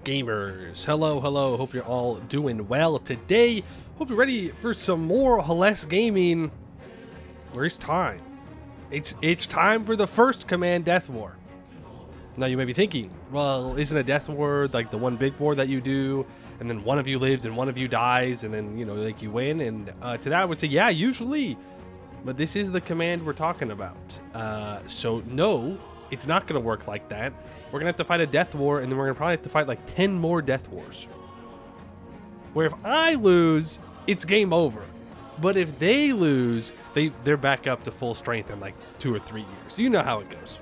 gamers? Hello, hope you're all doing well today. Hope you're ready for some more less gaming. Where's time? It's time for the first command death war. Now you may be thinking, well, isn't a death war like the one big war that you do, and then one of you lives and one of you dies, and then, you know, like you win? And to that I would say, yeah, usually. But this is the command we're talking about. So no, it's not going to work like that. We're going to have to fight a death war, and then we're going to probably have to fight like 10 more death wars. Where if I lose, it's game over. But if they lose, they're back up to full strength in like 2 or 3 years. You know how it goes.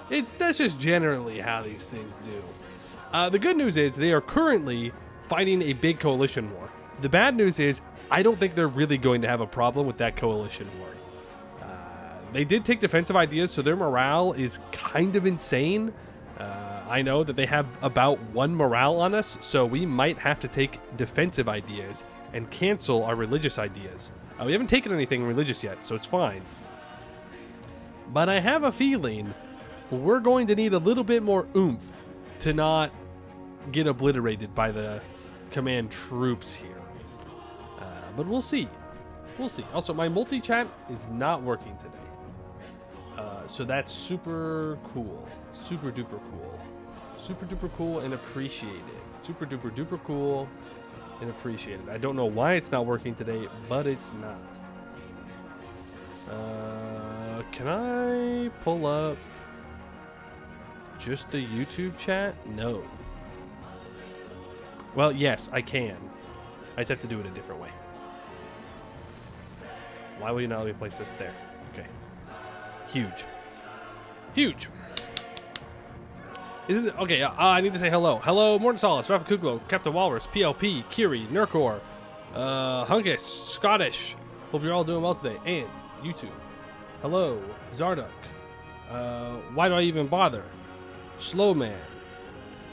That's just generally how these things do. The good news is they are currently fighting a big coalition war. The bad news is I don't think they're really going to have a problem with that coalition war. They did take defensive ideas, so their morale is kind of insane. I know that they have about 1 morale on us, so we might have to take defensive ideas and cancel our religious ideas. We haven't taken anything religious yet, so it's fine. But I have a feeling we're going to need a little bit more oomph to not get obliterated by the command troops here. But we'll see. We'll see. Also, my multi-chat is not working today. So that's super cool. Super duper cool. Super duper cool and appreciated. Super duper duper cool and appreciated. I don't know why it's not working today, but it's not. Can I pull up just the YouTube chat? No. Well, yes, I can. I just have to do it a different way. Why will you not let me place this there? Okay. Huge. Huge. Is this okay? I need to say hello. Hello, Morton Solace, Rafa Kuglo, Captain Walrus, PLP, Kiri, Nurkor, Hungus, Scottish. Hope you're all doing well today. And YouTube. Hello, Zarduk. Why do I even bother? Slowman,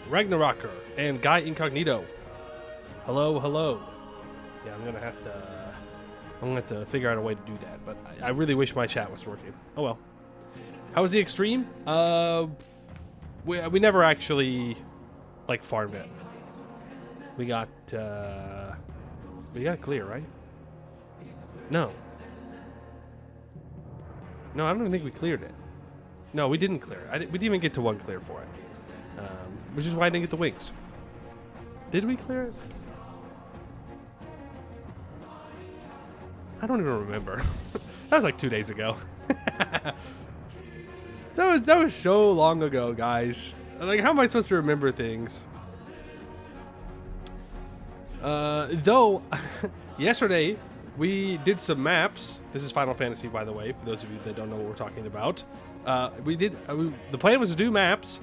Ragnarocker, and Guy Incognito. Hello, hello. Yeah, I'm gonna have to figure out a way to do that, but I really wish my chat was working. Oh well. How was the extreme? We never actually like farmed it. We got clear, right? No, I don't even think we cleared it. No, we didn't clear it. We didn't even get to 1 clear for it, which is why I didn't get the wings. Did we clear it? I don't even remember. That was like 2 days ago. That was so long ago, guys. Like, how am I supposed to remember things? Though, yesterday we did some maps. This is Final Fantasy, by the way, for those of you that don't know what we're talking about. The plan was to do maps,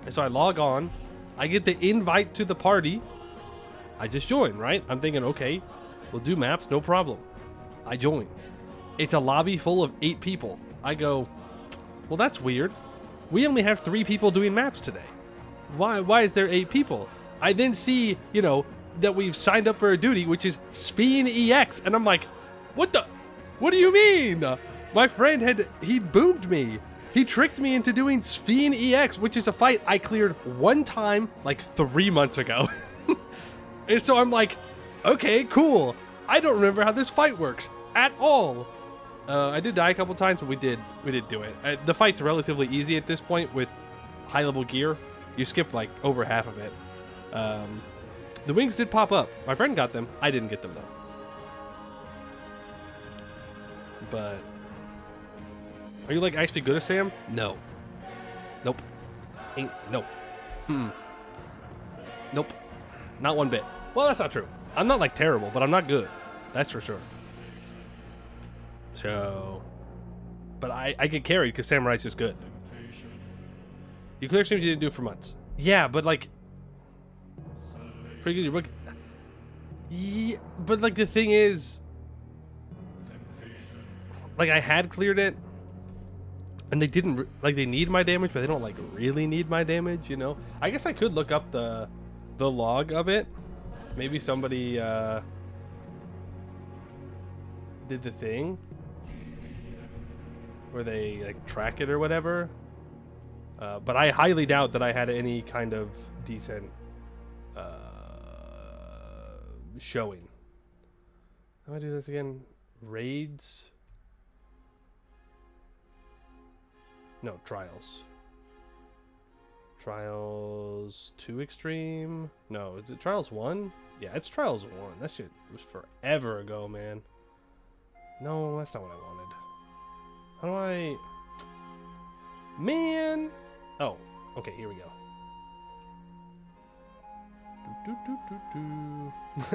and so I log on. I get the invite to the party. I just join, right? I'm thinking, okay, we'll do maps, no problem. I join. It's a lobby full of 8 people. I go, well, that's weird. We only have 3 people doing maps today. Why is there 8 people? I then see, you know, that we've signed up for a duty, which is Sphene EX. And I'm like, what do you mean? My friend he boomed me. He tricked me into doing Sphene EX, which is a fight I cleared 1 time like 3 months ago. And so I'm like, okay, cool. I don't remember how this fight works at all. I did die a couple times, but we did do it. The fight's relatively easy at this point with high level gear. You skip like over half of it. The wings did pop up. My friend got them. I didn't get them though. But are you like actually good at Sam? No. Nope. Nope. Nope. Not one bit. Well, that's not true. I'm not like terrible, but I'm not good. That's for sure. So, but I get carried because Samurai's just good. You clear streams you didn't do for months. Yeah, but like, pretty good. Yeah, but like the thing is, like I had cleared it, and they didn't like they need my damage, but they don't like really need my damage. You know, I guess I could look up the log of it. Maybe somebody did the thing where they like track it or whatever. But I highly doubt that I had any kind of decent showing. How do I do this again? Raids? No, trials. Trials 2 extreme? No, is it trials 1? Yeah, it's trials 1. That shit was forever ago, man. No, that's not what I wanted. How do I... Man! Oh, okay, here we go.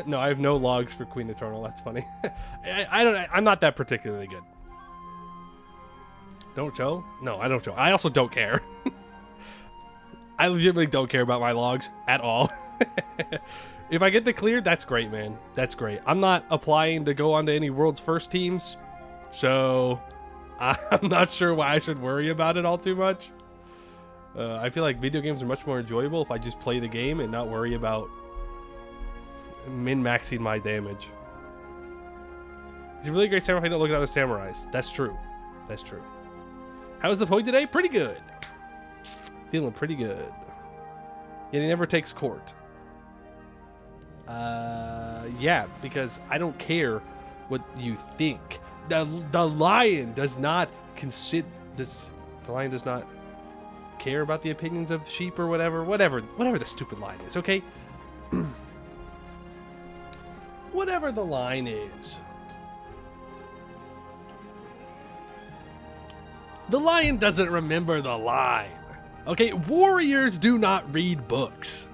No, I have no logs for Queen Eternal. That's funny. I'm not that particularly good. Don't show? No, I don't show. I also don't care. I legitimately don't care about my logs at all. If I get the clear, that's great, man. That's great. I'm not applying to go onto any world's first teams, so I'm not sure why I should worry about it all too much. I feel like video games are much more enjoyable if I just play the game and not worry about min-maxing my damage. He's a really great samurai. Don't look at other samurais. That's true. That's true. How was the point today? Pretty good. Feeling pretty good. Yet he never takes court. Yeah, because I don't care what you think. The lion does not consider. The lion does not care about the opinions of sheep or whatever the stupid line is. Okay. Whatever the line is. The lion doesn't remember the line. Okay, warriors do not read books.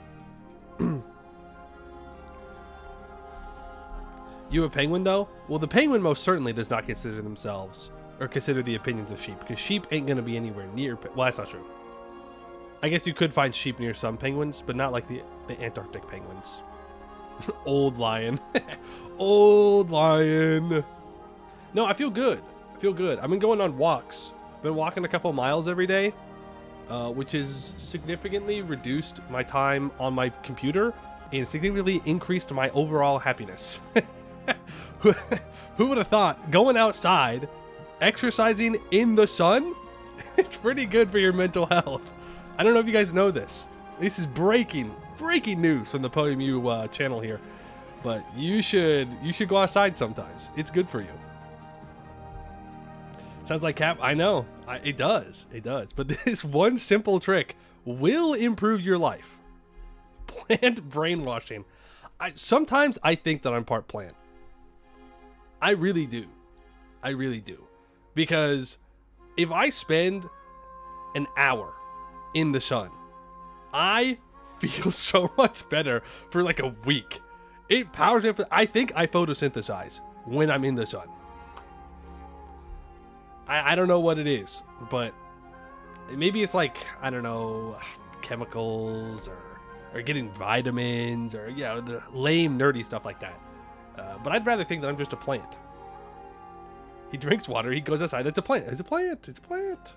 You a penguin, though? Well, the penguin most certainly does not consider themselves, or consider the opinions of sheep, because sheep ain't going to be anywhere near... Well, that's not true. I guess you could find sheep near some penguins, but not like the Antarctic penguins. Old lion. Old lion. No, I feel good. I feel good. I've been going on walks. I've been walking a couple miles every day, which has significantly reduced my time on my computer and significantly increased my overall happiness. Who would have thought going outside, exercising in the sun, it's pretty good for your mental health. I don't know if you guys know this. This is breaking news from the Podium U channel here, but you should go outside sometimes. It's good for you. Sounds like Cap. I know. It does. It does. But this one simple trick will improve your life. Plant brainwashing. Sometimes I think that I'm part plant. I really do. I really do. Because if I spend an hour in the sun, I feel so much better for like a week. It powers me up. I think I photosynthesize when I'm in the sun. I don't know what it is, but maybe it's like, I don't know, chemicals or getting vitamins or, yeah, the lame, nerdy stuff like that. But I'd rather think that I'm just a plant. He drinks water, he goes outside, it's a plant, it's a plant, it's a plant.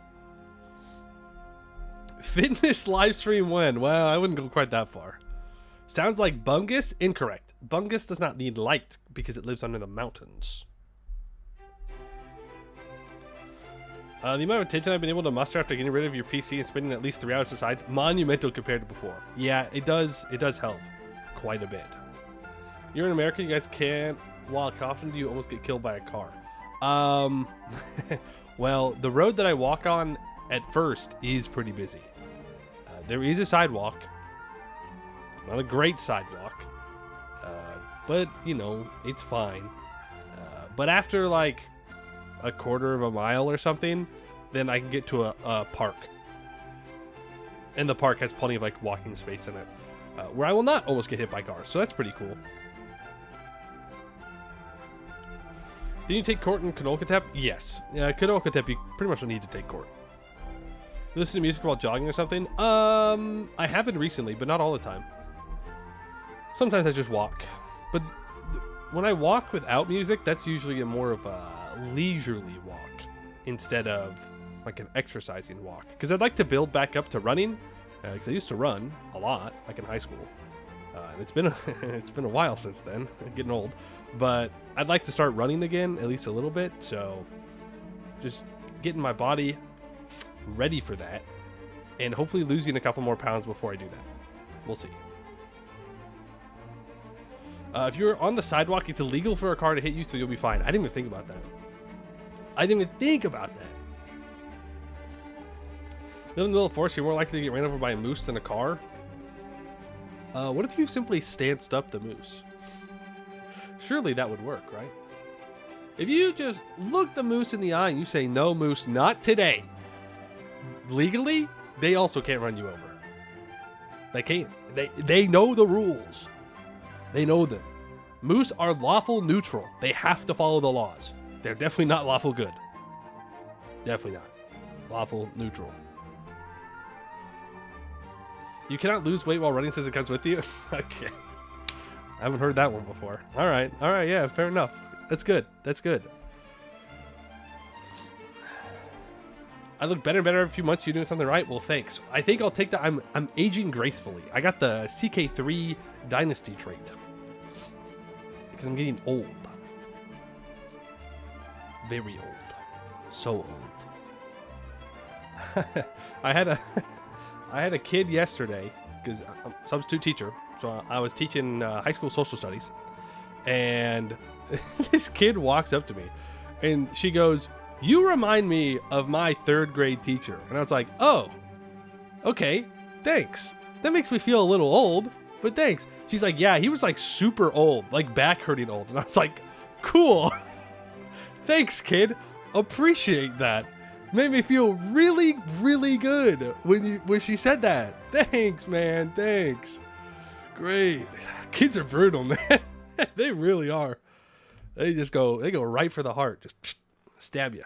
Fitness live stream when? Well, I wouldn't go quite that far. Sounds like Bungus? Incorrect. Bungus does not need light because it lives under the mountains. The amount of attention I've been able to muster after getting rid of your PC and spending at least 3 hours inside, monumental compared to before. Yeah, it does help quite a bit. You're in America, you guys can't walk. How often do you almost get killed by a car? Well, the road that I walk on at first is pretty busy. There is a sidewalk. Not a great sidewalk. But, you know, it's fine. But after like a quarter of a mile or something, then I can get to a park. And the park has plenty of like walking space in it, where I will not almost get hit by cars. So that's pretty cool. Did you take court in Kanolkatep? Yes. Kanolkatep, you pretty much don't need to take court. You listen to music while jogging or something? I have been recently, but not all the time. Sometimes I just walk. But when I walk without music, that's usually a more of a leisurely walk instead of like an exercising walk. Because I'd like to build back up to running, because I used to run a lot, like in high school. And it's been a while since then, getting old. But I'd like to start running again, at least a little bit. So just getting my body ready for that, and hopefully losing a couple more pounds before I do that. We'll see. If you're on the sidewalk, it's illegal for a car to hit you, so you'll be fine. I didn't even think about that. I didn't even think about that. In the middle of the forest, you're more likely to get ran over by a moose than a car. What if you simply stanced up the moose? Surely that would work, right? If you just look the moose in the eye and you say, no, moose, not today. Legally, they also can't run you over. They can't. They know the rules. They know them. Moose are lawful neutral. They have to follow the laws. They're definitely not lawful good. Definitely not. Lawful neutral. You cannot lose weight while running since it comes with you. Okay. I haven't heard that one before. All right. All right. Yeah, fair enough. That's good. That's good. I look better and better every few months. You're doing something right. Well, thanks. I think I'll take that. I'm aging gracefully. I got the CK3 Dynasty trait. Because I'm getting old. Very old. So old. I had a kid yesterday, because I'm a substitute teacher. So I was teaching high school social studies. And this kid walks up to me and she goes, "You remind me of my 3rd grade teacher." And I was like, "Oh, okay, thanks. That makes me feel a little old, but thanks." She's like, "Yeah, he was like super old, like back hurting old." And I was like, "Cool. Thanks, kid. Appreciate that. Made me feel really, really good when she said that. Thanks, man. Thanks. Great." Kids are brutal, man. They really are. They go right for the heart. Just stab you.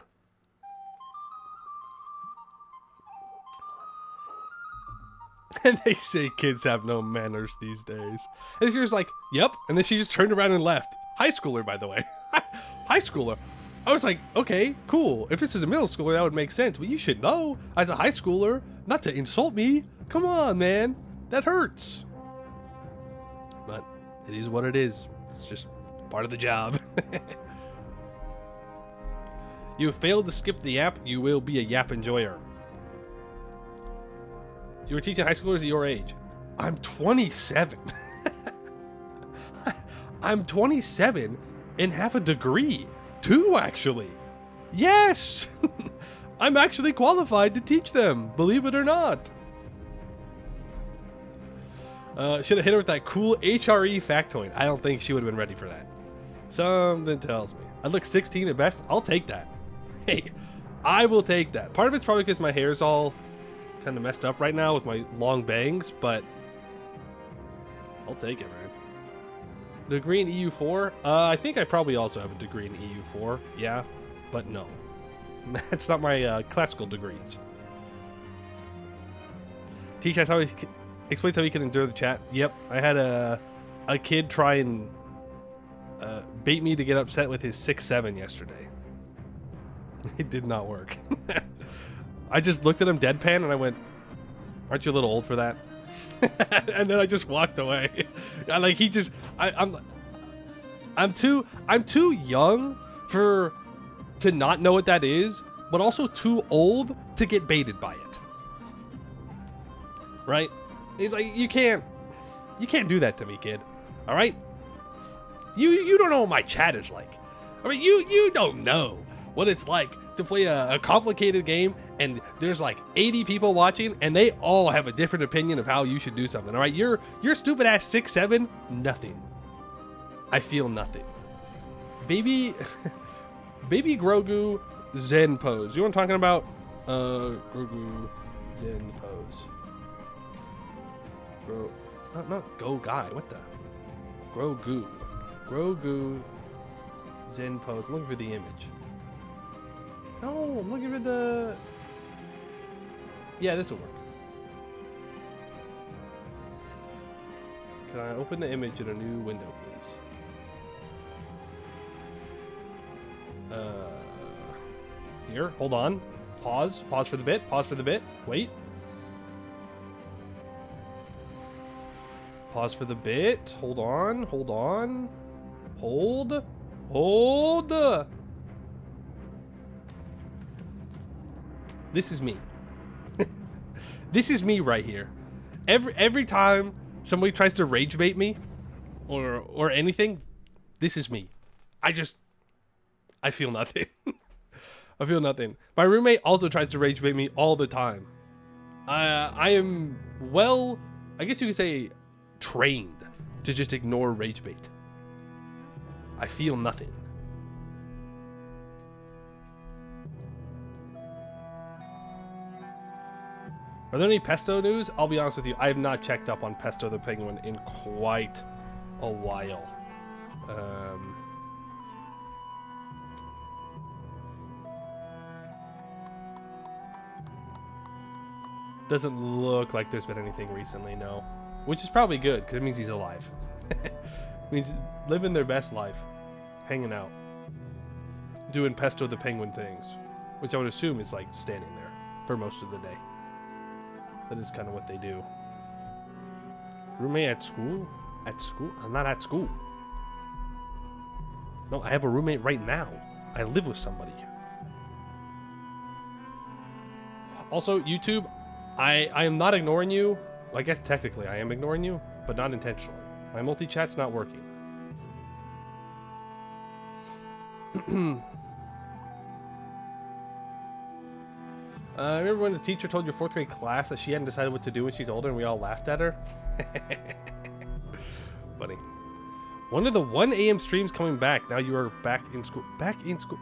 And they say kids have no manners these days. And she was like, "Yep." And then she just turned around and left. High schooler, by the way. High schooler. I was like, okay, cool. If this is a middle schooler, that would make sense. But you should know, as a high schooler, not to insult me. Come on, man. That hurts. But it is what it is. It's just part of the job. You have failed to skip the yap. You will be a yap enjoyer. You were teaching high schoolers at your age. I'm 27. I'm 27 and have a degree. 2, actually. Yes. I'm actually qualified to teach them, believe it or not. Should have hit her with that cool HRE factoid. I don't think she would have been ready for that. Something tells me. I look 16 at best. I'll take that. Hey, I will take that. Part of it's probably because my hair's all kind of messed up right now with my long bangs, but I'll take it, man. Degree in EU4? I think I probably also have a degree in EU4. Yeah, but no. That's not my classical degrees. Teach us how he explains how he can endure the chat. Yep, I had a kid try and bait me to get upset with his 6'7" yesterday. It did not work. I just looked at him deadpan and I went, "Aren't you a little old for that?" And then I just walked away. Like he just, I'm too young to not know what that is, but also too old to get baited by it. Right? He's like, you can't do that to me, kid. All right? You don't know what my chat is like. I mean, you don't know what it's like to play a complicated game and there's like 80 people watching and they all have a different opinion of how you should do something. All right, your stupid ass 6'7", nothing. I feel nothing. Baby Grogu Zen pose. You know what I'm talking about? Grogu Zen pose. Not go guy. What the? Grogu Zen pose. I'm looking for the image. No, I'm looking for the... Yeah, this will work. Can I open the image in a new window, please? Here, hold on. Pause for the bit, wait. Pause for the bit, hold on. Hold. This is me. This is me right here. Every time somebody tries to rage bait me, or anything. This is me. I feel nothing. I feel nothing. My roommate also tries to rage bait me all the time. I am, well, I guess you could say, trained to just ignore rage bait. I feel nothing. Are there any Pesto news? I'll be honest with you, I have not checked up on Pesto the Penguin in quite a while. Doesn't look like there's been anything recently, no. Which is probably good, because it means he's alive. It means living their best life. Hanging out. Doing Pesto the Penguin things. Which I would assume is like standing there for most of the day. That is kind of what they do. Roommate at school? At school? I'm not at school. No, I have a roommate right now. I live with somebody. Also, YouTube, I am not ignoring you. Well, I guess technically I am ignoring you, but not intentionally. My multi-chat's not working. Remember when the teacher told your 4th grade class that she hadn't decided what to do when she's older and we all laughed at her? Funny. One of the 1 a.m. streams coming back. Now you are back in school. Back in school.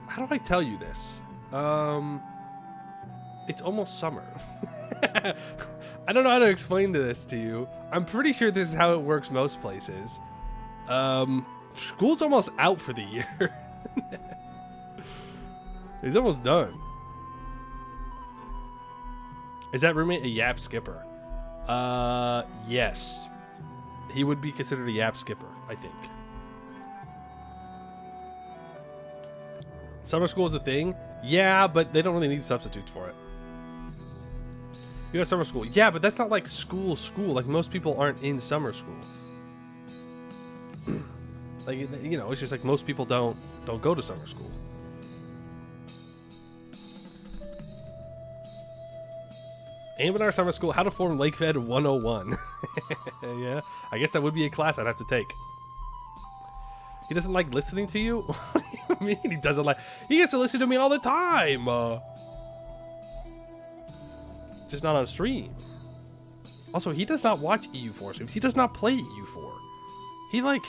How do I tell you this? It's almost summer. I don't know how to explain this to you. I'm pretty sure this is how it works most places. School's almost out for the year. He's almost done. Is that roommate a yap skipper? Yes. He would be considered a yap skipper, I think. Summer school is a thing? Yeah, but they don't really need substitutes for it. You have summer school. Yeah, but that's not like school. Like, most people aren't in summer school. Like, you know, it's just like most people don't go to summer school. Anbennar Summer School, How to Form Lakefed 101. Yeah, I guess that would be a class I'd have to take. He doesn't like listening to you? What do you mean he doesn't like? He gets to listen to me all the time. Just not on stream. Also, he does not watch EU4 streams. He does not play EU4. He like...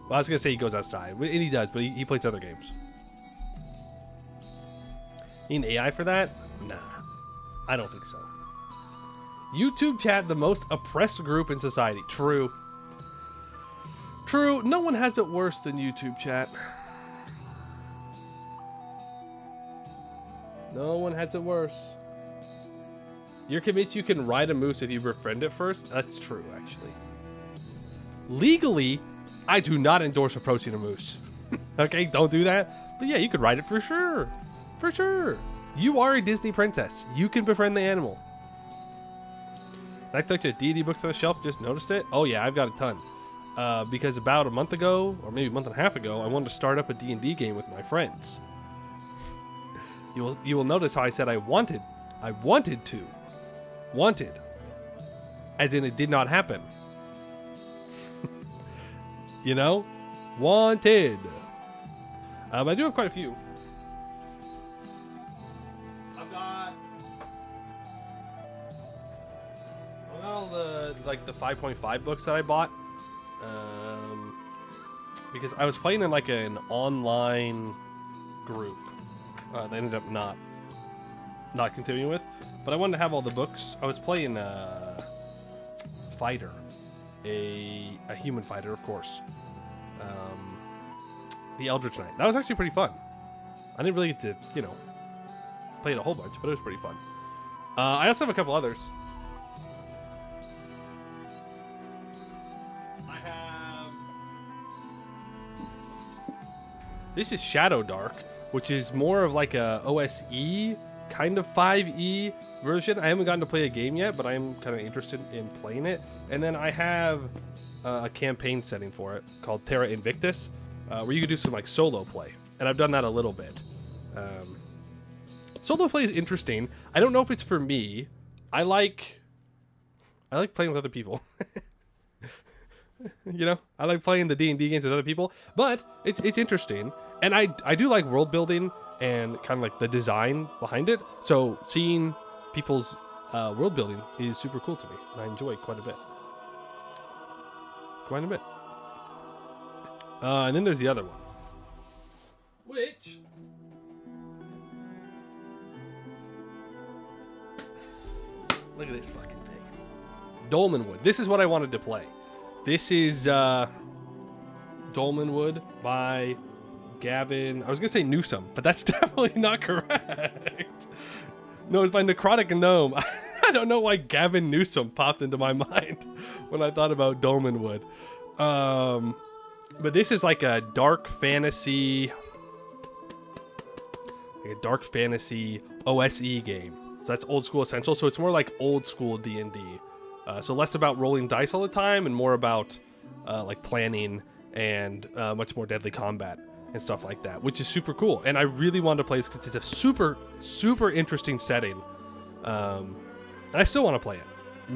Well, I was going to say he goes outside. And he does, but he plays other games. Need an AI for that? Nah. I don't think so. YouTube chat, the most oppressed group in society. True. True. No one has it worse than YouTube chat. No one has it worse. You're convinced you can ride a moose if you befriend it first? That's true, actually. Legally, I do not endorse approaching a moose. Okay, don't do that. But yeah, you could ride it for sure. For sure. You are a Disney princess. You can befriend the animal. I collected D&D books on the shelf. Just noticed it. Oh yeah, I've got a ton. Because about a month ago, or maybe a month and a half ago, I wanted to start up a D&D game with my friends. You will notice how I said I wanted to. Wanted. As in it did not happen. You know? Wanted. I do have quite a few. I've got all the like the 5.5 books that I bought. Because I was playing in like an online group. They ended up not continuing with. But I wanted to have all the books. I was playing Fighter. A human fighter, of course. The Eldritch Knight. That was actually pretty fun. I didn't really get to, you know, play it a whole bunch, but it was pretty fun. I also have a couple others. I have... This is Shadow Dark, which is more of like a OSE, kind of 5e version. I haven't gotten to play a game yet, but I am kind of interested in playing it. And then I have a campaign setting for it called Terra Invictus, where you can do some like solo play. And I've done that a little bit. Solo play is interesting. I don't know if it's for me. I like I like playing with other people. You know, I like playing the D&D games with other people, but it's interesting, and I do like world building and kind of like the design behind it. So seeing people's world building is super cool to me, and I enjoy it quite a bit. And then there's the other one, which look at this fucking thing, Dolmenwood. This is what I wanted to play. This is Dolmenwood by Gavin. I was going to say Newsom, but that's definitely not correct. No, it's by Necrotic Gnome. I don't know why Gavin Newsom popped into my mind when I thought about Dolmenwood. But this is like a dark fantasy OSE game. So that's old school essential. So it's more like old school D&D. So less about rolling dice all the time and more about like planning and much more deadly combat and stuff like that, which is super cool. And I really wanted to play this because it's a super, super interesting setting. And I still want to play it,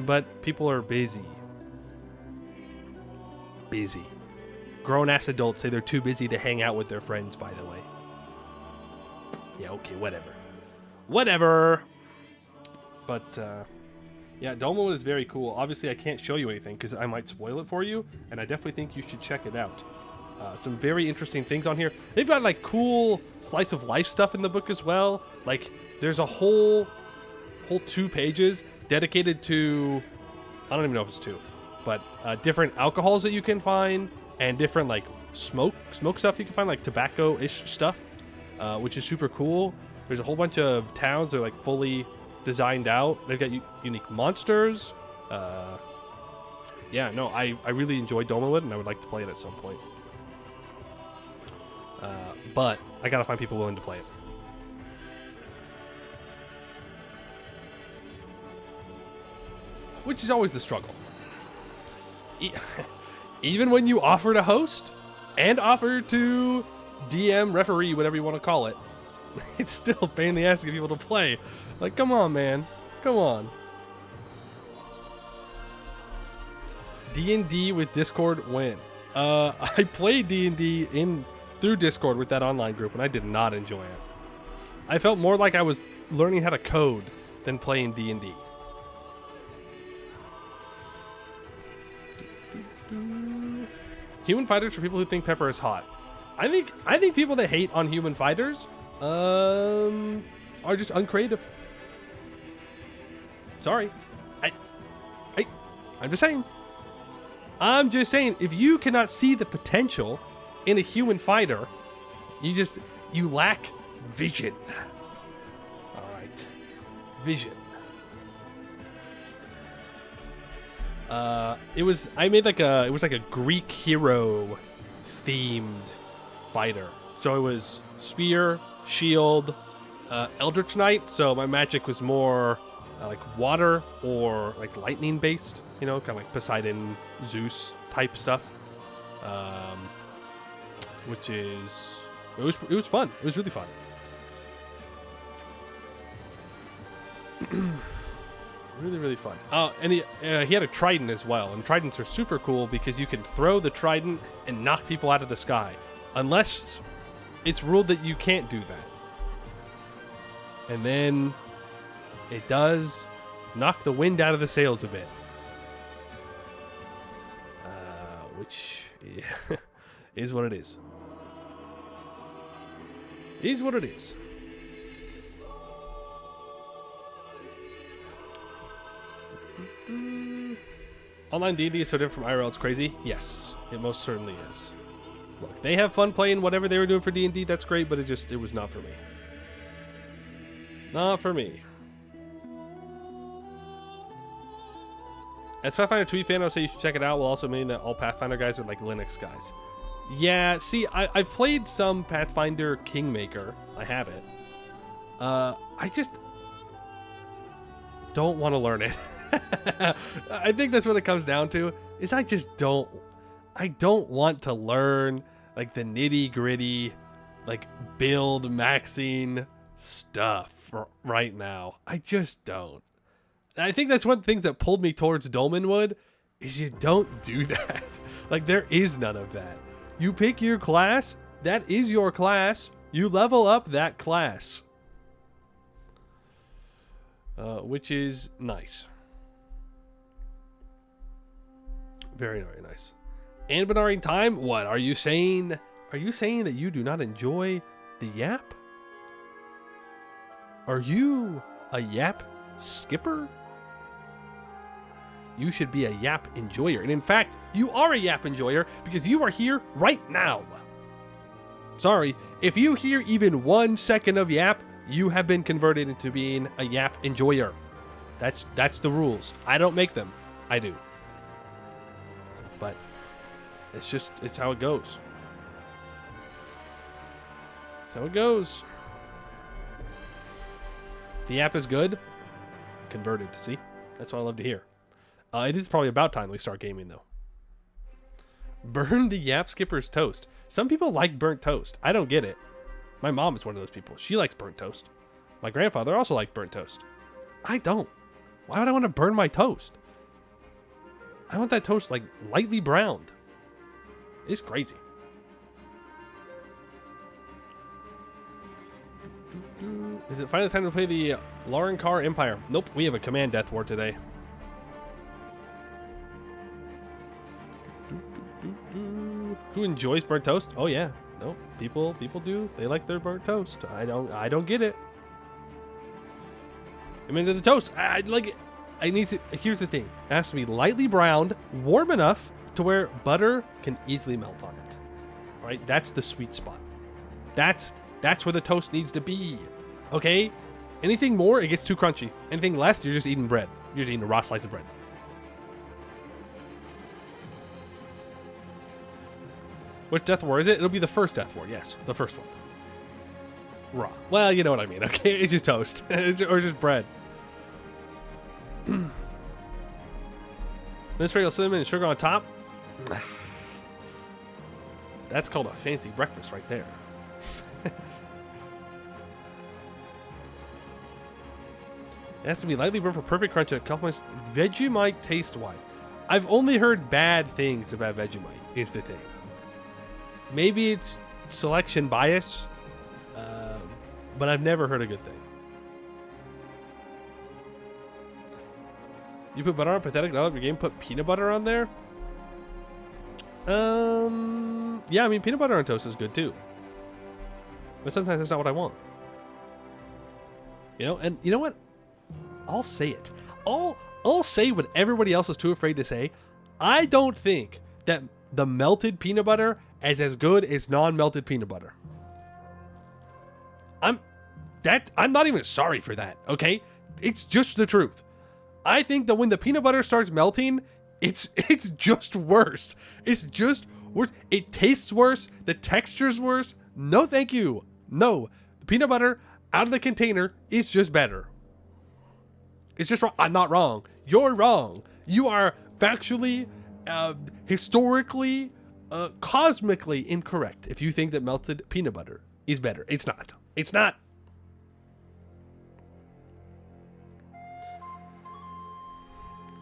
but people are busy. Grown-ass adults say they're too busy to hang out with their friends, by the way. Yeah, okay, whatever. But, yeah, Dolmenwood is very cool. Obviously, I can't show you anything because I might spoil it for you, and I definitely think you should check it out. Some very interesting things on here. They've got, like, cool slice of life stuff in the book as well. Like, there's a whole 2 pages dedicated to, I don't even know if it's 2, but different alcohols that you can find and different, like, smoke stuff you can find, like tobacco-ish stuff, which is super cool. There's a whole bunch of towns that are, like, fully designed out. They've got unique monsters. Yeah, no, I really enjoy Dolmenwood, and I would like to play it at some point. But I gotta find people willing to play it. Which is always the struggle. Even when you offer to host and offer to DM, referee, whatever you want to call it, it's still a pain in the ass to get people to play. Like, come on, man. Come on. D&D with Discord when? I played D&D through Discord with that online group, and I did not enjoy it. I felt more like I was learning how to code than playing D&D. Human fighters for people who think Pepper is hot. I think people that hate on human fighters are just uncreative. Sorry. I'm just saying, if you cannot see the potential in a human fighter, you lack vision. All right. Vision. It was like a Greek hero themed fighter. So it was spear, shield, Eldritch Knight. So my magic was more like water or like lightning based, you know, kind of like Poseidon, Zeus type stuff. Which is, it was fun. It was really fun. Really, really fun. And he had a trident as well. And tridents are super cool because you can throw the trident and knock people out of the sky. Unless it's ruled that you can't do that. And then it does knock the wind out of the sails a bit. Which is what it is. Is what it is. Online D&D is so different from IRL, it's crazy. Yes, it most certainly is. Look, they have fun playing whatever they were doing for D&D, that's great, but it was not for me. Not for me. As Pathfinder 2 fan, I'll say you should check it out, while also meaning that all Pathfinder guys are like Linux guys. Yeah, see, I've played some Pathfinder Kingmaker. I have it. I just don't want to learn it. I think that's what it comes down to, is I don't want to learn like the nitty gritty, like build maxing stuff right now. I just don't. I think that's one of the things that pulled me towards Dolmenwood is you don't do that. Like, there is none of that. You pick your class. That is your class. You level up that class. Which is nice. Very, very nice. Anbennar time? What are you saying? Are you saying that you do not enjoy the yap? Are you a yap skipper? You should be a yap enjoyer. And in fact, you are a yap enjoyer because you are here right now. Sorry, if you hear even 1 second of yap, you have been converted into being a yap enjoyer. That's the rules. I don't make them. I do. But it's how it goes. It's how it goes. The app is good. Converted, see? That's what I love to hear. It is probably about time we start gaming, though. Burn the yap skipper's toast. Some people like burnt toast. I don't get it. My mom is one of those people. She likes burnt toast. My grandfather also likes burnt toast. I don't. Why would I want to burn my toast? I want that toast, like, lightly browned. It's crazy. Is it finally time to play the Laurenkar Empire? Nope, we have a command death war today. Who enjoys burnt toast? Oh yeah, no, people do. They like their burnt toast. I don't get it. I'm into the toast. I like it. I need to. Here's the thing: it has to be lightly browned, warm enough to where butter can easily melt on it. All right, that's the sweet spot. That's where the toast needs to be. Okay, anything more, it gets too crunchy. Anything less, you're just eating bread. You're just eating a raw slice of bread. Which death war is it? It'll be the first death war. Yes, the first one. Raw. Well, you know what I mean. Okay, it's just toast or just bread. This regular cinnamon and sugar on top. That's called a fancy breakfast right there. It has to be lightly burned for perfect crunch and complements Vegemite taste-wise. I've only heard bad things about Vegemite, is the thing. Maybe it's selection bias, but I've never heard a good thing. You put butter on pathetic now of your game, put peanut butter on there? Yeah, I mean, peanut butter on toast is good too. But sometimes that's not what I want. You know, and you know what? I'll say it. I'll say what everybody else is too afraid to say. I don't think that the melted peanut butter is as good as non-melted peanut butter. I'm not even sorry for that, okay? It's just the truth. I think that when the peanut butter starts melting, it's just worse. It's just worse. It tastes worse. The texture's worse. No, thank you. No. The peanut butter out of the container is just better. It's just wrong. I'm not wrong. You're wrong. You are factually, historically, cosmically incorrect if you think that melted peanut butter is better. It's not. It's not.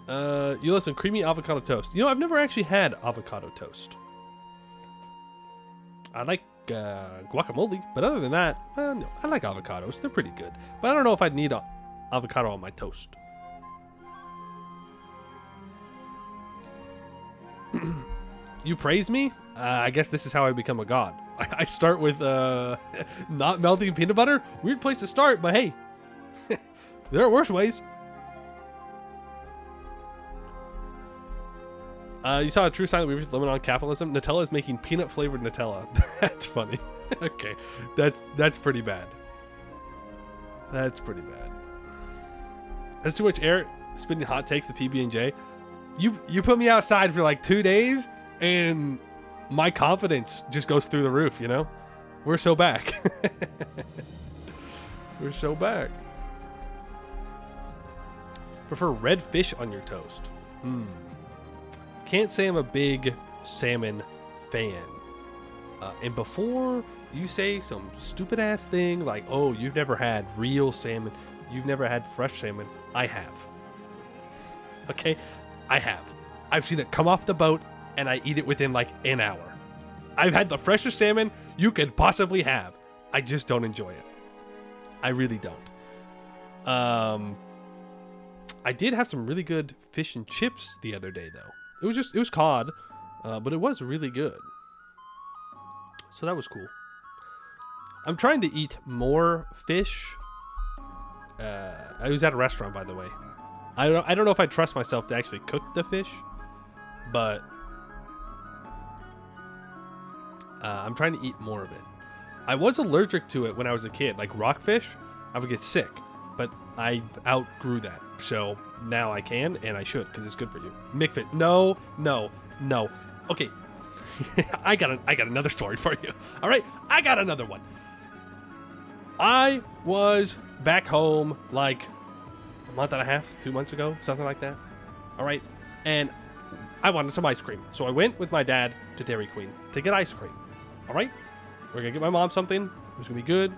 You listen, creamy avocado toast. You know, I've never actually had avocado toast. I like guacamole, but other than that, no, I like avocados. They're pretty good. But I don't know if I'd need avocado on my toast. You praise me? I guess this is how I become a god. I start with not melting peanut butter. Weird place to start, but hey, there are worse ways. You saw a true sign that we were limit on capitalism. Nutella is making peanut flavored Nutella. That's funny. Okay, that's pretty bad. That's pretty bad. That's too much air spitting hot takes to PB&J. You put me outside for like 2 days, and my confidence just goes through the roof. You know, we're so back. We're so back. Prefer red fish on your toast. Can't say I'm a big salmon fan. And before you say some stupid ass thing like, oh, you've never had real salmon, you've never had fresh salmon, I have. Okay? I have. I've seen it come off the boat, and I eat it within like an hour. I've had the freshest salmon you could possibly have. I just don't enjoy it. I really don't. I did have some really good fish and chips the other day, though. It was cod, but it was really good. So that was cool. I'm trying to eat more fish. I was at a restaurant, by the way. I don't know if I trust myself to actually cook the fish, but I'm trying to eat more of it. I was allergic to it when I was a kid, like rockfish. I would get sick, but I outgrew that. So now I can, and I should, because it's good for you. McFish. No. Okay. I got another story for you. All right, I got another one. I was back home like a month and a half, 2 months ago, something like that. All right, and I wanted some ice cream, so I went with my dad to Dairy Queen to get ice cream. All right, we're gonna get my mom something. It was gonna be good,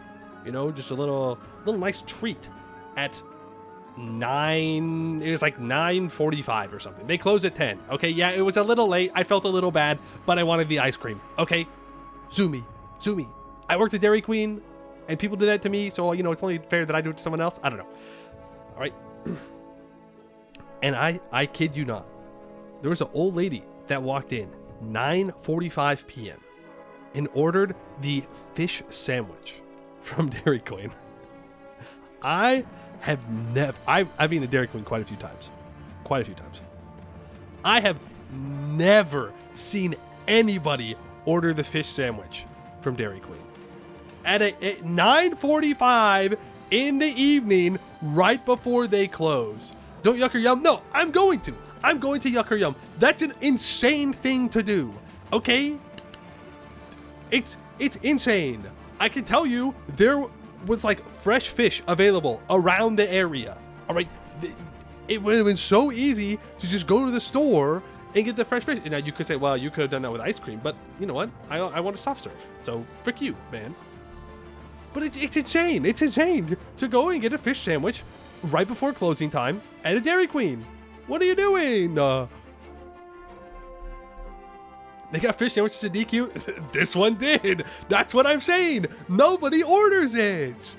you know, just a little nice treat. At 9, it was like 9:45 or something. They close at 10. Okay, yeah, it was a little late. I felt a little bad, but I wanted the ice cream. Okay, sue me. I worked at Dairy Queen, and people do that to me, so, you know, it's only fair that I do it to someone else. I don't know. All right. And I kid you not, there was an old lady that walked in 9:45 p.m. and ordered the fish sandwich from Dairy Queen. I've eaten at Dairy Queen quite a few times. I have never seen anybody order the fish sandwich from Dairy Queen. At 9:45 in the evening, right before they close. Don't yuck or yum? No, I'm going to yuck or yum. That's an insane thing to do. Okay? It's insane. I can tell you there was like fresh fish available around the area. All right, it would have been so easy to just go to the store and get the fresh fish. And now you could say, well, you could have done that with ice cream, but you know what? I want a soft serve, so frick you, man. But it's insane. It's insane to go and get a fish sandwich right before closing time at a Dairy Queen. What are you doing? They got fish sandwiches at DQ. This one did. That's what I'm saying. Nobody orders it.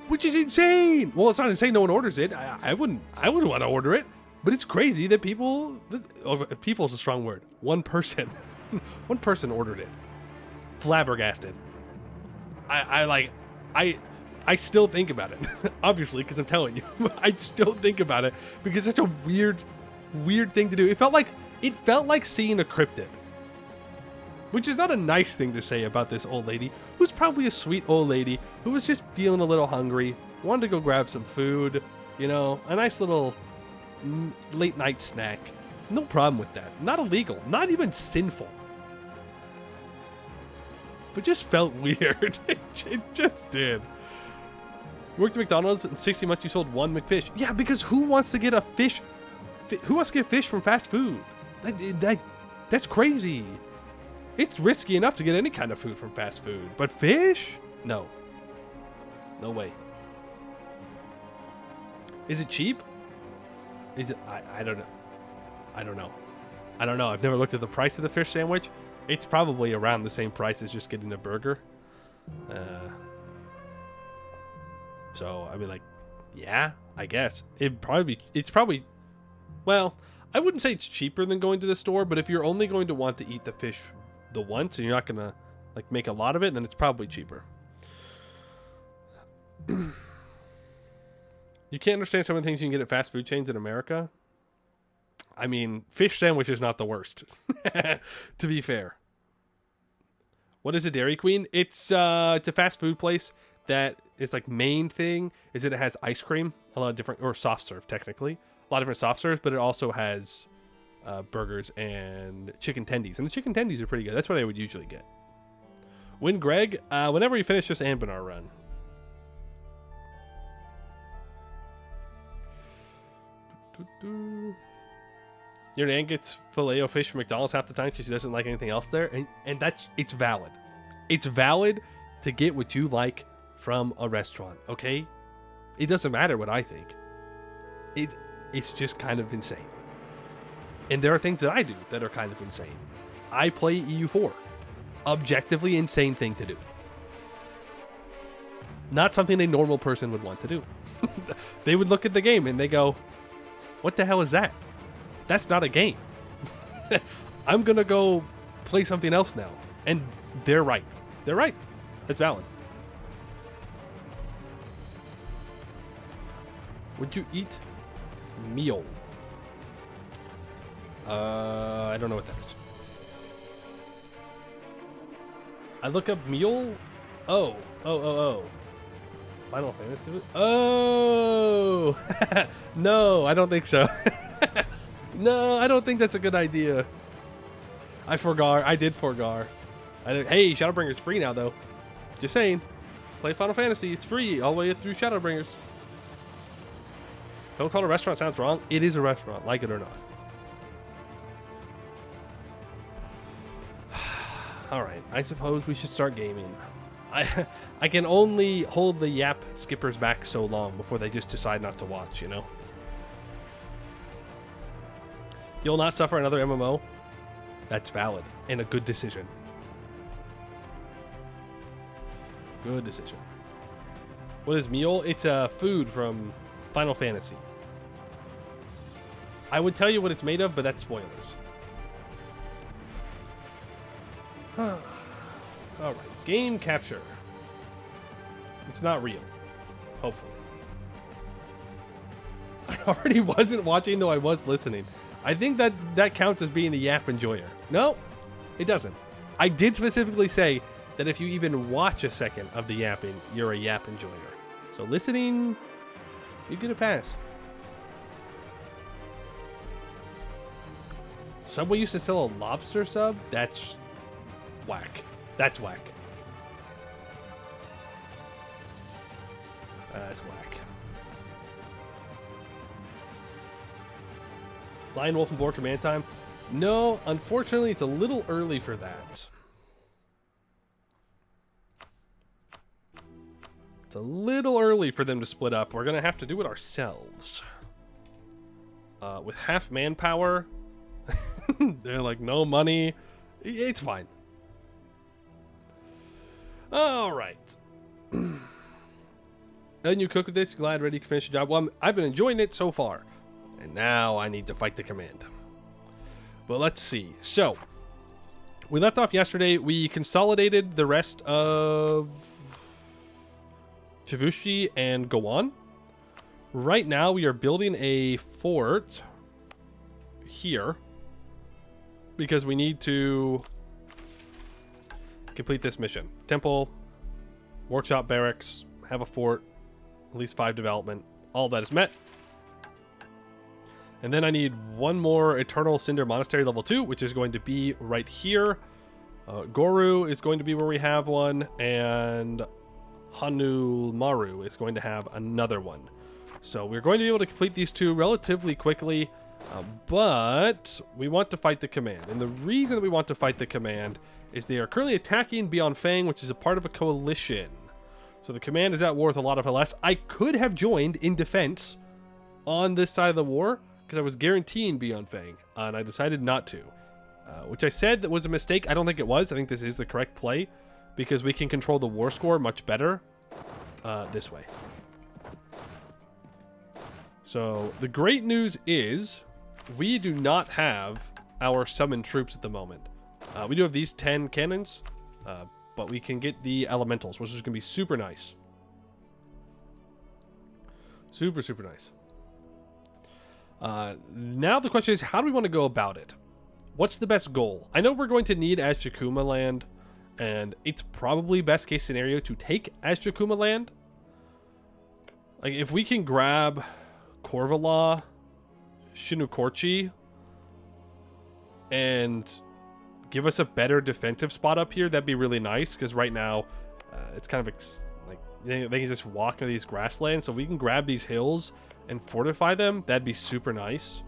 Which is insane. Well, it's not insane no one orders it. I wouldn't want to order it. But it's crazy that people's a strong word. One person ordered it. Flabbergasted. I still think about it. Obviously, because I'm telling you. I still think about it because it's such a weird thing to do. It felt like seeing a cryptid, which is not a nice thing to say about this old lady, who's probably a sweet old lady who was just feeling a little hungry, wanted to go grab some food, you know, a nice little late night snack. No problem with that. Not illegal, not even sinful, but just felt weird. It just did. Worked at McDonald's, in 60 months you sold 1 McFish. Yeah, because who wants to get fish from fast food? That's crazy. It's risky enough to get any kind of food from fast food, but fish? No way. Is it cheap? Is it? I don't know. I've never looked at the price of the fish sandwich. It's probably around the same price as just getting a burger. So I mean, like, yeah, I guess it's probably. Well, I wouldn't say it's cheaper than going to the store, but if you're only going to want to eat the fish the once and you're not gonna like make a lot of it, then it's probably cheaper. You can't understand some of the things you can get at fast food chains in America. I mean, fish sandwich is not the worst, to be fair. What is a Dairy Queen? It's a fast food place that its like main thing is that it has ice cream, a lot of different, or soft serve technically. A lot of different soft serves, but it also has burgers and chicken tendies. And the chicken tendies are pretty good. That's what I would usually get. When Greg, whenever you finish this Anbennar run. Your aunt gets Filet-O-Fish from McDonald's half the time because she doesn't like anything else there. And it's valid. It's valid to get what you like from a restaurant, okay? It doesn't matter what I think. It's just kind of insane. And there are things that I do that are kind of insane. I play EU4. Objectively insane thing to do. Not something a normal person would want to do. They would look at the game and they go, what the hell is that? That's not a game. I'm going to go play something else now. And they're right. They're right. That's valid. Would you eat meal? I don't know what that is. I look up meal. Oh. Final Fantasy. Oh. No, I don't think so. No, I don't think that's a good idea. I forgot. I did forgot. Hey, Shadowbringer's free now, though. Just saying. Play Final Fantasy. It's free all the way through Shadowbringers. Don't call it a restaurant. Sounds wrong. It is a restaurant, like it or not. All right. I suppose we should start gaming. I can only hold the yap skippers back so long before they just decide not to watch, you know? You'll not suffer another MMO? That's valid and a good decision. Good decision. What is meal? It's a food from Final Fantasy. I would tell you what it's made of, but that's spoilers. All right. Game capture. It's not real. Hopefully. I already wasn't watching, though I was listening. I think that counts as being a yap enjoyer. No, it doesn't. I did specifically say that if you even watch a second of the yapping, you're a yap enjoyer. So listening, you get a pass. Subway used to sell a lobster sub? That's whack. That's whack. That's whack. Lion, Wolf, and Boar command time? No, unfortunately, it's a little early for that. It's a little early for them to split up. We're going to have to do it ourselves. With half manpower, they're like, no money. It's fine. All right. And you cook with this? Glad, ready to finish the job? Well, I've been enjoying it so far. And now I need to fight the command. But let's see. So, we left off yesterday. We consolidated the rest of Chivushi and Gowan. Right now, we are building a fort here because we need to complete this mission. Temple, workshop, barracks, have a fort, at least 5 development. All that is met. And then I need one more Eternal Cinder Monastery level 2, which is going to be right here. Goru is going to be where we have one, and Hanumaru is going to have another one. So we're going to be able to complete these 2 relatively quickly, but we want to fight the command. And the reason that we want to fight the command is they are currently attacking Beyond Fang, which is a part of a coalition. So the command is at war with a lot of LS. I could have joined in defense on this side of the war, because I was guaranteeing Beyond Fang, and I decided not to. Which I said that was a mistake. I don't think it was. I think this is the correct play, because we can control the war score much better this way. So the great news is we do not have our summoned troops at the moment. We do have these 10 cannons, but we can get the elementals, which is going to be super nice. Super, super nice. Now the question is, how do we want to go about it? What's the best goal? I know we're going to need Azjakuma land, and it's probably best case scenario to take Azjakuma land. Like, if we can grab Korvala, Shinukorchi, and give us a better defensive spot up here, that'd be really nice, because right now it's kind of like they can just walk into these grasslands. So if we can grab these hills and fortify them, that'd be super nice.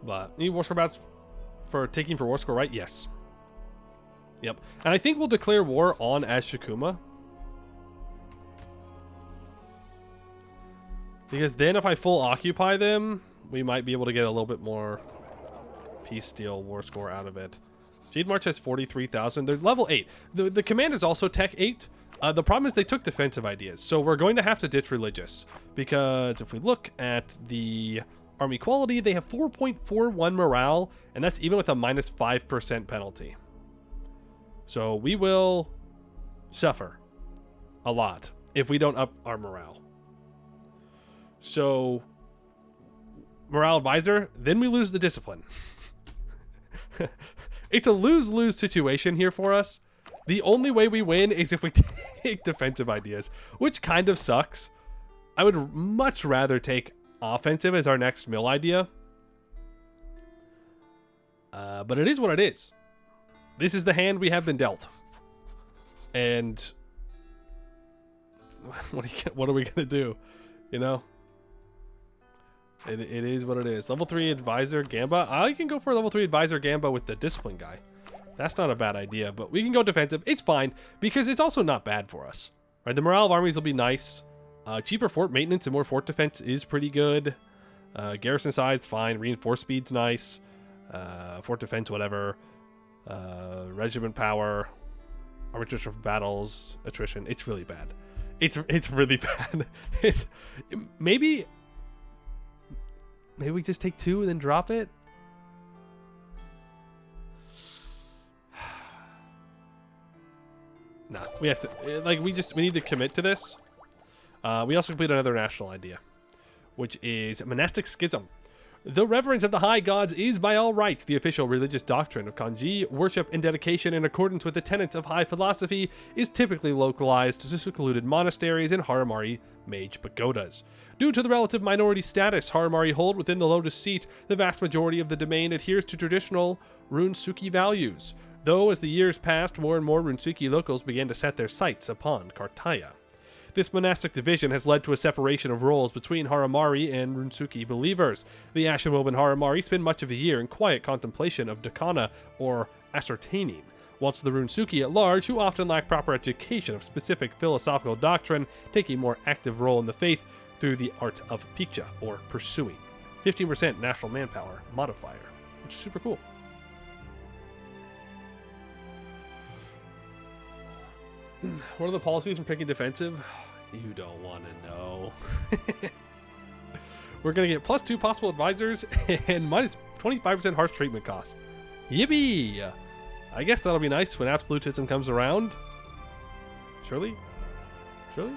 But need war score bouts for taking for war score, right? Yes. Yep. And I think we'll declare war on Azjakuma. Because then if I full occupy them, we might be able to get a little bit more peace steal war score out of it. Jade March has 43,000. They're level 8. The command is also tech 8. The problem is they took defensive ideas. So we're going to have to ditch religious. Because if we look at the army quality, they have 4.41 morale. And that's even with a minus 5% penalty. So we will suffer a lot if we don't up our morale. So morale advisor, then we lose the discipline. It's a lose-lose situation here for us. The only way we win is if we take defensive ideas, which kind of sucks. I would much rather take offensive as our next mill idea. But it is what it is. This is the hand we have been dealt. And what are we going to do? You know? It is what it is. Level 3 Advisor Gamba. I can go for level 3 Advisor Gamba with the Discipline guy. That's not a bad idea, but we can go defensive. It's fine, because it's also not bad for us. Right? The morale of armies will be nice. Cheaper fort maintenance and more fort defense is pretty good. Garrison size, fine. Reinforce speed's nice. Fort defense, whatever. Regiment power. Arbitration for battles. Attrition. It's really bad. It's really bad. Maybe we just take 2 and then drop it. Nah, we have to, like, we need to commit to this. We also complete another national idea, which is monastic schism. The reverence of the high gods is by all rights the official religious doctrine of Kanji. Worship and dedication in accordance with the tenets of high philosophy is typically localized to secluded monasteries and Haramari mage pagodas. Due to the relative minority status Haramari hold within the Lotus Seat, the vast majority of the domain adheres to traditional Runsuki values, though as the years passed, more and more Runsuki locals began to set their sights upon Kartaya. This monastic division has led to a separation of roles between Haramari and Runsuki believers. The Ashen-woven Haramari spend much of the year in quiet contemplation of Dakana, or ascertaining, whilst the Runsuki at large, who often lack proper education of specific philosophical doctrine, take a more active role in the faith through the art of Pikcha, or pursuing. 15% national manpower modifier, which is super cool. What are the policies for picking defensive? You don't want to know. We're going to get +2 possible advisors and minus 25% harsh treatment costs. Yippee! I guess that'll be nice when absolutism comes around. Surely? Surely?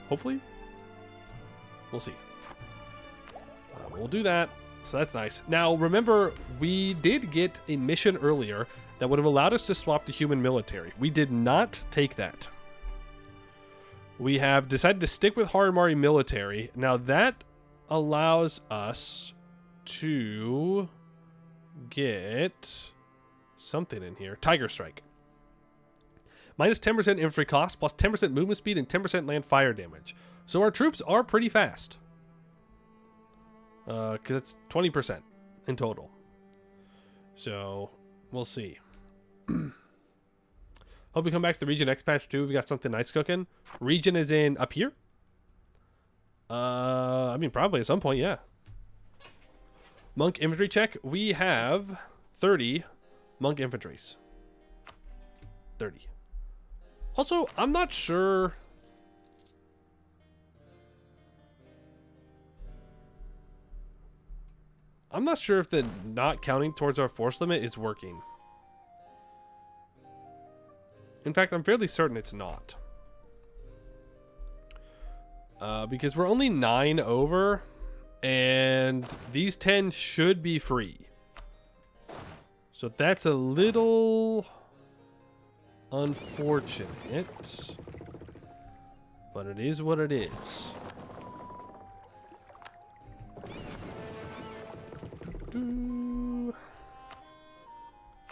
Hopefully? We'll see. We'll do that. So that's nice. Now, remember, we did get a mission earlier that would have allowed us to swap to human military. We did not take that. We have decided to stick with Haramari military. Now that allows us to get something in here. Tiger Strike. Minus 10% infantry cost, plus 10% movement speed, and 10% land fire damage. So our troops are pretty fast. Because it's 20% in total. So we'll see. Hope we come back to the Region X patch too. We got something nice cooking. Region is in up here. I mean, probably at some point, yeah. Monk infantry check. We have 30 monk infantries. 30. Also, I'm not sure. I'm not sure if the not counting towards our force limit is working. In fact, I'm fairly certain it's not. Because we're only 9 over, and these 10 should be free. So that's a little unfortunate, but it is what it is.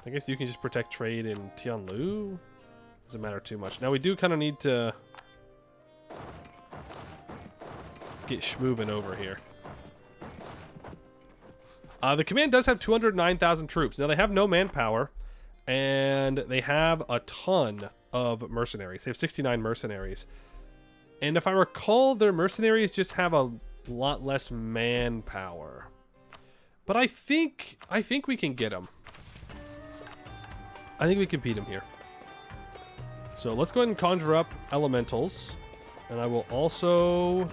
I guess you can just protect trade in Tianlu. Doesn't matter too much. Now we do kind of need to get schmoving over here. The command does have 209,000 troops. Now they have no manpower, and they have a ton of mercenaries. They have 69 mercenaries. And if I recall, their mercenaries just have a lot less manpower. But I think we can get them. I think we can beat them here. So let's go ahead and conjure up elementals. And I will also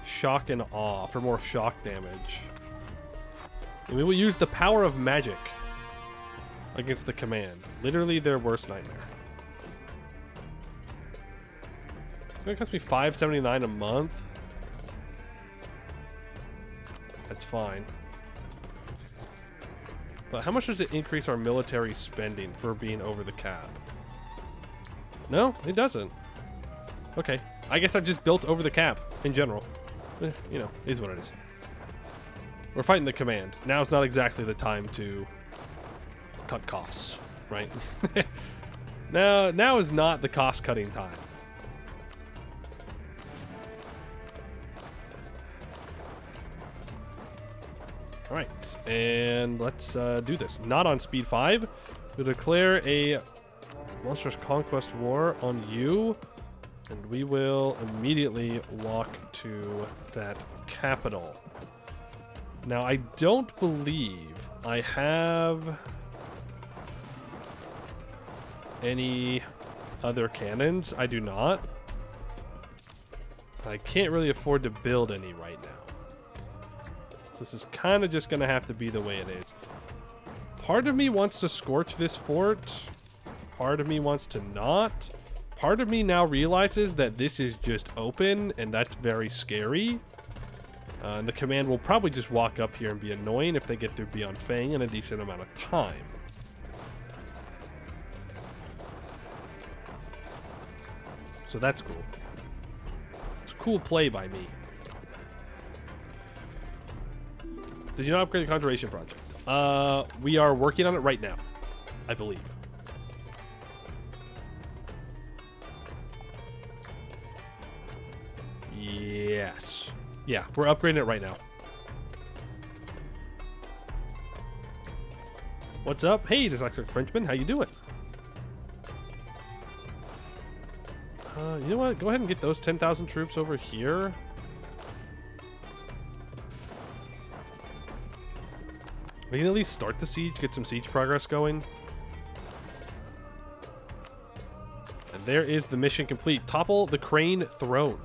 shock and awe for more shock damage. And we will use the power of magic against the command. Literally their worst nightmare. It's going to cost me $5.79 a month. That's fine. But how much does it increase our military spending for being over the cap? No, it doesn't. Okay. I guess I've just built over the cap in general. You know, is what it is. We're fighting the command. Now's not exactly the time to cut costs, right? Now is not the cost-cutting time. All right, and let's do this. Not on speed 5. We'll declare a monstrous conquest war on you, and we will immediately walk to that capital. Now, I don't believe I have any other cannons. I do not. I can't really afford to build any right now. So this is kind of just going to have to be the way it is. Part of me wants to scorch this fort. Part of me wants to not. Part of me now realizes that this is just open, and that's very scary. And the command will probably just walk up here and be annoying if they get through Beyond Fang in a decent amount of time. So that's cool. It's a cool play by me. Did you not upgrade the Conjuration project? We are working on it right now, I believe. Yes. Yeah, we're upgrading it right now. What's up? Hey, Dyslexic Frenchman, how you doing? You know what? Go ahead and get those 10,000 troops over here. We can at least start the siege, get some siege progress going. And there is the mission complete. Topple the Crane Throne.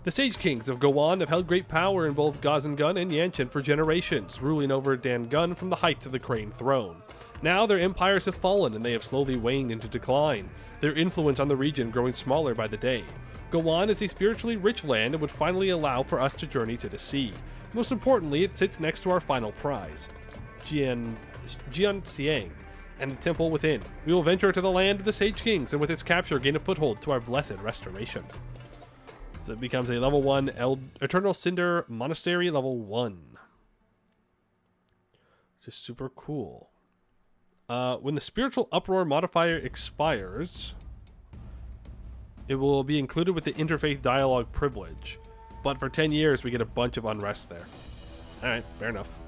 The Sage Kings of Gowan have held great power in both Gazengun and Yanchen for generations, ruling over Dangun from the heights of the Crane Throne. Now their empires have fallen and they have slowly waned into decline, their influence on the region growing smaller by the day. Gowan is a spiritually rich land and would finally allow for us to journey to the sea. Most importantly, it sits next to our final prize, Jianxiang, and the temple within. We will venture to the land of the Sage Kings and with its capture gain a foothold to our blessed restoration. So it becomes a level 1 Eternal Cinder Monastery level 1. Just super cool. When the Spiritual Uproar modifier expires, it will be included with the Interfaith Dialogue privilege. But for 10 years, we get a bunch of unrest there. Alright, fair enough.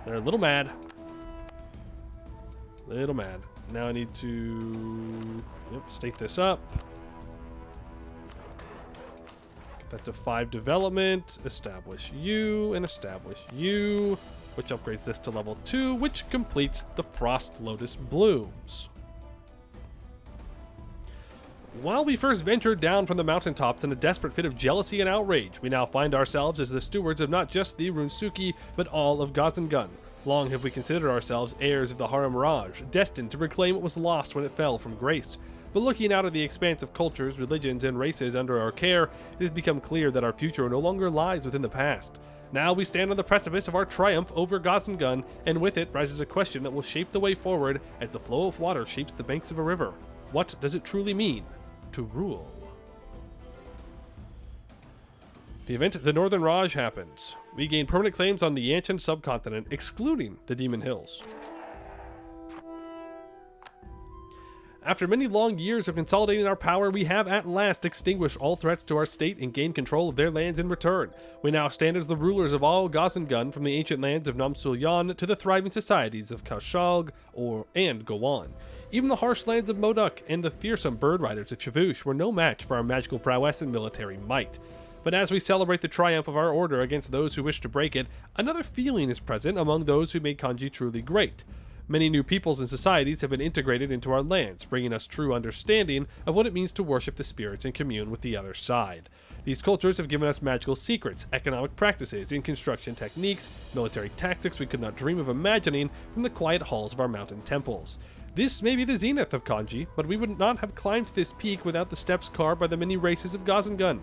They're a little mad. Little mad. Now I need to state this up. Get that to 5 development. Establish you and establish you, which upgrades this to level 2, which completes the Frost Lotus Blooms. While we first ventured down from the mountaintops in a desperate fit of jealousy and outrage, we now find ourselves as the stewards of not just the Runsuki, but all of Gazengun. Long have we considered ourselves heirs of the Haram Raj, destined to reclaim what was lost when it fell from grace. But looking out at the expanse of cultures, religions, and races under our care, it has become clear that our future no longer lies within the past. Now we stand on the precipice of our triumph over Gazengun, and with it rises a question that will shape the way forward as the flow of water shapes the banks of a river. What does it truly mean to rule? The event the Northern Raj happens. We gain permanent claims on the Yanchen subcontinent, excluding the Demon Hills. After many long years of consolidating our power, we have at last extinguished all threats to our state and gained control of their lands in return. We now stand as the rulers of all Gazengun, from the ancient lands of Namsulyan to the thriving societies of Kashalg and Gowan. Even the harsh lands of Modoc and the fearsome bird riders of Chavoosh were no match for our magical prowess and military might. But as we celebrate the triumph of our order against those who wish to break it, another feeling is present among those who made Kanji truly great. Many new peoples and societies have been integrated into our lands, bringing us true understanding of what it means to worship the spirits and commune with the other side. These cultures have given us magical secrets, economic practices, and construction techniques, military tactics we could not dream of imagining from the quiet halls of our mountain temples. This may be the zenith of Kanji, but we would not have climbed this peak without the steps carved by the many races of Gazengun.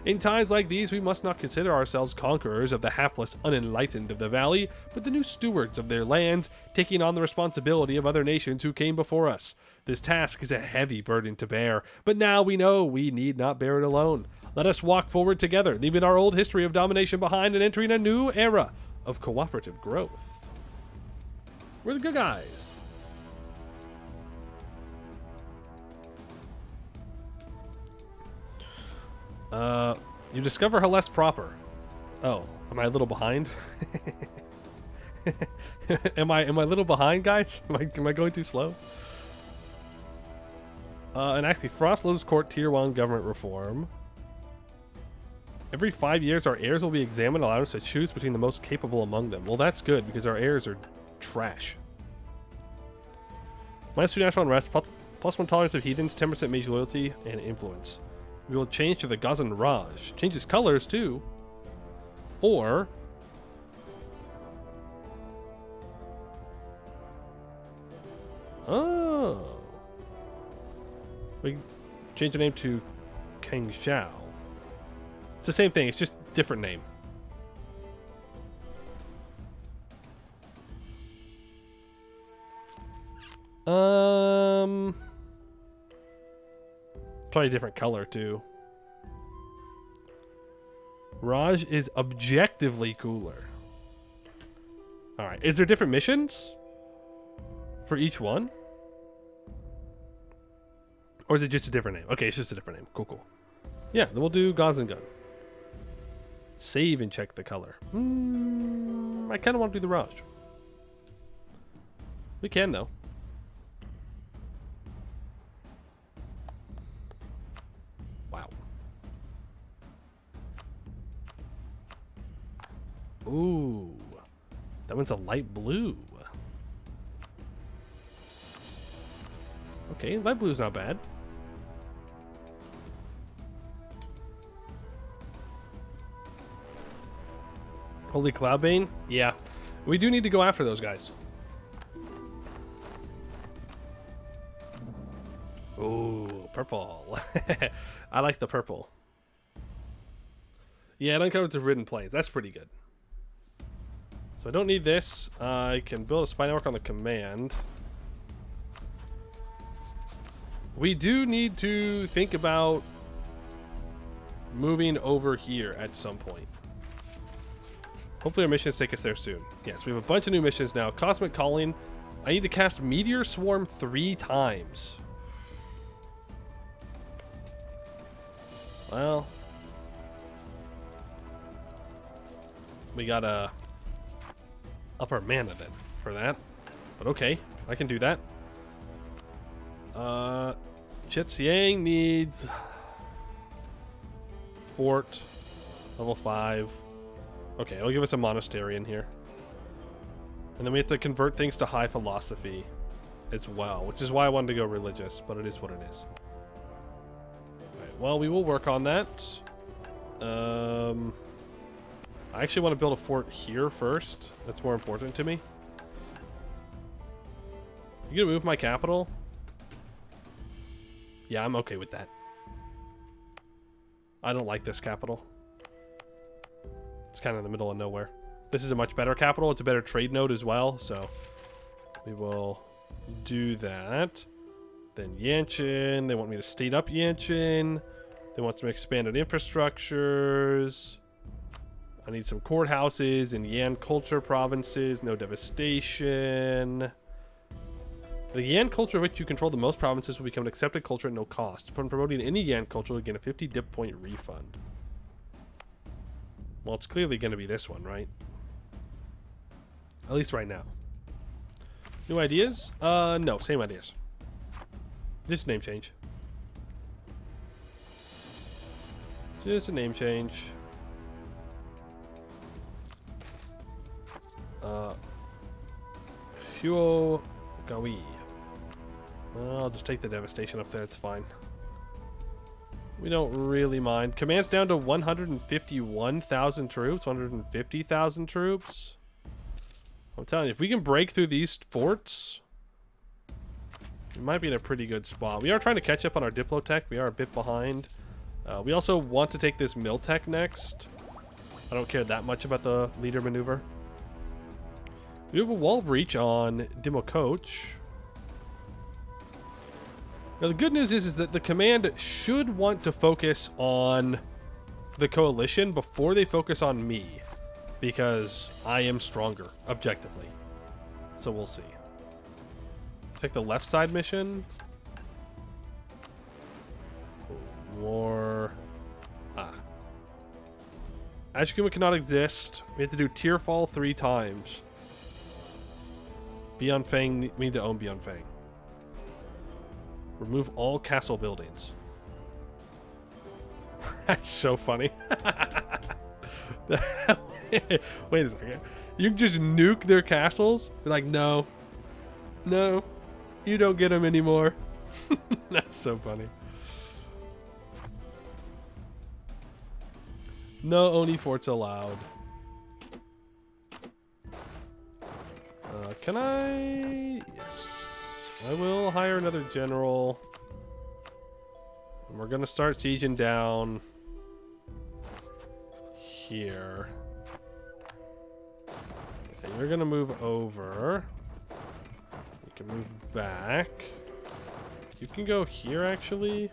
In times like these, we must not consider ourselves conquerors of the hapless unenlightened of the valley, but the new stewards of their lands, taking on the responsibility of other nations who came before us. This task is a heavy burden to bear, but now we know we need not bear it alone. Let us walk forward together, leaving our old history of domination behind and entering a new era of cooperative growth. We're the good guys. You discover Hellas proper. Oh, am I a little behind? am I a little behind, guys? Am I going too slow? And actually, Frost Lotus Court Tier 1 government reform. Every 5 years, our heirs will be examined, allowing us to choose between the most capable among them. Well, that's good, because our heirs are trash. -2 national unrest, +1 tolerance of heathens, 10% mage loyalty, and influence. We will change to the Gazan Raj. Changes colors too. Or we change the name to Kang Xiao. It's the same thing, it's just different name. Probably different color too. Raj is objectively cooler. Alright, is there different missions for each one? Or is it just a different name? Okay, it's just a different name. Cool, cool. Yeah, then we'll do Gazengun. Save and check the color. I kind of want to do the Raj. We can though. Wow. Ooh. That one's a light blue. Okay, light blue's not bad. Holy Cloudbane? Yeah. We do need to go after those guys. Ooh, purple. I like the purple. Yeah, it uncovers the ridden plains. That's pretty good. So I don't need this. I can build a spy network on the command. We do need to think about moving over here at some point. Hopefully our missions take us there soon. Yes, we have a bunch of new missions now. Cosmic Calling. I need to cast Meteor Swarm 3 times. Well, we gotta up our mana then for that. But okay, I can do that. Chitsiang needs Fort level 5. Okay, it'll give us a monastery in here. And then we have to convert things to high philosophy as well, which is why I wanted to go religious, but it is what it is. Alright, well, we will work on that. I actually want to build a fort here first. That's more important to me. You gonna move my capital? Yeah, I'm okay with that. I don't like this capital. It's kind of in the middle of nowhere. This is a much better capital. It's a better trade node as well, so we will do that. Then Yanshin. They want me to state up Yanshin. They want some expanded infrastructures. I need some courthouses in Yan culture provinces. No devastation. The Yan culture of which you control the most provinces will become an accepted culture at no cost. Upon promoting any Yan culture, you'll gain a 50 dip point refund. Well, it's clearly going to be this one, right? At least right now. New ideas? No, same ideas. Just a name change. Just a name change. Huo Gawi. I'll just take the devastation up there. It's fine. We don't really mind. Command's down to 151,000 troops. 150,000 troops. I'm telling you, if we can break through these forts, we might be in a pretty good spot. We are trying to catch up on our Diplotech. We are a bit behind. We also want to take this Miltech next. I don't care that much about the leader maneuver. We have a wall breach on Dimo Coach. Now the good news is that the command should want to focus on the coalition before they focus on me, because I am stronger objectively. So we'll see. Take the left side mission. War. Ashikuma cannot exist. We have to do tier fall 3 times. Beyond Fang, we need to own Beyond Fang. Remove all castle buildings. That's so funny. Wait a second. You can just nuke their castles? They're like, no. No. You don't get them anymore. That's so funny. No Oni forts allowed. Can I? Yes. I will hire another general. And we're going to start sieging down here. Okay, you're going to move over. You can move back. You can go here, actually.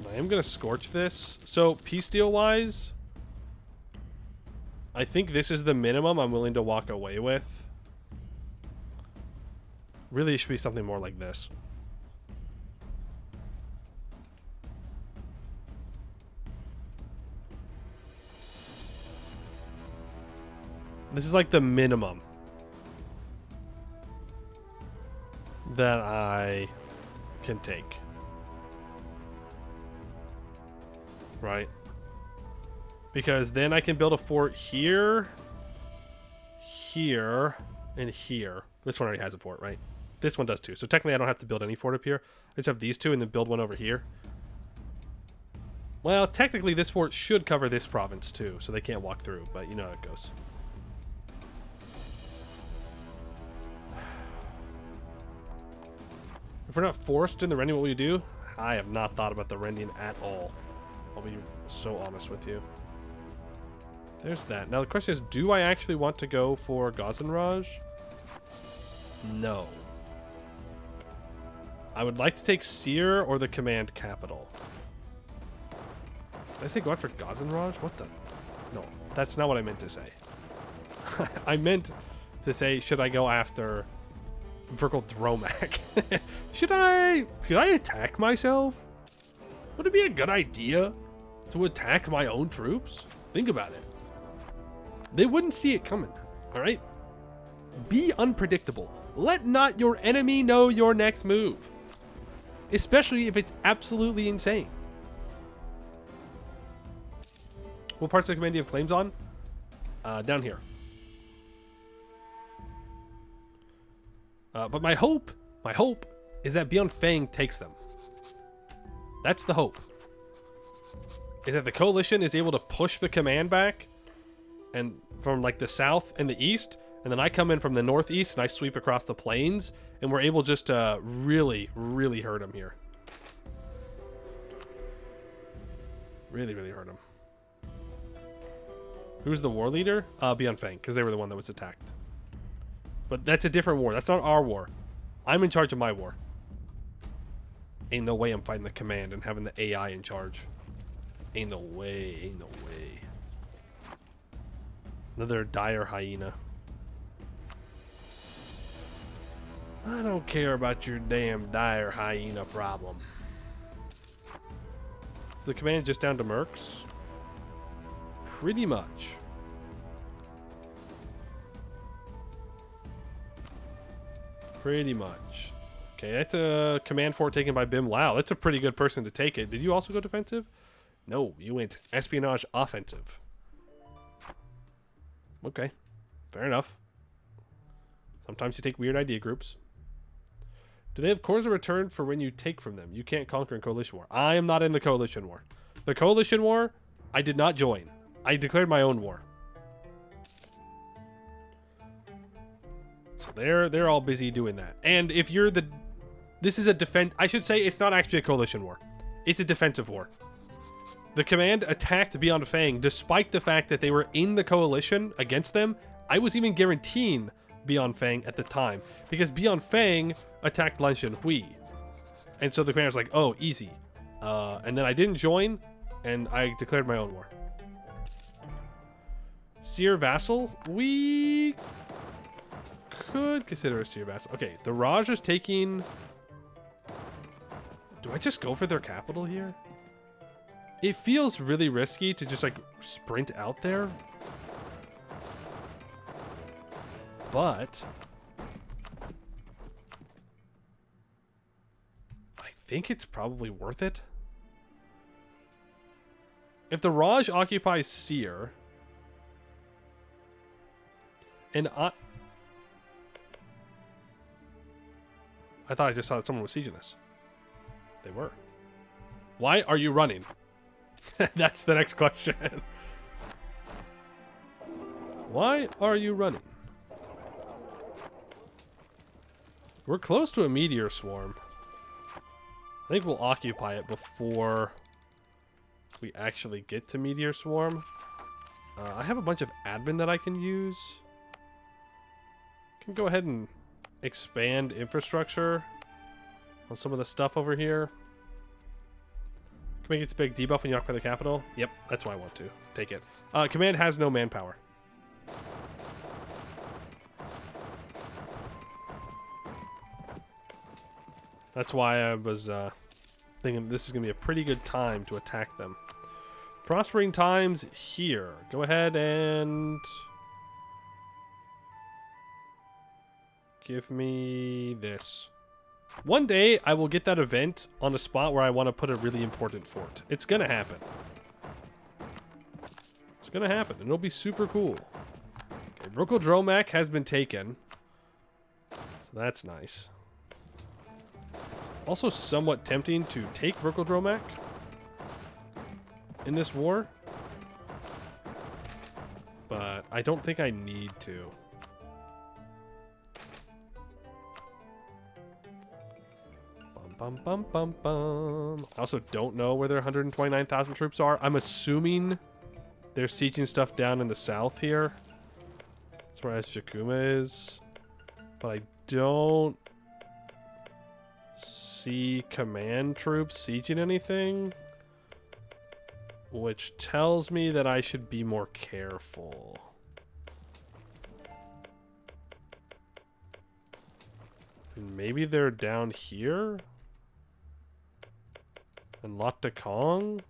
I am going to scorch this. So, peace deal-wise, I think this is the minimum I'm willing to walk away with. Really, it should be something more like this. This is like the minimum that I can take. Right? Because then I can build a fort here, here, and here. This one already has a fort, right? This one does too. So technically I don't have to build any fort up here. I just have these two and then build one over here. Well, technically this fort should cover this province too, so they can't walk through, but you know how it goes. If we're not forced in the rending, what will you do? I have not thought about the rending at all. I'll be so honest with you. There's that. Now the question is, do I actually want to go for Gazenraj? No. I would like to take Seer or the command capital. Did I say go after Gazenraj? What the? No, that's not what I meant to say. I meant to say, should I go after Virgil Dromac? Should I attack myself? Would it be a good idea to attack my own troops? Think about it. They wouldn't see it coming, all right? Be unpredictable. Let not your enemy know your next move, especially if it's absolutely insane. What parts of the command do you have claims on? Down here. But my hope is that Beyond Fang takes them. That's the hope. Is that the coalition is able to push the command back and from like the south and the east, and then I come in from the northeast and I sweep across the plains, and we're able just to really, really hurt them here. Really, really hurt them. Who's the war leader? Beyond Fang, because they were the one that was attacked. But that's a different war. That's not our war. I'm in charge of my war. Ain't no way I'm fighting the command and having the AI in charge. Ain't no way. Ain't no way. Another dire hyena. I don't care about your damn dire hyena problem. Is the command just down to mercs? Pretty much. Pretty much. Okay, that's a command fort taken by Bim Lao. That's a pretty good person to take it. Did you also go defensive? No, you went espionage offensive. Okay, fair enough. Sometimes you take weird idea groups. Do they have cores of return for when you take from them? You can't conquer in coalition war. I am not in the coalition war. The coalition war, I did not join. I declared my own war. So they're all busy doing that. And if you're the... This is a defense... I should say it's not actually a coalition war. It's a defensive war. The command attacked Beyond Fang despite the fact that they were in the coalition against them. I was even guaranteeing Beyond Fang at the time because Beyond Fang attacked Lan Hui. And so the commander's like, oh, easy. And then I didn't join and I declared my own war. Seer Vassal? We could consider a Seer Vassal. Okay, the Raj is taking... Do I just go for their capital here? It feels really risky to just like sprint out there. But I think it's probably worth it. If the Raj occupies Seer, and I thought I just saw that someone was sieging this. They were. Why are you running? That's the next question. Why are you running? We're close to a meteor swarm. I think we'll occupy it before we actually get to meteor swarm. I have a bunch of admin that I can use. Can go ahead and expand infrastructure on some of the stuff over here. Can make its big debuff when you occupy the capital. Yep, that's why I want to. Take it. Command has no manpower. That's why I was thinking this is going to be a pretty good time to attack them. Prospering times here. Go ahead and... give me this. One day, I will get that event on a spot where I want to put a really important fort. It's going to happen. It's going to happen, and it'll be super cool. Okay, Vrokaldromak has been taken. So that's nice. It's also somewhat tempting to take Vrokaldromak in this war. But I don't think I need to. Bum, bum, bum, bum. I also don't know where their 129,000 troops are. I'm assuming they're sieging stuff down in the south here. That's where Jakuma is. But I don't see command troops sieging anything. Which tells me that I should be more careful. And maybe they're down here? And Lac Kong?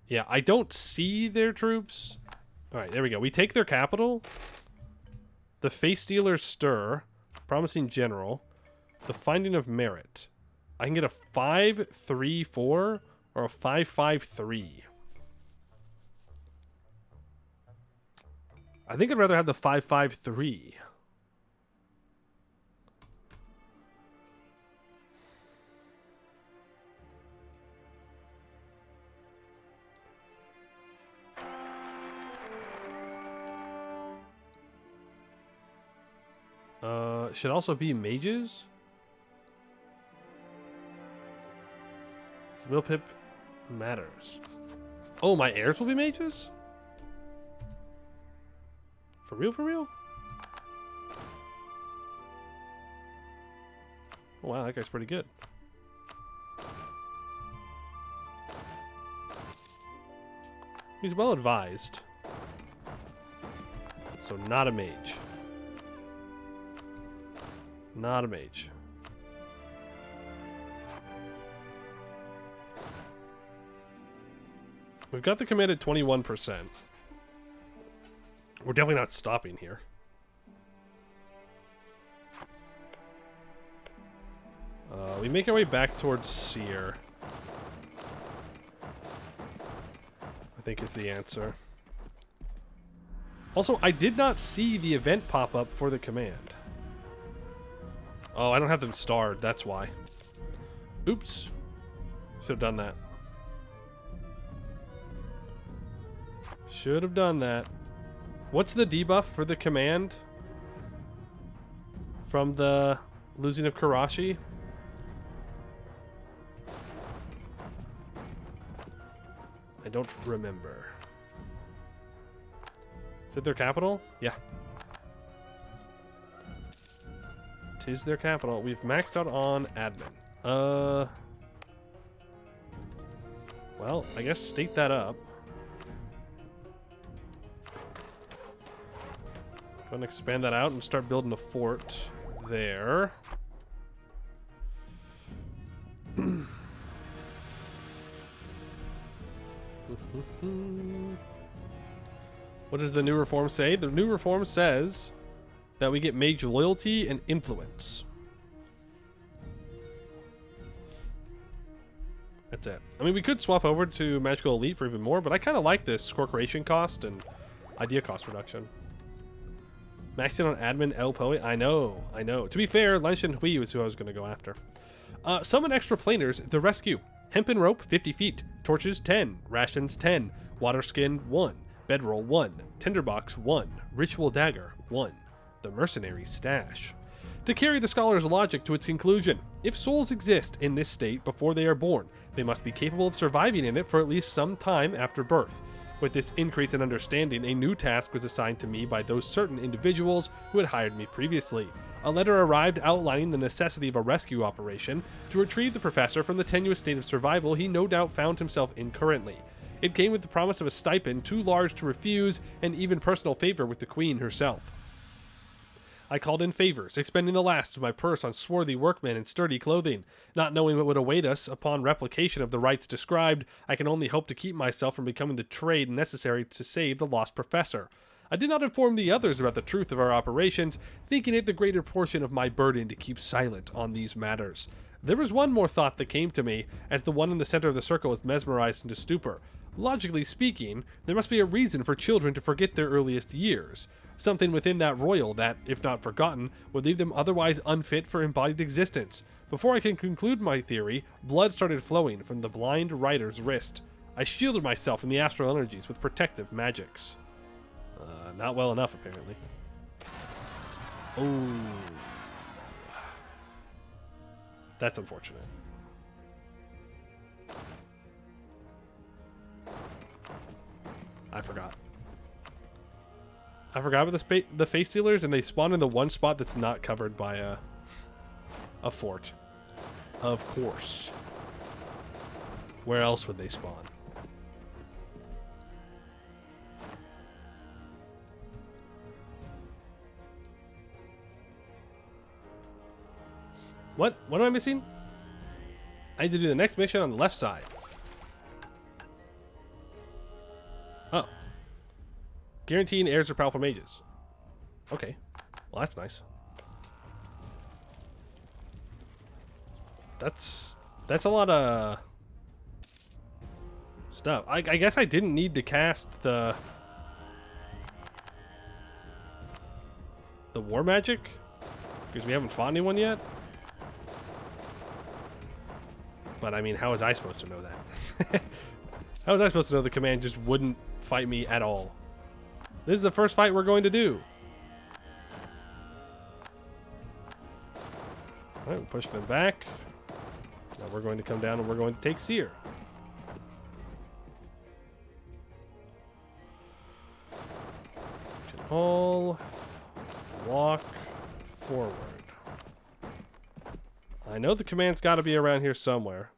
Yeah, I don't see their troops. Alright, there we go. We take their capital. The Face Stealers stir. Promising General. The Finding of Merit. I can get a 5-3-4 or a 5-5-3. I think I'd rather have the 5-5-3. Should also be mages. Mill pip matters. Oh, my heirs will be mages? For real, for real? Oh, wow, that guy's pretty good. He's well advised. So not a mage. Not a mage. We've got the command at 21%. We're definitely not stopping here. We make our way back towards Seer. I think is the answer. Also, I did not see the event pop up for the command. Oh, I don't have them starred. That's why. Oops. Should have done that. Should have done that. What's the debuff for the command? From the losing of Karashi? I don't remember. Is it their capital? Yeah. Tis their capital. We've maxed out on admin. Well, I guess state that up. Go and expand that out and start building a fort there. What does the new reform say? The new reform says that we get mage loyalty and influence. That's it. I mean, we could swap over to magical elite for even more, but I kind of like this score creation cost and idea cost reduction. Maxing on admin El Poe. I know. To be fair, Lanshan Hui was who I was going to go after. Summon extra planers. The rescue. Hempen rope, 50 feet. Torches, 10. Rations, 10. Water skin, 1. Bedroll, 1. Tinderbox, 1. Ritual dagger, 1. The mercenary stash. To carry the scholar's logic to its conclusion, if souls exist in this state before they are born, they must be capable of surviving in it for at least some time after birth. With this increase in understanding, a new task was assigned to me by those certain individuals who had hired me previously. A letter arrived outlining the necessity of a rescue operation to retrieve the professor from the tenuous state of survival he no doubt found himself in currently. It came with the promise of a stipend too large to refuse and even personal favor with the queen herself. I called in favors, expending the last of my purse on swarthy workmen in sturdy clothing. Not knowing what would await us upon replication of the rites described, I can only hope to keep myself from becoming the trade necessary to save the lost professor. I did not inform the others about the truth of our operations, thinking it the greater portion of my burden to keep silent on these matters. There was one more thought that came to me, as the one in the center of the circle was mesmerized into stupor. Logically speaking, there must be a reason for children to forget their earliest years. Something within that royal that, if not forgotten, would leave them otherwise unfit for embodied existence. Before I can conclude my theory, blood started flowing from the blind rider's wrist. I shielded myself from the astral energies with protective magics. Not well enough, apparently. Oh. That's unfortunate. I forgot about the face stealers, and they spawn in the one spot that's not covered by a fort. Of course. Where else would they spawn? What am I missing? I need to do the next mission on the left side. Oh. Guaranteeing heirs are powerful mages. Okay. Well, that's nice. That's a lot of stuff. I guess I didn't need to cast the war magic because we haven't fought anyone yet. But I mean, how was I supposed to know that? How was I supposed to know the command just wouldn't fight me at all? This is the first fight we're going to do. Alright, we push them back. Now we're going to come down and we're going to take Seer. Can all walk forward. I know the command's got to be around here somewhere.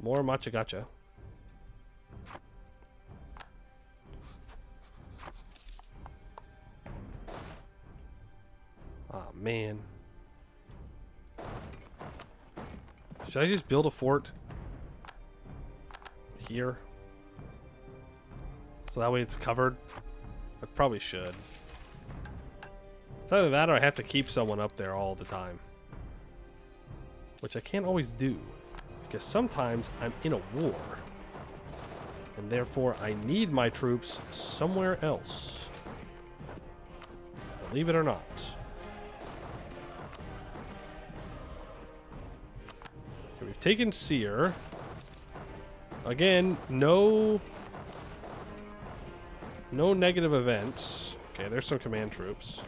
More matcha gotcha. Oh man. Should I just build a fort here? So that way it's covered? I probably should. It's either that or I have to keep someone up there all the time. which I can't always do, because sometimes I'm in a war, and therefore I need my troops somewhere else. Believe it or not. Okay, we've taken Seer. Again, no negative events. Okay, there's some command troops.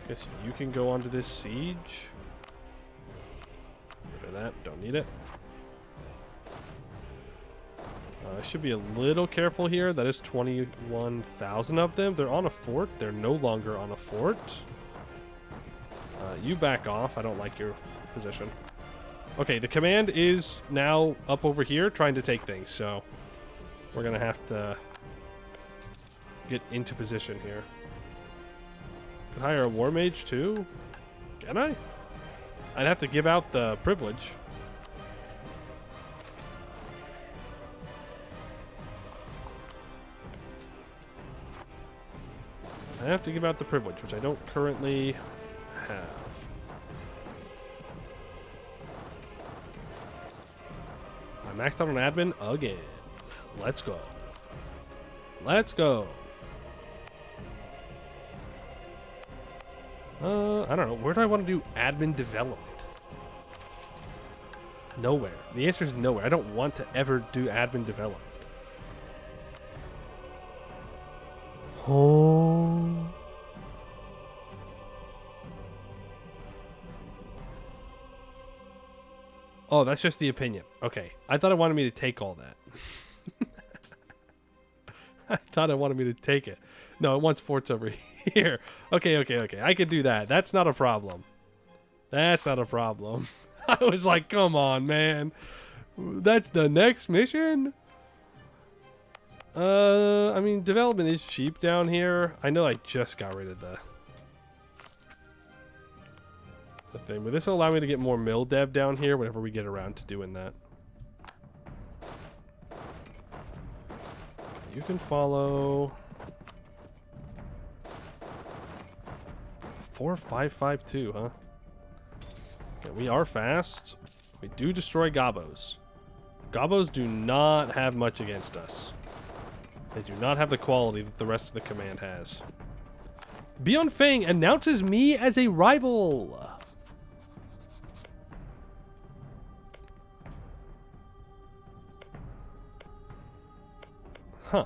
Guess you can go onto this siege. Rid of that. Don't need it. I should be a little careful here. That is 21,000 of them. They're on a fort. They're no longer on a fort. You back off. I don't like your position. Okay, the command is now up over here trying to take things, so we're going to have to get into position here. Could hire a war mage too? Can I? I'd have to give out the privilege. I have to give out the privilege, which I don't currently have. I maxed out on admin again. Let's go. Let's go. I don't know. Where do I want to do admin development? Nowhere. The answer is nowhere. I don't want to ever do admin development. Oh. Oh, that's just the opinion. Okay. I thought it wanted me to take all that. I thought it wanted me to take it. No, it wants forts over here. Okay. I could do that. That's not a problem. That's not a problem. I was like, come on, man. That's the next mission? I mean, development is cheap down here. I know I just got rid of the thing, but this will allow me to get more mill dev down here whenever we get around to doing that. You can follow 4552, huh? Okay, we are fast. We do destroy gobos. Gobos do not have much against us. They do not have the quality that the rest of the command has. Beyond Fang announces me as a rival. Huh.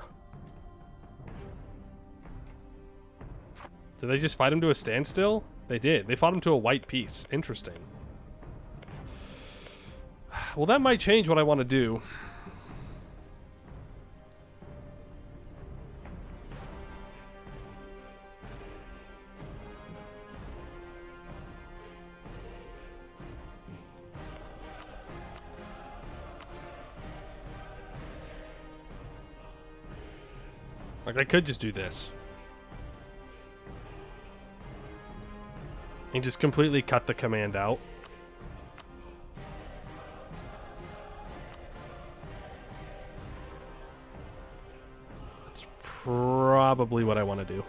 Did they just fight him to a standstill? They did. They fought him to a white piece. Interesting. Well, that might change what I want to do. Like, I could just do this. And just completely cut the command out. That's probably what I want to do.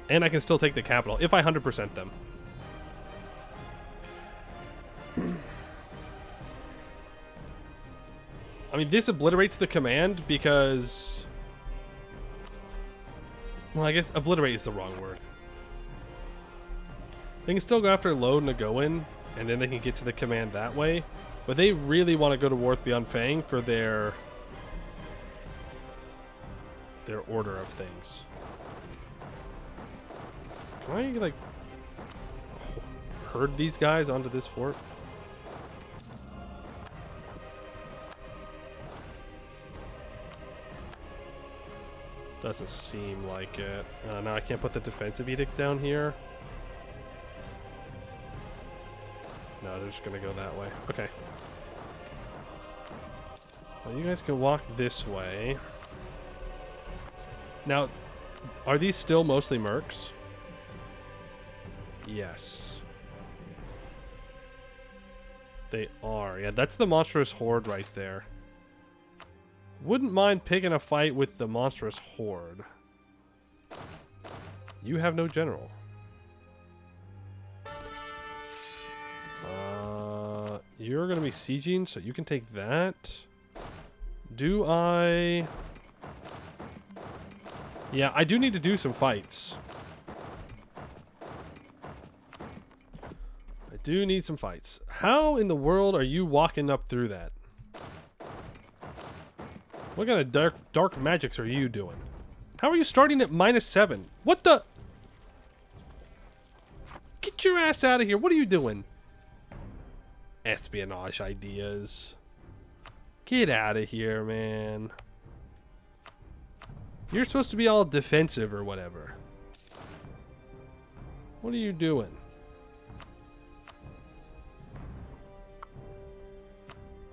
And I can still take the capital if I 100% them. I mean, this obliterates the command because... Well, I guess obliterate is the wrong word. They can still go after Lo Nagoan, and then they can get to the command that way. But they really want to go to War Beyond Fang for their order of things. Can I, like, herd these guys onto this fort? Doesn't seem like it. No, I can't put the defensive edict down here. No, they're just gonna go that way. Okay. Well, you guys can walk this way. Now, are these still mostly mercs? Yes. They are. Yeah, that's the monstrous horde right there. Wouldn't mind picking a fight with the monstrous horde. You have no general. You're going to be sieging, so you can take that. Do I... Yeah, I do need to do some fights. I do need some fights. How in the world are you walking up through that? What kind of dark magics are you doing? How are you starting at -7? What the? Get your ass out of here. What are you doing? Espionage ideas. Get out of here, man. You're supposed to be all defensive or whatever. What are you doing?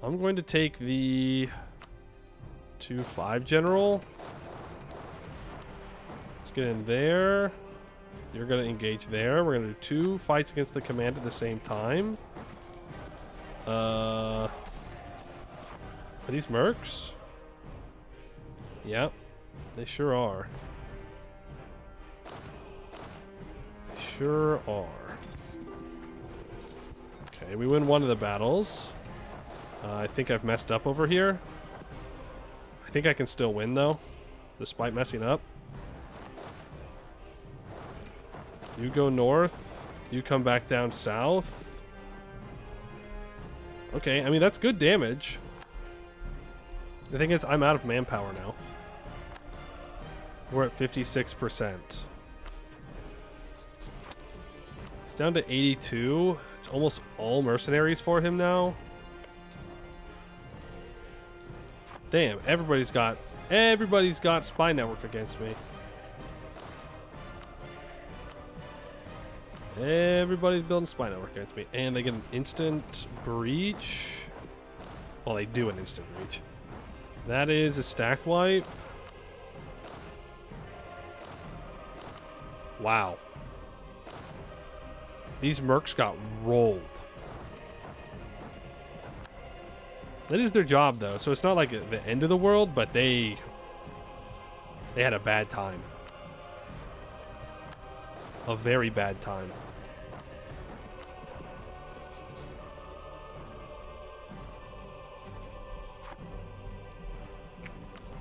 I'm going to take the 2-5 general. Let's get in there. You're going to engage there. We're going to do 2 fights against the command at the same time. Are these mercs? Yep, they sure are. They sure are. Okay, we win one of the battles. I think I've messed up over here. I think I can still win though, despite messing up. You go north. You come back down south. Okay, I mean, that's good damage. The thing is, I'm out of manpower now. We're at 56%. It's down to 82. It's almost all mercenaries for him now. Damn, everybody's got spy network against me. Everybody's building spy network against me. And they get an instant breach. Well, they do an instant breach. That is a stack wipe. Wow. These mercs got rolled. That is their job, though. So it's not like the end of the world, but they had a bad time. A very bad time.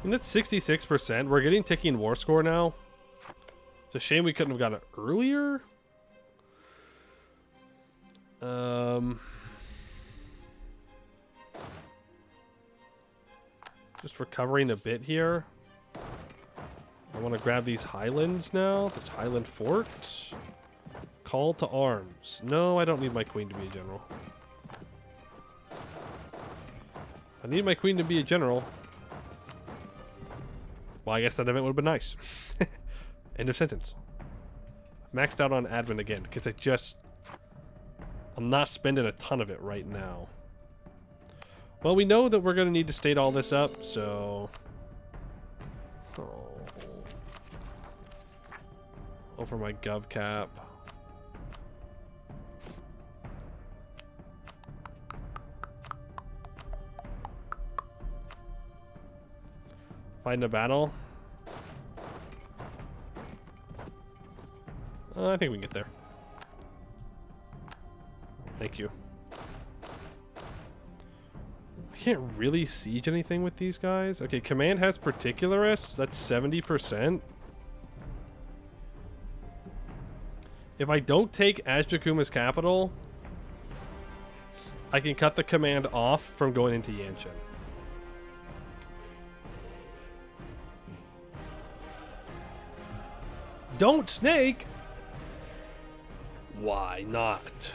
And that's 66%. We're getting ticking war score now. It's a shame we couldn't have got it earlier. Just recovering a bit here. I want to grab these highlands now. This highland fort. Call to arms. No, I don't need my queen to be a general. I need my queen to be a general. Well, I guess that event would have been nice. End of sentence. Maxed out on admin again because I'm not spending a ton of it right now. Well, we know that we're going to need to state all this up, so... Oh. Over my gov cap. Fighting a battle. I think we can get there. Thank you. I can't really siege anything with these guys. Okay, command has particularists. That's 70%. If I don't take Azjakuma's capital, I can cut the command off from going into Yanshin. Don't snake! Why not?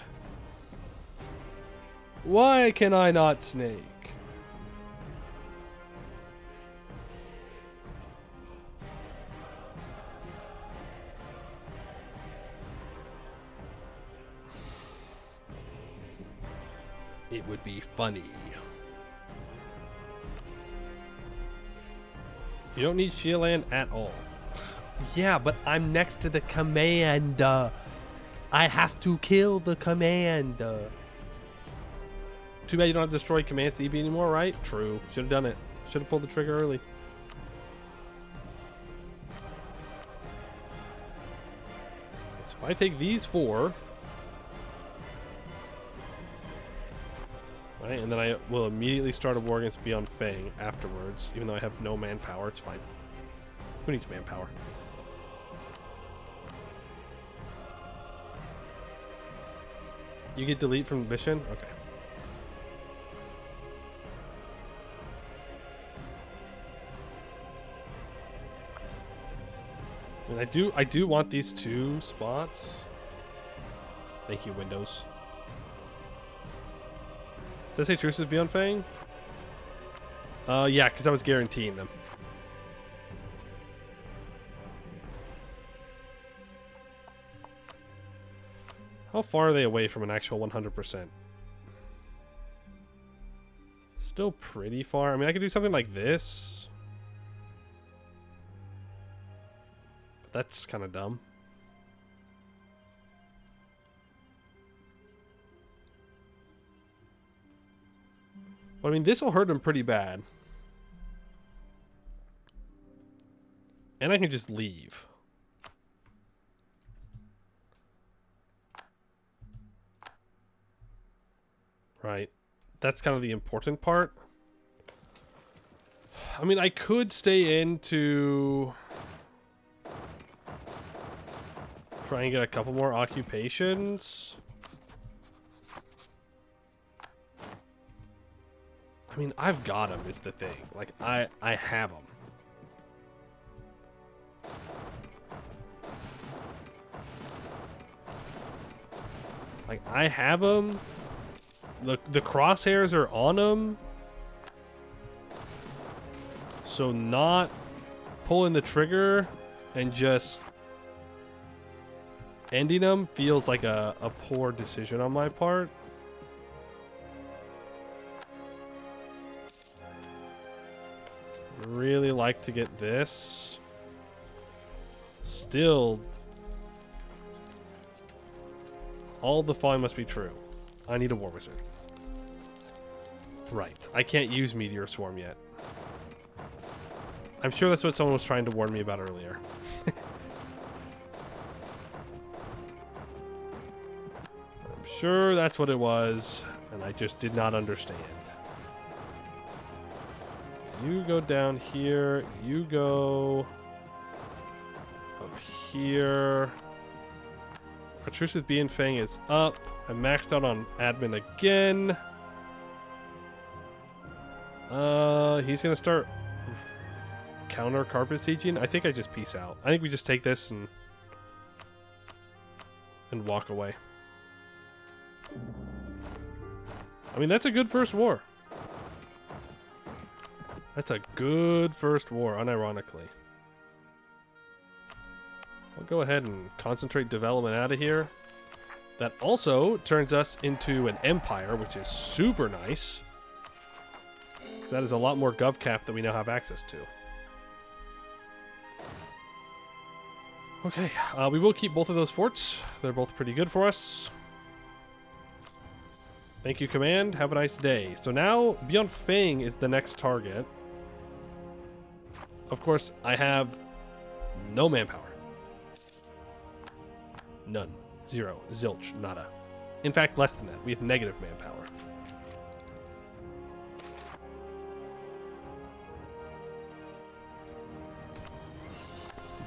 Why can I not snake? It would be funny. You don't need Shieland at all. Yeah, but I'm next to the command. I have to kill the command. Too bad you don't have to destroy command CB anymore, right? True. Should have done it. Should have pulled the trigger early. I take these 4. Right, and then I will immediately start a war against Beyond Fang afterwards, even though I have no manpower. It's fine. Who needs manpower? You get delete from the mission? Okay. And I do want these 2 spots. Thank you, Windows. Does it say truces Beyond Fang? Yeah, because I was guaranteeing them. How far are they away from an actual 100%? Still pretty far. I mean, I could do something like this. But that's kind of dumb. But, I mean, this will hurt them pretty bad. And I can just leave. Right. That's kind of the important part. I mean, I could stay in to try and get a couple more occupations. I mean, I've got them is the thing. Like, I have them. Like, I have them. The crosshairs are on them. So not pulling the trigger and just ending them feels like a poor decision on my part. Really like to get this. Still, all the following must be true. I need a War Wizard. Right. I can't use Meteor Swarm yet. I'm sure that's what someone was trying to warn me about earlier. I'm sure that's what it was, and I just did not understand. You go down here. You go up here. Our truce with Bee and Fang is up. I'm maxed out on admin again. He's gonna start counter carpet sieging. I think I just peace out. I think we just take this and walk away. I mean, that's a good first war. That's a good first war, unironically. I'll go ahead and concentrate development out of here. That also turns us into an empire, which is super nice. That is a lot more gov cap that we now have access to. Okay, we will keep both of those forts. They're both pretty good for us. Thank you, Command. Have a nice day. So now, Beyond Fang is the next target. Of course, I have no manpower. None. 0. Zilch. Nada. In fact, less than that. We have negative manpower.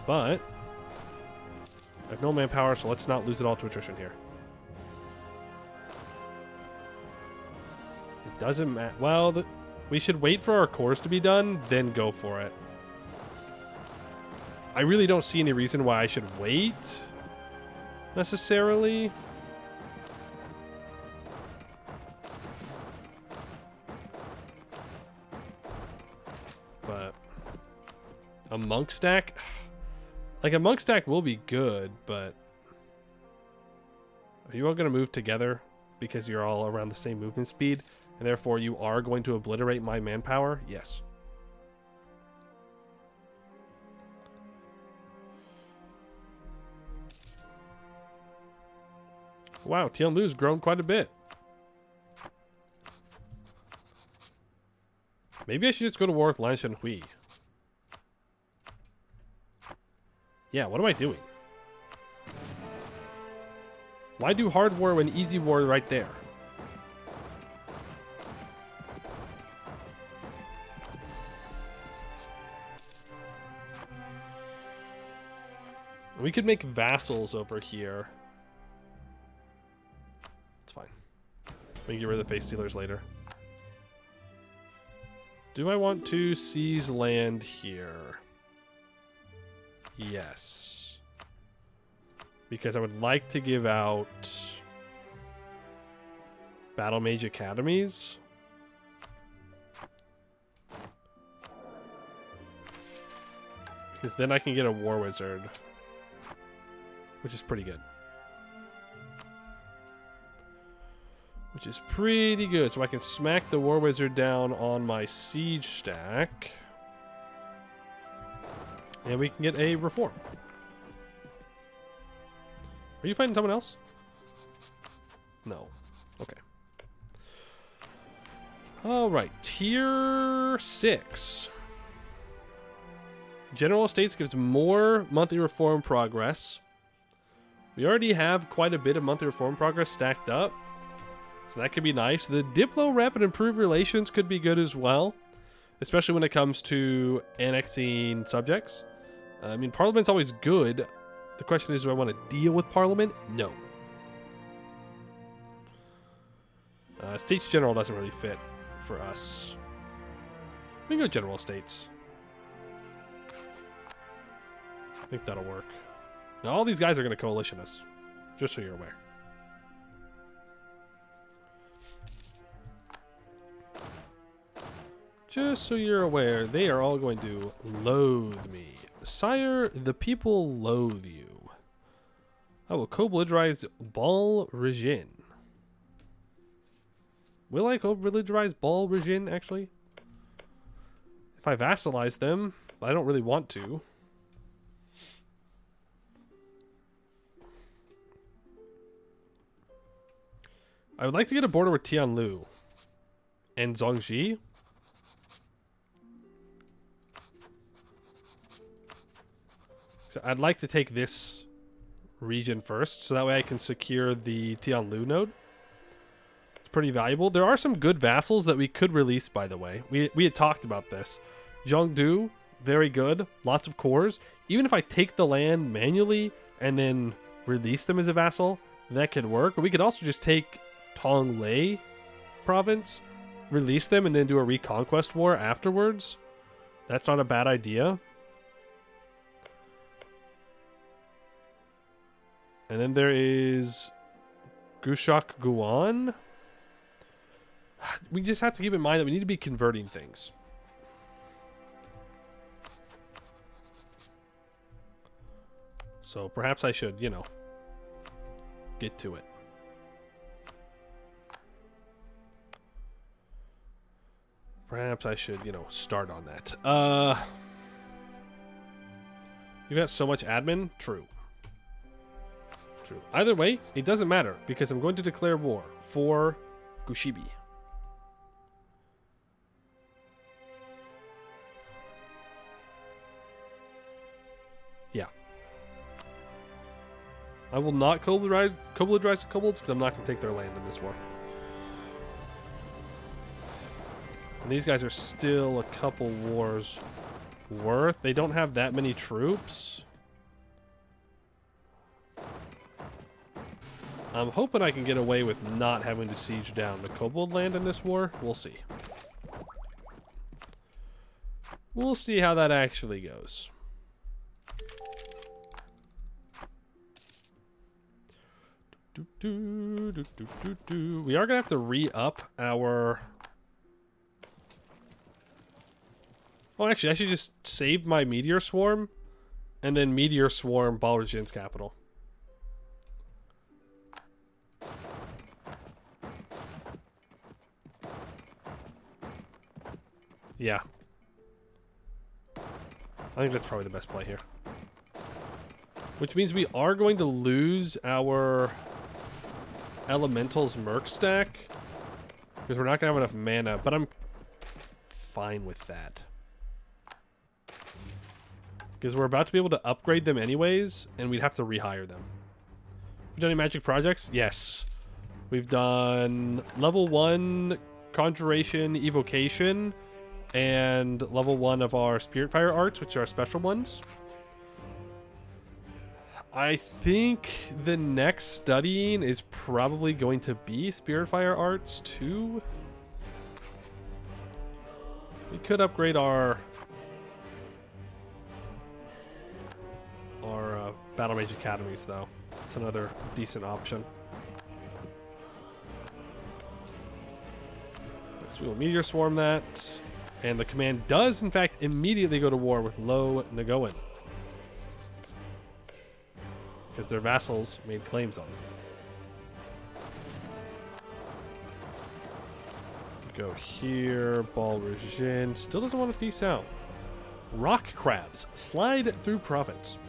But I have no manpower, so let's not lose it all to attrition here. It doesn't matter. Well, we should wait for our cores to be done, then go for it. I really don't see any reason why I should wait, necessarily. But a monk stack? Like, a monk stack will be good, but are you all going to move together because you're all around the same movement speed, and therefore you are going to obliterate my manpower? Yes. Wow, Tianlu's grown quite a bit. Maybe I should just go to war with Lan Shenhui. Yeah, what am I doing? Why do hard war when easy war right there? We could make vassals over here. It's fine. We can get rid of the face stealers later. Do I want to seize land here? Yes. Because I would like to give out Battle Mage Academies. Because then I can get a War Wizard, which is pretty good. Which is pretty good. So I can smack the War Wizard down on my siege stack. And we can get a reform. Are you fighting someone else? No. Okay. Alright. Tier 6. General Estates gives more monthly reform progress. We already have quite a bit of monthly reform progress stacked up. So that could be nice. The Diplo Rep and Improved Relations could be good as well. Especially when it comes to annexing subjects. I mean, Parliament's always good. The question is, do I want to deal with Parliament? No. States General doesn't really fit for us. We can go General Estates. I think that'll work. Now, all these guys are going to coalition us. Just so you're aware. Just so you're aware, they are all going to loathe me. Sire, the people loathe you. I will co-belligerize Bal Regin. Will I co-belligerize Bal Regin, actually? If I vassalize them, but I don't really want to. I would like to get a border with Tianlu and Zhongji. So I'd like to take this region first, so that way I can secure the Tianlu node. It's pretty valuable. There are some good vassals that we could release, by the way. We had talked about this. Zhongdu, very good. Lots of cores. Even if I take the land manually and then release them as a vassal, that could work. But we could also just take Tonglei province, release them, and then do a reconquest war afterwards. That's not a bad idea. And then there is Gushak Guan. We just have to keep in mind that we need to be converting things. So perhaps I should, you know, get to it. Perhaps I should, you know, start on that. You've got so much admin? True. True. Either way, it doesn't matter, because I'm going to declare war for Gushibi. Yeah. I will not co-belligerize the kobolds, because I'm not going to take their land in this war. And these guys are still a couple wars worth. They don't have that many troops. I'm hoping I can get away with not having to siege down the kobold land in this war. We'll see. We'll see how that actually goes. We are going to have to re-up our... Oh, actually, I should just save my Meteor Swarm and then Meteor Swarm Bal Regin's capital. Yeah. I think that's probably the best play here. Which means we are going to lose our Elemental's Merc stack, because we're not going to have enough mana, but I'm fine with that. Because we're about to be able to upgrade them anyways, and we'd have to rehire them. We've done any magic projects? Yes. We've done level 1 conjuration evocation and level 1 of our spirit fire arts, which are special ones. I think the next studying is probably going to be spirit fire arts 2. We could upgrade our Battle Mage Academies, though. It's another decent option. So we will Meteor Swarm that. And the command does, in fact, immediately go to war with Lo Nagoan, because their vassals made claims on them. Go here. Bal Rajin still doesn't want to peace out. Rock crabs slide through province.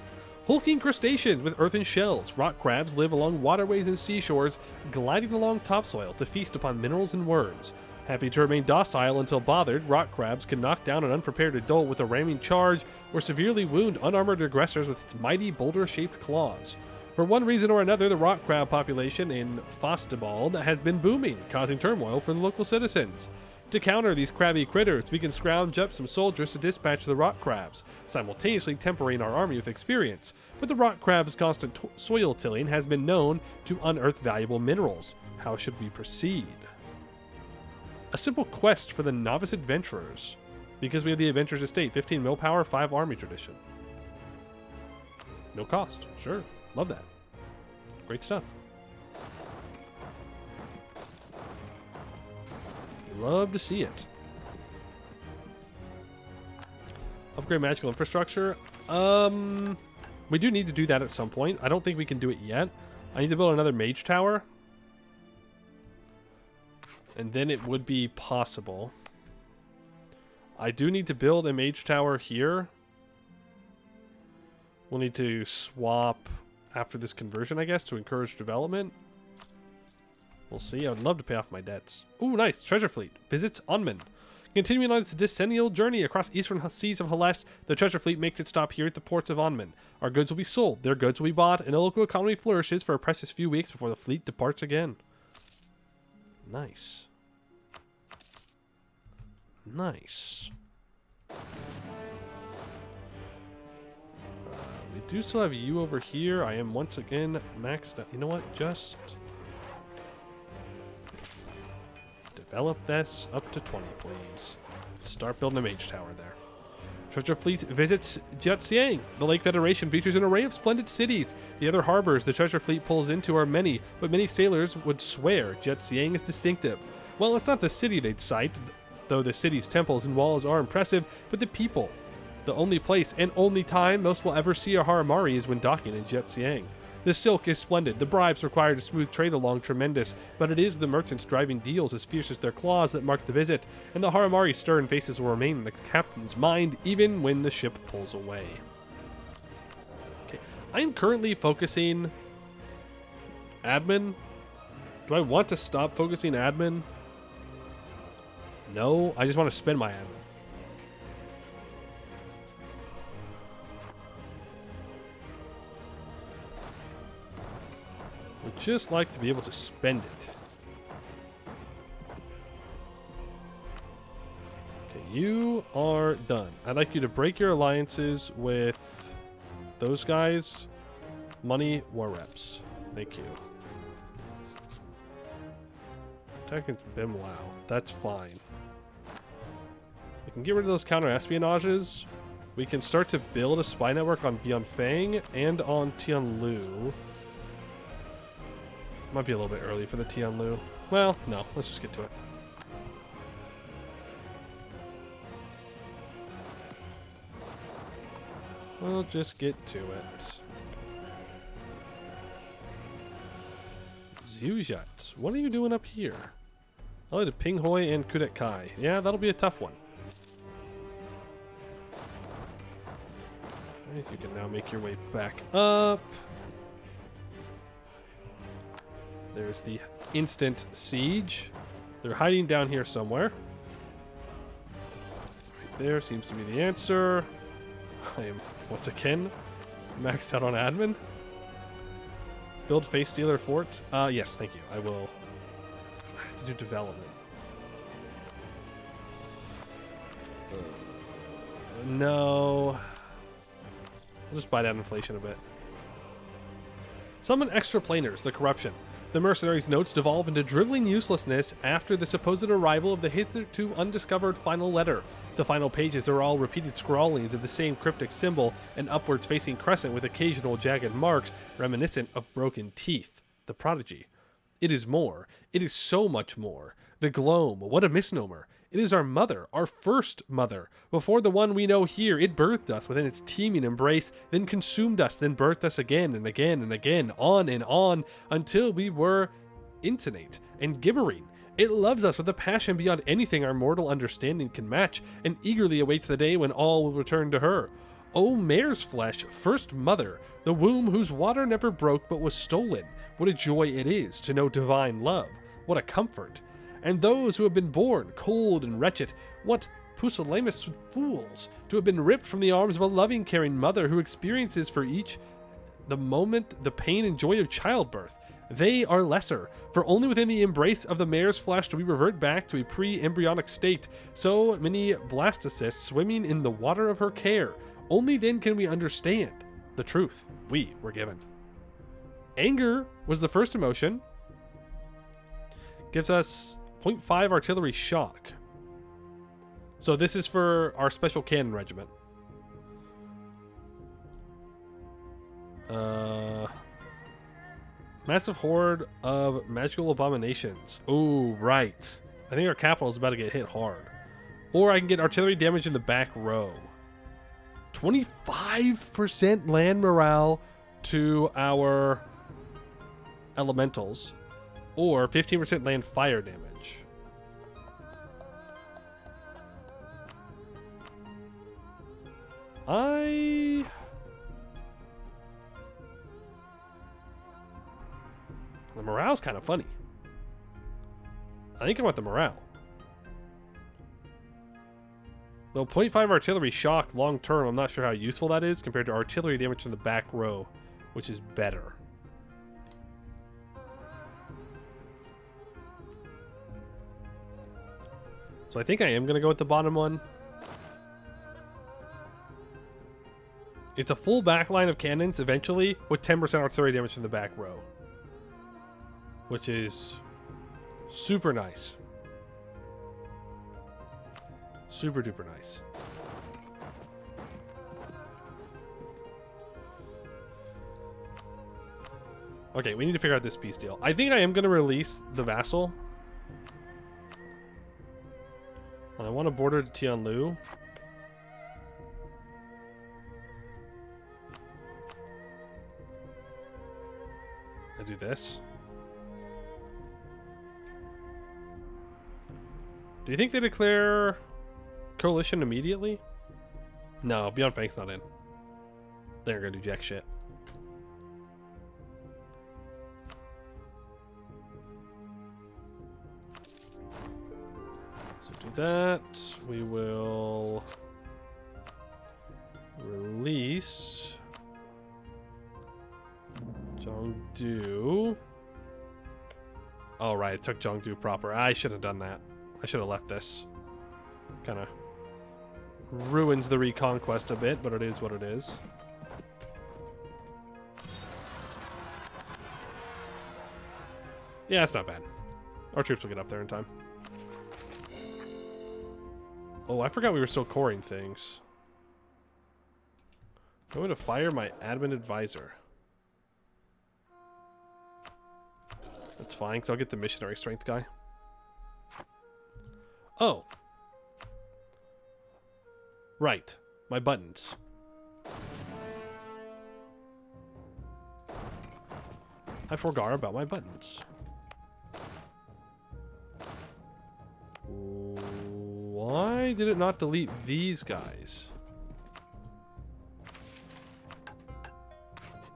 Hulking crustaceans with earthen shells. Rock crabs live along waterways and seashores, gliding along topsoil to feast upon minerals and worms. Happy to remain docile until bothered, rock crabs can knock down an unprepared adult with a ramming charge or severely wound unarmored aggressors with its mighty boulder-shaped claws. For one reason or another, the rock crab population in Fostibald has been booming, causing turmoil for the local citizens. To counter these crabby critters, we can scrounge up some soldiers to dispatch the rock crabs, simultaneously tempering our army with experience. But the rock crab's constant soil tilling has been known to unearth valuable minerals. How should we proceed? A simple quest for the novice adventurers. Because we have the adventurers estate, 15 mill power, 5 army tradition. No cost. Sure. Love that. Great stuff. Love to see it. Upgrade magical infrastructure. We do need to do that at some point. I don't think we can do it yet. I need to build another mage tower. And then it would be possible. I do need to build a mage tower here. We'll need to swap after this conversion, I guess, to encourage development. We'll see. I would love to pay off my debts. Ooh, nice. Treasure fleet. Visits Anbennar. Continuing on its decennial journey across eastern seas of Hellas, the treasure fleet makes its stop here at the ports of Anbennar. Our goods will be sold, their goods will be bought, and the local economy flourishes for a precious few weeks before the fleet departs again. Nice. Nice. We do still have you over here. I am once again maxed out. You know what? Just develop this up to 20, please. Start building a mage tower there. Treasure fleet visits Jiaxiang. The Lake Federation features an array of splendid cities. The other harbors the treasure fleet pulls into are many, but many sailors would swear Jiaxiang is distinctive. Well, it's not the city they'd cite, though the city's temples and walls are impressive, but the people. The only place and only time most will ever see a Haramari is when docking in Jiaxiang. The silk is splendid, the bribes required to smooth trade along tremendous, but it is the merchants driving deals as fierce as their claws that mark the visit, and the Haramari stern faces will remain in the captain's mind even when the ship pulls away. Okay, I'm currently focusing admin. Do I want to stop focusing admin? No, I just want to spend my admin. Would just like to be able to spend it. Okay, you are done. I'd like you to break your alliances with those guys. Money, war reps. Thank you. Attack against Bimlao. That's fine. We can get rid of those counter espionages. We can start to build a spy network on Bianfeng and on Tianlu. Might be a little bit early for the Tianlu. Well, no. Let's just get to it. We'll just get to it. Zhuzhat. What are you doing up here? I'll go to Pinghui and Kudet Kai. Yeah, that'll be a tough one. Nice, you can now make your way back up. There's the instant siege. They're hiding down here somewhere. Right there seems to be the answer. I am, once again, maxed out on admin. Build Face Stealer Fort. Yes, thank you. I will. I have to do development. No. I'll just buy down inflation a bit. Summon extra planers, the corruption. The mercenaries' notes devolve into driveling uselessness after the supposed arrival of the hitherto undiscovered final letter. The final pages are all repeated scrawlings of the same cryptic symbol, an upwards facing crescent with occasional jagged marks reminiscent of broken teeth. The prodigy. It is more. It is so much more. The gloam, what a misnomer. It is our mother, our first mother. Before the one we know here, it birthed us within its teeming embrace, then consumed us, then birthed us again and again and again, on, until we were intonate and gibbering. It loves us with a passion beyond anything our mortal understanding can match, and eagerly awaits the day when all will return to her. O mare's flesh, first mother, the womb whose water never broke but was stolen. What a joy it is to know divine love. What a comfort. And those who have been born cold and wretched, what pusillanimous fools, to have been ripped from the arms of a loving, caring mother who experiences for each the moment the pain and joy of childbirth. They are lesser, for only within the embrace of the mare's flesh do we revert back to a pre-embryonic state, so many blastocysts swimming in the water of her care. Only then can we understand the truth we were given. Anger was the first emotion. Gives us 0.5 artillery shock. So this is for our special cannon regiment. Massive horde of magical abominations. Oh, right. I think our capital is about to get hit hard. Or I can get artillery damage in the back row. 25% land morale to our elementals. Or 15% land fire damage. The morale's kind of funny. I think I want the morale. Though 0.5 artillery shock long term, I'm not sure how useful that is compared to artillery damage in the back row, which is better. So I think I am going to go with the bottom one. It's a full back line of cannons eventually with 10% artillery damage in the back row. Which is super nice. Super duper nice. Okay, we need to figure out this peace deal. I think I am going to release the vassal. And I want to border to Tianlu. I do this. Do you think they declare coalition immediately? No, Beyond Fang's not in. They're gonna do jack shit. So do that. We will release Zhongdu. Oh right, it took Zhongdu proper. I should have done that. I should have left this. Kind of ruins the reconquest a bit, but it is what it is. Yeah, it's not bad. Our troops will get up there in time. Oh, I forgot we were still coring things. I'm going to fire my admin advisor. That's fine, because I'll get the missionary strength guy. Oh. Right. My buttons. I forgot about my buttons. Why did it not delete these guys?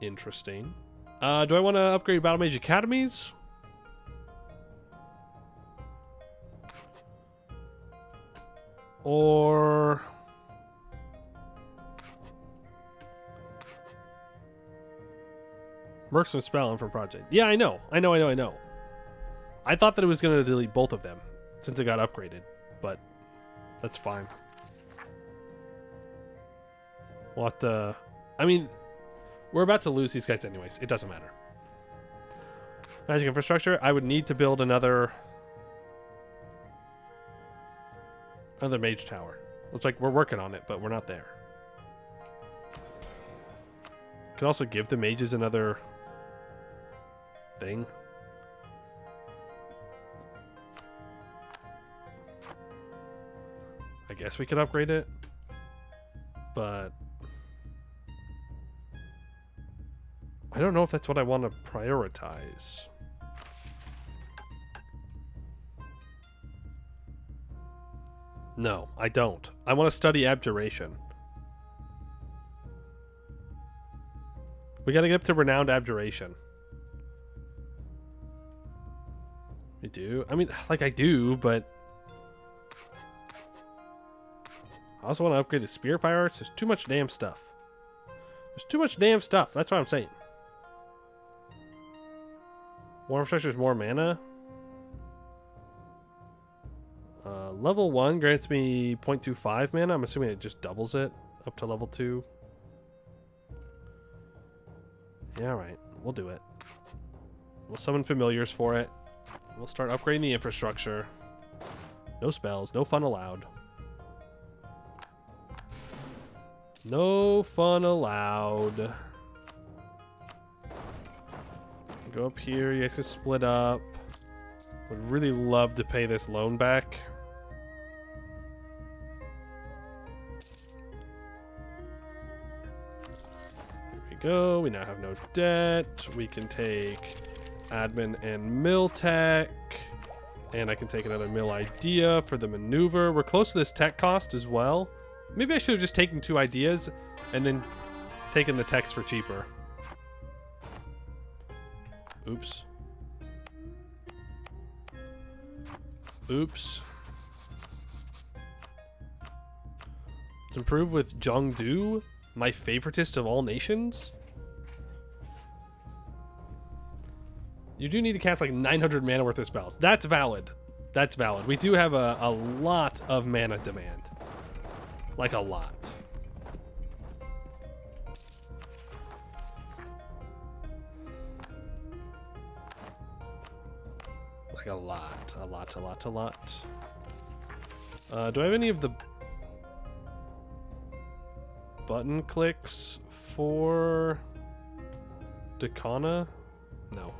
Interesting. Do I want to upgrade Battle Mage Academies? Or Mercs and Spell from Project. Yeah, I know. I thought that it was going to delete both of them since it got upgraded, but that's fine. We'll have to... I mean, we're about to lose these guys anyways. It doesn't matter. Magic infrastructure. I would need to build another mage tower. Looks like we're working on it, but we're not there. Can also give the mages another thing. I guess we could upgrade it, but I don't know if that's what I want to prioritize. No, I don't. I want to study abjuration. We got to get up to renowned abjuration. We do? I mean, like I do, but I also want to upgrade the Spear Fire Arts. There's too much damn stuff. There's too much damn stuff. That's what I'm saying. More infrastructure is more mana. Level 1 grants me 0.25 mana. I'm assuming it just doubles it up to level 2. Yeah, alright. We'll do it. We'll summon familiars for it. We'll start upgrading the infrastructure. No spells. No fun allowed. No fun allowed. Go up here. You guys can split up. Would really love to pay this loan back. There we go. We now have no debt. We can take admin and mill tech. And I can take another mill idea for the maneuver. We're close to this tech cost as well. Maybe I should have just taken 2 ideas and then taken the techs for cheaper. Oops. Oops. Let's improve with Zhongdu, my favoritist of all nations. You do need to cast like 900 mana worth of spells. That's valid. That's valid. We do have a lot of mana demand. Like a lot. Like a lot. A lot. Do I have any of the button clicks for Dakana? No.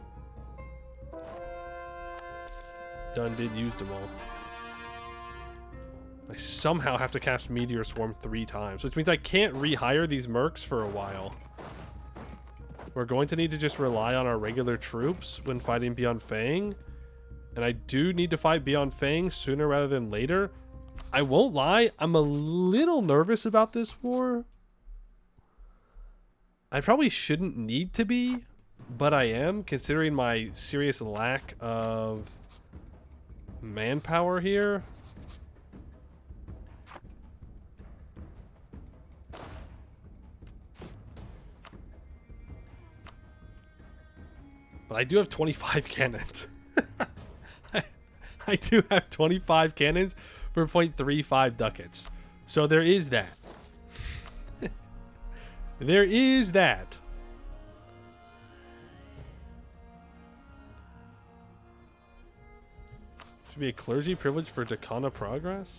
Done did use them all. I somehow have to cast Meteor Swarm 3 times, which means I can't rehire these mercs for a while. We're going to need to just rely on our regular troops when fighting Beyond Fang. And I do need to fight Beyond Fang sooner rather than later. I won't lie, I'm a little nervous about this war. I probably shouldn't need to be, but I am, considering my serious lack of manpower here. But I do have 25 cannons. I do have 25 cannons for 0.35 ducats. So there is that. There is that. Should be a clergy privilege for Dakana progress?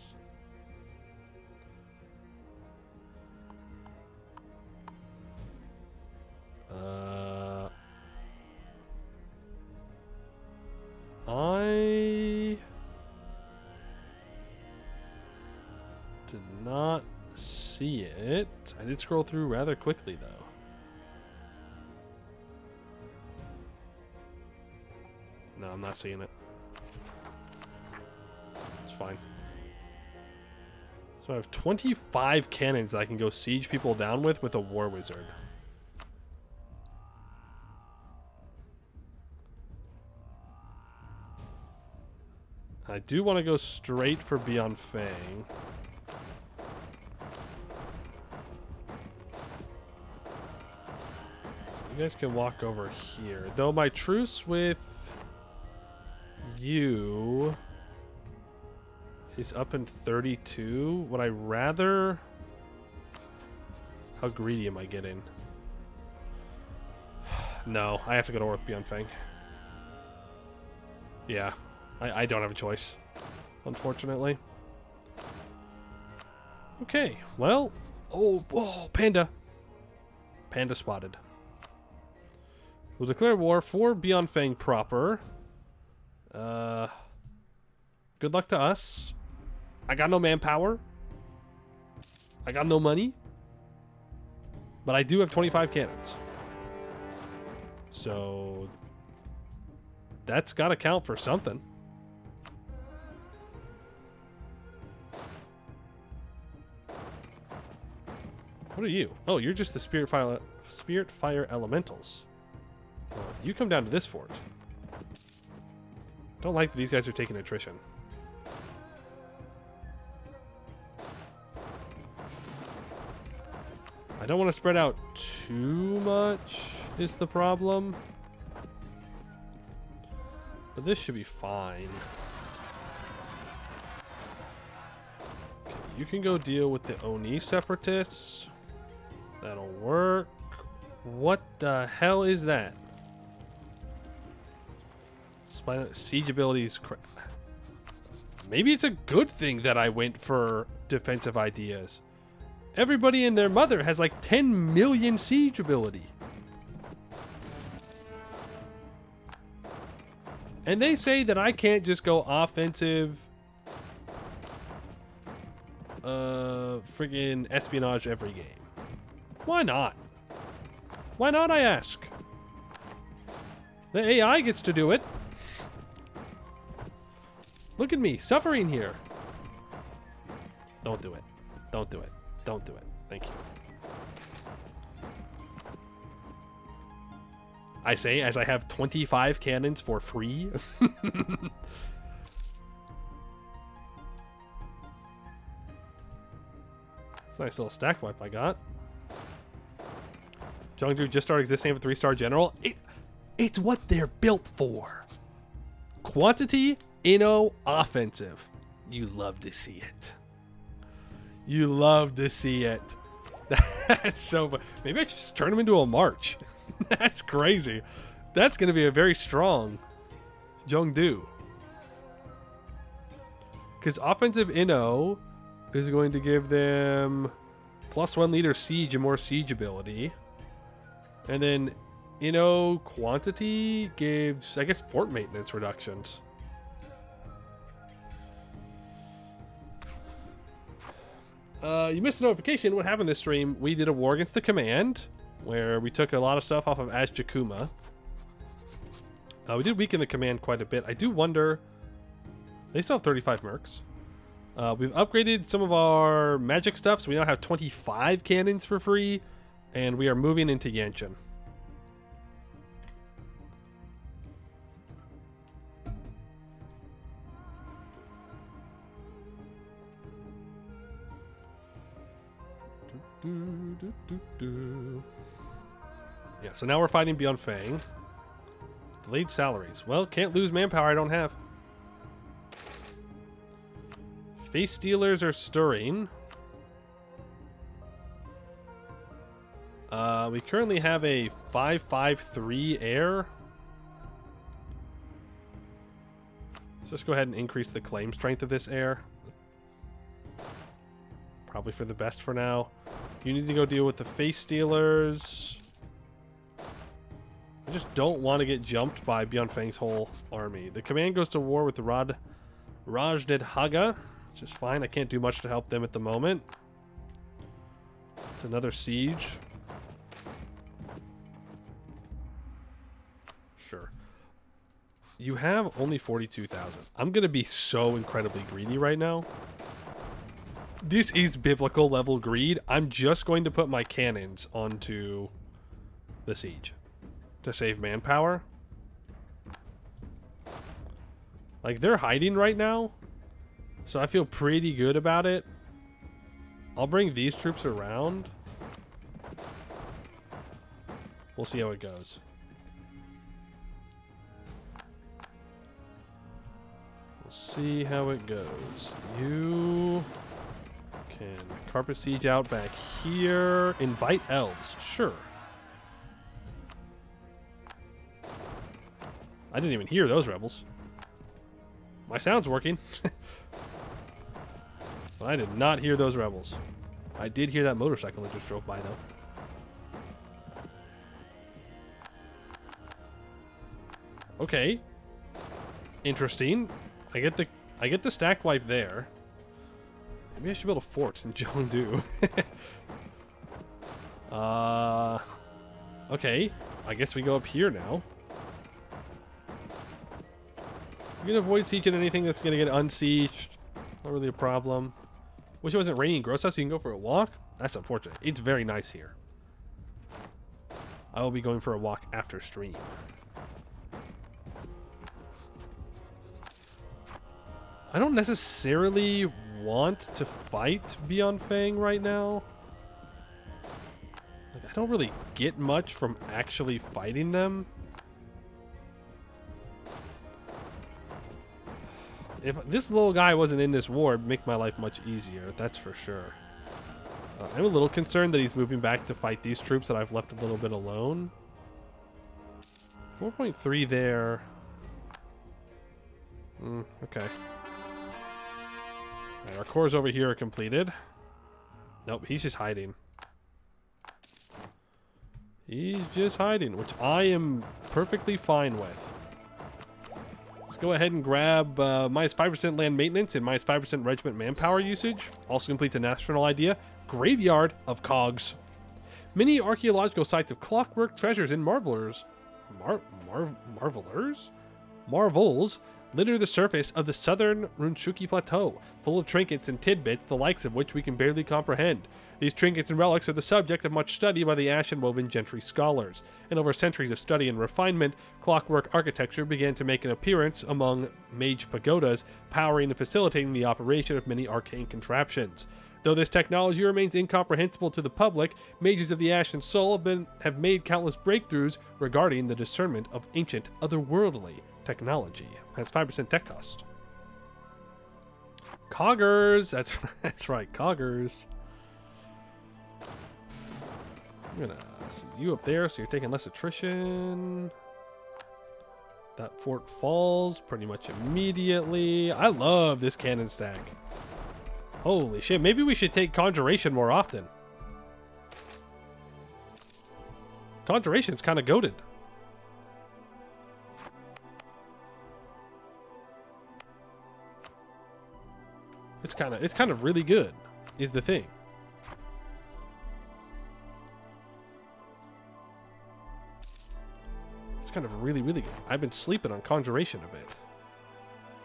I did not see it. I did scroll through rather quickly, though. No, I'm not seeing it. It's fine. So I have 25 cannons that I can go siege people down with a war wizard. I do want to go straight for Beyond Fang. You guys can walk over here. Though my truce with you is up in 32. Would I rather... How greedy am I getting? No, I have to go to war with Beyond Fang. Yeah, I don't have a choice, unfortunately. Okay, well... Oh, Panda. Panda spotted. We'll declare war for Beyond Fang proper. Good luck to us. I got no manpower. I got no money. But I do have 25 cannons. So... that's got to count for something. What are you? Oh, you're just the Spirit Fire Elementals. Well, you come down to this fort. Don't like that these guys are taking attrition. I don't want to spread out too much is the problem. But this should be fine. Okay, you can go deal with the Oni separatists. That'll work. What the hell is that? Siege abilities. Maybe it's a good thing that I went for defensive ideas. Everybody and their mother has like 10 million siege ability. And they say that I can't just go offensive friggin' espionage every game. Why not? Why not, I ask? The AI gets to do it. Look at me, suffering here. Don't do it. Don't do it. Don't do it. Thank you. I say as I have 25 cannons for free. It's a nice little stack wipe I got. Jeongju just started existing with 3-star general. It's what they're built for. Quantity, Inno, offensive. You love to see it. You love to see it. That's so fun. Maybe I just turn him into a march. That's crazy. That's going to be a very strong Jeongdu. Because offensive Inno is going to give them +1 leader siege and more siege ability. And then Inno quantity gives, I guess, fort maintenance reductions. You missed a notification. What happened this stream? We did a war against the command, where we took a lot of stuff off of Azjakuma. We did weaken the command quite a bit. I do wonder... They still have 35 mercs. We've upgraded some of our magic stuff, so we now have 25 cannons for free, and we are moving into Yanshan. Yeah, so now we're fighting Beyond Fang. Delayed salaries. Well, can't lose manpower I don't have. Face stealers are stirring. We currently have a 553 air. Let's just go ahead and increase the claim strength of this air. Probably for the best for now. You need to go deal with the face stealers. I just don't want to get jumped by Beyond Fang's whole army. The command goes to war with the Rajded Haga, which is fine. I can't do much to help them at the moment. It's another siege. Sure. You have only 42,000. I'm going to be so incredibly greedy right now. This is biblical level greed. I'm just going to put my cannons onto the siege to save manpower. Like, they're hiding right now, so I feel pretty good about it. I'll bring these troops around. We'll see how it goes. We'll see how it goes. You can carpet siege out back here. Invite elves. Sure. I didn't even hear those rebels. My sound's working. But I did not hear those rebels. I did hear that motorcycle that just drove by, though. Okay. Interesting. I get the stack wipe there. Maybe I should build a fort in Jeondu. Okay. I guess we go up here now. We can avoid sieging anything that's gonna get unsieged. Not really a problem. Wish it wasn't raining gross out so you can go for a walk. That's unfortunate. It's very nice here. I will be going for a walk after stream. I don't necessarily want to fight Beyond Fang right now. Like, I don't really get much from actually fighting them. If this little guy wasn't in this war, it'd make my life much easier, that's for sure. I'm a little concerned that he's moving back to fight these troops that I've left a little bit alone. 4.3 there. Okay. Right, our cores over here are completed. Nope, he's just hiding. He's just hiding, which I am perfectly fine with. Let's go ahead and grab minus 5% land maintenance and minus 5% regiment manpower usage. Also completes a national idea. Graveyard of Cogs. Many archaeological sites of clockwork treasures and marvels litter the surface of the southern Runshuki Plateau, full of trinkets and tidbits, the likes of which we can barely comprehend. These trinkets and relics are the subject of much study by the ashen-woven gentry scholars, and over centuries of study and refinement, clockwork architecture began to make an appearance among mage pagodas, powering and facilitating the operation of many arcane contraptions. Though this technology remains incomprehensible to the public, mages of the Ashen Soul have made countless breakthroughs regarding the discernment of ancient, otherworldly technology. That's 5% tech cost. Coggers! That's right, Coggers. I'm gonna send you up there so you're taking less attrition. That fort falls pretty much immediately. I love this cannon stack. Holy shit, maybe we should take Conjuration more often. Conjuration's kind of goated. It's kind of really good, is the thing. It's kind of really, really good. I've been sleeping on Conjuration a bit,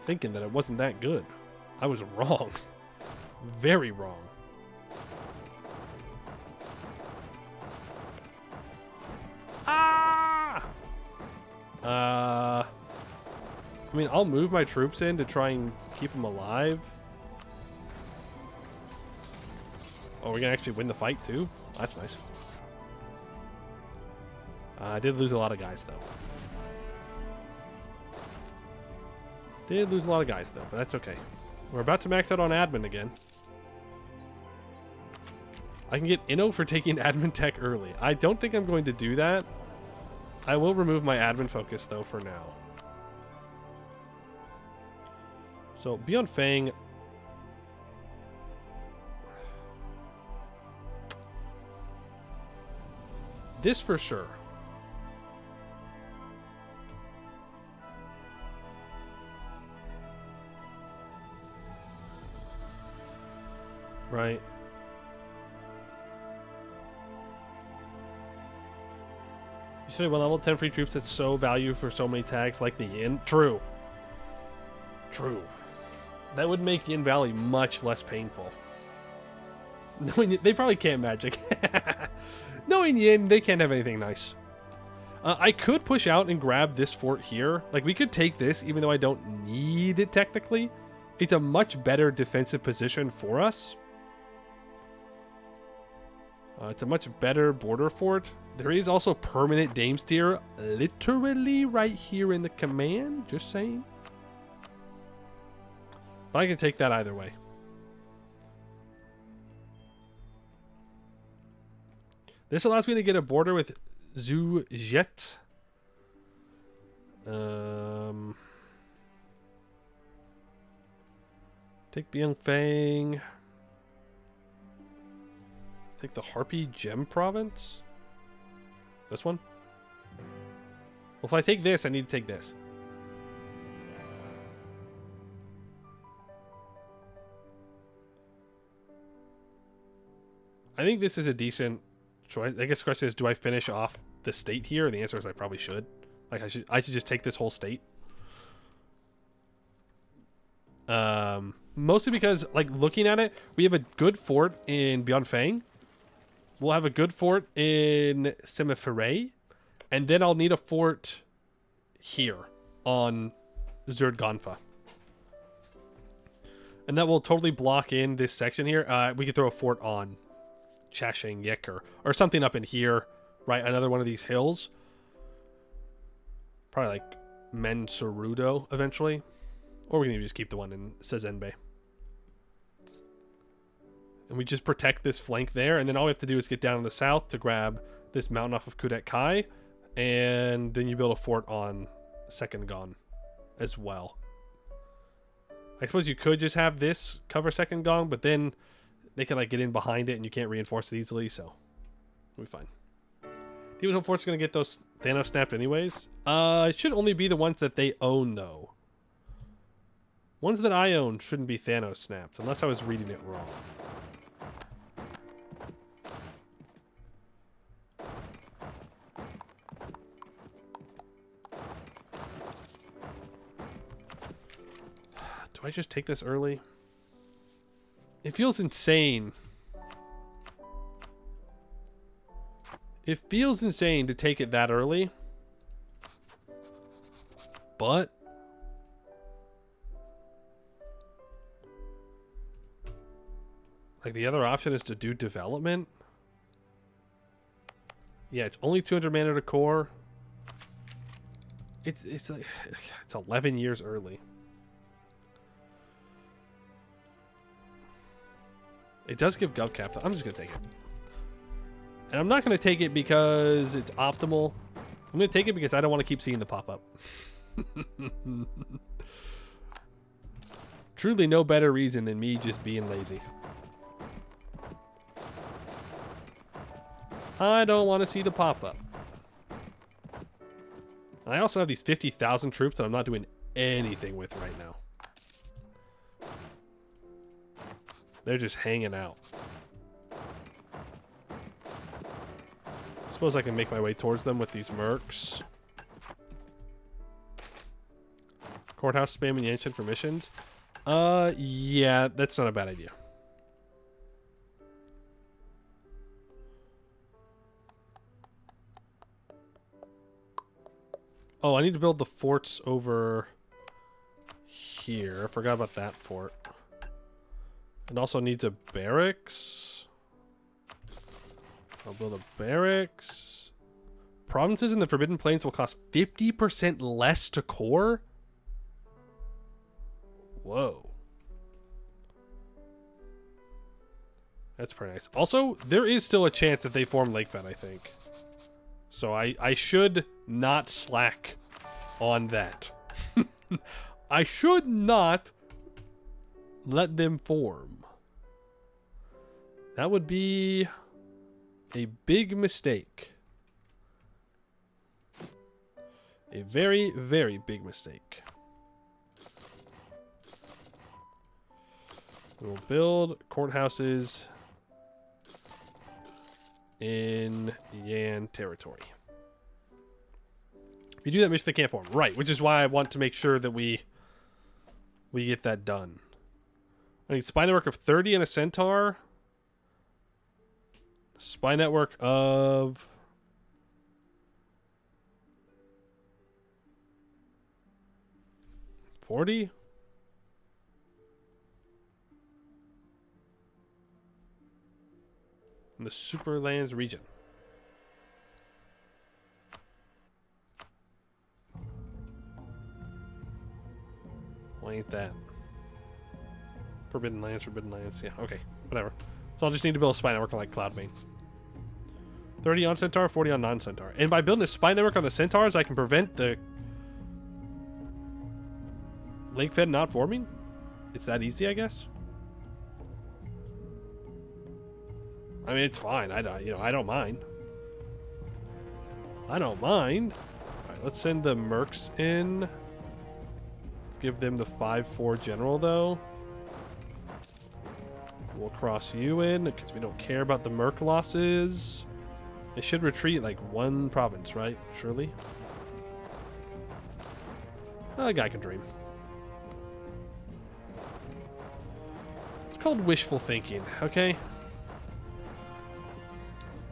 thinking that it wasn't that good. I was wrong. Very wrong. Ah! I mean, I'll move my troops in to try and keep them alive. Oh, we're gonna actually win the fight too? That's nice. I did lose a lot of guys though. But that's okay. We're about to max out on admin again. I can get Inno for taking admin tech early. I don't think I'm going to do that. I will remove my admin focus though for now. So Beyond Fang. This for sure. Right. You should have level 10 free troops that's so value for so many tags like the Yin. True. True. That would make Yin Valley much less painful. They probably can't magic. Knowing Yin, they can't have anything nice. I could push out and grab this fort here. Like, we could take this, even though I don't need it technically. It's a much better defensive position for us. It's a much better border fort. There is also permanent Dames tier literally right here in the command. Just saying. But I can take that either way. This allows me to get a border with Zhu Jet. Take Bianfang. Take the Harpy Gem Province. This one? Well, if I take this, I need to take this. I think this is a decent choice. I guess the question is, do I finish off the state here? And the answer is I probably should. Like I should just take this whole state. Mostly because, like, looking at it, we have a good fort in Bianfang. We'll have a good fort in Semifere. And then I'll need a fort here on Zerdgonfa. And that will totally block in this section here. We could throw a fort on Chasheng Yeker or something up in here, right? Another one of these hills. Probably like Mensurudo eventually. Or we can even just keep the one in Sezenbe. And we just protect this flank there. And then all we have to do is get down in the south to grab this mountain off of Kudet Kai. And then you build a fort on Second Gon as well. I suppose you could just have this cover Second Gong, but then they can like get in behind it and you can't reinforce it easily, so we'll be fine. Demon Hope Fort's gonna get those Thanos snapped anyways. It should only be the ones that they own though. Ones that I own shouldn't be Thanos snapped, unless I was reading it wrong. Do I just take this early? It feels insane. It feels insane to take it that early. But like the other option is to do development. Yeah, it's only 200 mana to core. It's like it's 11 years early. It does give GovCap, though. I'm just going to take it. And I'm not going to take it because it's optimal. I'm going to take it because I don't want to keep seeing the pop-up. Truly no better reason than me just being lazy. I don't want to see the pop-up. I also have these 50,000 troops that I'm not doing anything with right now. They're just hanging out. Suppose I can make my way towards them with these mercs. Courthouse spamming Yanshin for missions. Yeah, that's not a bad idea. Oh, I need to build the forts over here. I forgot about that fort. It also needs a barracks. I'll build a barracks. Provinces in the Forbidden Plains will cost 50% less to core? Whoa. That's pretty nice. Also, there is still a chance that they form Lake Fed, I think. So I should not slack on that. I should not let them form. That would be a big mistake. A very, very big mistake. We'll build courthouses in Yan territory. If you do that, mission they can't form. Right, which is why I want to make sure that we get that done. I need spy network of 30 and a centaur. Spy network of 40. in the Superlands region. Why ain't that? Forbidden Lands, yeah, okay, whatever. So I'll just need to build a spy network on like Cloudbane. 30 on Centaur, 40 on non-Centaur. And by building a spy network on the Centaurs, I can prevent the Lake Fed not forming? It's that easy, I guess? I mean, it's fine. I don't mind. I don't mind. All right, let's send the Mercs in. Let's give them the 5-4 general, though. We'll cross you in because we don't care about the Merc losses. It should retreat like one province, right? Surely. A guy can dream. It's called wishful thinking, okay?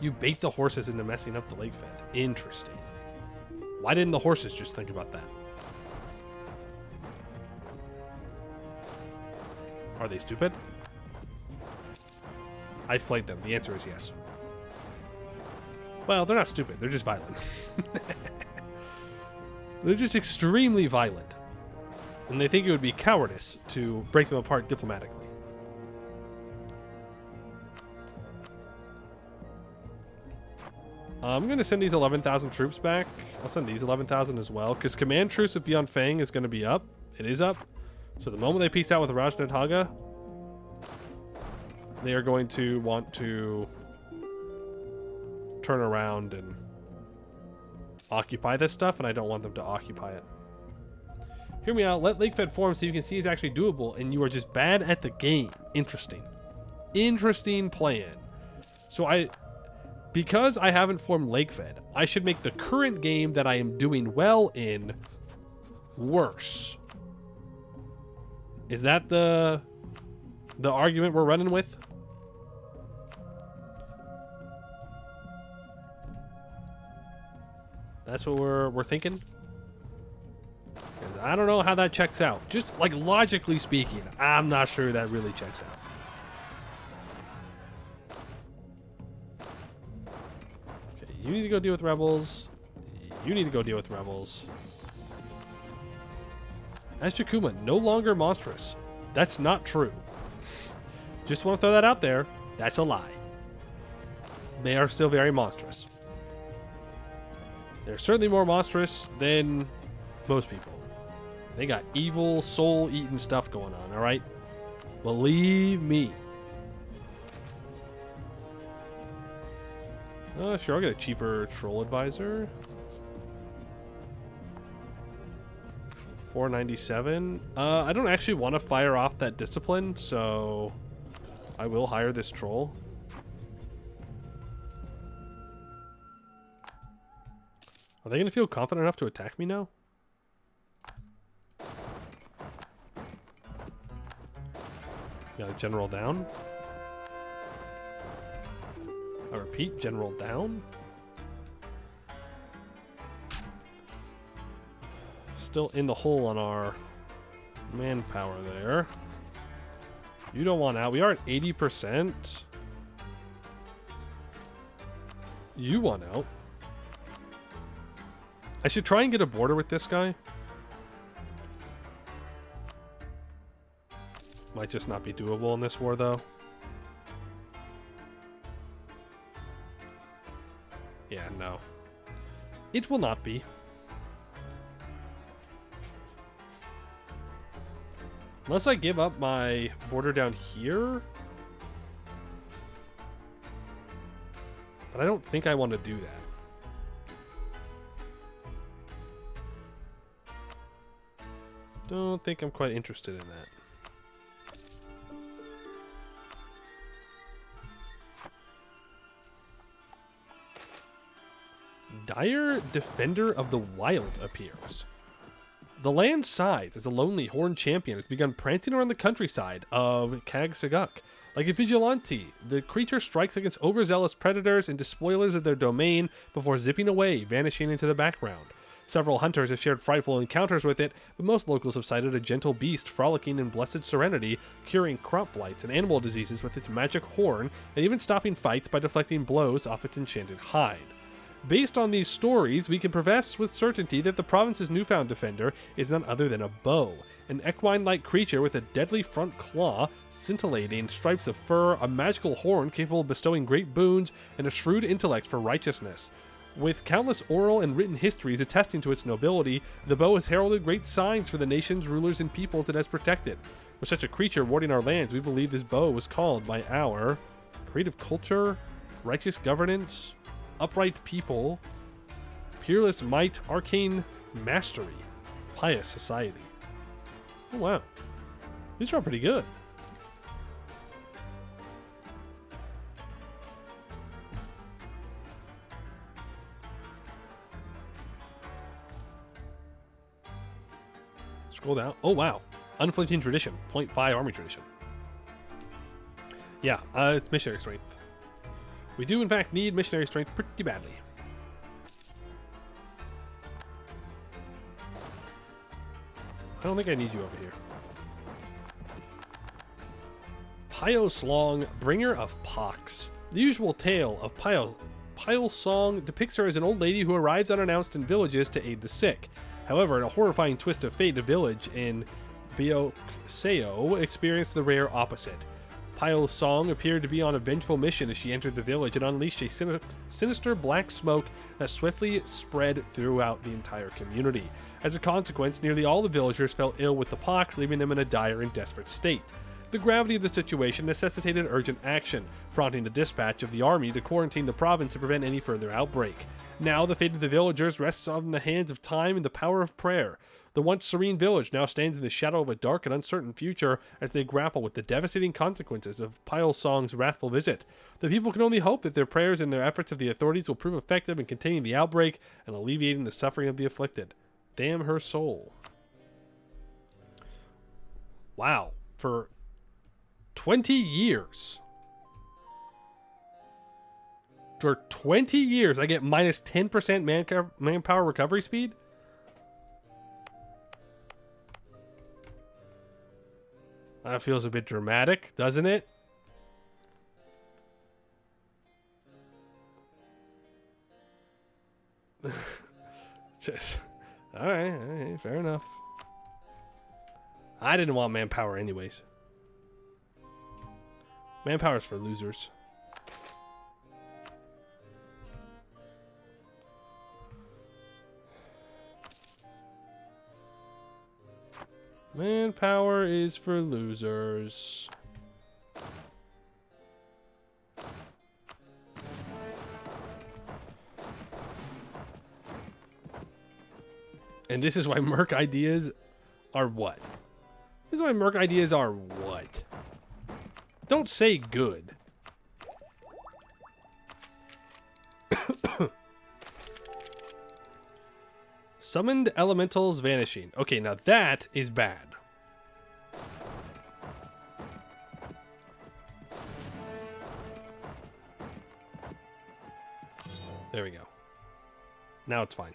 You bait the horses into messing up the lake fed. Interesting. Why didn't the horses just think about that? Are they stupid? I flayed them. The answer is yes. Well, they're not stupid. They're just violent. They're just extremely violent. And they think it would be cowardice to break them apart diplomatically. I'm going to send these 11,000 troops back. I'll send these 11,000 as well. Because command truce with Beyond Fang is going to be up. It is up. So the moment they peace out with Rajnathaga, they are going to want to turn around and occupy this stuff, and I don't want them to occupy it. Hear me out. Let Lakefed form so you can see it's actually doable, and you are just bad at the game. Interesting. Interesting plan. So because I haven't formed Lakefed, I should make the current game that I am doing well in worse. Is that the argument we're running with? That's what we're thinking? 'Cause I don't know how that checks out. Just like logically speaking, I'm not sure that really checks out. Okay, you need to go deal with rebels. You need to go deal with rebels. As Jakuma, no longer monstrous. That's not true. Just want to throw that out there. That's a lie. They are still very monstrous. They're certainly more monstrous than most people. They got evil, soul-eating stuff going on, all right? Believe me. Sure, I'll get a cheaper troll advisor. 497. I don't actually want to fire off that discipline, so I will hire this troll. Are they going to feel confident enough to attack me now? Got a general down. I repeat, general down. Still in the hole on our manpower there. You don't want out. We are at 80%. You want out. I should try and get a border with this guy. Might just not be doable in this war, though. Yeah, no. It will not be. Unless I give up my border down here. But I don't think I want to do that. Don't think I'm quite interested in that. Dire Defender of the Wild appears. The land size as a lonely horned champion has begun prancing around the countryside of Kag Saguk. Like a vigilante, the creature strikes against overzealous predators and despoilers of their domain before zipping away, vanishing into the background. Several hunters have shared frightful encounters with it, but most locals have cited a gentle beast frolicking in blessed serenity, curing crop blights and animal diseases with its magic horn, and even stopping fights by deflecting blows off its enchanted hide. Based on these stories, we can profess with certainty that the province's newfound defender is none other than a bow, an equine-like creature with a deadly front claw, scintillating stripes of fur, a magical horn capable of bestowing great boons, and a shrewd intellect for righteousness. With countless oral and written histories attesting to its nobility, the bow has heralded great signs for the nations, rulers, and peoples it has protected. With such a creature warding our lands, we believe this bow was called by our creative culture, righteous governance, upright people, peerless might, arcane mastery, pious society. Oh wow. These are all pretty good. Scroll down. Oh wow. Unflinching tradition. 0.5 army tradition. Yeah, it's missionary strength. We do in fact need missionary strength pretty badly. I don't think I need you over here. Pio Slong, bringer of pox. The usual tale of Pio Song depicts her as an old lady who arrives unannounced in villages to aid the sick. However, in a horrifying twist of fate, a village in Byokseo experienced the rare opposite. Pio Song appeared to be on a vengeful mission as she entered the village and unleashed a sinister black smoke that swiftly spread throughout the entire community. As a consequence, nearly all the villagers fell ill with the pox, leaving them in a dire and desperate state. The gravity of the situation necessitated urgent action, prompting the dispatch of the army to quarantine the province to prevent any further outbreak. Now the fate of the villagers rests on the hands of time and the power of prayer. The once serene village now stands in the shadow of a dark and uncertain future as they grapple with the devastating consequences of Pio Song's wrathful visit. The people can only hope that their prayers and their efforts of the authorities will prove effective in containing the outbreak and alleviating the suffering of the afflicted. Damn her soul. Wow. For 20 years. For 20 years, I get minus 10% manpower recovery speed? That feels a bit dramatic, doesn't it? Alright, fair enough. I didn't want manpower anyways. Manpower's for losers. Manpower is for losers. And this is why Merc ideas are what? This is why Merc ideas are what? Don't say good. Summoned elementals vanishing. Okay, now that is bad. There we go. Now it's fine.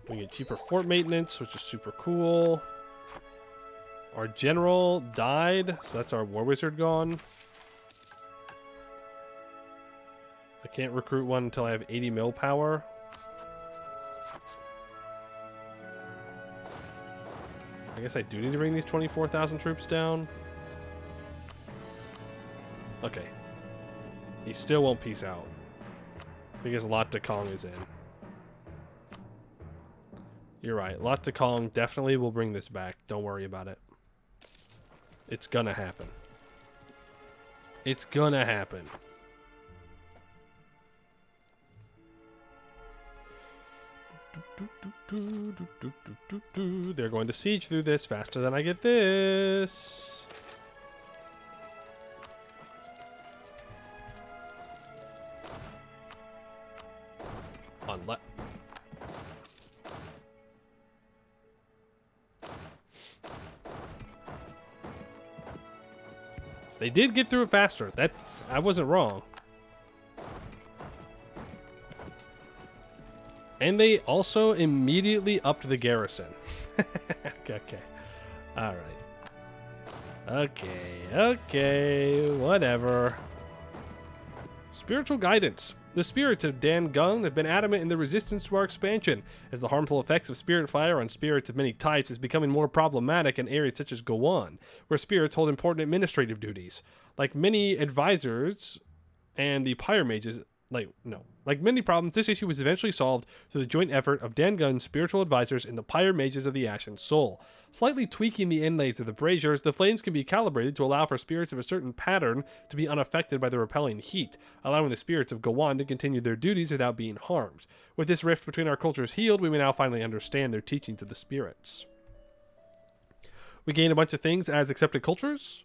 We get cheaper fort maintenance, which is super cool. Our general died, so that's our war wizard gone. I can't recruit one until I have 80 mil power. I guess I do need to bring these 24,000 troops down. Okay. He still won't peace out. Because Lot de Kong is in. You're right. Lot de Kong definitely will bring this back. Don't worry about it. It's gonna happen. It's gonna happen. They're going to siege through this faster than I get this. They did get through it faster. I wasn't wrong. And they also immediately upped the garrison. Okay. All right. Okay. Whatever. Spiritual guidance. The spirits of Dan Gung have been adamant in their resistance to our expansion, as the harmful effects of spirit fire on spirits of many types is becoming more problematic in areas such as Gowan, where spirits hold important administrative duties. Like many advisors and the pyre mages, like many problems, this issue was eventually solved through the joint effort of Dan Gun's spiritual advisors and the pyre mages of the Ashen Soul. Slightly tweaking the inlays of the braziers, the flames can be calibrated to allow for spirits of a certain pattern to be unaffected by the repelling heat, allowing the spirits of Gowan to continue their duties without being harmed. With this rift between our cultures healed, we may now finally understand their teachings of the spirits. We gain a bunch of things as accepted cultures,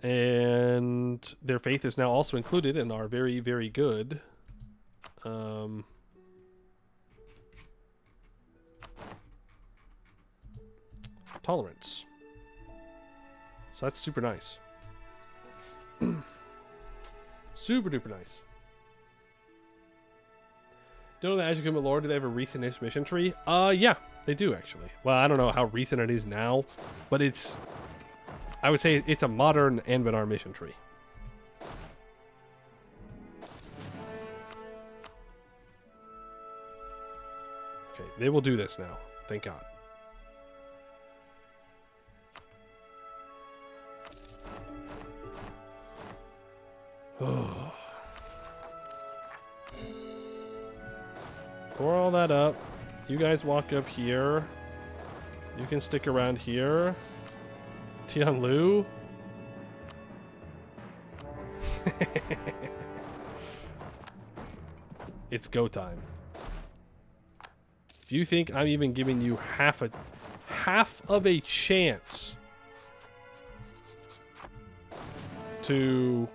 and their faith is now also included in our very, very good tolerance. So that's super nice. Super duper nice. Do you know the Ajiguma lore? Do they have a recent-ish mission tree? Yeah, they do actually. Well, I don't know how recent it is now, but it's, I would say it's a modern Anbennar mission tree. Okay, they will do this now. Thank God. Pour all that up. You guys walk up here. You can stick around here. Tianlu. It's go time. If you think I'm even giving you half of a chance to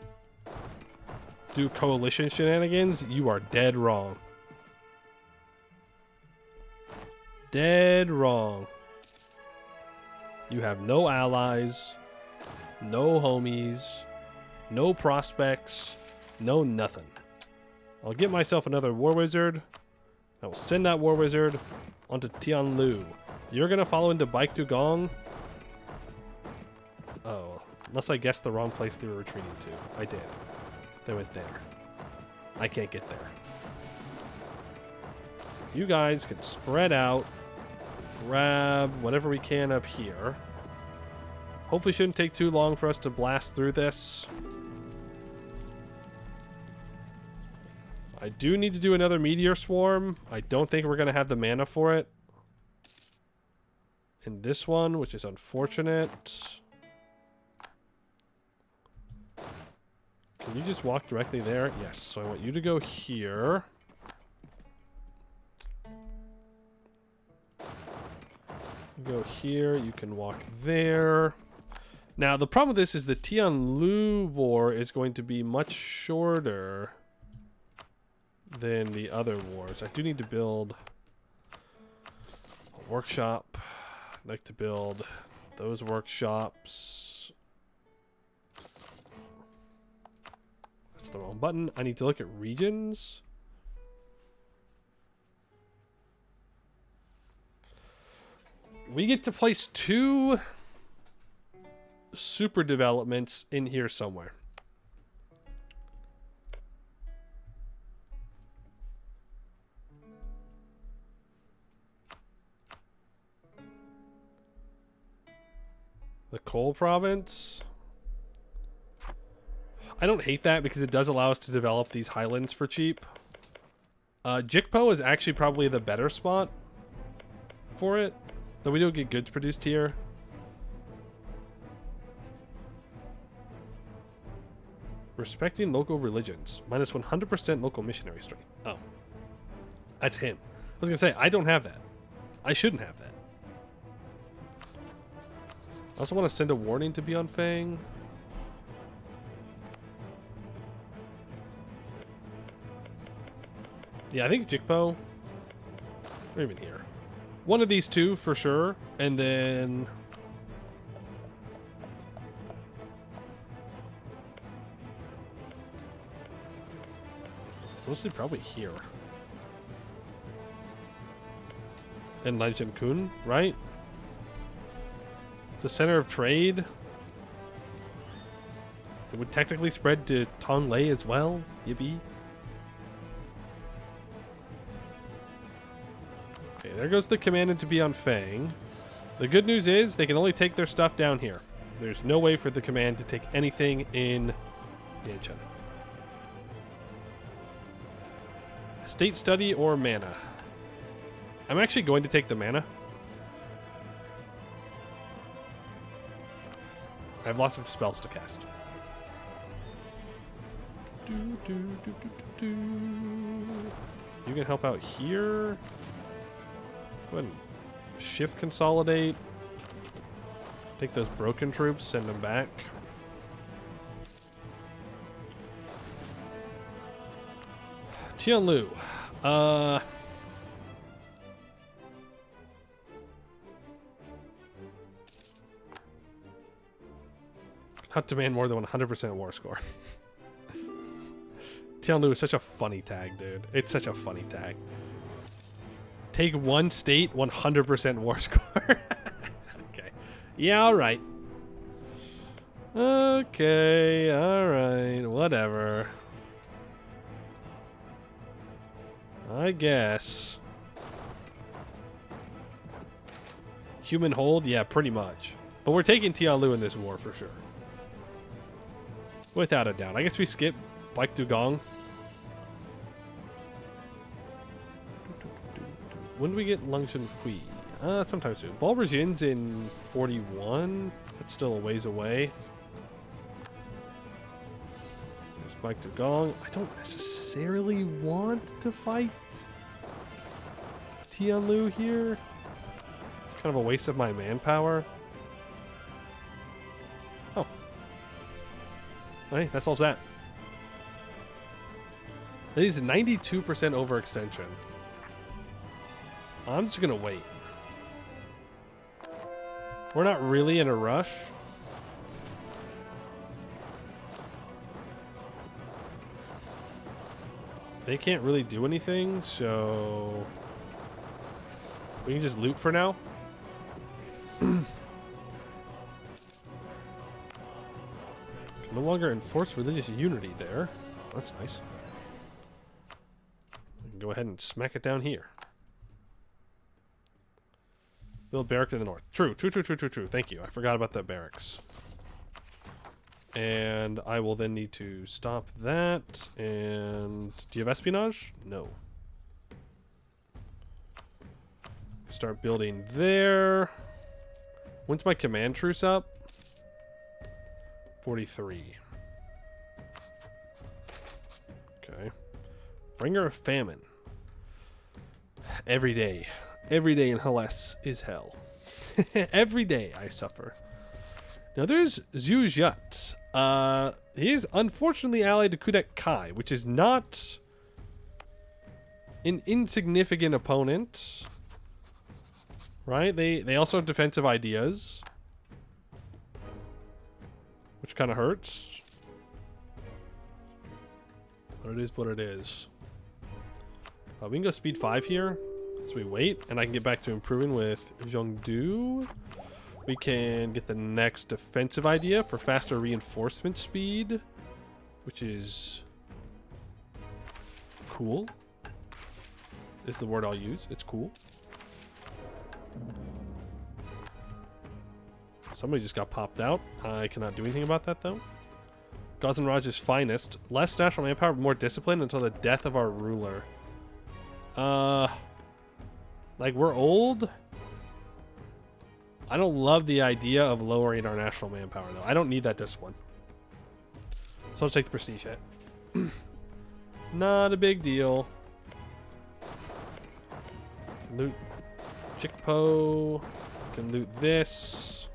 do coalition shenanigans, you are dead wrong. Dead wrong. You have no allies, no homies, no prospects, no nothing. I'll get myself another war wizard. I will send that war wizard onto Tianlu. You're gonna follow into Baekdu Gong. Oh, unless I guessed the wrong place they were retreating to. I did. They went there. I can't get there. You guys can spread out, grab whatever we can up here. Hopefully shouldn't take too long for us to blast through this. I do need to do another meteor swarm. I don't think we're going to have the mana for it in this one, which is unfortunate. Can you just walk directly there? Yes, so I want you to go here. Go here, you can walk there. Now, the problem with this is the Tianlu war is going to be much shorter than the other wars. I do need to build a workshop. I'd like to build those workshops. That's the wrong button. I need to look at regions. We get to place 2 super developments in here somewhere. The coal province. I don't hate that because it does allow us to develop these highlands for cheap. Jikpo is actually probably the better spot for it. Though we don't get goods produced here. Respecting local religions. Minus 100% local missionary strength. Oh. That's him. I was going to say, I don't have that. I shouldn't have that. I also want to send a warning to Beyond Fang. Yeah, I think Jikpo. Or even here. One of these 2 for sure, and then mostly probably here. And Laijin Kun, right? It's the center of trade. It would technically spread to Tonglei as well. Yippee. Okay, there goes the commandant to be on Fang. The good news is they can only take their stuff down here. There's no way for the command to take anything in Yanchen. State study or mana? I'm actually going to take the mana. I have lots of spells to cast. You can help out here. Go ahead and shift consolidate. Take those broken troops, send them back. Tianlu. Not demand more than 100% war score. Tianlu is such a funny tag, dude. It's such a funny tag. Take one state, 100% war score. Okay. Yeah, alright. Okay, alright. Whatever. I guess. Human hold? Yeah, pretty much. But we're taking Tianlu in this war for sure. Without a doubt. I guess we skip Baek Dugong. When do we get Lungshan Hui? Sometime soon. Balbrajin's in 41. That's still a ways away. There's Baek Dugong. I don't necessarily want to fight Tianlu here. It's kind of a waste of my manpower. Oh. Hey, that solves that. It is 92% overextension. I'm just gonna wait. We're not really in a rush. They can't really do anything, so we can just loot for now. Can no longer enforce religious unity there. That's nice. We can go ahead and smack it down here. Build barracks in the north. True. Thank you. I forgot about that barracks. And I will then need to stop that. And do you have espionage? No. Start building there. When's my command truce up? 43. Okay. Bringer of famine. Every day. Every day in Hellas is hell. Every day I suffer. Now there's Zhu Jut. He is unfortunately allied to Kudek Kai, which is not an insignificant opponent. Right? They also have defensive ideas, which kind of hurts. But it is what it is. We can go speed 5 here. So we wait, and I can get back to improving with Zhongdu. We can get the next defensive idea for faster reinforcement speed, which is cool. Is the word I'll use. It's cool. Somebody just got popped out. I cannot do anything about that, though. Gauzen Raj's finest. Less national manpower, more discipline until the death of our ruler. Like, we're old. I don't love the idea of lowering our national manpower, though. I don't need that discipline. So let's take the prestige hit. Not a big deal. Loot Chikpo. Can loot this.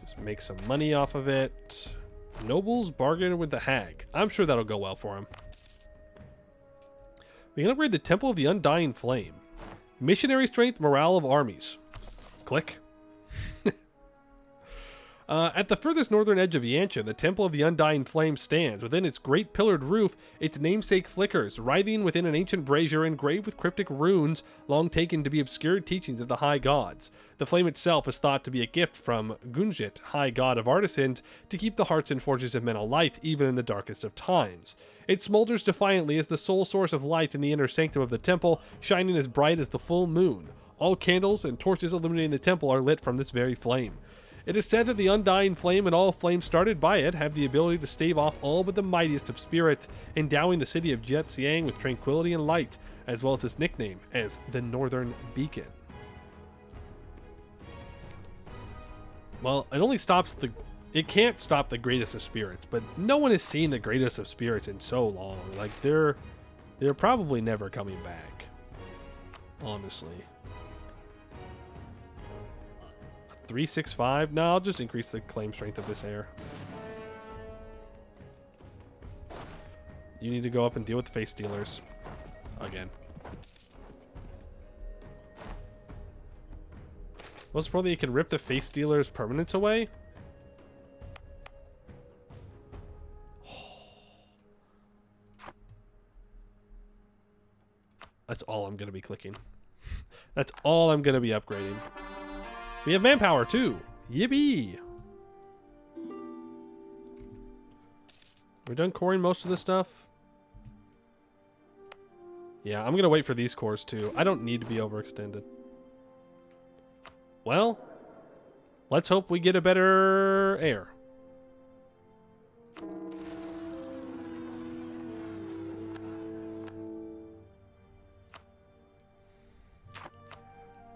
Just make some money off of it. Nobles bargain with the hag. I'm sure that'll go well for him. We can upgrade the Temple of the Undying Flame. Missionary strength, morale of armies. Click. At the furthest northern edge of Yancha, the Temple of the Undying Flame stands. Within its great pillared roof, its namesake flickers, writhing within an ancient brazier engraved with cryptic runes long taken to be obscured teachings of the high gods. The flame itself is thought to be a gift from Gunjit, high god of artisans, to keep the hearts and forges of men alight, even in the darkest of times. It smolders defiantly as the sole source of light in the inner sanctum of the temple, shining as bright as the full moon. All candles and torches illuminating the temple are lit from this very flame. It is said that the Undying Flame and all flames started by it have the ability to stave off all but the mightiest of spirits, endowing the city of Jetsiang with tranquility and light, as well as its nickname as the Northern Beacon. Well, it can't stop the greatest of spirits, but no one has seen the greatest of spirits in so long. Like, they're probably never coming back, honestly. 365? No, I'll just increase the claim strength of this heir. You need to go up and deal with the face stealers. Again. Most probably you can rip the face stealers' permanents away. That's all I'm going to be clicking. That's all I'm going to be upgrading. We have manpower too. Yippee! We're done coring most of this stuff. Yeah, I'm gonna wait for these cores too. I don't need to be overextended. Well, let's hope we get a better heir.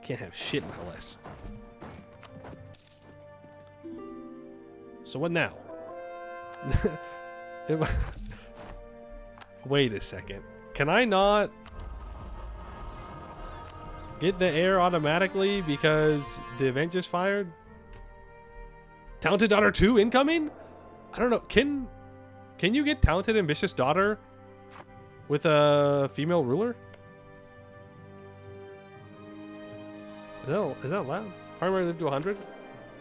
Can't have shit in Hellas. So what now? Wait a second. Can I not get the heir automatically because the event just fired? Talented Daughter 2 incoming? I don't know. Can you get Talented Ambitious Daughter with a female ruler? Is that allowed? Harmony live to 100?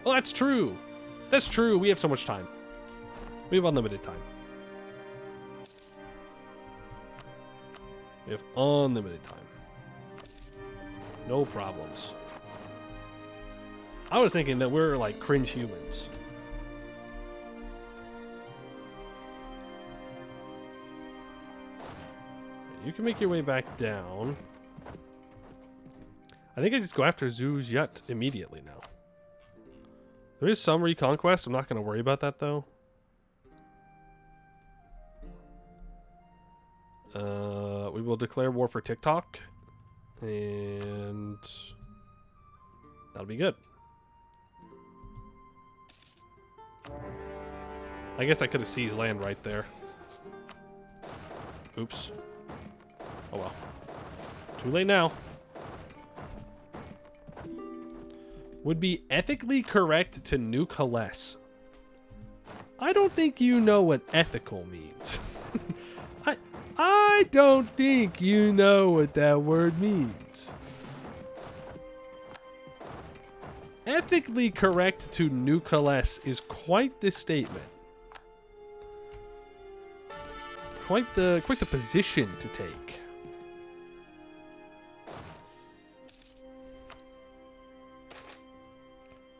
Oh, that's true. That's true. We have so much time. We have unlimited time. We have unlimited time. No problems. I was thinking that we're like cringe humans. You can make your way back down. I think I just go after Zhu's Yut immediately now. There is some reconquest. I'm not going to worry about that, though. We will declare war for TikTok. And that'll be good. I guess I could have seized land right there. Oops. Oh well. Too late now. Would be ethically correct to nuke Hellas. I don't think you know what ethical means. I don't think you know what that word means. Ethically correct to nuke Hellas is quite the statement. Quite the position to take.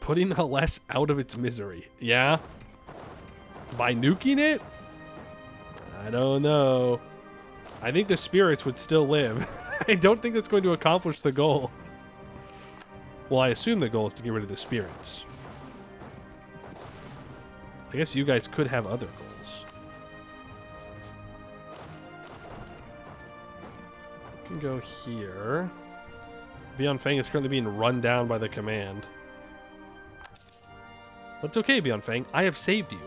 Putting Hellas out of its misery. Yeah? By nuking it? I don't know. I think the spirits would still live. I don't think that's going to accomplish the goal. Well, I assume the goal is to get rid of the spirits. I guess you guys could have other goals. You can go here. Beyond Fang is currently being run down by the command. But it's okay, Beyond Fang. I have saved you.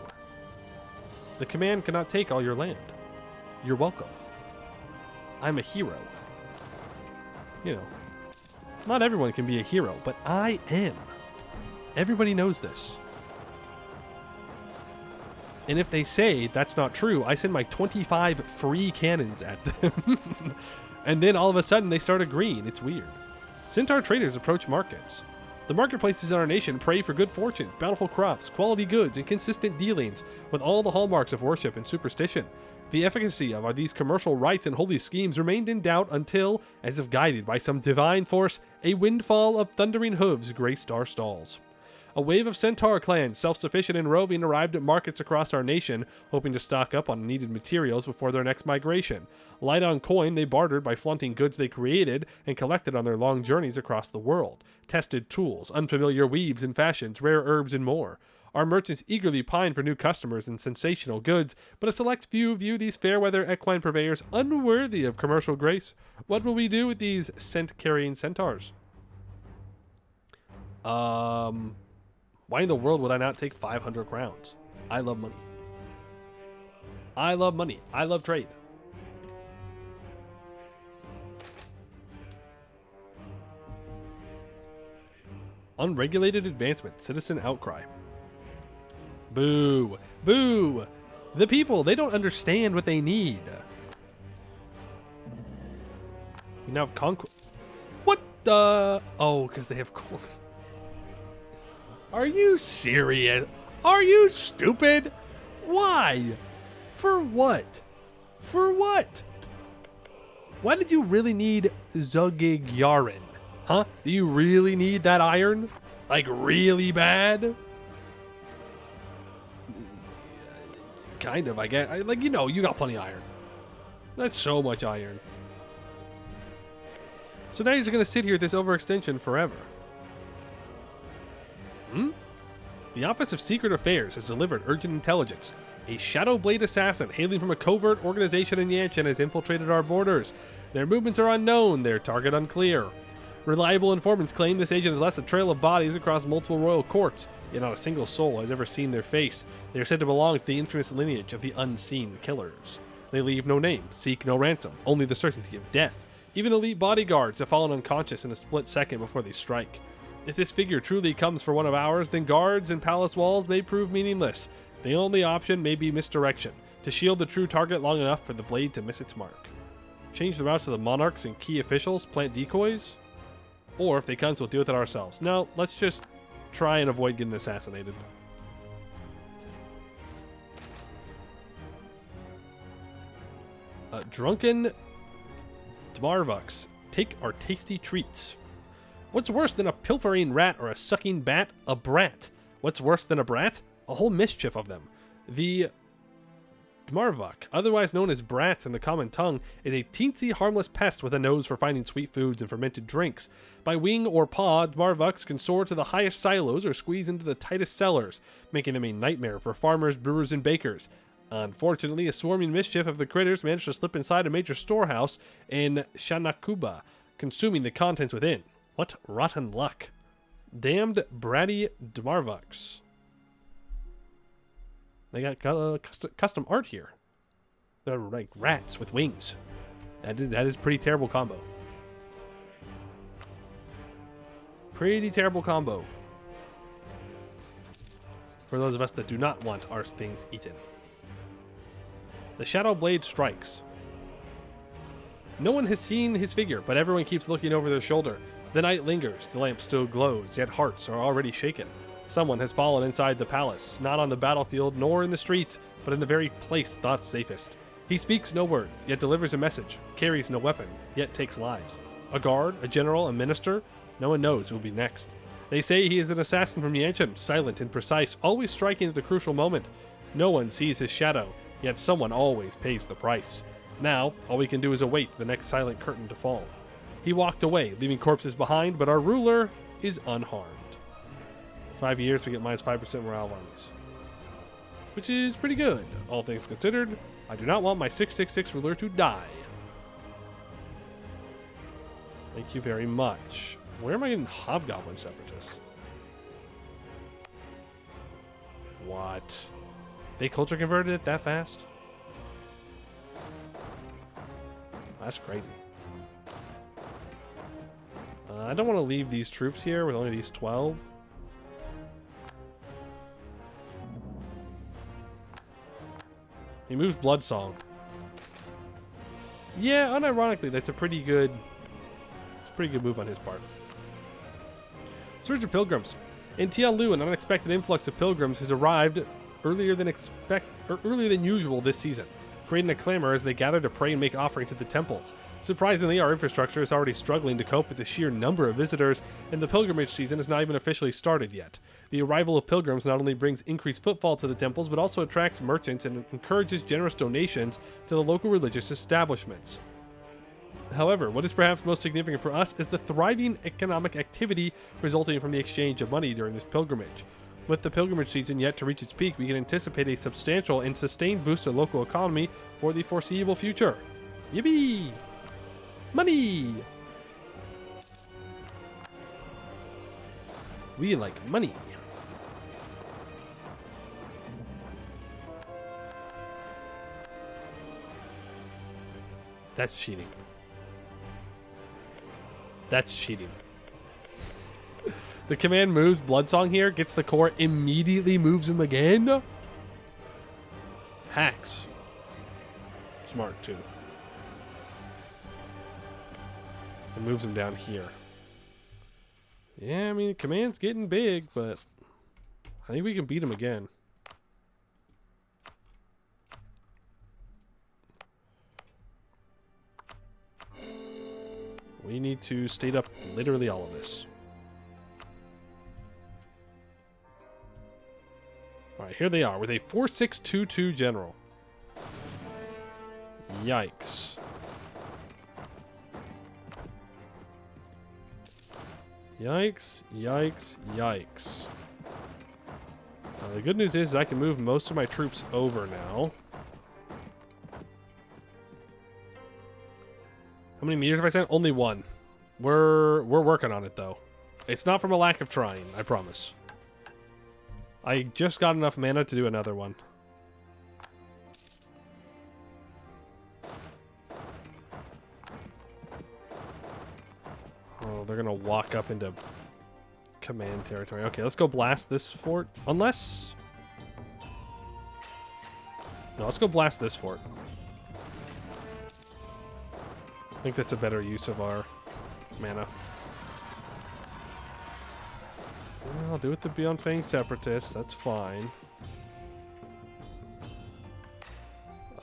The command cannot take all your land. You're welcome. I'm a hero. You know, not everyone can be a hero, but I am. Everybody knows this. And if they say that's not true, I send my 25 free cannons at them. And then all of a sudden they start agreeing. It's weird. Centaur traders approach markets. The marketplaces in our nation pray for good fortunes, bountiful crops, quality goods, and consistent dealings with all the hallmarks of worship and superstition. The efficacy of these commercial rites and holy schemes remained in doubt until, as if guided by some divine force, a windfall of thundering hooves graced our stalls. A wave of centaur clans, self-sufficient and roving, arrived at markets across our nation, hoping to stock up on needed materials before their next migration. Light on coin, they bartered by flaunting goods they created and collected on their long journeys across the world. Tested tools, unfamiliar weaves and fashions, rare herbs, and more. Our merchants eagerly pine for new customers and sensational goods, but a select few view these fair-weather equine purveyors unworthy of commercial grace. What will we do with these scent-carrying centaurs? Why in the world would I not take 500 crowns? I love money. I love money. I love trade. Unregulated advancement. Citizen outcry. Boo. Boo. The people, they don't understand what they need. We now have conquest. What the? Oh, because they have... Are you serious? Are you stupid? Why? For what? For what? Why did you really need Zugigyarin? Huh? Do you really need that iron? Like, really bad? Kind of, I guess. Like, you know, you got plenty of iron. That's so much iron. So now you're just going to sit here at this overextension forever. The Office of Secret Affairs has delivered urgent intelligence. A Shadow Blade assassin hailing from a covert organization in Yanshan has infiltrated our borders. Their movements are unknown, their target unclear. Reliable informants claim this agent has left a trail of bodies across multiple royal courts, yet not a single soul has ever seen their face. They are said to belong to the infamous lineage of the Unseen Killers. They leave no name, seek no ransom, only the certainty of death. Even elite bodyguards have fallen unconscious in a split second before they strike. If this figure truly comes for one of ours, then guards and palace walls may prove meaningless. The only option may be misdirection, to shield the true target long enough for the blade to miss its mark. Change the routes of the monarchs and key officials, plant decoys? Or if they come, we'll deal with it ourselves. No, let's just try and avoid getting assassinated. Drunken Dmarvuks, take our tasty treats. What's worse than a pilfering rat or a sucking bat? A brat. What's worse than a brat? A whole mischief of them. The Dmarvuk, otherwise known as brats in the common tongue, is a teensy harmless pest with a nose for finding sweet foods and fermented drinks. By wing or paw, Dmarvuks can soar to the highest silos or squeeze into the tightest cellars, making them a nightmare for farmers, brewers, and bakers. Unfortunately, a swarming mischief of the critters managed to slip inside a major storehouse in Shanakuba, consuming the contents within. What rotten luck. Damned bratty Dmarvuks. They got custom art here. They're like rats with wings. That is pretty terrible combo. Pretty terrible combo. For those of us that do not want our things eaten. The Shadow Blade strikes. No one has seen his figure, but everyone keeps looking over their shoulder. The night lingers, the lamp still glows, yet hearts are already shaken. Someone has fallen inside the palace, not on the battlefield nor in the streets, but in the very place thought safest. He speaks no words, yet delivers a message, carries no weapon, yet takes lives. A guard, a general, a minister, no one knows who will be next. They say he is an assassin from Yanshan, silent and precise, always striking at the crucial moment. No one sees his shadow, yet someone always pays the price. Now, all we can do is await the next silent curtain to fall. He walked away, leaving corpses behind, but our ruler is unharmed. 5 years, we get minus 5% morale armies. Which is pretty good, all things considered. I do not want my 666 ruler to die. Thank you very much. Where am I getting Hobgoblin Separatists? What? They culture converted it that fast? That's crazy. I don't want to leave these troops here with only these 12. He moves Bloodsong. Yeah, unironically, that's a pretty good move on his part. Surge of pilgrims. In Tianlu, an unexpected influx of pilgrims has arrived earlier than usual this season, creating a clamor as they gather to pray and make offerings at the temples. Surprisingly, our infrastructure is already struggling to cope with the sheer number of visitors, and the pilgrimage season has not even officially started yet. The arrival of pilgrims not only brings increased footfall to the temples, but also attracts merchants and encourages generous donations to the local religious establishments. However, what is perhaps most significant for us is the thriving economic activity resulting from the exchange of money during this pilgrimage. With the pilgrimage season yet to reach its peak, we can anticipate a substantial and sustained boost to the local economy for the foreseeable future. Yippee! Money! We like money. That's cheating. That's cheating. The command moves Bloodsong here, gets the core, immediately moves him again. Hacks. Smart too. And moves him down here. Yeah, I mean, the command's getting big, but I think we can beat him again. We need to state up literally all of this. Alright, here they are with a 4622 general. Yikes. Yikes, yikes, yikes. The good news is I can move most of my troops over now. How many meters have I sent? Only one. We're working on it, though. It's not from a lack of trying, I promise. I just got enough mana to do another one. Oh, they're gonna walk up into command territory. Okay, let's go blast this fort. Unless... No, let's go blast this fort. I think that's a better use of our mana. I'll do it to Beyond Fang Separatists. That's fine.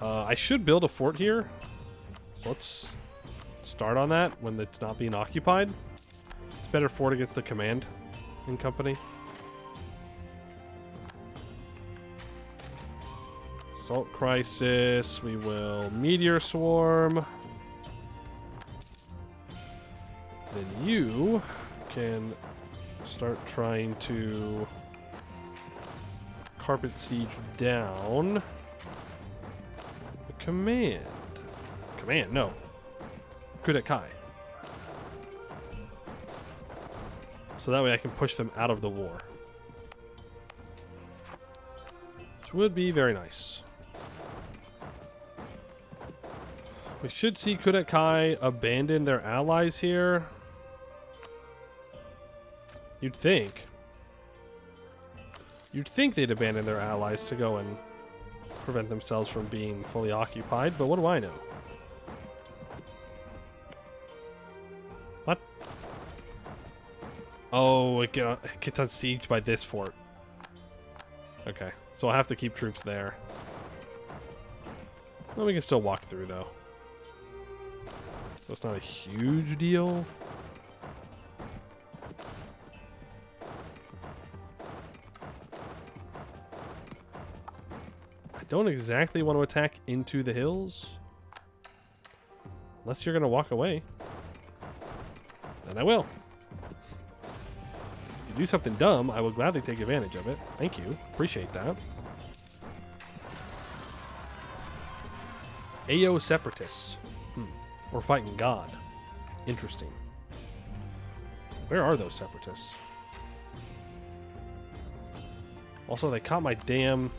I should build a fort here. So let's start on that when it's not being occupied. It's better fort against the command in company. Assault Crisis. We will Meteor Swarm. Then you can start trying to carpet siege down the command. Command, no. Kudekai. So that way I can push them out of the war. Which would be very nice. We should see Kudekai abandon their allies here. You'd think. You'd think they'd abandon their allies to go and prevent themselves from being fully occupied, but what do I know? What? Oh, it gets unsieged by this fort. Okay, so I'll have to keep troops there. Well, we can still walk through, though. So it's not a huge deal. Don't exactly want to attack into the hills. Unless you're going to walk away. Then I will. If you do something dumb, I will gladly take advantage of it. Thank you. Appreciate that. AO Separatists. We're fighting God. Interesting. Where are those Separatists? Also, they caught my damn...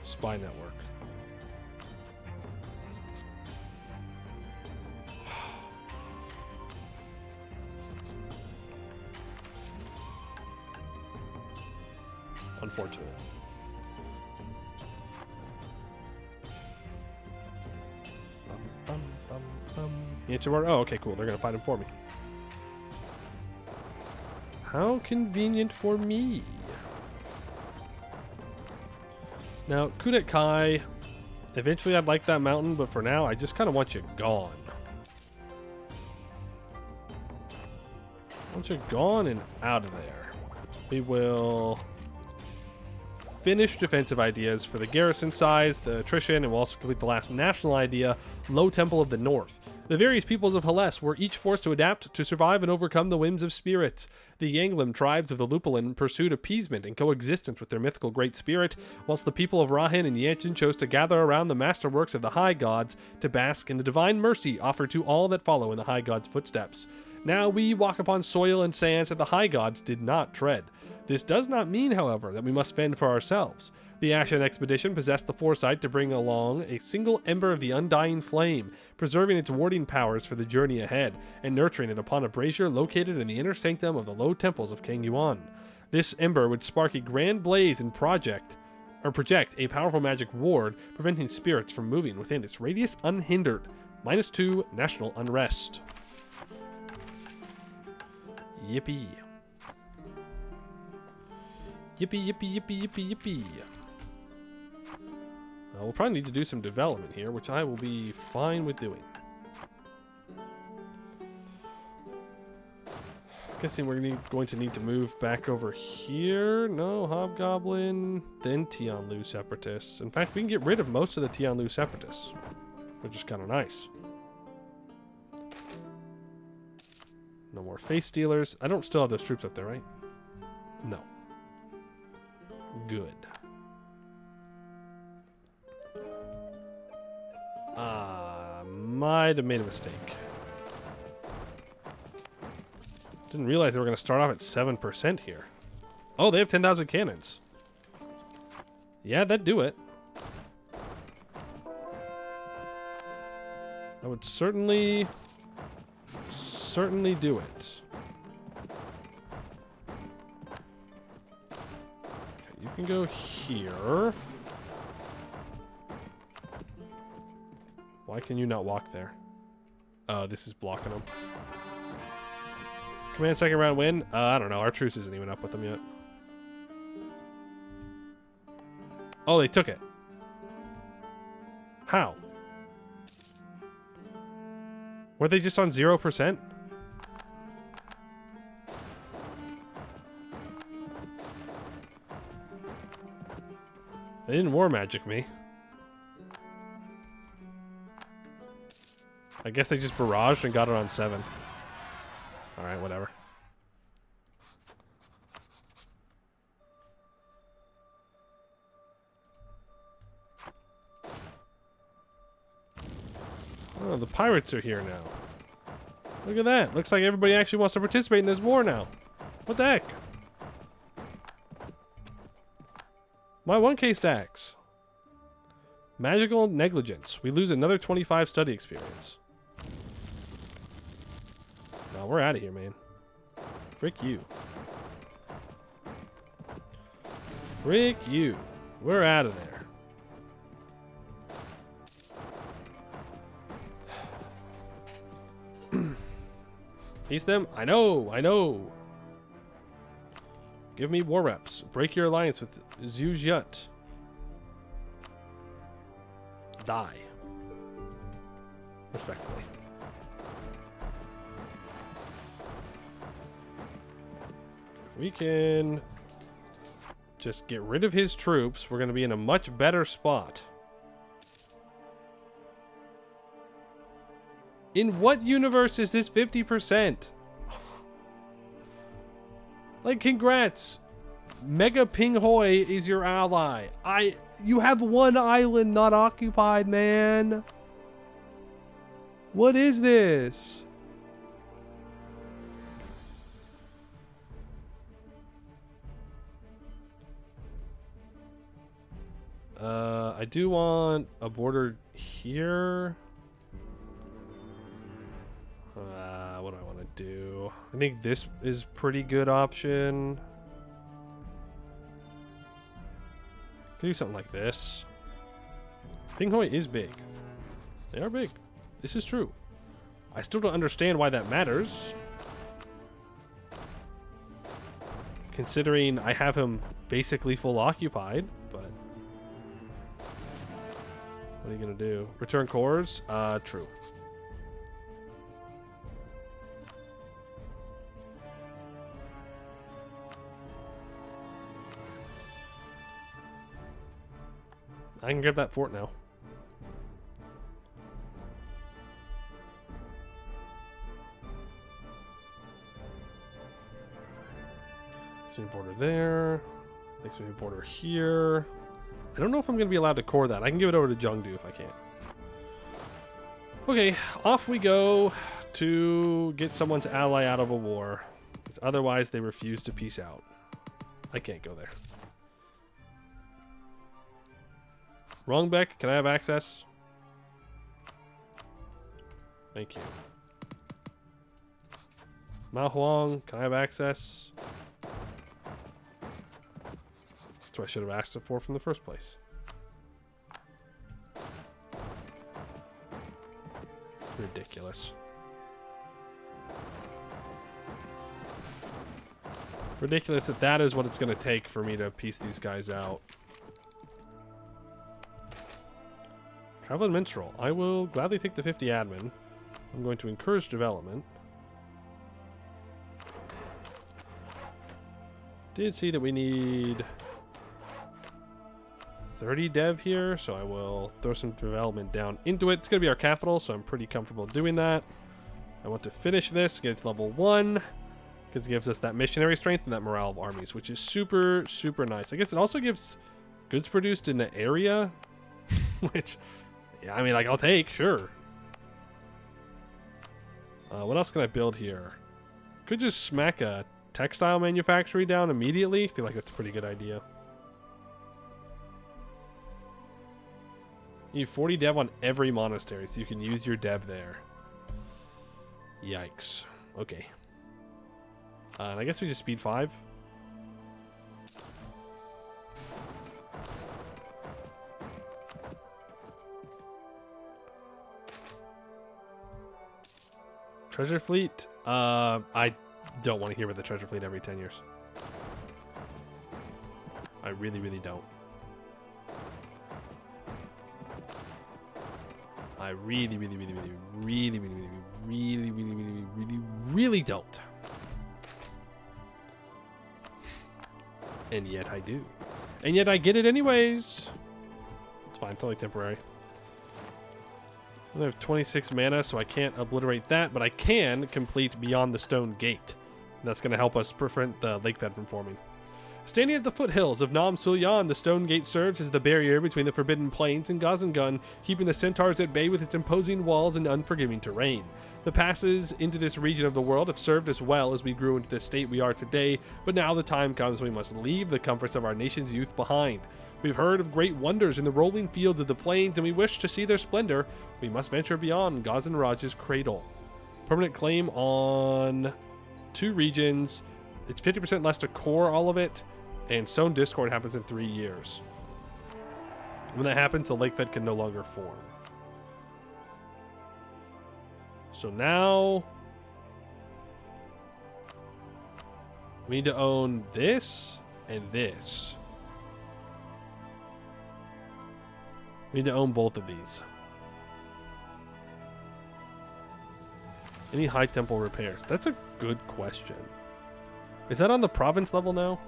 spy network. Unfortunate. Oh, okay, cool. They're gonna fight him for me. How convenient for me. Now, Kudet Kai, eventually I'd like that mountain, but for now, I just kind of want you gone. I want you gone and out of there. We will finish defensive ideas for the garrison size, the attrition, and we'll also complete the last national idea, Low Temple of the North. The various peoples of Hellas were each forced to adapt to survive and overcome the whims of spirits. The Yanglim tribes of the Lupulin pursued appeasement and coexistence with their mythical Great Spirit, whilst the people of Rahin and Yanchen chose to gather around the masterworks of the High Gods to bask in the divine mercy offered to all that follow in the High Gods' footsteps. Now we walk upon soil and sands that the High Gods did not tread. This does not mean, however, that we must fend for ourselves. The Ashen expedition possessed the foresight to bring along a single ember of the undying flame, preserving its warding powers for the journey ahead, and nurturing it upon a brazier located in the inner sanctum of the low temples of King Yuan. This ember would spark a grand blaze and project a powerful magic ward, preventing spirits from moving within its radius unhindered. -2 national unrest. Yippee. Yippee, yippee, yippee, yippee, yippee. We'll probably need to do some development here, which I will be fine with doing. Guessing we're going to need to move back over here. No, Hobgoblin, then Tianlu Separatists. In fact, we can get rid of most of the Tianlu Separatists, which is kind of nice. No more face stealers. I don't still have those troops up there, right? No. Good. Might have made a mistake. Didn't realize they were going to start off at 7% here. Oh, they have 10,000 cannons. Yeah, that'd do it. I would certainly do it. Okay, you can go here. Why can you not walk there? Oh, this is blocking them. Command second round win? I don't know. Our truce isn't even up with them yet. Oh, they took it. How? Were they just on 0%? They didn't war magic me. I guess they just barraged and got it on 7. Alright, whatever. Oh, the pirates are here now. Look at that. Looks like everybody actually wants to participate in this war now. What the heck? My 1K stacks. Magical negligence. We lose another 25 study experience. No, we're out of here, man. Frick you. Frick you. We're out of there. Peace them? I know. Give me war reps. Break your alliance with Zhu Jiat. Die. Respectfully. We can just get rid of his troops. We're going to be in a much better spot. In what universe is this 50%? Like, congrats. Mega Ping Hoi is your ally. You have one island not occupied, man. What is this? I do want a border here. What do I want to do? I think this is pretty good option. Can do something like this. Ping Hoi is big. They are big. This is true. I still don't understand why that matters. Considering I have him basically full occupied, but what are you gonna do? Return cores? True. I can grab that fort now. Border there. Next border here. I don't know if I'm going to be allowed to core that. I can give it over to Jungdu if I can. Okay, off we go to get someone's ally out of a war. Because otherwise they refuse to peace out. I can't go there. Rongbek, can I have access? Thank you. Ma Huang, can I have access? That's what I should have asked it for from the first place. Ridiculous. Ridiculous that that is what it's going to take for me to piece these guys out. Traveling Minstrel. I will gladly take the 50 admin. I'm going to encourage development. Did see that we need 30 dev here, so I will throw some development down into it. It's going to be our capital, so I'm pretty comfortable doing that. I want to finish this, get it to level 1, because it gives us that missionary strength and that morale of armies, which is super, super nice. I guess it also gives goods produced in the area, which, yeah, I mean, like, I'll take, sure. What else can I build here? Could just smack a textile manufactory down immediately. I feel like that's a pretty good idea. You need 40 dev on every monastery, so you can use your dev there. Yikes. Okay. And I guess we just speed 5. Treasure fleet? I don't want to hear about the treasure fleet every 10 years. I really, really don't. I really, really, really, really, really, really, really, really, really, really, really, really don't. And yet I do. And yet I get it anyways. It's fine, it's only temporary. I have 26 mana, so I can't obliterate that, but I can complete Beyond the Stone Gate. That's going to help us prevent the lake bed from forming. Standing at the foothills of Nam Sulyan, the Stone Gate serves as the barrier between the Forbidden Plains and Gazangun, keeping the centaurs at bay with its imposing walls and unforgiving terrain. The passes into this region of the world have served us well as we grew into the state we are today, but now the time comes we must leave the comforts of our nation's youth behind. We've heard of great wonders in the rolling fields of the plains, and we wish to see their splendor. We must venture beyond Ghazan Raj's cradle. Permanent claim on 2 regions. It's 50% less to core all of it, and Stone Discord happens in 3 years. When that happens, the lake fed can no longer form. So now we need to own this and this. We need to own both of these. Any high temple repairs? That's a good question. Is that on the province level now?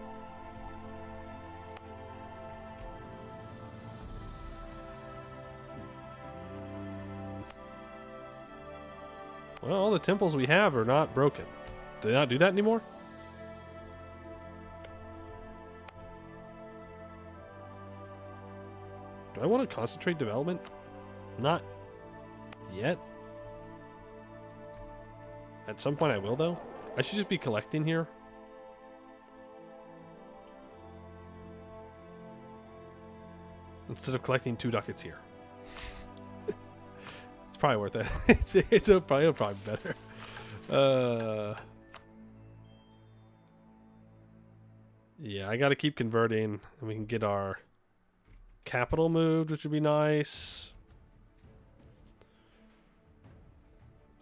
Well, all the temples we have are not broken. Do they not do that anymore? Do I want to concentrate development? Not yet. At some point I will, though. I should just be collecting here. Instead of collecting 2 ducats here. It's probably worth it. It'll probably be better. Yeah, I got to keep converting, and we can get our capital moved, which would be nice.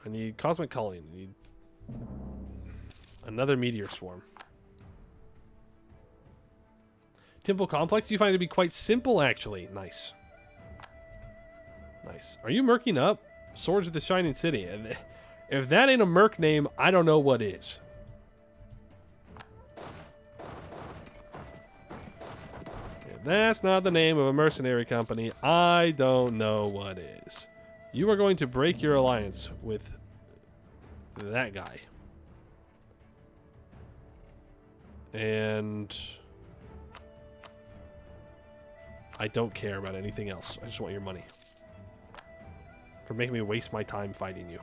I need Cosmic Culling. I need another Meteor Swarm. Temple Complex, you find it to be quite simple, actually. Nice. Nice. Are you merking up? Swords of the Shining City. And if that ain't a merc name, I don't know what is. If that's not the name of a mercenary company, I don't know what is. You are going to break your alliance with that guy. And I don't care about anything else. I just want your money. For making me waste my time fighting you.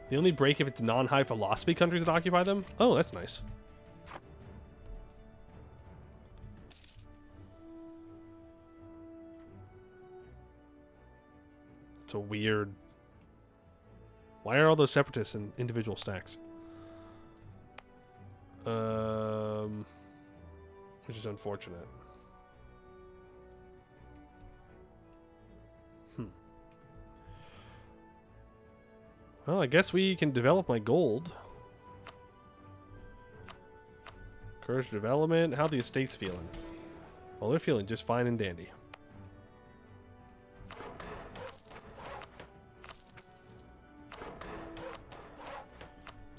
They only break if it's non-high philosophy countries that occupy them? Oh, that's nice. It's a weird... Why are all those separatists in individual stacks? Which is unfortunate. Well, I guess we can develop my gold. Courage development. How are the estates feeling? Well, they're feeling just fine and dandy.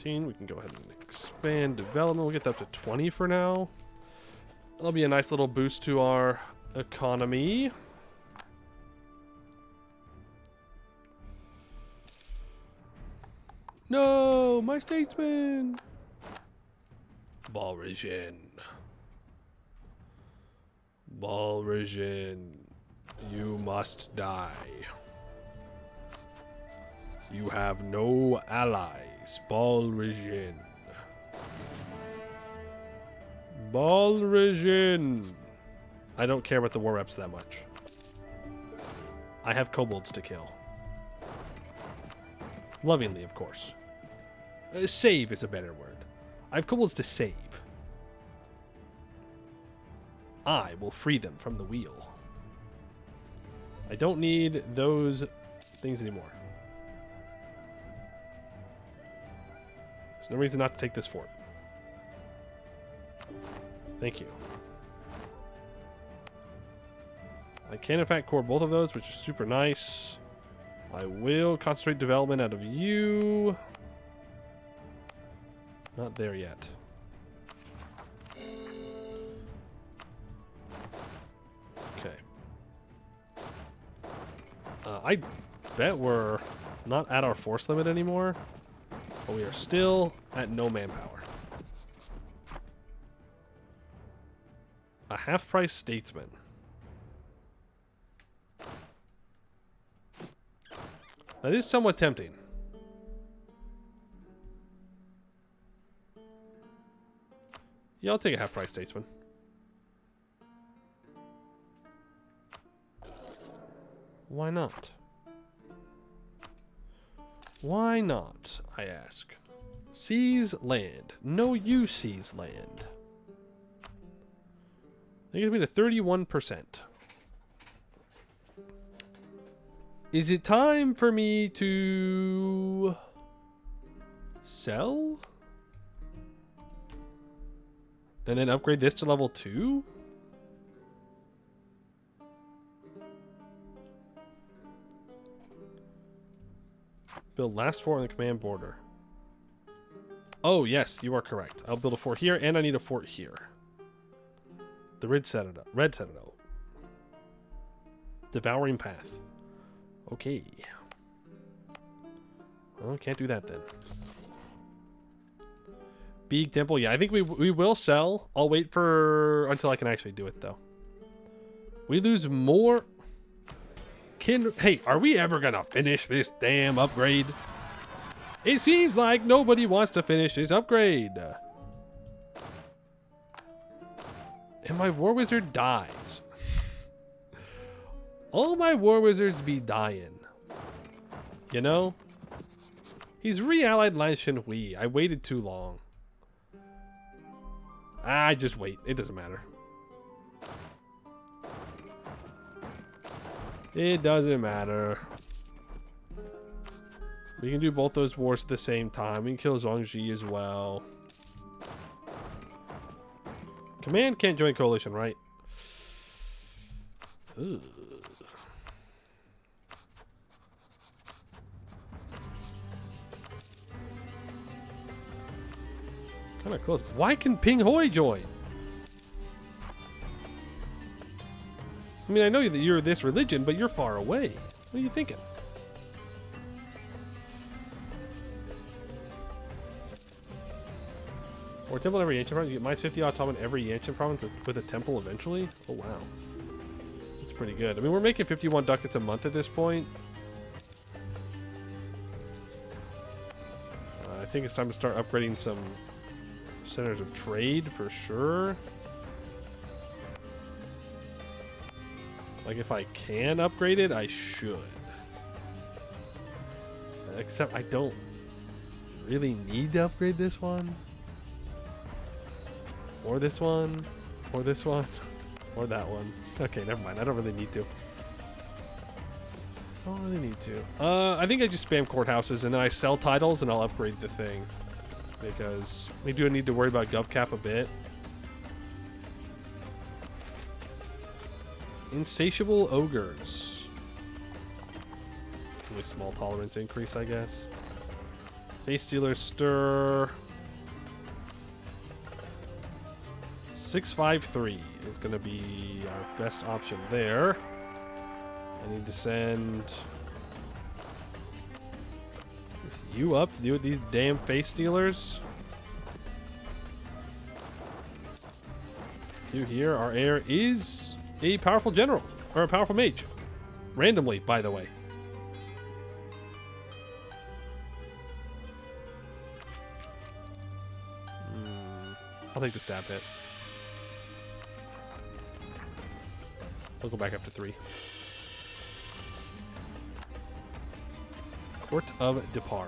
We can go ahead and expand development. We'll get that up to 20 for now. That'll be a nice little boost to our economy. No, my statesman. Balrisian. Balrisian, you must die. You have no allies, Balrisian. Balrisian. I don't care about the war reps that much. I have kobolds to kill. Lovingly, of course. Save is a better word. I have kobolds to save. I will free them from the wheel. I don't need those things anymore. There's no reason not to take this fort. Thank you. I can, in fact, core both of those, which is super nice. I will concentrate development out of you. Not there yet. Okay. I bet we're not at our force limit anymore, but we are still at no manpower. A half-price statesman. That is somewhat tempting. Yeah, I'll take a half-price statesman. Why not? Why not, I ask. Seize land. No, you seize land. I think it's been a 31%. Is it time for me to sell? And then upgrade this to level 2? Build last fort on the command border. Oh, yes, you are correct. I'll build a fort here, and I need a fort here. The Red Citadel. Red Citadel. Devouring Path. Okay. Well, can't do that then. Big Temple. Yeah, I think we will sell. I'll wait for until I can actually do it, though. We lose more. Hey, are we ever gonna finish this damn upgrade? It seems like nobody wants to finish this upgrade. And my War Wizard dies. All my War Wizards be dying. You know? He's re-allied Lan Shenhui. I waited too long. I just wait. It doesn't matter. It doesn't matter. We can do both those wars at the same time. We can kill Zhongji as well. Command can't join coalition, right? Ugh. Kind of close. Why can Ping Hoi join? I mean, I know that you're this religion, but you're far away. What are you thinking? Or temple in every ancient province. You get minus 50 autonomy in every ancient province with a temple eventually. Oh, wow. That's pretty good. I mean, we're making 51 ducats a month at this point. I think it's time to start upgrading some centers of trade for sure. Like, if I can upgrade it, I should. Except I don't really need to upgrade this one. Or this one. Or this one. Or that one. Okay, never mind. I don't really need to. I don't really need to. I think I just spam courthouses and then I sell titles and I'll upgrade the thing. Because we do need to worry about GovCap a bit. Insatiable ogres. Really small tolerance increase, I guess. Face Stealer Stir. 653 is going to be our best option there. I need to send you up to deal with these damn Face Stealers. You here, our heir is a powerful general, or a powerful mage. Randomly, by the way. I'll take the stab hit. We'll go back up to 3. Court of Depar.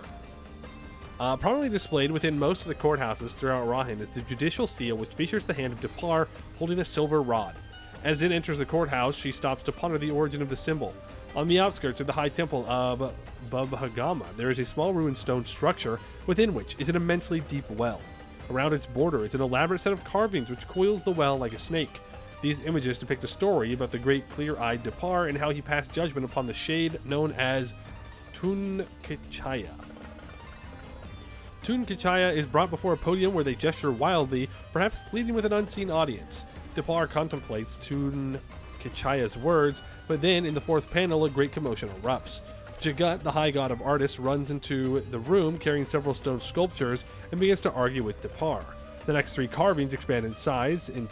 Prominently displayed within most of the courthouses throughout Rahin is the judicial seal, which features the hand of Depar holding a silver rod. As Zin enters the courthouse, she stops to ponder the origin of the symbol. On the outskirts of the high temple of Babhagama, there is a small ruined stone structure within which is an immensely deep well. Around its border is an elaborate set of carvings which coils the well like a snake. These images depict a story about the great clear-eyed Depar and how he passed judgment upon the shade known as Tunkichaya. Tunkichaya is brought before a podium where they gesture wildly, perhaps pleading with an unseen audience. Depar contemplates Tunkichaya's words, but then in the 4th panel a great commotion erupts. Jagat, the high god of artists, runs into the room carrying several stone sculptures and begins to argue with Depar. The next 3 carvings expand in size, in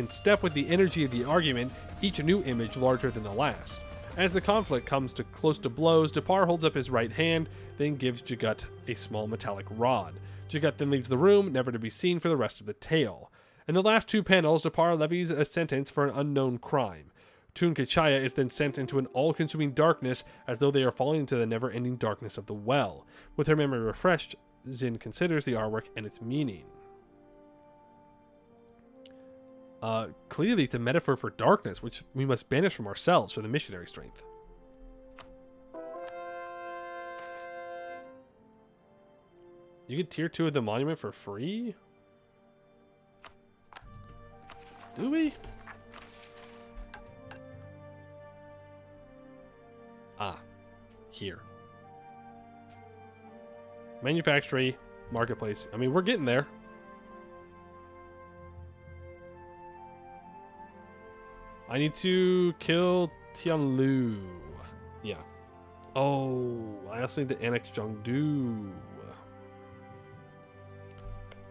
step with the energy of the argument, each new image larger than the last. As the conflict comes close to blows, Depar holds up his right hand, then gives Jagat a small metallic rod. Jagat then leaves the room, never to be seen for the rest of the tale. In the last 2 panels, Depar levies a sentence for an unknown crime. Tunkichaya is then sent into an all-consuming darkness, as though they are falling into the never-ending darkness of the well. With her memory refreshed, Zin considers the artwork and its meaning. Clearly it's a metaphor for darkness, which we must banish from ourselves for the missionary strength. You get tier 2 of the monument for free? Do we? Ah, here. Manufactory, marketplace. I mean, we're getting there. I need to kill Tianlu. Yeah. Oh, I also need to annex Zhengdu.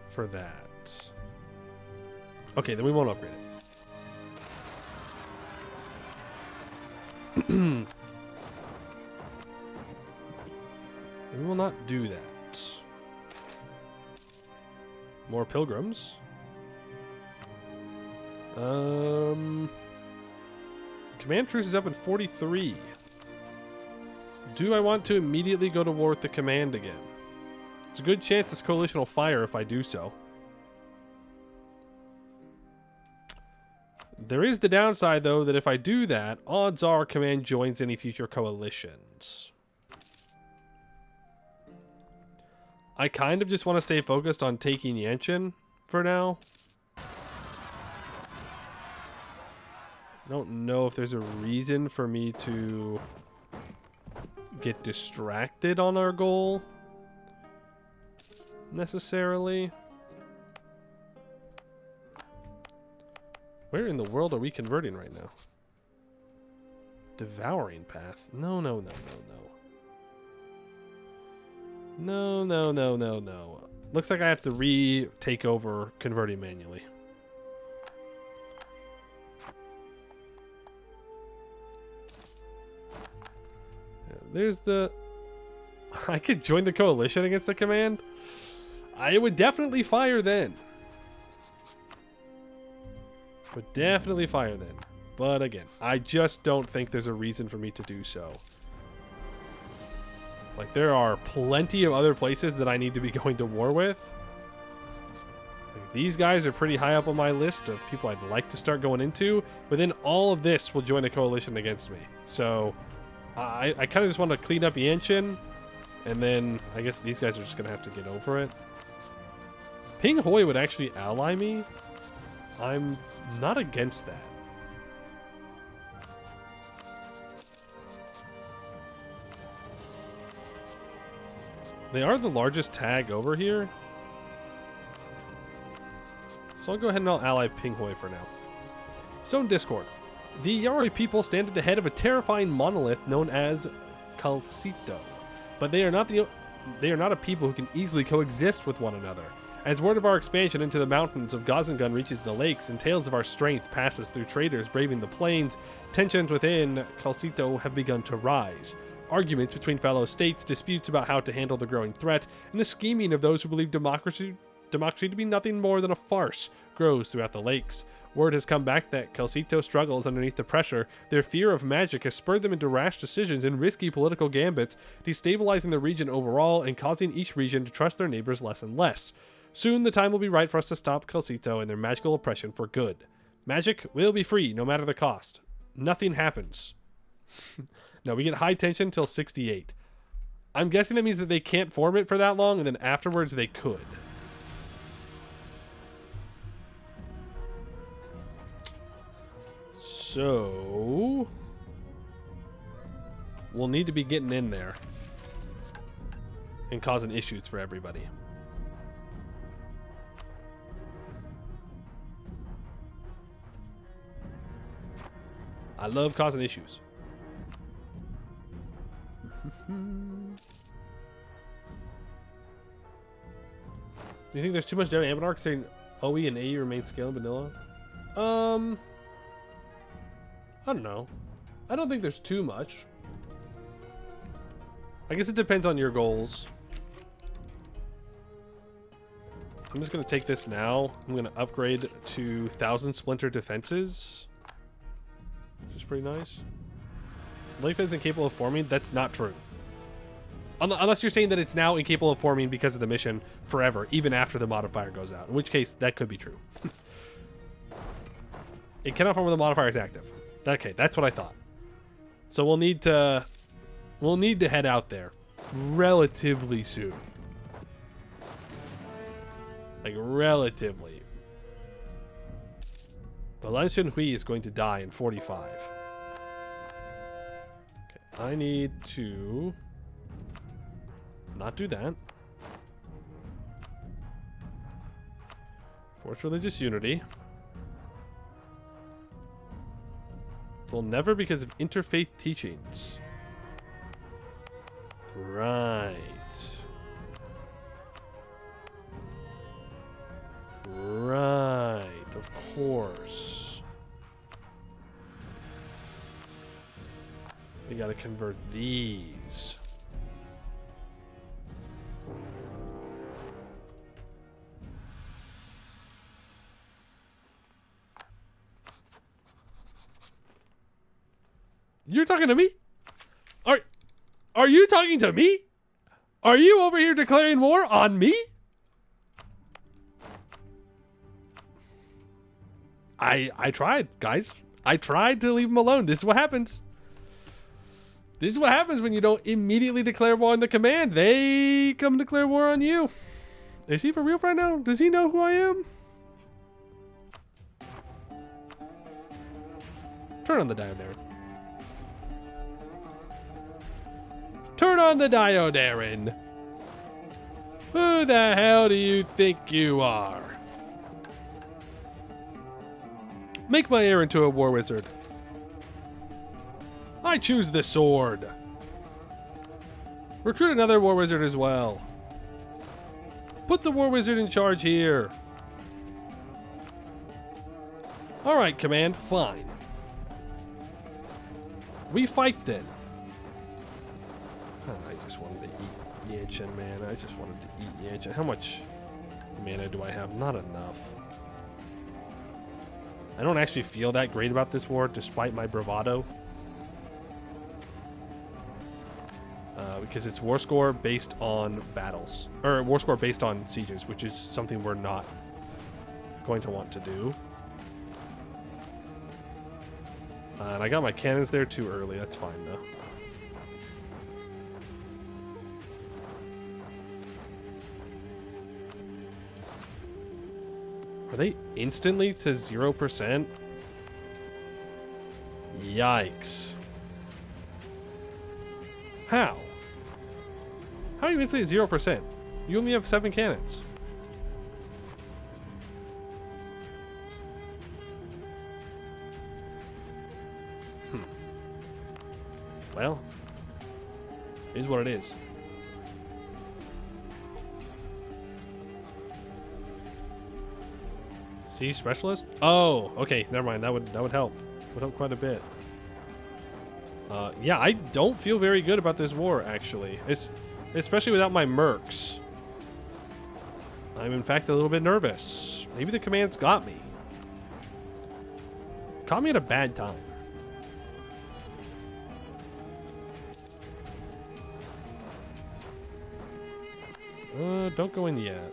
For that. Okay, then we won't upgrade it. We will not do that. More pilgrims. Command truce is up in 43. Do I want to immediately go to war with the command again? It's a good chance this coalition will fire if I do so. There is the downside, though, that if I do that, odds are command joins any future coalitions. I kind of just want to stay focused on taking Yanshin for now. I don't know if there's a reason for me to get distracted on our goal necessarily. Where in the world are we converting right now? Devouring path? No, no, no, no, no. No, no, no, no, no. Looks like I have to retake over converting manually. Yeah, there's the... I could join the coalition against the command. I would definitely fire then. Would definitely fire then. But again, I just don't think there's a reason for me to do so. Like, there are plenty of other places that I need to be going to war with. Like, these guys are pretty high up on my list of people I'd like to start going into. But then all of this will join a coalition against me. So, I kind of just want to clean up Yanshin. And then, I guess these guys are just going to have to get over it. Ping Hoi would actually ally me. I'm not against that. They are the largest tag over here. So I'll go ahead and I'll ally Ping Hoi for now. So in Discord, the Yaroi people stand at the head of a terrifying monolith known as Calcito. But they are not a people who can easily coexist with one another. As word of our expansion into the mountains of Gozengun reaches the lakes and tales of our strength passes through traders braving the plains, tensions within Calcito have begun to rise. Arguments between fellow states, disputes about how to handle the growing threat, and the scheming of those who believe democracy to be nothing more than a farce grows throughout the lakes. Word has come back that Calcito struggles underneath the pressure. Their fear of magic has spurred them into rash decisions and risky political gambits, destabilizing the region overall and causing each region to trust their neighbors less and less. Soon the time will be right for us to stop Calcito and their magical oppression for good. Magic will be free no matter the cost. Nothing happens. No, we get high tension till 68. I'm guessing that means that they can't form it for that long, and then afterwards they could. So we'll need to be getting in there and causing issues for everybody. I love causing issues. Do you think there's too much down in Anbennar considering OE and AE remain scale and vanilla? I don't know. I don't think there's too much. I guess it depends on your goals. I'm just going to take this now. I'm going to upgrade to 1,000 splinter defenses, which is pretty nice. Life is incapable of forming. That's not true. Unless you're saying that it's now incapable of forming because of the mission forever, even after the modifier goes out. In which case, that could be true. It cannot form when the modifier is active. Okay, that's what I thought. So we'll need to head out there relatively soon. Like, relatively. But Lan Shenhui is going to die in 45. Okay, I need to not do that. Force religious unity. Will never because of interfaith teachings. Right. Right, of course. We gotta convert these. You're talking to me? Are you talking to me? Are you over here declaring war on me? I tried, guys. I tried to leave him alone. This is what happens. This is what happens when you don't immediately declare war on the command. They come declare war on you. Is he for real right now? Does he know who I am? Turn on the Diodarin. Turn on the Diodarin. Who the hell do you think you are? Make my heir into a war wizard. I choose the sword. Recruit another war wizard as well. Put the war wizard in charge here. Alright, command, fine. We fight then. Oh, I just wanted to eat Yanchin, man. I just wanted to eat Yanchin. How much mana do I have? Not enough. I don't actually feel that great about this war, despite my bravado. Because it's war score based on battles. Or war score based on sieges, which is something we're not going to want to do. And I got my cannons there too early. That's fine, though. Are they instantly to 0%? Yikes. How? How are you instantly at 0%? You only have 7 cannons. Well, it is what it is. Siege specialist? Oh, okay, never mind. That would help. Would help quite a bit. Yeah, I don't feel very good about this war, actually. It's especially without my mercs. I'm in fact a little bit nervous. Maybe the command's got me. Caught me at a bad time. Don't go in yet.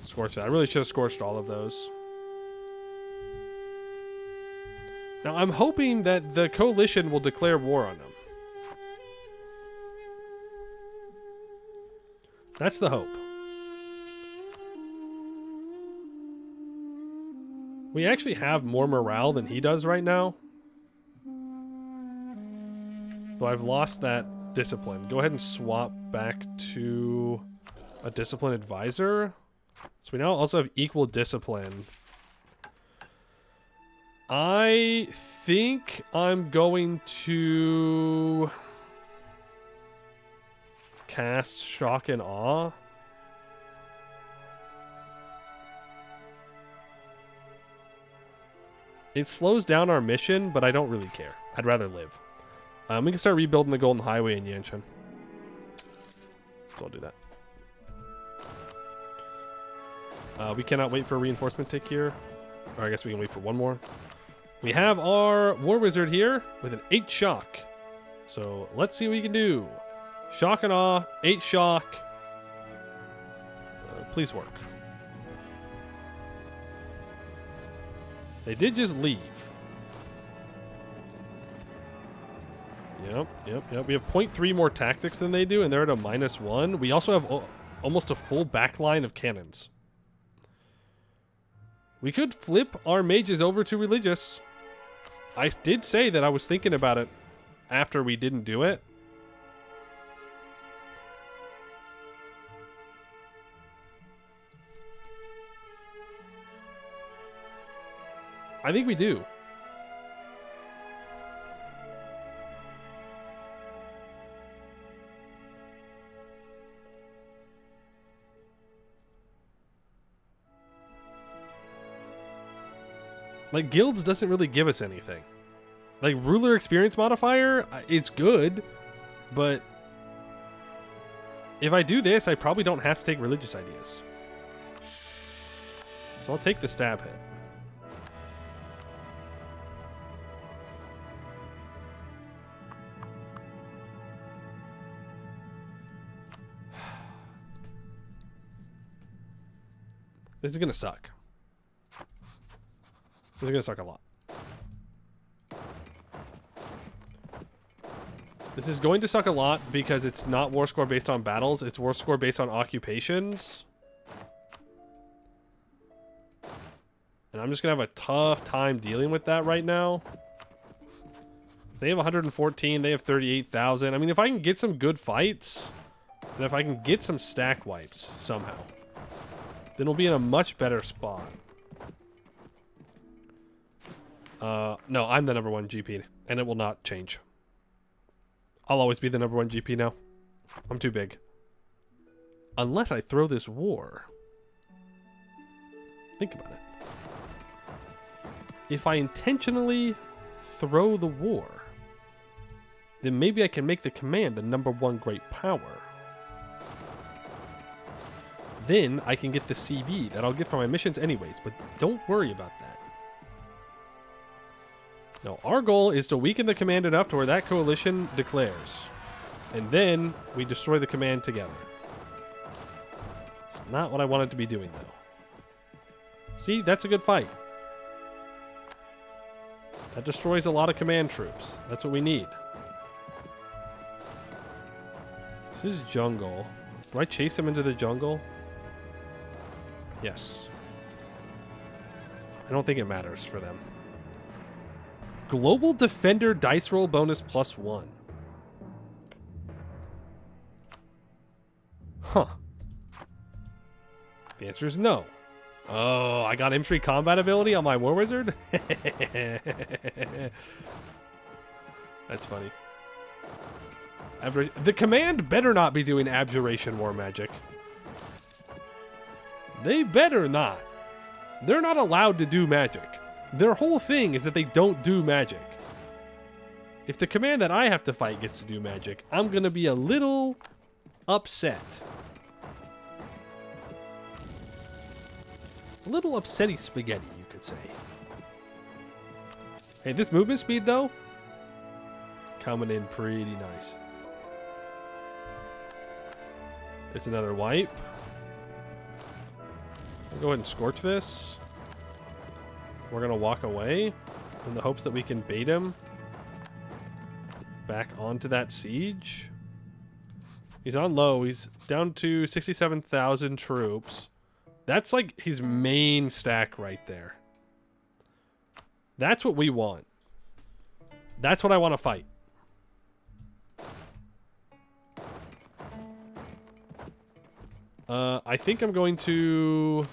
Scorch that. I really should have scorched all of those. Now, I'm hoping that the coalition will declare war on them. That's the hope. We actually have more morale than he does right now. Though I've lost that discipline. Go ahead and swap back to a discipline advisor. So we now also have equal discipline. I think I'm going to cast Shock and Awe. It slows down our mission, but I don't really care. I'd rather live. We can start rebuilding the Golden Highway in Yanshan. So I'll do that. We cannot wait for a reinforcement tick here. Or I guess we can wait for one more. We have our War Wizard here with an 8 shock. So let's see what we can do. Shock and Awe, 8 shock. Please work. They did just leave. Yep. We have 0.3 more tactics than they do, and they're at a -1. We also have almost a full backline of cannons. We could flip our mages over to religious. I did say that I was thinking about it after we didn't do it. I think we do. Like, guilds doesn't really give us anything. Like, ruler experience modifier is good, but if I do this, I probably don't have to take religious ideas. So I'll take the stab hit. This is gonna suck. This is gonna suck a lot. This is going to suck a lot because it's not war score based on battles. It's war score based on occupations. And I'm just going to have a tough time dealing with that right now. They have 114. They have 38,000. I mean, if I can get some good fights, and if I can get some stack wipes somehow, then we'll be in a much better spot. No, I'm the number 1 GP, and it will not change. I'll always be the number 1 GP now. I'm too big. Unless I throw this war. Think about it. If I intentionally throw the war, then maybe I can make the command the number 1 great power. Then I can get the CV that I'll get for my missions anyways, but don't worry about that. Now, our goal is to weaken the command enough to where that coalition declares. And then we destroy the command together. It's not what I wanted to be doing, though. See, that's a good fight. That destroys a lot of command troops. That's what we need. This is jungle. Do I chase him into the jungle? Yes. I don't think it matters for them. Global Defender dice roll bonus +1. Huh. The answer is no. Oh, I got infantry combat ability on my War Wizard? That's funny. The command better not be doing Abjuration War Magic. They better not. They're not allowed to do magic. Their whole thing is that they don't do magic. If the command that I have to fight gets to do magic, I'm going to be a little upset. A little upsetty spaghetti, you could say. Hey, this movement speed, though, coming in pretty nice. There's another wipe. I'll go ahead and scorch this. We're going to walk away in the hopes that we can bait him back onto that siege. He's on low. He's down to 67,000 troops. That's like his main stack right there. That's what we want. That's what I want to fight. I think I'm going to...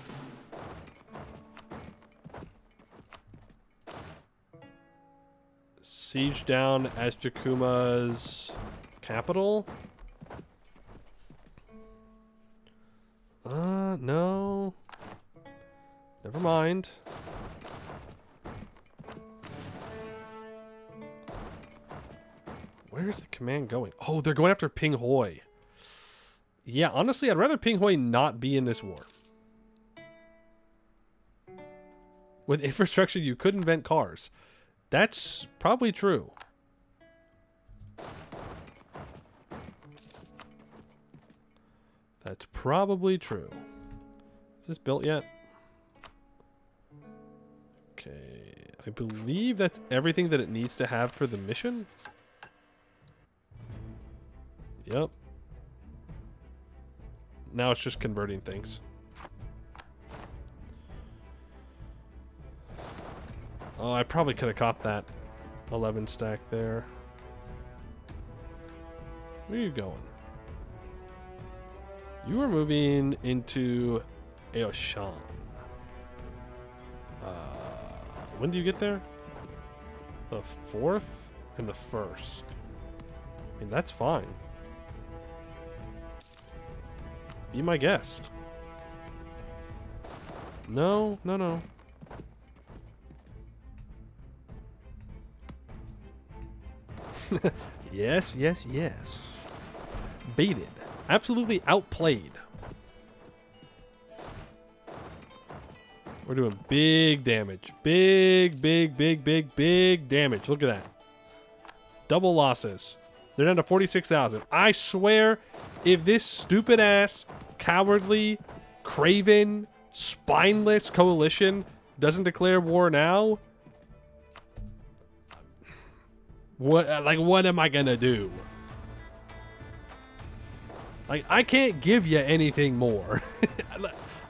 siege down as Jakuma's capital. No. Never mind. Where's the command going? Oh, they're going after Ping Hoi. Yeah, honestly, I'd rather Ping Hoi not be in this war. With infrastructure, you could invent cars. That's probably true. That's probably true. Is this built yet? Okay. I believe that's everything that it needs to have for the mission. Yep. Now it's just converting things. Oh, I probably could have caught that 11 stack there. Where are you going? You are moving into Aoshan. When do you get there? The 4th and the 1st. I mean, that's fine. Be my guest. No, no, no. Yes, yes, yes. Baited. Absolutely outplayed. We're doing big damage. Big, big, big, big, big damage. Look at that. Double losses. They're down to 46,000. I swear, if this stupid ass, cowardly, craven, spineless coalition doesn't declare war now, what am I gonna do? Like, I can't give you anything more.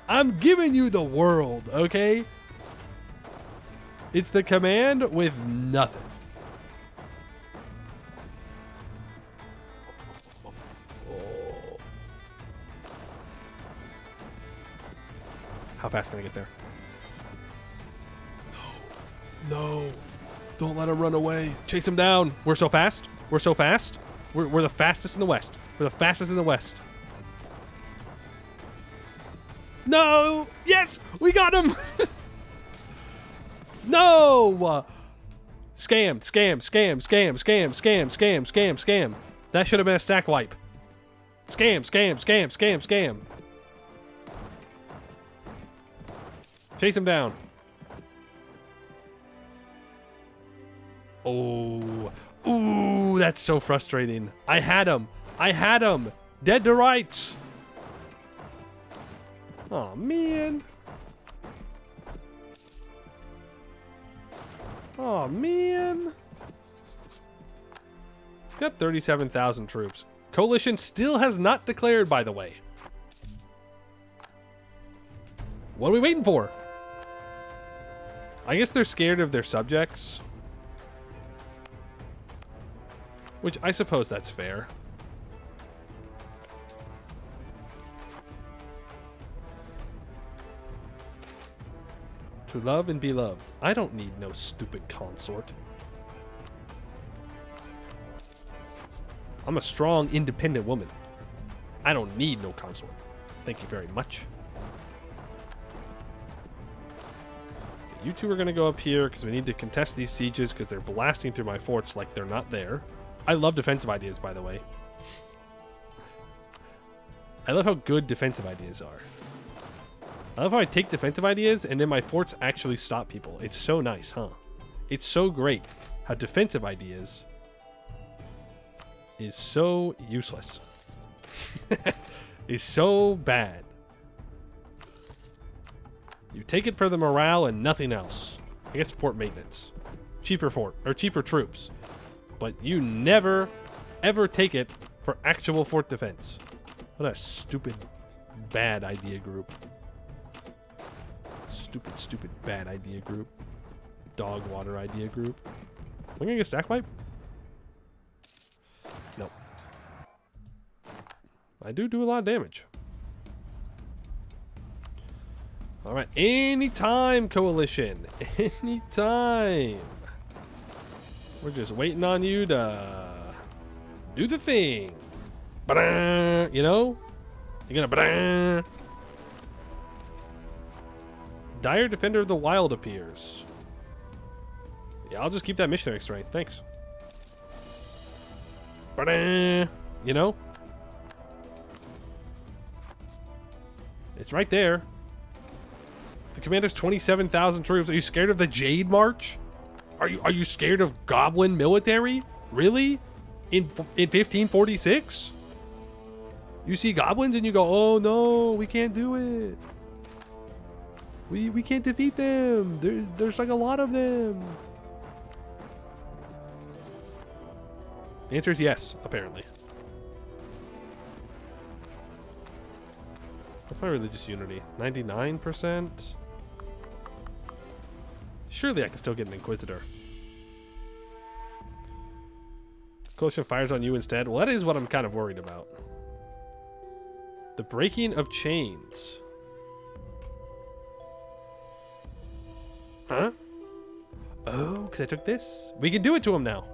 I'm giving you the world, okay? It's the command with nothing. Oh. How fast can I get there? No. Don't let him run away. Chase him down. We're so fast. We're so fast. We're the fastest in the West. We're the fastest in the West. No! Yes! We got him! No! Scam, scam, scam, scam, scam, scam, scam, scam, scam. That should have been a stack wipe. Scam, scam, scam, scam, scam. Chase him down. Oh. Ooh, that's so frustrating. I had him. I had him. Dead to rights. Oh, man. Oh, man. He's got 37,000 troops. Coalition still has not declared, by the way. What are we waiting for? I guess they're scared of their subjects. Which I suppose that's fair. To love and be loved. I don't need no stupid consort. I'm a strong, independent woman. I don't need no consort. Thank you very much. You two are going to go up here because we need to contest these sieges because they're blasting through my forts like they're not there. I love defensive ideas, by the way. I love how good defensive ideas are. I love how I take defensive ideas and then my forts actually stop people. It's so nice, huh? It's so great how defensive ideas is so useless. Is so bad. You take it for the morale and nothing else. I guess fort maintenance. Cheaper fort, or cheaper troops. But you never, ever take it for actual fort defense. What a stupid, bad idea group. Stupid, stupid, bad idea group. Dog water idea group. Am I gonna get stack wipe? Nope. I do a lot of damage. Alright, anytime, Coalition. Anytime. We're just waiting on you to do the thing. Ba-da! You know? You're gonna ba-da! Dire Defender of the Wild appears. Yeah, I'll just keep that missionary strength. Thanks. Ba-da! You know? It's right there. The commander's 27,000 troops. Are you scared of the Jade March? Are you scared of Goblin military? Really? In 1546? You see goblins and you go, oh no, we can't do it. We can't defeat them. There's like a lot of them. The answer is yes, apparently. What's my religious unity? 99%? Surely I can still get an Inquisitor. Coalition fires on you instead. Well, that is what I'm kind of worried about. The breaking of chains. Huh? Oh, because I took this? We can do it to him now.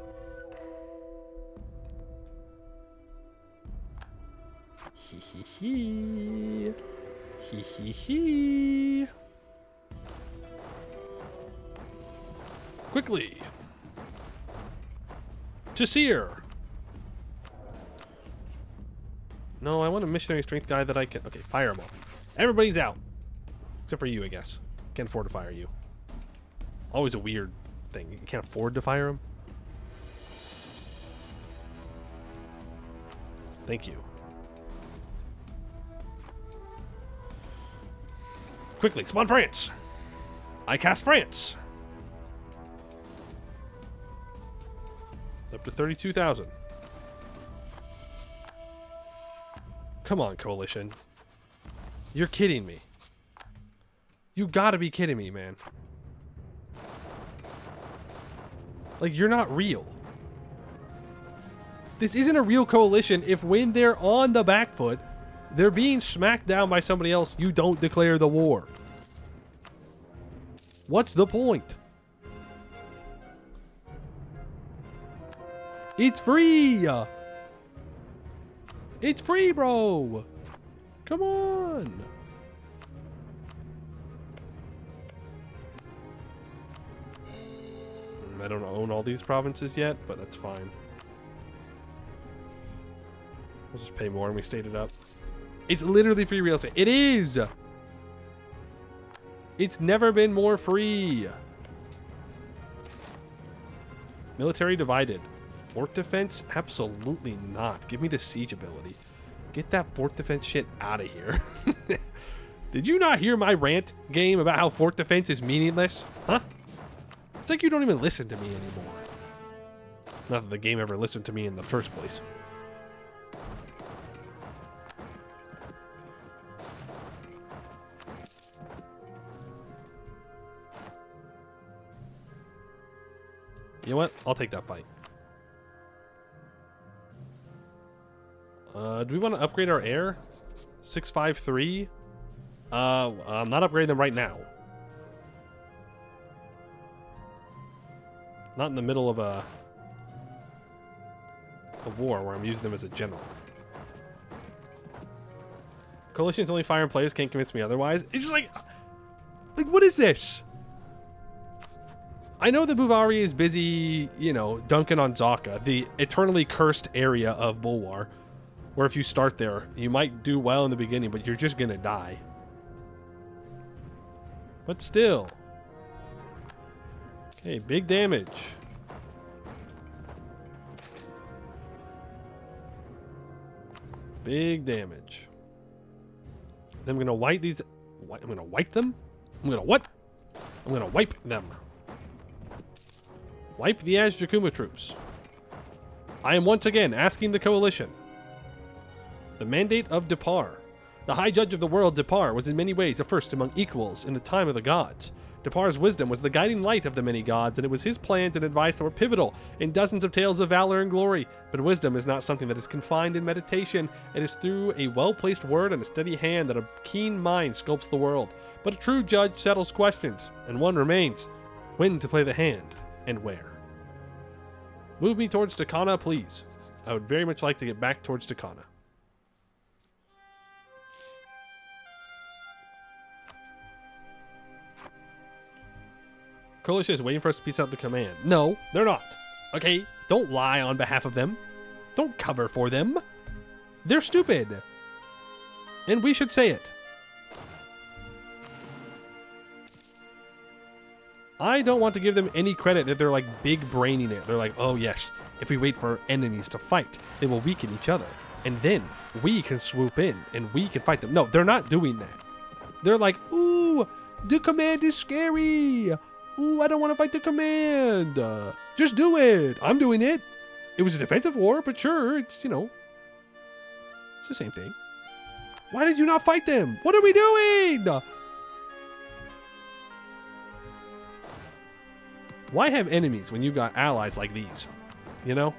Hee hee hee. Hee hee hee. Quickly. To Seer. No, I want a missionary strength guy that I can... Okay, fire them all. Everybody's out. Except for you, I guess. Can't afford to fire you. Always a weird thing. You can't afford to fire him. Thank you. Quickly, spawn France. I cast France. Up to 32,000. Come on, Coalition. You're kidding me. You gotta be kidding me, man. Like, you're not real. This isn't a real coalition if when they're on the back foot, they're being smacked down by somebody else, you don't declare the war. What's the point? It's free! It's free, bro! Come on! I don't own all these provinces yet, but that's fine. We'll just pay more and we state it up. It's literally free real estate. It is! It's never been more free. Military divided. Fort defense? Absolutely not. Give me the siege ability. Get that fort defense shit out of here. Did you not hear my rant, game, about how fort defense is meaningless? Huh? It's like you don't even listen to me anymore. Not that the game ever listened to me in the first place. You know what? I'll take that fight. Do we want to upgrade our air? 653? I'm not upgrading them right now. Not in the middle of a war where I'm using them as a general. Coalition's only fire and players can't convince me otherwise. It's just like what is this? I know that Buvari is busy, you know, dunking on Zaka, the eternally cursed area of Bulwar, where if you start there, you might do well in the beginning, but you're just gonna die. But still. Okay, big damage. Big damage. Then I'm gonna wipe these. I'm gonna wipe them? I'm gonna what? I'm gonna wipe them. Wipe the Azjakuma troops. I am once again asking the coalition. The mandate of Depar. The High Judge of the world, Depar, was in many ways a first among equals in the time of the gods. Depar's wisdom was the guiding light of the many gods, and it was his plans and advice that were pivotal in dozens of tales of valor and glory. But wisdom is not something that is confined in meditation. It is through a well-placed word and a steady hand that a keen mind sculpts the world. But a true judge settles questions, and one remains. When to play the hand, and where. Move me towards Takana, please. I would very much like to get back towards Takana. Coalition is waiting for us to piece out the command. No, they're not. Okay? Don't lie on behalf of them. Don't cover for them. They're stupid. And we should say it. I don't want to give them any credit that they're like big braining it. They're like, oh yes, if we wait for enemies to fight, they will weaken each other. And then we can swoop in and we can fight them. No, they're not doing that. They're like, ooh, the command is scary. Ooh, I don't want to fight the command. Just do it. I'm doing it. It was a defensive war, but sure, it's, you know, it's the same thing. Why did you not fight them? What are we doing? Why have enemies when you've got allies like these? You know?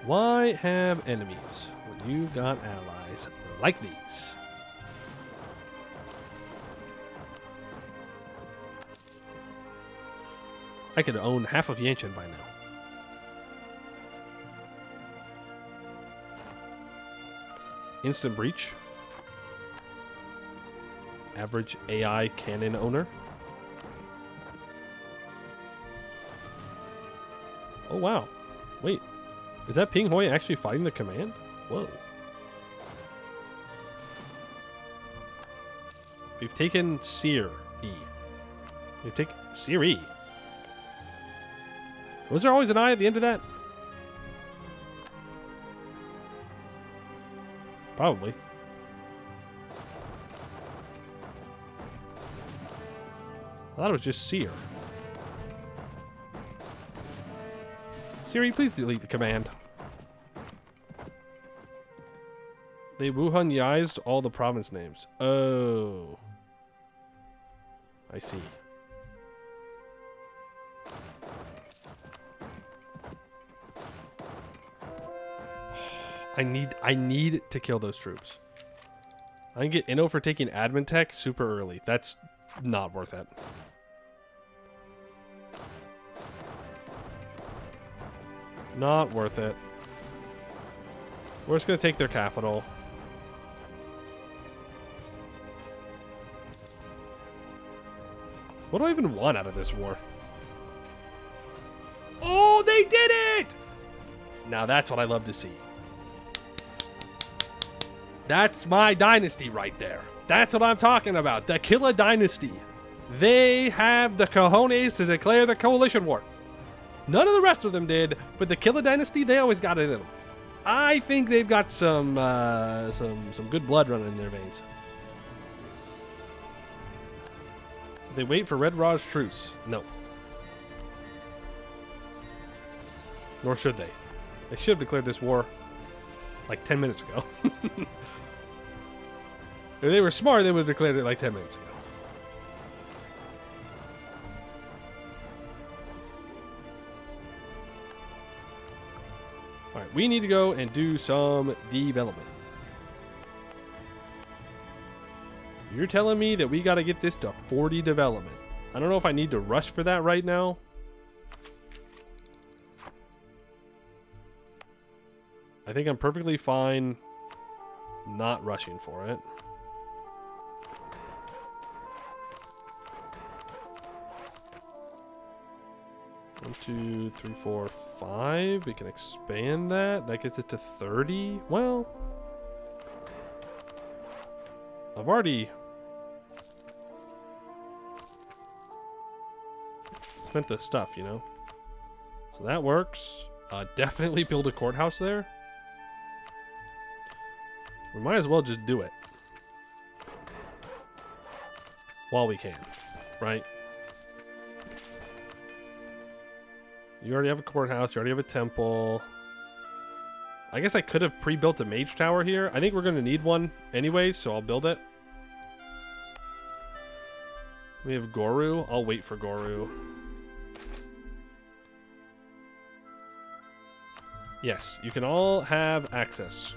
Why have enemies when you've got allies like these? I could own half of Yanshan by now. Instant breach. Average AI cannon owner. Oh wow. Wait. Is that Ping Hoi actually fighting the command? Whoa. We've taken Seer E. We've taken Seer E. Was there always an I at the end of that? Probably. I thought it was just Seer. Siri, please delete the command. They Wuhan-ized all the province names. Oh. I see. I need to kill those troops. I can get Inno for taking admin tech super early. That's not worth it. Not worth it. We're just going to take their capital. What do I even want out of this war? Oh, they did it! Now that's what I love to see. That's my dynasty right there. That's what I'm talking about. The Killa dynasty. They have the cojones to declare the coalition war. None of the rest of them did, but the Killa dynasty, they always got it in them. I think they've got some good blood running in their veins. They wait for Red Raj truce. No. Nor should they. They should have declared this war like 10 minutes ago. If they were smart, they would have declared it like 10 minutes ago. Alright, we need to go and do some development. You're telling me that we got to get this to 40 development. I don't know if I need to rush for that right now. I think I'm perfectly fine not rushing for it. One, two, three, four, five. We can expand that. That gets it to 30. Well, I've already spent the stuff, you know. So that works. Definitely build a courthouse there. We might as well just do it while we can, right? You already have a courthouse. You already have a temple. I guess I could have pre-built a mage tower here. I think we're going to need one anyways, so I'll build it. We have Goru. I'll wait for Goru. Yes, you can all have access.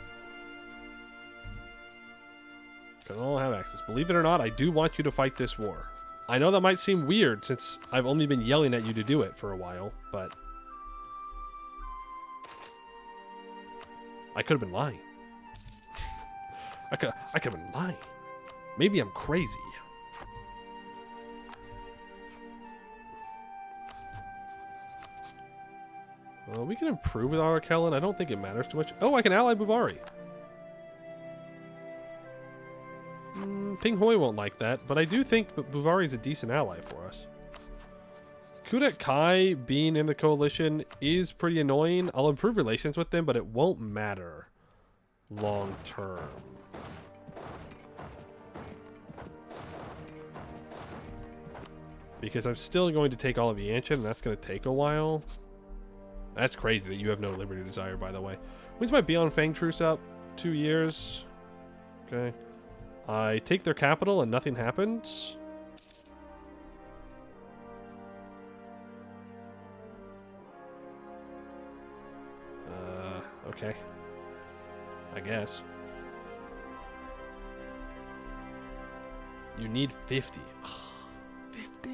You can all have access. Believe it or not, I do want you to fight this war. I know that might seem weird since I've only been yelling at you to do it for a while, but I could have been lying. I could have been lying. Maybe I'm crazy. Well, we can improve with our Kellen. I don't think it matters too much. Oh, I can ally Buvari. Ping Hoi won't like that, but I do think Buvari is a decent ally for us. Kudet Kai being in the coalition is pretty annoying. I'll improve relations with them, but it won't matter long term. Because I'm still going to take all of Yanshan, and that's going to take a while. That's crazy that you have no Liberty Desire, by the way. When's my Beyond Fang truce up? 2 years. Okay. I take their capital and nothing happens. Okay. I guess. You need 50. 50?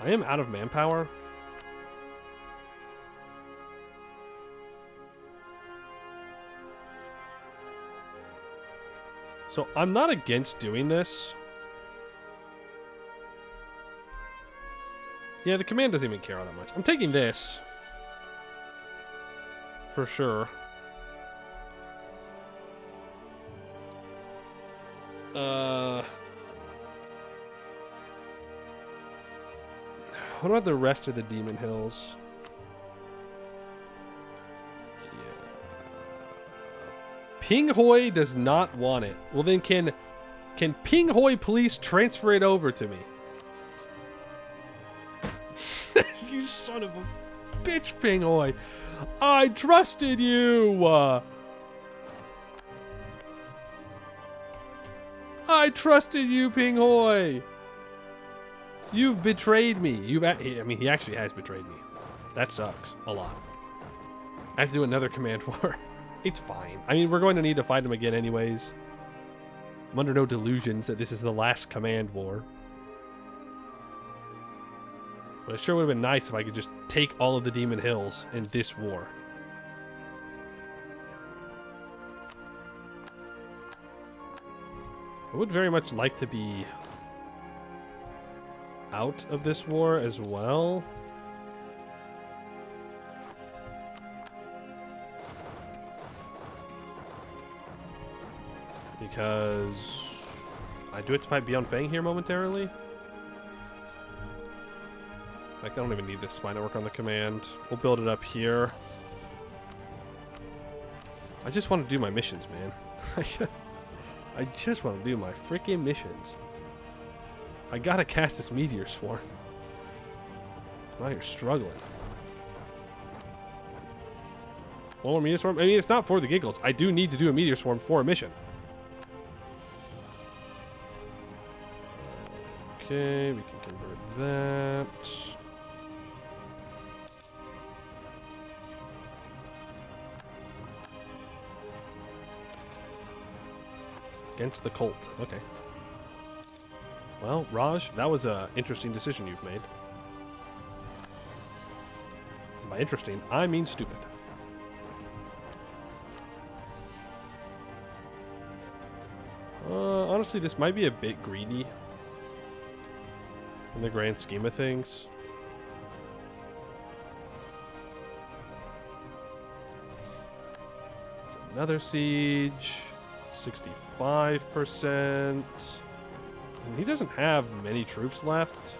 I am out of manpower. So I'm not against doing this. Yeah, the command doesn't even care all that much. I'm taking this. For sure. What about the rest of the Demon Hills? Ping Hoi does not want it. Well, then can Ping Hoi please transfer it over to me? You son of a bitch, Pinghoy. I trusted you. I trusted you, Pinghoy. You've betrayed me. I mean, he actually has betrayed me. That sucks a lot. I have to do another command war. It's fine. I mean, we're going to need to fight him again anyways. I'm under no delusions that this is the last command war. But it sure would have been nice if I could just take all of the Demon Hills in this war. I would very much like to be out of this war as well. Because I do have to fight Beyond Fang here momentarily. In fact, I don't even need this spine network on the command. We'll build it up here. I just want to do my missions, man. I just want to do my freaking missions. I gotta cast this Meteor Swarm. I'm out here struggling. One more Meteor Swarm? I mean, it's not for the giggles. I do need to do a Meteor Swarm for a mission. Okay, we can convert that. Against the Colt. Okay. Well, Raj, that was an interesting decision you've made. And by interesting, I mean stupid. Honestly, this might be a bit greedy in the grand scheme of things. It's another siege. 65%. He doesn't have many troops left.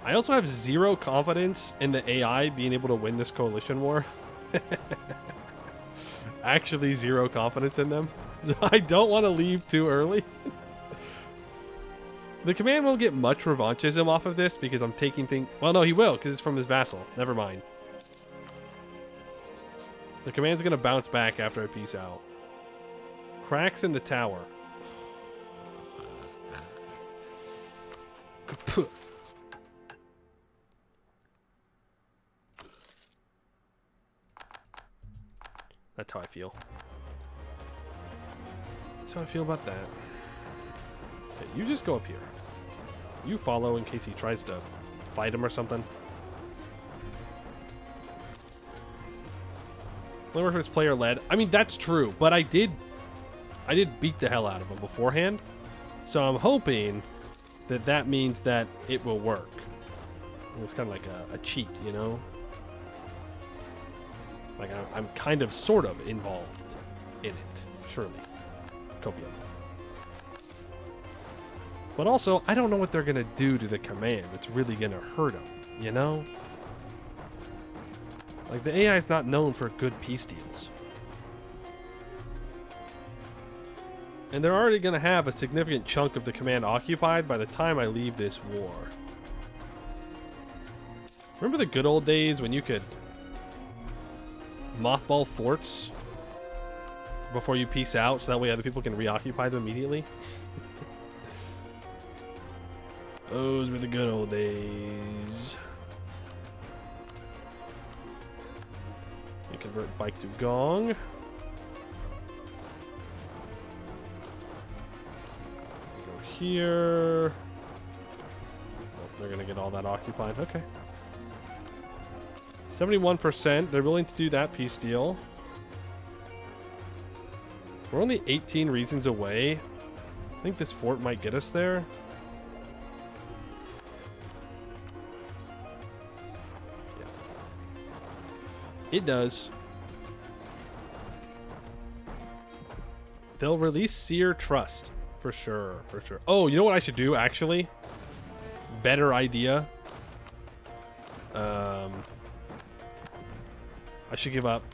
I also have zero confidence in the AI being able to win this coalition war. Actually, zero confidence in them. So I don't want to leave too early. The command won't get much revanchism off of this because I'm taking things... Well, no, he will because it's from his vassal. Never mind. The command's going to bounce back after I peace out. Cracks in the tower. That's how I feel. That's how I feel about that. Okay, you just go up here. You follow in case he tries to fight him or something. Only work if it's player led. I mean, that's true, but I did beat the hell out of him beforehand. So I'm hoping that that means that it will work. It's kind of like a cheat, you know? Like I'm kind of sort of involved in it, surely. Copium. But also, I don't know what they're going to do to the command that's really going to hurt him, you know? Like, the AI is not known for good peace deals. And they're already going to have a significant chunk of the command occupied by the time I leave this war. Remember the good old days when you could mothball forts before you peace out so that way other people can reoccupy them immediately? Those were the good old days. You convert bike to gong. Go here. Oh, they're gonna get all that occupied. Okay. 71%. They're willing to do that peace deal. We're only 18 reasons away. I think this fort might get us there. Yeah. It does. They'll release Seer Trust. For sure, for sure. Oh, you know what I should do, actually? Better idea. I should give up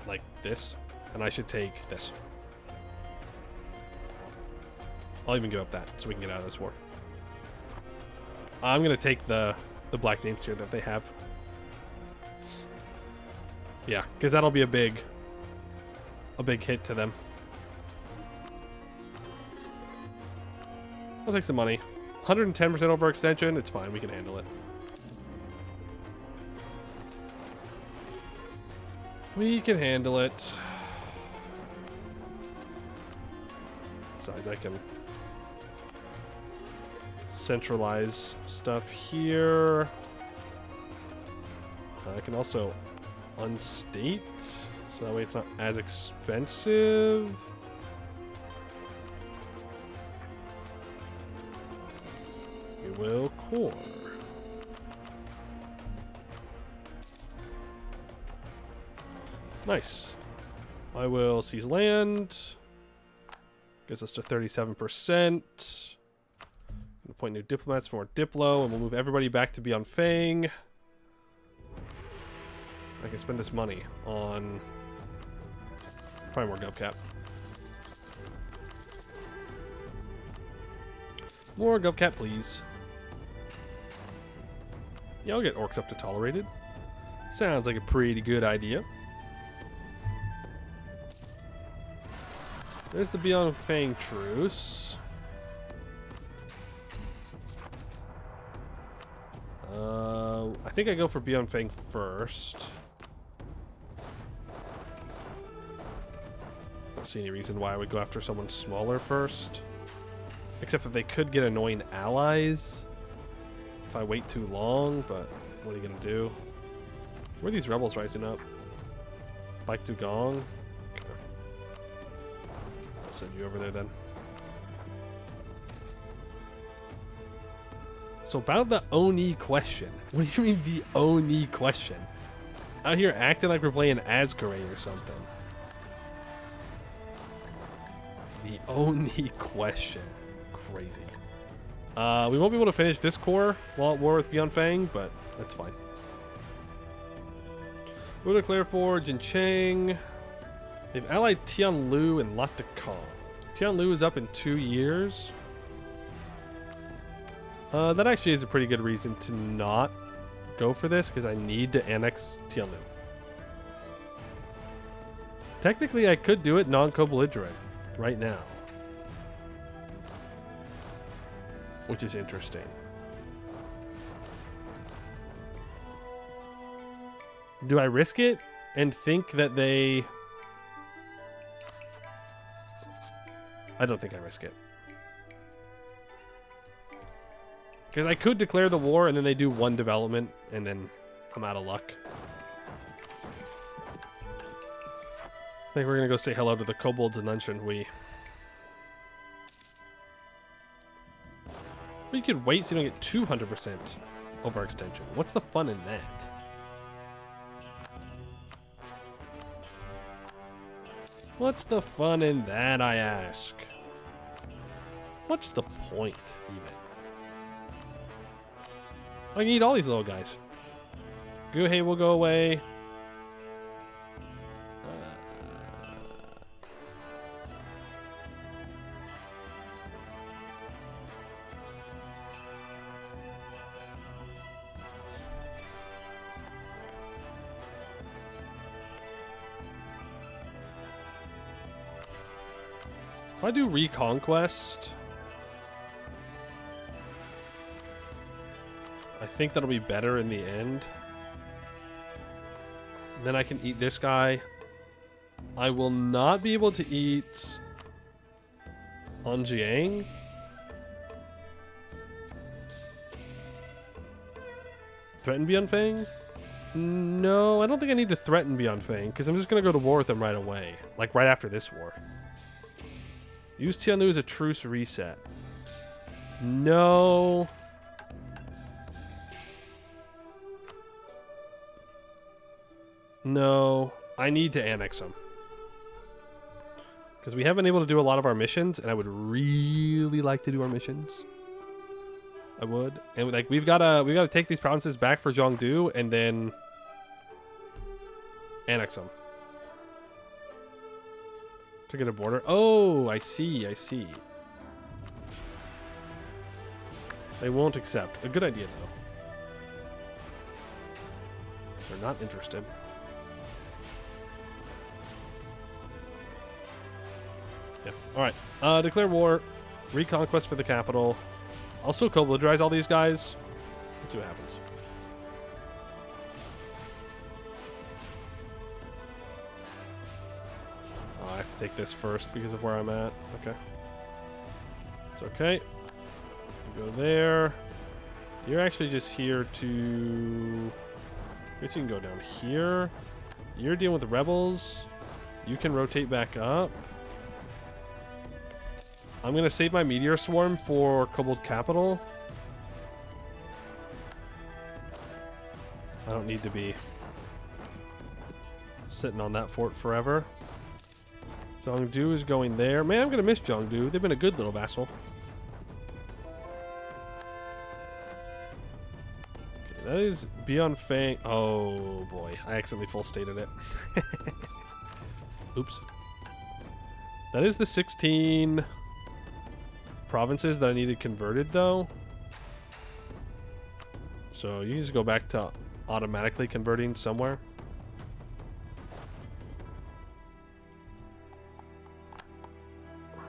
like this, and I should take this. I'll even give up that so we can get out of this war. I'm gonna take the the black name tier that they have. Yeah, because that'll be a big hit to them. I'll take some money. 110% overextension. It's fine. We can handle it. We can handle it. Besides, I can centralize stuff here. I can also unstate, so that way it's not as expensive. We will core. Nice. I will seize land. Gets us to 37%. Appoint new diplomats for more Diplo, and we'll move everybody back to be on Fang. I can spend this money on probably more GovCap. More GovCap, please. Yeah, I'll get orcs up to tolerated. Sounds like a pretty good idea. There's the Beyond Fang truce. I think I go for Beyond Fang first. Don't see any reason why I would go after someone smaller first. Except that they could get annoying allies if I wait too long, but what are you gonna do? Where are these rebels rising up? Bike to Gong? Okay. I'll send you over there then. So about the Oni question. What do you mean the Oni question? Out here acting like we're playing Asgore or something. The Oni question. Crazy. We won't be able to finish this core while at war with Beyond Fang, but that's fine. We'll declare for Jin Chang. They've allied Tianlu and Lac de Kong. Tianlu is up in 2 years. That actually is a pretty good reason to not go for this, because I need to annex Tianlu. Technically, I could do it non-co-belligerent right now, which is interesting. Do I risk it and think that they... I don't think I risk it. Because I could declare the war and then they do one development and then I'm out of luck. I think we're going to go say hello to the kobolds and then shouldn't we? But you could wait so you don't get 200% overextension. What's the fun in that? What's the fun in that, I ask? What's the point, even? I can eat all these little guys. Guhei will go away. If I do Reconquest, I think that'll be better in the end. Then I can eat this guy. I will not be able to eat Anjiang. Threaten Beyond Fang? No, I don't think I need to threaten Beyond Fang, because I'm just going to go to war with them right away. Like, right after this war. Use Tianlu as a truce reset. No. No. I need to annex them. Because we haven't been able to do a lot of our missions, and I would really like to do our missions. I would. And like we've gotta take these provinces back for Zhongdu and then annex them. To get a border. Oh, I see, I see. They won't accept. A good idea, though. not interested. Yeah. All right. Declare war. Reconquest for the capital. I'll still Koblodrize all these guys. Let's see what happens. Oh, I have to take this first because of where I'm at. Okay. It's okay. You go there. You're actually just here to... I guess you can go down here. You're dealing with the rebels. You can rotate back up. I'm going to save my Meteor Swarm for Kobold Capital. I don't need to be sitting on that fort forever. Zhongdu is going there. Man, I'm going to miss Zhongdu. They've been a good little vassal. Okay, that is Beyond Fang. Oh, boy. I accidentally full stated it. Oops. That is the 16 provinces that I needed converted, though. So you just go back to automatically converting somewhere.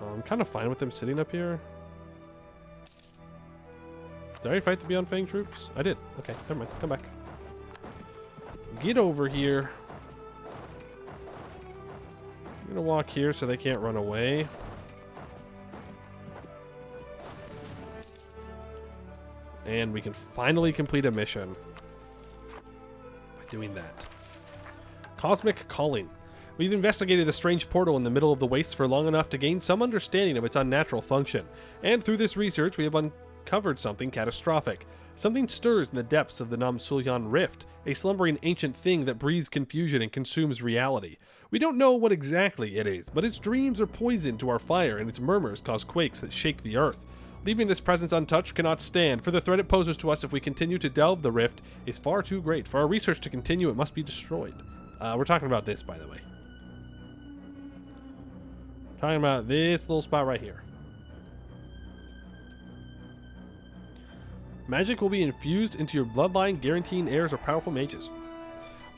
I'm kind of fine with them sitting up here. Did I already fight the Beyond Fang troops? I did. Okay, never mind. Come back. Get over here. I'm gonna walk here so they can't run away. And we can finally complete a mission by doing that. Cosmic Calling. We've investigated the strange portal in the middle of the wastes for long enough to gain some understanding of its unnatural function. And through this research, we have uncovered something catastrophic. Something stirs in the depths of the Namsulyan Rift, a slumbering ancient thing that breathes confusion and consumes reality. We don't know what exactly it is, but its dreams are poison to our fire, and its murmurs cause quakes that shake the earth. Leaving this presence untouched cannot stand, for the threat it poses to us if we continue to delve the rift is far too great. For our research to continue, it must be destroyed. We're talking about this, by the way. Talking about this little spot right here. Magic will be infused into your bloodline, guaranteeing heirs of powerful mages.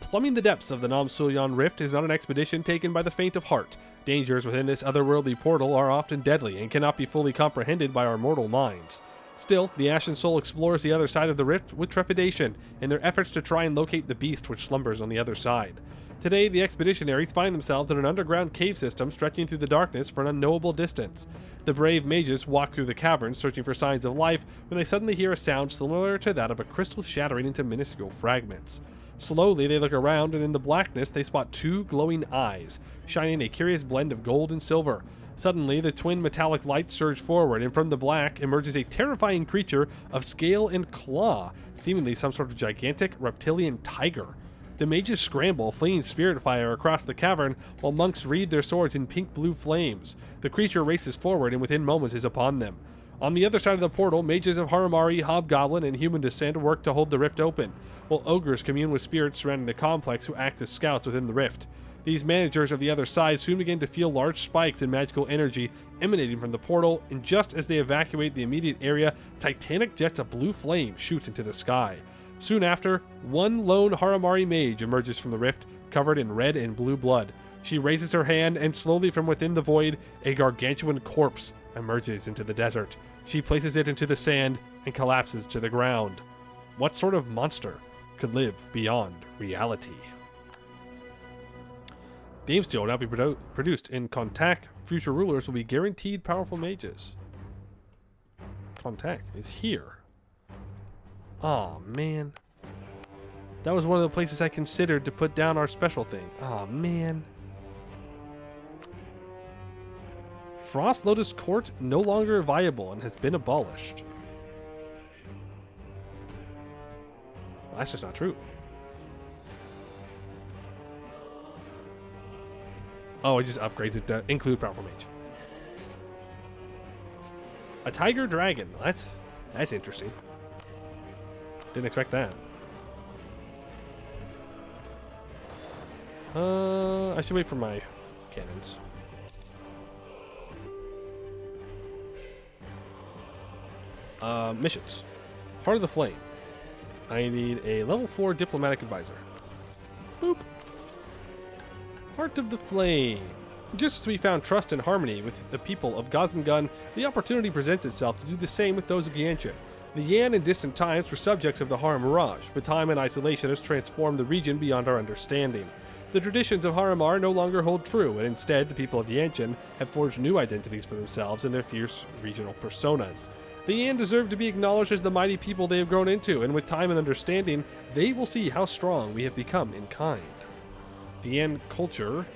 Plumbing the depths of the Namsulyan Rift is not an expedition taken by the faint of heart. Dangers within this otherworldly portal are often deadly and cannot be fully comprehended by our mortal minds. Still, the Ashen Soul explores the other side of the rift with trepidation in their efforts to try and locate the beast which slumbers on the other side. Today, the expeditionaries find themselves in an underground cave system stretching through the darkness for an unknowable distance. The brave mages walk through the caverns searching for signs of life when they suddenly hear a sound similar to that of a crystal shattering into minuscule fragments. Slowly, they look around, and in the blackness, they spot two glowing eyes, shining a curious blend of gold and silver. Suddenly, the twin metallic lights surge forward, and from the black emerges a terrifying creature of scale and claw, seemingly some sort of gigantic reptilian tiger. The mages scramble, fleeing spirit fire across the cavern, while monks wreathe their swords in pink-blue flames. The creature races forward, and within moments is upon them. On the other side of the portal, mages of Haramari, Hobgoblin, and human descent work to hold the rift open, while ogres commune with spirits surrounding the complex who act as scouts within the rift. These managers of the other side soon begin to feel large spikes in magical energy emanating from the portal, and just as they evacuate the immediate area, titanic jets of blue flame shoot into the sky. Soon after, one lone Haramari mage emerges from the rift, covered in red and blue blood. She raises her hand, and slowly from within the void, a gargantuan corpse emerges into the desert. She places it into the sand and collapses to the ground. What sort of monster could live beyond reality? Game Steel will now be produced in Contact. Future rulers will be guaranteed powerful mages. Contact is here. Aw, man. That was one of the places I considered to put down our special thing. Aw, man. Frost Lotus Court no longer viable and has been abolished. Well, that's just not true. Oh, it just upgrades it to include powerful mage. A tiger dragon. That's interesting. Didn't expect that. I should wait for my cannons. Missions. Heart of the Flame. I need a level 4 diplomatic advisor. Boop. Heart of the Flame. Just as we found trust and harmony with the people of Gazangun, the opportunity presents itself to do the same with those of Yanchen. The Yan in distant times were subjects of the Hara Mirage, but time and isolation has transformed the region beyond our understanding. The traditions of Haramar no longer hold true, and instead the people of Yanchen have forged new identities for themselves and their fierce regional personas. The Yan deserve to be acknowledged as the mighty people they have grown into, and with time and understanding, they will see how strong we have become in kind. The Yan culture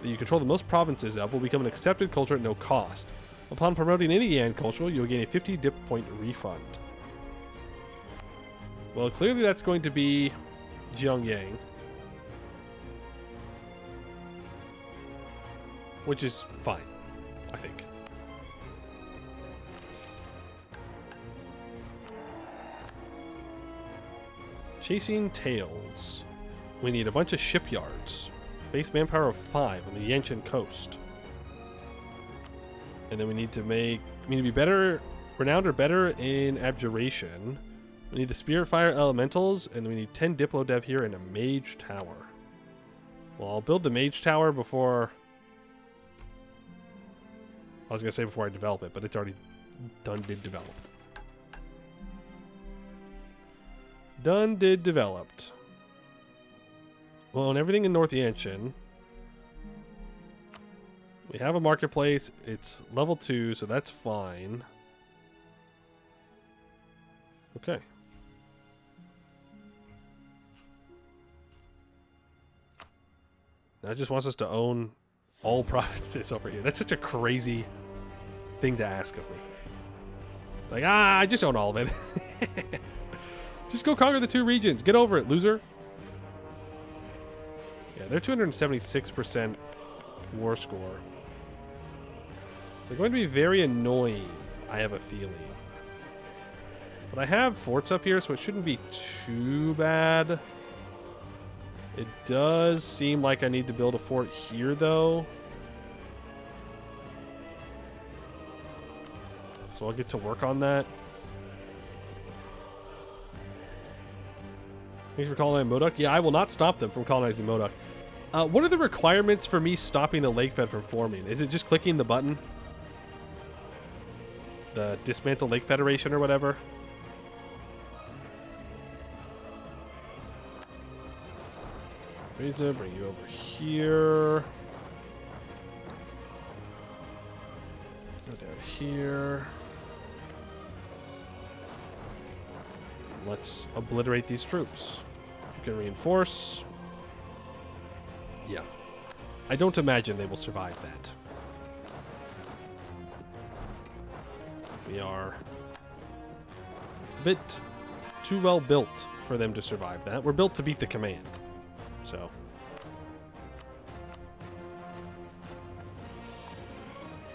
that you control the most provinces of will become an accepted culture at no cost. Upon promoting any Yan culture, you will gain a 50 dip point refund. Well, clearly that's going to be Jiangyang. Which is fine, I think. Chasing Tails. We need a bunch of shipyards. Base manpower of 5 on the Yanchen coast. And then we need to be better, renowned or better in abjuration. We need the Spirit Fire Elementals, and we need 10 Diplo Dev here and a Mage Tower. Well, I'll build the Mage Tower before... I was going to say before I develop it, but it's already done, did develop. Done, did developed. Well, and everything in North Yanchen. We have a marketplace. It's level 2, so that's fine. Okay. That just wants us to own all provinces over here. That's such a crazy thing to ask of me. Like, I just own all of it. Just go conquer the 2 regions. Get over it, loser. Yeah, they're 276% war score. They're going to be very annoying, I have a feeling. But I have forts up here, so it shouldn't be too bad. It does seem like I need to build a fort here, though. So I'll get to work on that. Thanks for colonizing Modok. Yeah, I will not stop them from colonizing Modok. What are the requirements for me stopping the lake fed from forming? Is it just clicking the button? The Dismantle Lake Federation or whatever? Reza, bring you over here. Go down here. Let's obliterate these troops. You can reinforce. Yeah. I don't imagine they will survive that. We are a bit too well built for them to survive that. We're built to beat the command. So.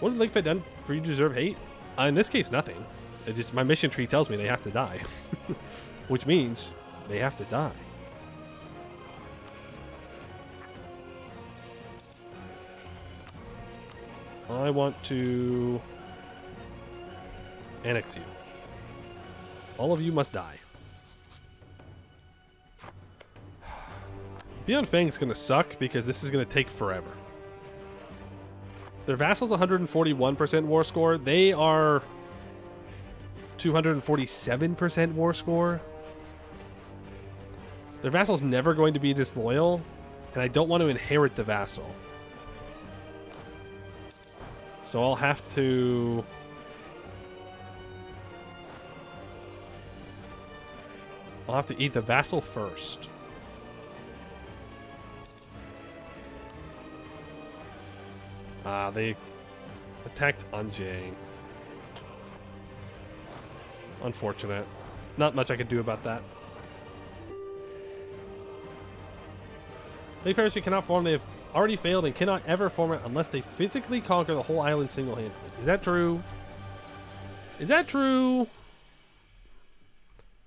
What did Lake Fed done for you to deserve hate? In this case, nothing. It just, my mission tree tells me they have to die. Which means they have to die. I want to annex you. All of you must die. Beyond Fang's going to suck because this is going to take forever. Their vassal's 141% war score. They are 247% war score. Their vassal's never going to be disloyal, and I don't want to inherit the vassal. So I'll have to... eat the vassal first. They attacked Anjing. Unfortunate. Not much I could do about that. Lake Federation cannot form. They have already failed and cannot ever form it unless they physically conquer the whole island single-handedly. Is that true? Is that true?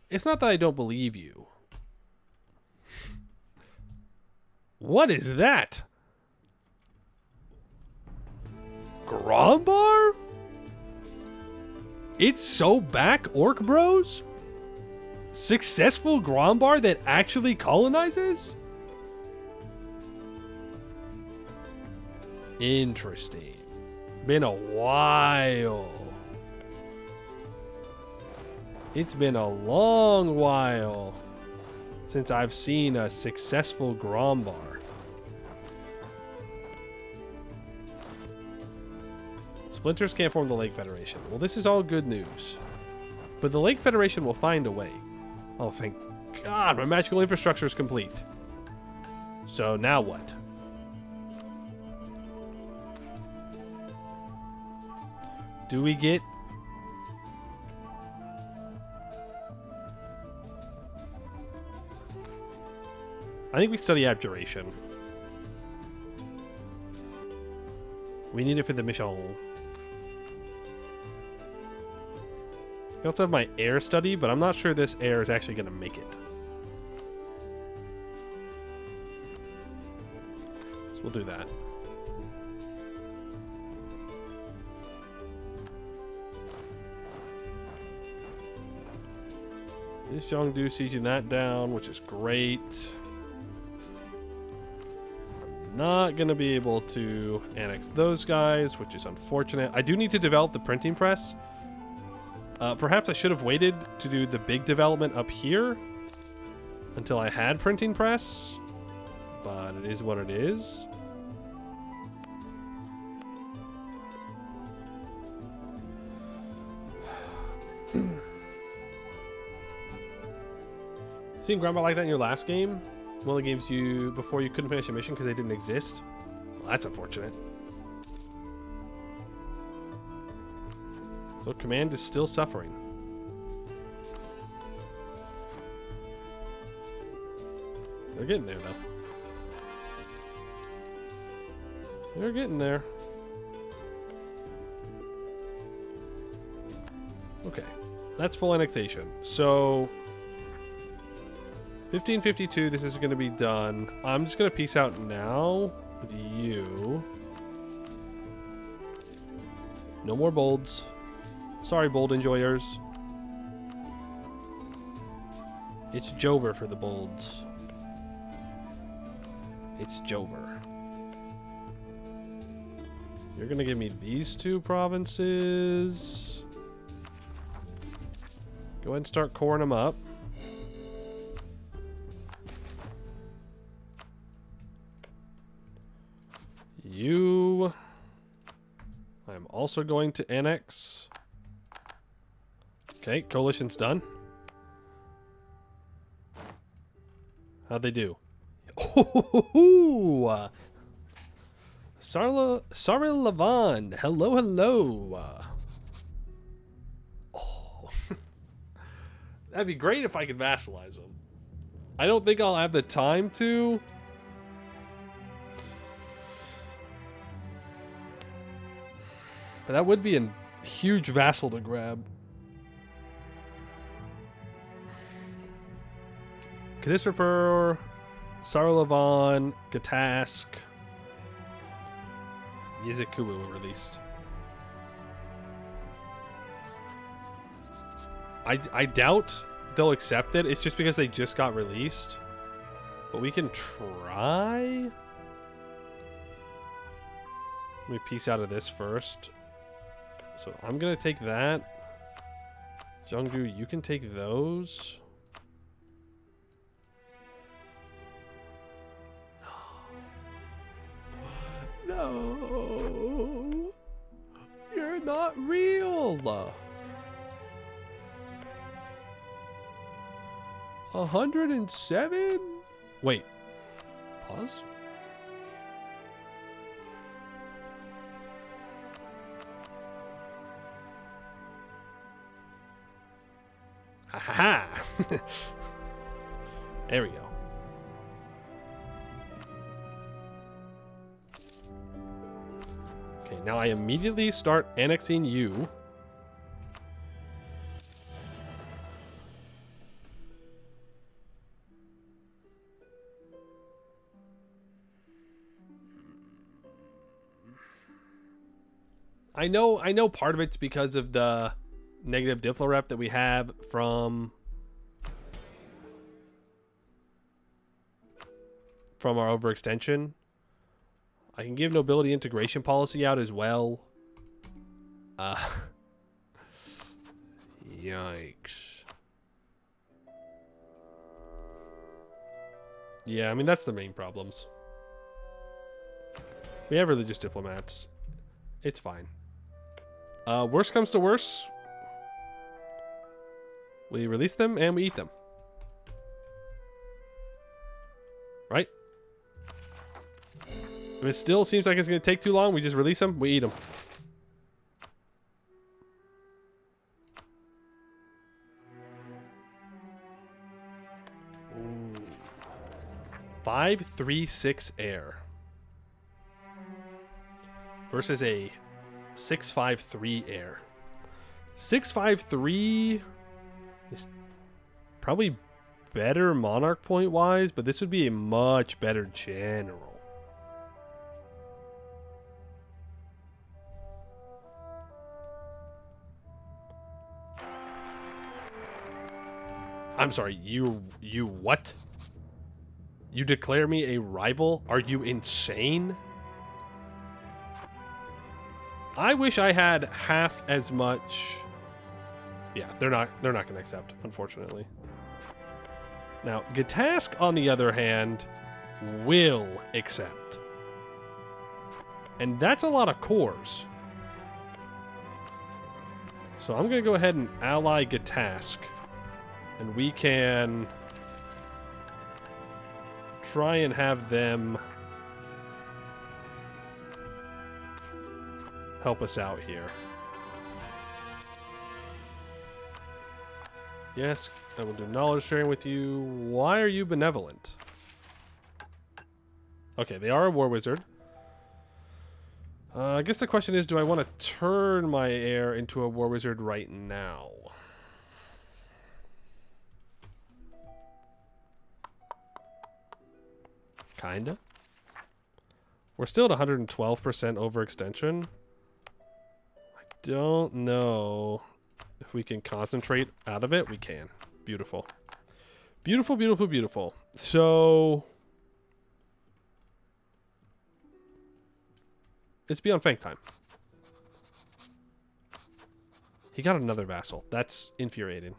It's not that I don't believe you. What is that? Grombar? It's so back, Orc Bros? Successful Grombar that actually colonizes? Interesting. Been a while. It's been a long while since I've seen a successful Grombar. Splinters can't form the Lake Federation. Well, this is all good news. But the Lake Federation will find a way. Oh, thank God, my magical infrastructure is complete. So now what? Do we get... I think we study abjuration. We need it for the mission. I also have my air study, but I'm not sure this air is actually going to make it. So we'll do that. This Zhongdu sieging that down, which is great. I'm not going to be able to annex those guys, which is unfortunate. I do need to develop the printing press. Perhaps I should have waited to do the big development up here until I had printing press, but it is what it is. Seen Grandma like that in your last game? One of the games you before you couldn't finish a mission because they didn't exist? Well, that's unfortunate. So command is still suffering. They're getting there though. They're getting there. Okay, that's full annexation. So 1552, this is going to be done. I'm just going to peace out now with you. No more bolds. Sorry, bold enjoyers. It's Jover for the bolds. It's Jover. You're going to give me these two provinces. Go ahead and start coring them up. You... I'm also going to annex. Okay, coalition's done. How'd they do? Oh, Sarla Lavan. Hello, hello. Oh, that'd be great if I could vassalize them. I don't think I'll have the time to. But that would be a huge vassal to grab. Kadisrapur, Sarlavan, Gatask, Yizukubu were released. I doubt they'll accept it. It's just because they just got released. But we can try. Let me piece out of this first. So I'm going to take that. Zhongdu, you can take those. No. You're not real. 107? Wait. Pause. Ha ha ha. There we go. Okay, now I immediately start annexing you. I know part of it's because of the negative Diplo rep that we have from our overextension. I can give nobility integration policy out as well. Yikes. Yeah, I mean, that's the main problems. We have religious diplomats. It's fine. Worst comes to worst, we release them and we eat them. Right? If it still seems like it's going to take too long, we just release them, we eat them. Ooh. 5-3-6 air versus a 6-5-3 air. 6-5-3 is probably better monarch point wise, but this would be a much better general. I'm sorry, you what? You declare me a rival? Are you insane? I wish I had half as much. Yeah, they're not going to accept, unfortunately. Now, Gatask, on the other hand, will accept. And that's a lot of cores. So I'm going to go ahead and ally Gatask. And we can try and have them help us out here. Yes, I will do knowledge sharing with you. Why are you benevolent? Okay, they are a war wizard. I guess the question is, do I want to turn my heir into a war wizard right now? Kinda. We're still at 112% overextension. I don't know if we can concentrate out of it. We can. Beautiful. Beautiful, beautiful, beautiful. So it's beyond Fang time. He got another vassal. That's infuriating.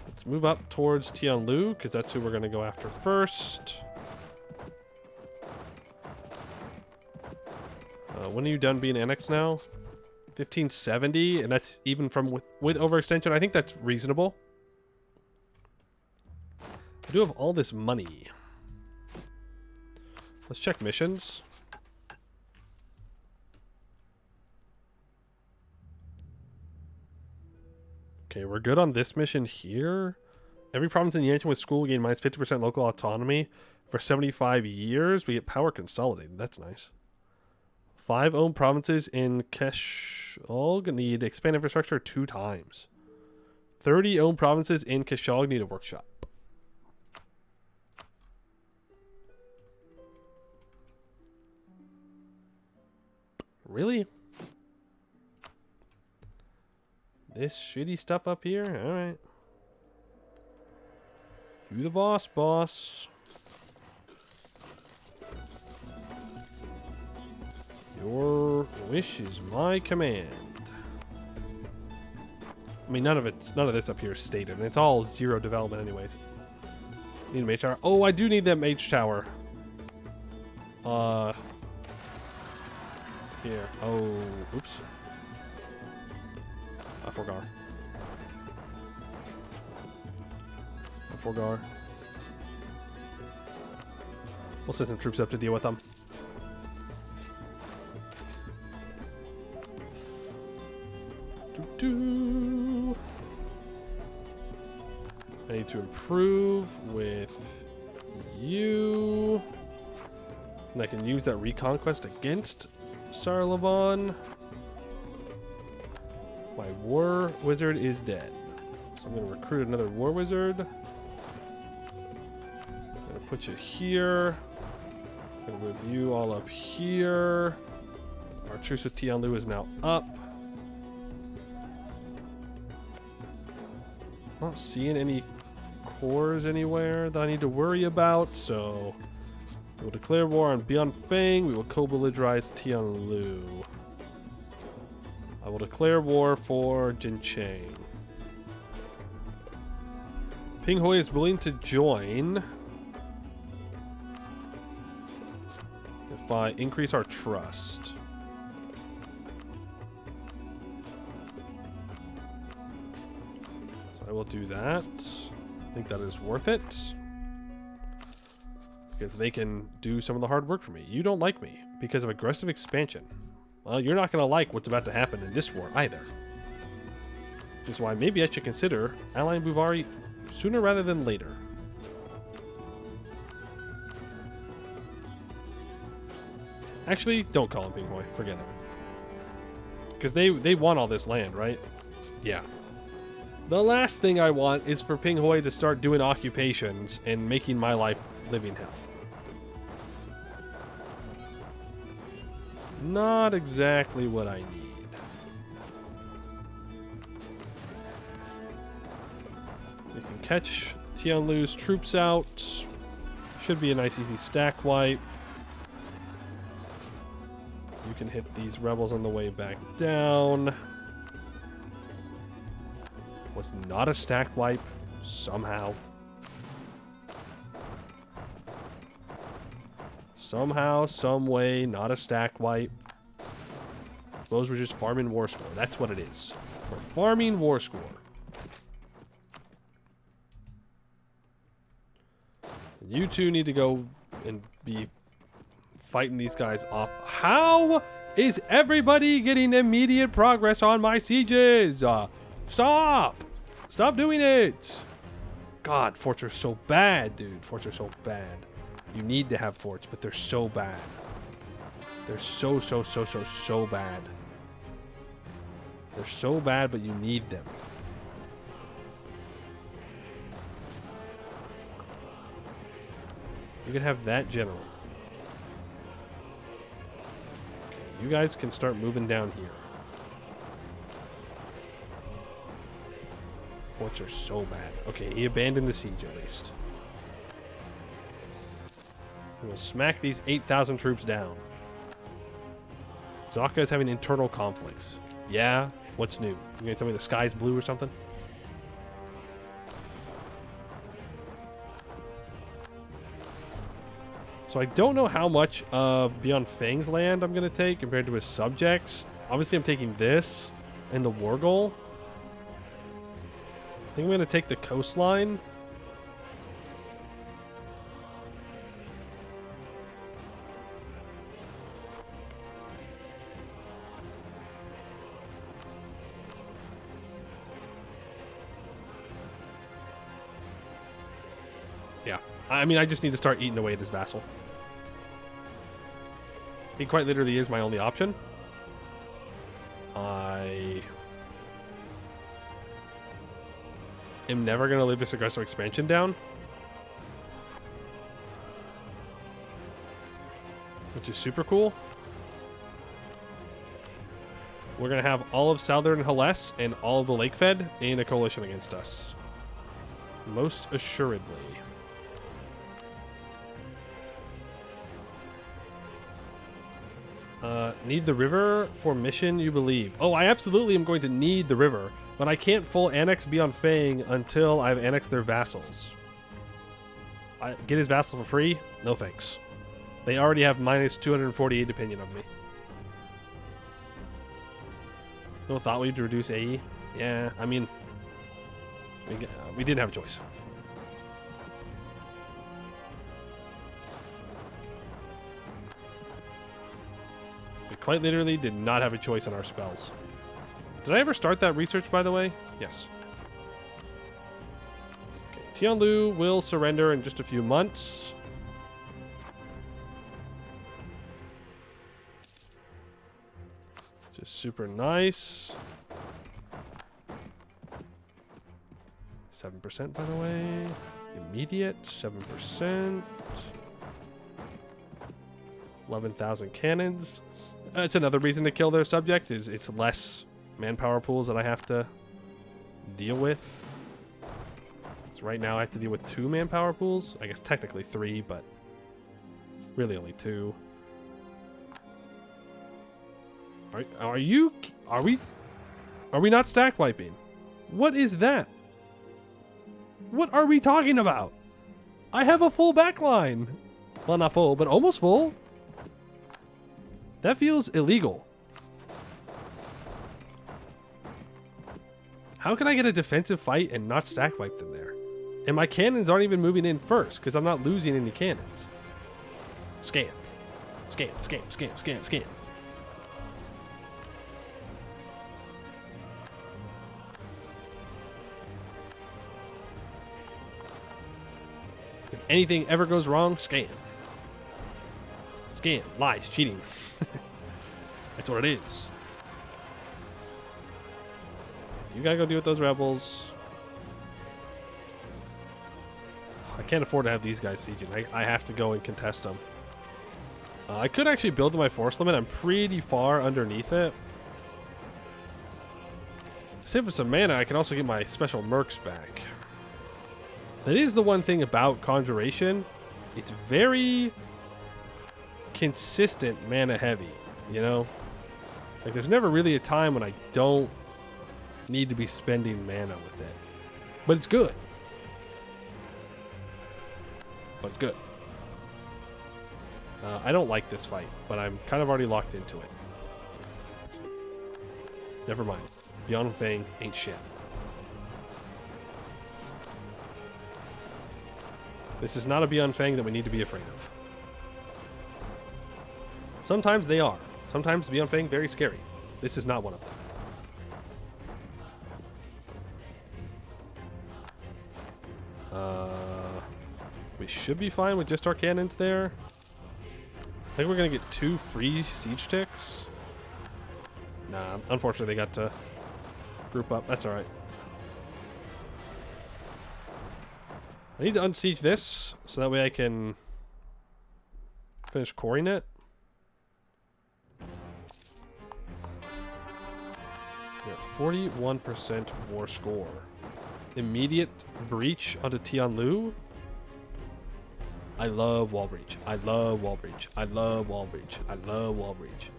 Let's move up towards Tianlu, because that's who we're going to go after first. When are you done being annexed now? 1570, and that's even from with overextension. I think that's reasonable. I do have all this money. Let's check missions. Okay, we're good on this mission here. Every province in the Yantian with school gain minus 50% local autonomy for 75 years. We get power consolidated. That's nice. 5 owned provinces in Keshog need to expand infrastructure 2 times. 30 owned provinces in Keshog need a workshop. Really? This shitty stuff up here? Alright. You the boss, boss. Your wish is my command. I mean, none of this up here is stated, and it's all 0 development anyways. Need a mage tower. Oh, I do need that mage tower. Here. Oh, oops. I forgot. We'll send some troops up to deal with them. I need to improve with you. And I can use that reconquest against Sarlavon. My war wizard is dead. So I'm going to recruit another war wizard. I'm going to put you here. I'm going to move you all up here. Our truce with Tianlu is now up. Not seeing any cores anywhere that I need to worry about, so we will declare war on Bianfeng. We will co-belligerize Tianlu. I will declare war for Jincheng. Pinghui is willing to join if I increase our trust. I will do that. I think that is worth it. Because they can do some of the hard work for me. You don't like me because of aggressive expansion. Well, you're not going to like what's about to happen in this war either. Which is why maybe I should consider allying Buvari sooner rather than later. Actually, don't call him Pinghui. Forget it. Because they want all this land, right? Yeah. The last thing I want is for Pinghui to start doing occupations and making my life living hell. Not exactly what I need. We can catch Tianlu's troops out. Should be a nice easy stack wipe. You can hit these rebels on the way back down. Was not a stack wipe somehow. Somehow, some way, not a stack wipe. Those were just farming war score. That's what it is. We're farming war score. You two need to go and be fighting these guys off. How is everybody getting immediate progress on my sieges? Stop! Stop doing it! God, forts are so bad, dude. Forts are so bad. You need to have forts, but they're so bad. They're so bad. They're so bad, but you need them. You can have that general. Okay, you guys can start moving down here. Forts are so bad. Okay, he abandoned the siege at least. We'll smack these 8,000 troops down. Zaka is having internal conflicts. Yeah? What's new? You gonna tell me the sky's blue or something? So I don't know how much of Bianfeng's land I'm gonna take compared to his subjects. Obviously I'm taking this and the war goal. I think I'm going to take the coastline. Yeah. I mean, I just need to start eating away at this vassal. He quite literally is my only option. I am never going to live this aggressive expansion down. Which is super cool. We're going to have all of Southern Helles and all of the Lakefed in a coalition against us. Most assuredly. Need the river for mission, you believe? Oh, I absolutely am going to need the river, but I can't full annex Bianfeng until I've annexed their vassals. I get his vassal for free? No thanks. They already have minus 248 opinion of me. No thought we'd reduce AE? Yeah, I mean, we didn't have a choice. We quite literally did not have a choice on our spells. Did I ever start that research, by the way? Yes. Okay, Tianlu will surrender in just a few months. Just super nice. 7%, by the way. Immediate, 7%. 11,000 cannons. It's another reason to kill their subject, is it's less manpower pools that I have to deal with. So right now I have to deal with 2 manpower pools. I guess technically 3, but really only 2. Are we not stack wiping? What is that? What are we talking about? I have a full backline. Well, not full, but almost full. That feels illegal. How can I get a defensive fight and not stack wipe them there? And my cannons aren't even moving in first because I'm not losing any cannons. Scam. Scam, scam, scam, scam, scam. If anything ever goes wrong, scam. Scam, lies, cheating. That's what it is. You gotta go deal with those rebels. I can't afford to have these guys sieging. I have to go and contest them. I could actually build to my force limit. I'm pretty far underneath it. Save for some mana, I can also get my special mercs back. That is the one thing about Conjuration. It's very consistent mana heavy, you know? Like, there's never really a time when I don't need to be spending mana with it. But it's good. But it's good. I don't like this fight, but I'm kind of already locked into it. Never mind. Beyond Fang ain't shit. This is not a Beyond Fang that we need to be afraid of. Sometimes they are. Sometimes Beyond Fang very scary. This is not one of them. We should be fine with just our cannons there. I think we're gonna get 2 free siege ticks. Nah, unfortunately they got to group up. That's alright. I need to unsiege this so that way I can finish coring it. We're at 41% war score. Immediate breach onto Tianlu. I love wall breach. I love wall breach. I love wall breach. I love wall breach.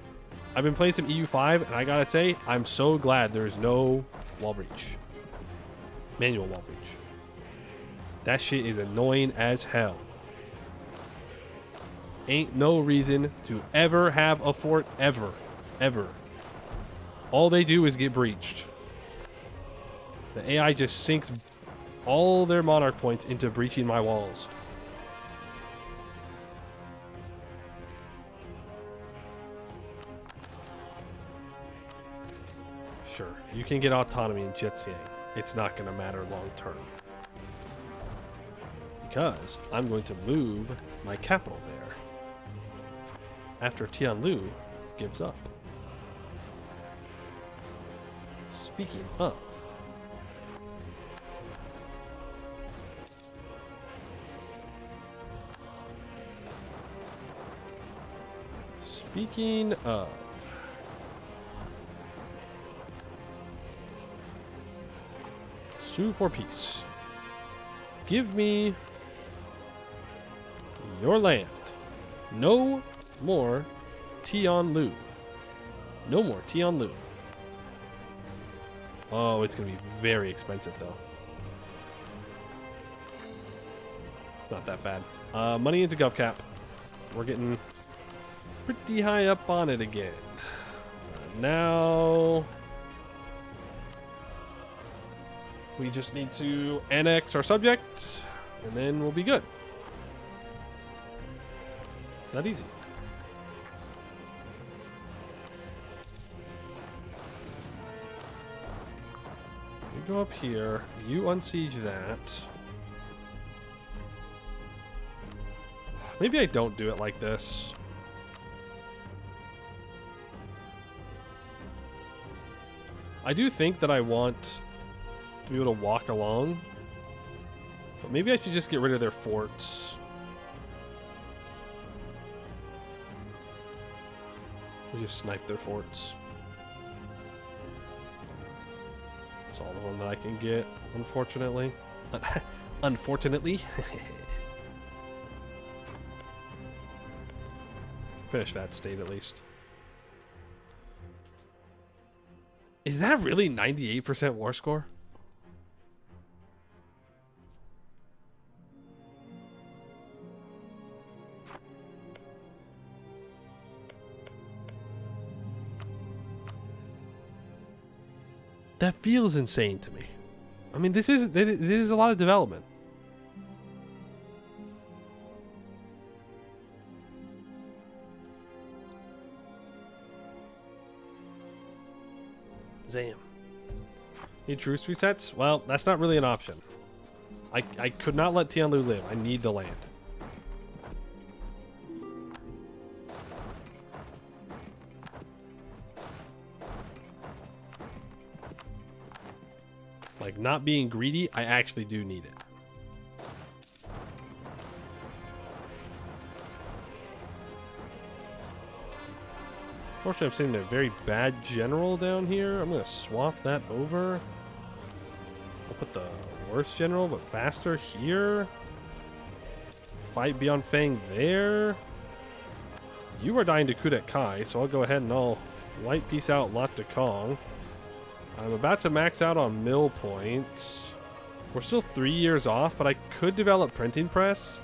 I've been playing some EU5 and I gotta say, I'm so glad there is no wall breach. Manual wall breach. That shit is annoying as hell. Ain't no reason to ever have a fort ever. Ever. All they do is get breached. The AI just sinks all their monarch points into breaching my walls. Sure, you can get autonomy in Jietsiang. It's not going to matter long term. Because I'm going to move my capital there. After Tianlu gives up. Speaking of. Speaking of. Sue for peace. Give me your land. No more Tianlu. No more Tianlu. Oh, it's going to be very expensive, though. It's not that bad. Money into GovCap. We're getting pretty high up on it again. Now we just need to annex our subject, and then we'll be good. It's not easy. You go up here, you unsiege that. Maybe I don't do it like this. I do think that I want to be able to walk along, but maybe I should just get rid of their forts. We just snipe their forts. That's all of them that I can get, unfortunately. Unfortunately. Finish that state at least. Is that really 98% war score? That feels insane to me. I mean, this is a lot of development. Zam. Need truce resets? Well, that's not really an option. I could not let Tianlu live. I need the land. Like, not being greedy, I actually do need it. Unfortunately, I'm sending a very bad general down here. I'm going to swap that over. I'll put the worst general, but faster here. Fight beyond Fang there. You are dying to Kudet Kai, so I'll go ahead and I'll white piece out Lot de Kong. I'm about to max out on mill points. We're still 3 years off, but I could develop printing press.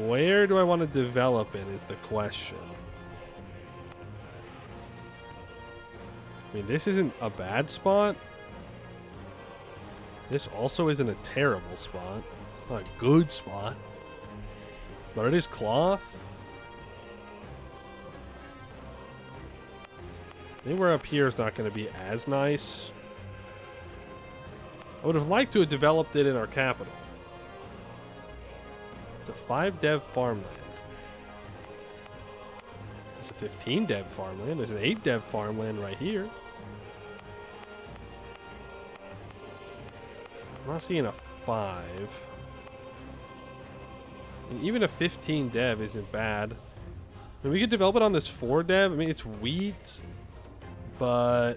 Where do I want to develop it is the question. I mean, this isn't a bad spot. This also isn't a terrible spot. It's not a good spot. But it is cloth. Anywhere up here is not going to be as nice. I would have liked to have developed it in our capital. It's a 5 dev farmland. There's a 15 dev farmland. There's an 8 dev farmland right here. I'm not seeing a 5. And even a 15 dev isn't bad. I mean, we could develop it on this 4 dev. I mean, it's wheat, but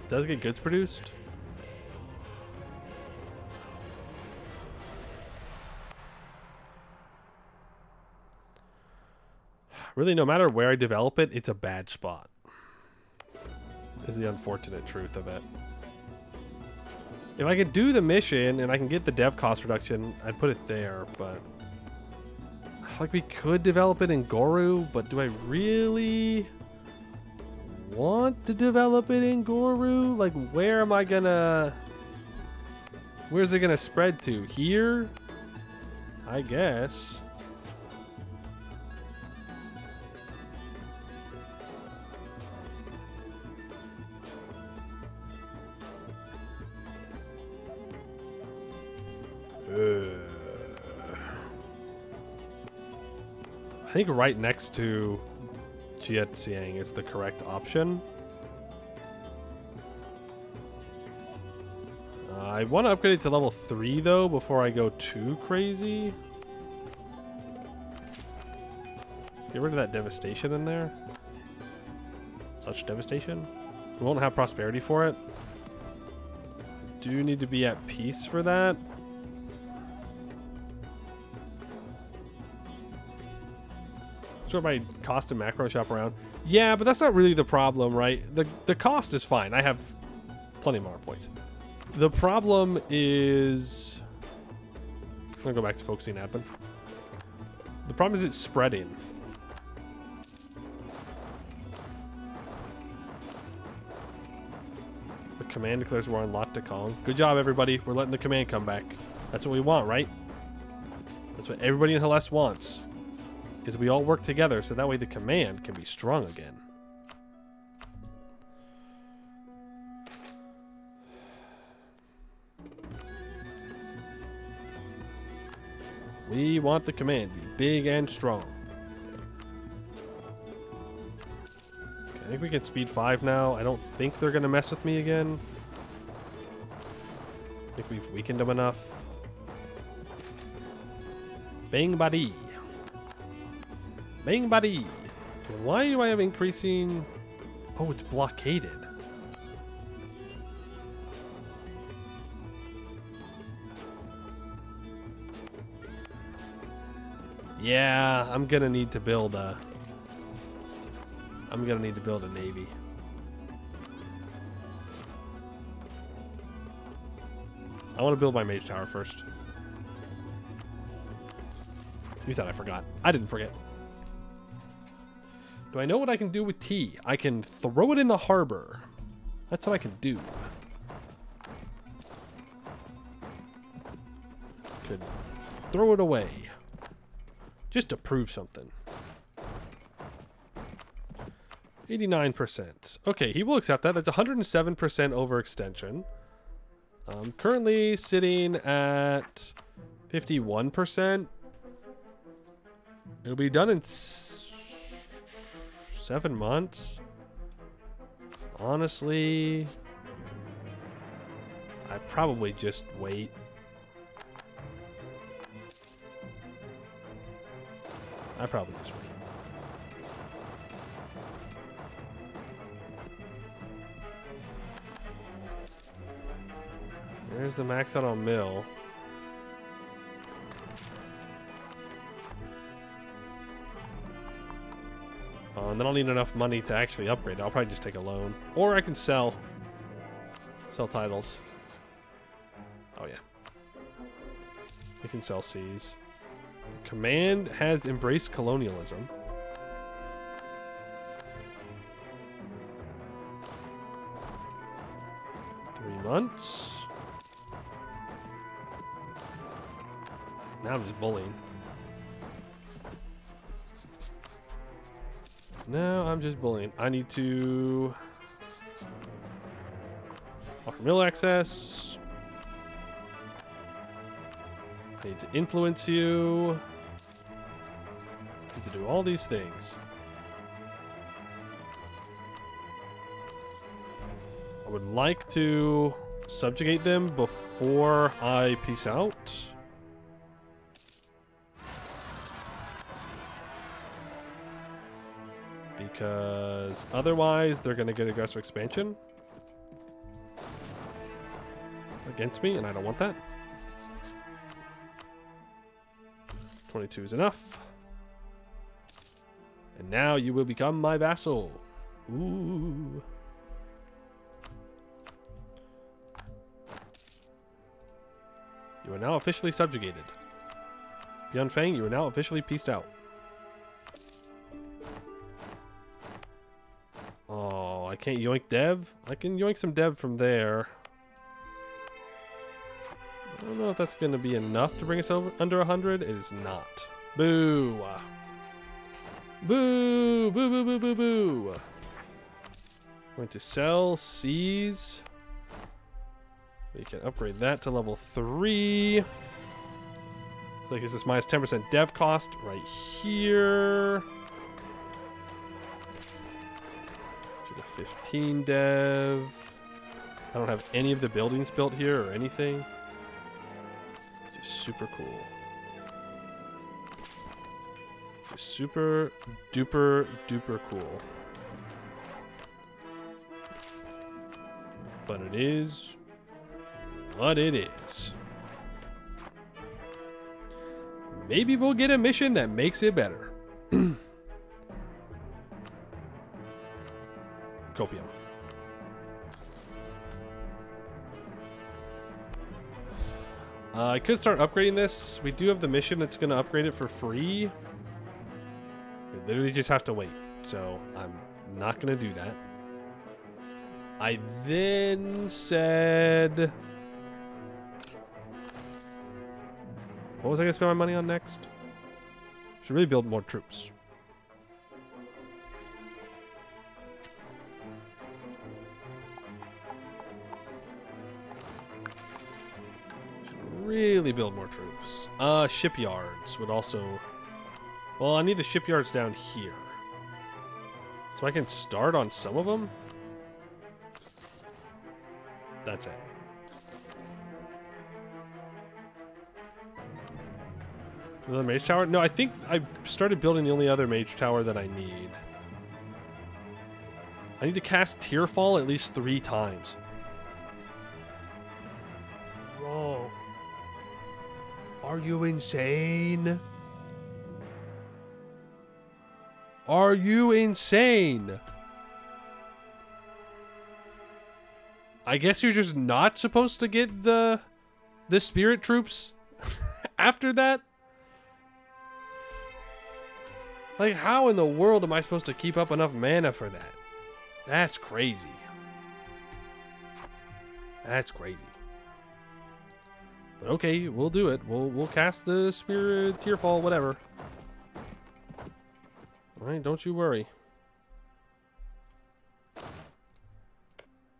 does get goods produced. Really, no matter where I develop it, it's a bad spot. Is the unfortunate truth of it. If I could do the mission and I can get the dev cost reduction, I'd put it there, but like we could develop it in Goru, but do I really want to develop it in Goru? Like, where am I gonna... Where's it gonna spread to? Here? I guess. I think right next to Jietiang is the correct option. I want to upgrade it to level 3 though before I go too crazy. Get rid of that devastation in there. Such devastation. We won't have prosperity for it. Do need to be at peace for that. Sure, my cost and macro shop around. Yeah, but that's not really the problem, right? The cost is fine. I have plenty more points. The problem is... I'm going to go back to focusing admin. The problem is it's spreading. The command declares war on Lot de Kong. Good job, everybody. We're letting the command come back. That's what we want, right? That's what everybody in Hellas wants. Is we all work together so that way the command can be strong again. We want the command to be big and strong. I think we can speed 5 now. I don't think they're going to mess with me again. I think we've weakened them enough. Bang buddy. Bang buddy. Why do I have increasing... Oh, it's blockaded. Yeah, I'm gonna need to build a... navy. I want to build my mage tower first. You thought I forgot. I didn't forget. Do I know what I can do with tea? I can throw it in the harbor. That's what I can do. Could throw it away. Just to prove something. 89%. Okay, he will accept that. That's 107% overextension. Currently sitting at 51%. It'll be done in 7 months. Honestly, I'd probably just wait. I'd probably just wait. There's the max out on mill. And then I'll need enough money to actually upgrade. I'll probably just take a loan. Or I can sell. Sell titles. Oh, yeah. We can sell Cs. Command has embraced colonialism. Months. Now I'm just bullying. Now I'm just bullying. I need to offer mill access. I need to influence you. I need to do all these things. I would like to subjugate them before I peace out. Because otherwise they're going to get aggressive expansion against me, and I don't want that. 22 is enough. And now you will become my vassal. Ooh. You are now officially subjugated. Beyond Fang, you are now officially peaced out. Oh, I can't yoink dev? I can yoink some dev from there. I don't know if that's going to be enough to bring us over under 100. It is not. Boo! Boo! Boo, boo, boo, boo, boo! Going to sell, seize. We can upgrade that to level 3. So that gives us minus 10% dev cost right here. 15 dev. I don't have any of the buildings built here or anything. Just super cool. Just super duper duper cool. But it is what it is. Maybe we'll get a mission that makes it better. Copium. I could start upgrading this. We do have the mission that's going to upgrade it for free. We literally just have to wait. So I'm not going to do that. I then said... What was I going to spend my money on next? Should really build more troops. Really build more troops. Shipyards would also... Well, I need the shipyards down here. So I can start on some of them? That's it. Another mage tower? No, I think I've started building the only other mage tower that I need. I need to cast Tearfall at least 3 times. Bro. Are you insane? Are you insane? I guess you're just not supposed to get the spirit troops after that? Like, how in the world am I supposed to keep up enough mana for that? That's crazy. That's crazy. But okay, we'll do it. We'll cast the Spirit Tearfall, whatever. Alright, don't you worry.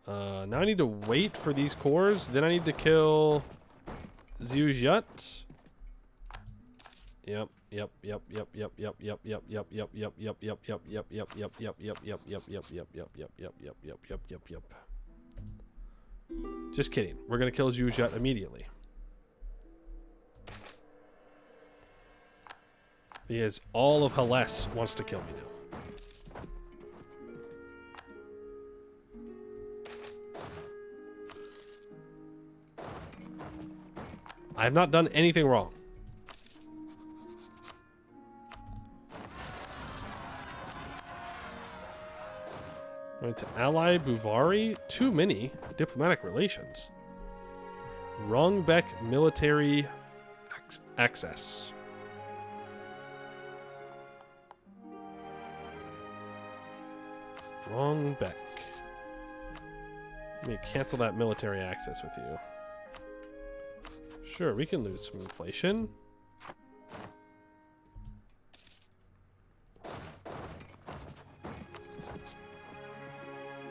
Now I need to wait for these cores. Then I need to kill Zuzhut. Yep. Yep. Just kidding. We're gonna kill Zuzhut immediately. Because all of Hellas wants to kill me now. I have not done anything wrong. Going to ally Buvari. Too many diplomatic relations. Rongbeck military access. Rongbeck. Let me cancel that military access with you. Sure, we can lose some inflation.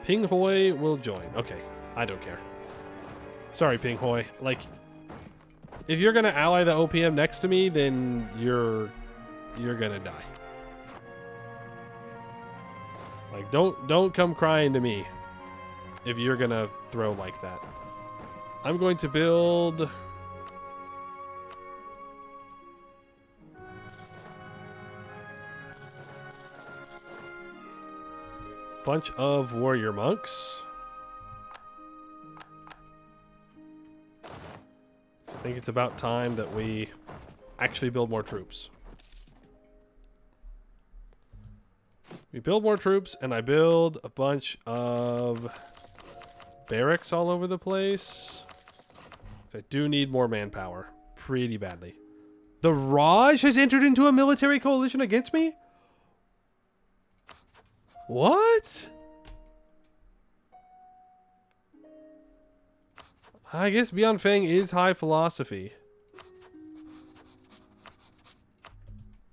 Ping Hoi will join. Okay, I don't care. Sorry, Ping Hoi. Like, if you're gonna ally the OPM next to me, then you're gonna die. Like, don't come crying to me if you're gonna throw like that. I'm going to build bunch of warrior monks. So I think it's about time that we actually build more troops. We build more troops, and I build a bunch of barracks all over the place. So I do need more manpower pretty badly. The Raj has entered into a military coalition against me? What? I guess Beyond Fang is high philosophy.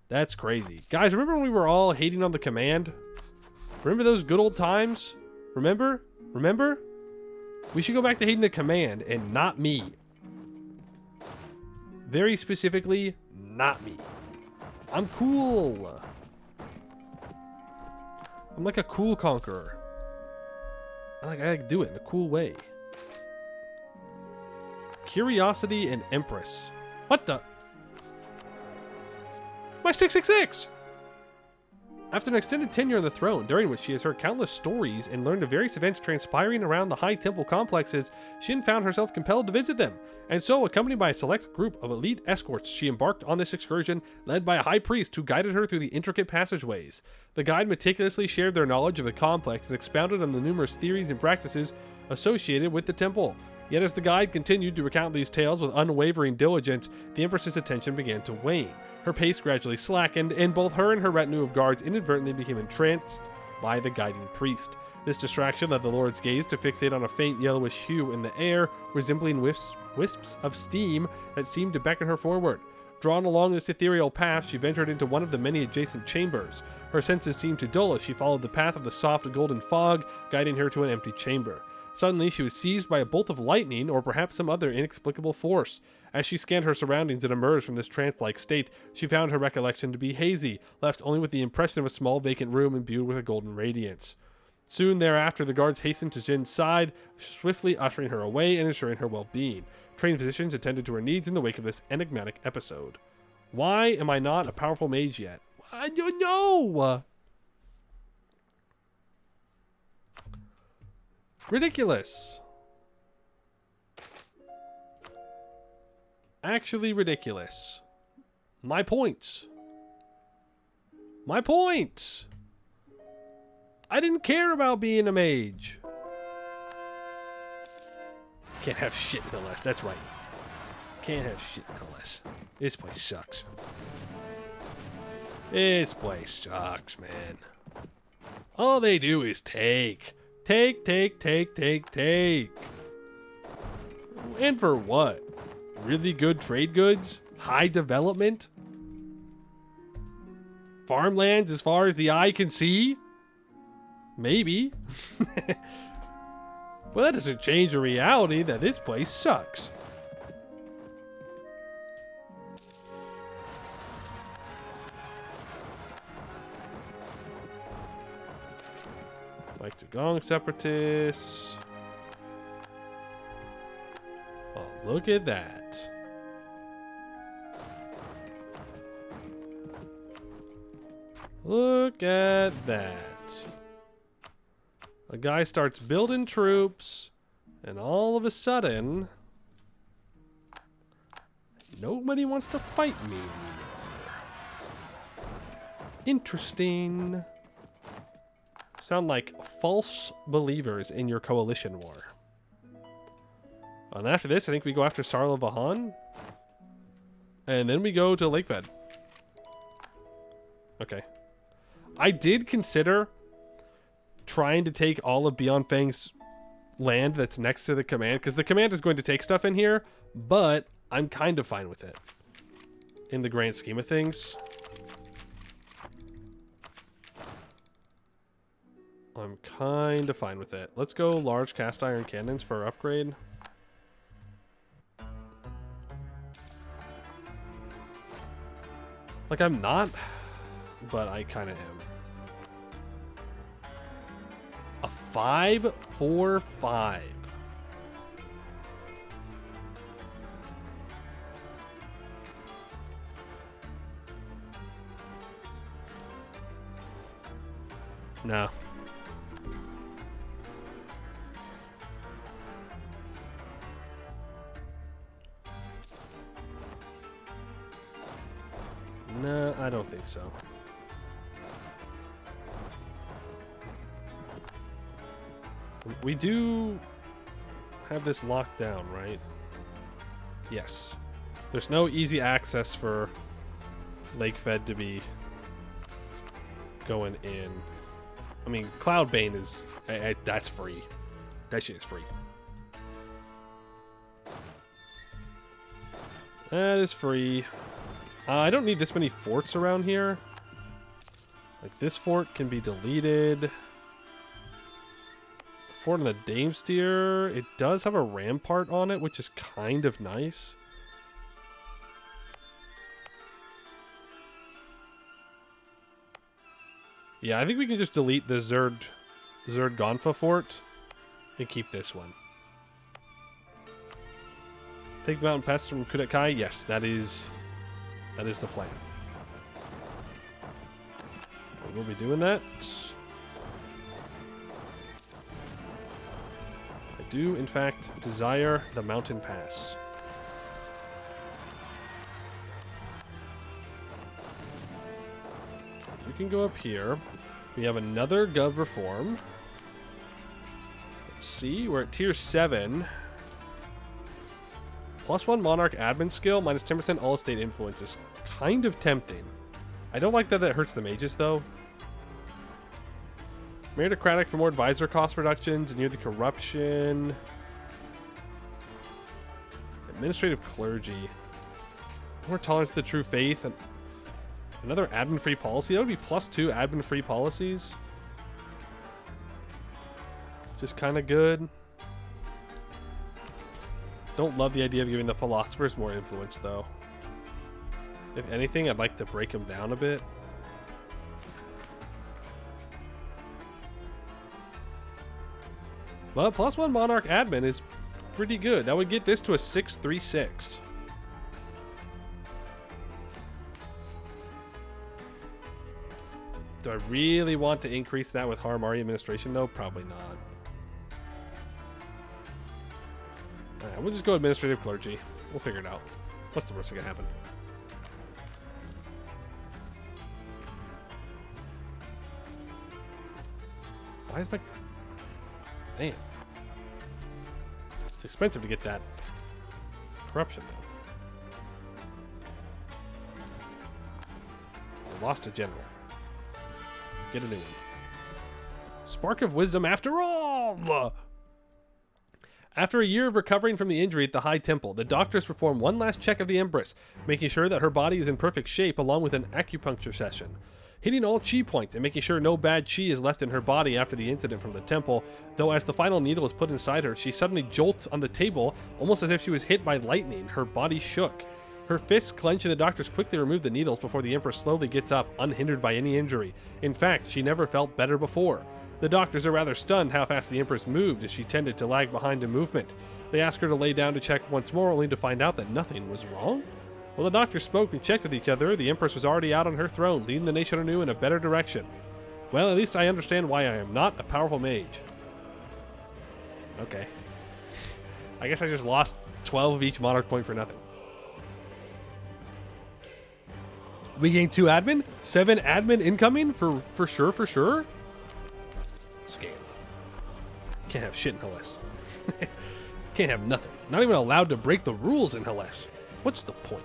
That's crazy. Guys, remember when we were all hating on the command? Remember those good old times? Remember? Remember? We should go back to hating the command and not me. Very specifically, not me. I'm cool. I'm like a cool conqueror. I like do it in a cool way. Curiosity and Empress. What the? My 666! After an extended tenure on the throne, during which she has heard countless stories and learned of various events transpiring around the high temple complexes, Xin found herself compelled to visit them. And so, accompanied by a select group of elite escorts, she embarked on this excursion, led by a high priest who guided her through the intricate passageways. The guide meticulously shared their knowledge of the complex and expounded on the numerous theories and practices associated with the temple. Yet as the guide continued to recount these tales with unwavering diligence, the Empress's attention began to wane. Her pace gradually slackened, and both her and her retinue of guards inadvertently became entranced by the guiding priest. This distraction led the Lord's gaze to fixate on a faint yellowish hue in the air, resembling wisps of steam that seemed to beckon her forward. Drawn along this ethereal path, she ventured into one of the many adjacent chambers. Her senses seemed to dull as she followed the path of the soft golden fog, guiding her to an empty chamber. Suddenly, she was seized by a bolt of lightning, or perhaps some other inexplicable force. As she scanned her surroundings and emerged from this trance-like state, she found her recollection to be hazy, left only with the impression of a small vacant room imbued with a golden radiance. Soon thereafter, the guards hastened to Jin's side, swiftly ushering her away and ensuring her well-being. Trained physicians attended to her needs in the wake of this enigmatic episode. Why am I not a powerful mage yet? I don't know! Ridiculous. Actually ridiculous. My points. My points! I didn't care about being a mage. Can't have shit in Coless, that's right. Can't have shit in Coless. This place sucks. This place sucks, man. All they do is take. Take. And for what? Really good trade goods? High development? Farmlands as far as the eye can see? Maybe. Well, that doesn't change the reality that this place sucks. Like the Gong Separatists. Oh, look at that. Look at that. A guy starts building troops, and all of a sudden, nobody wants to fight me anymore. Interesting. Sound like false believers in your coalition war. And after this, I think we go after Sarla Vahan. And then we go to Lakefed. Okay. I did consider trying to take all of Beyond Fang's land that's next to the command, because the command is going to take stuff in here, but I'm kind of fine with it in the grand scheme of things. I'm kind of fine with it. Let's go large cast iron cannons for upgrade. Like, I'm not, but I kind of am. A 5-4-5. No. No, I don't think so. We do have this locked down, right? Yes. There's no easy access for Lakefed to be going in. I mean, Cloudbane is... that's free. That shit is free. That is free. I don't need this many forts around here. Like, this fort can be deleted. Fort on the Damestier, it does have a rampart on it, which is kind of nice. Yeah, I think we can just delete the Zerd Gonfa fort and keep this one. Take the mountain pass from Kudakai? Yes, that is the plan. We'll be doing that. I do, in fact, desire the mountain pass. We can go up here. We have another Gov reform. Let's see, we're at tier 7. +1 Monarch admin skill, minus 10% all estate influences. Kind of tempting. I don't like that hurts the mages, though. Meritocratic for more advisor cost reductions, and near the corruption. Administrative clergy. More tolerance to the true faith. And another admin-free policy. That would be +2 admin-free policies. Just kind of good. Don't love the idea of giving the philosophers more influence, though. If anything, I'd like to break them down a bit. But +1 Monarch admin is pretty good. That would get this to a 636. Do I really want to increase that with Haramari administration, though? Probably not. Alright, we'll just go administrative clergy. We'll figure it out. What's the worst that can happen? Why is my... Damn. It's expensive to get that corruption, though. We lost a general. Get a new one. Spark of wisdom after all! After a year of recovering from the injury at the High Temple, the doctors perform one last check of the Empress, making sure that her body is in perfect shape along with an acupuncture session. Hitting all chi points and making sure no bad chi is left in her body after the incident from the temple, though as the final needle is put inside her, she suddenly jolts on the table, almost as if she was hit by lightning. Her body shook. Her fists clench and the doctors quickly remove the needles before the Empress slowly gets up, unhindered by any injury. In fact, she never felt better before. The doctors are rather stunned how fast the Empress moved, as she tended to lag behind in movement. They ask her to lay down to check once more, only to find out that nothing was wrong. While the doctors spoke and checked with each other, the Empress was already out on her throne, leading the nation anew in a better direction. Well, at least I understand why I am not a powerful mage. Okay. I guess I just lost 12 of each monarch point for nothing. We gained 2 admin? 7 admin incoming? For sure, for sure? Scam. Can't have shit in Helles. Can't have nothing. Not even allowed to break the rules in Helles. What's the point?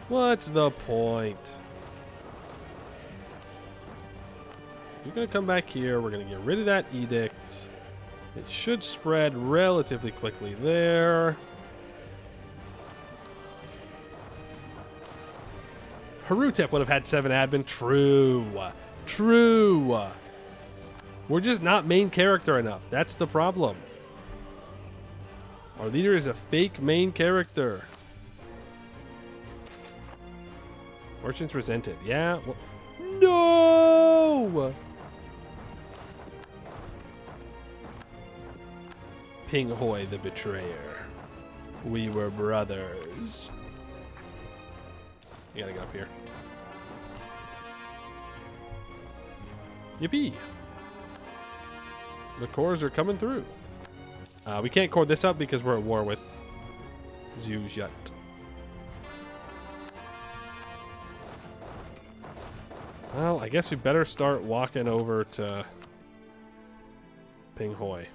What's the point? You're going to come back here. We're going to get rid of that edict. It should spread relatively quickly there. Harutep would have had 7 admin. True. True. We're just not main character enough. That's the problem. Our leader is a fake main character. Merchants resented. Yeah. Well, no! Ping Hoi the betrayer. We were brothers. You gotta get up here. Yippee! The cores are coming through. We can't core this up because we're at war with Zhuzhut. Well, I guess we better start walking over to Ping Hoi.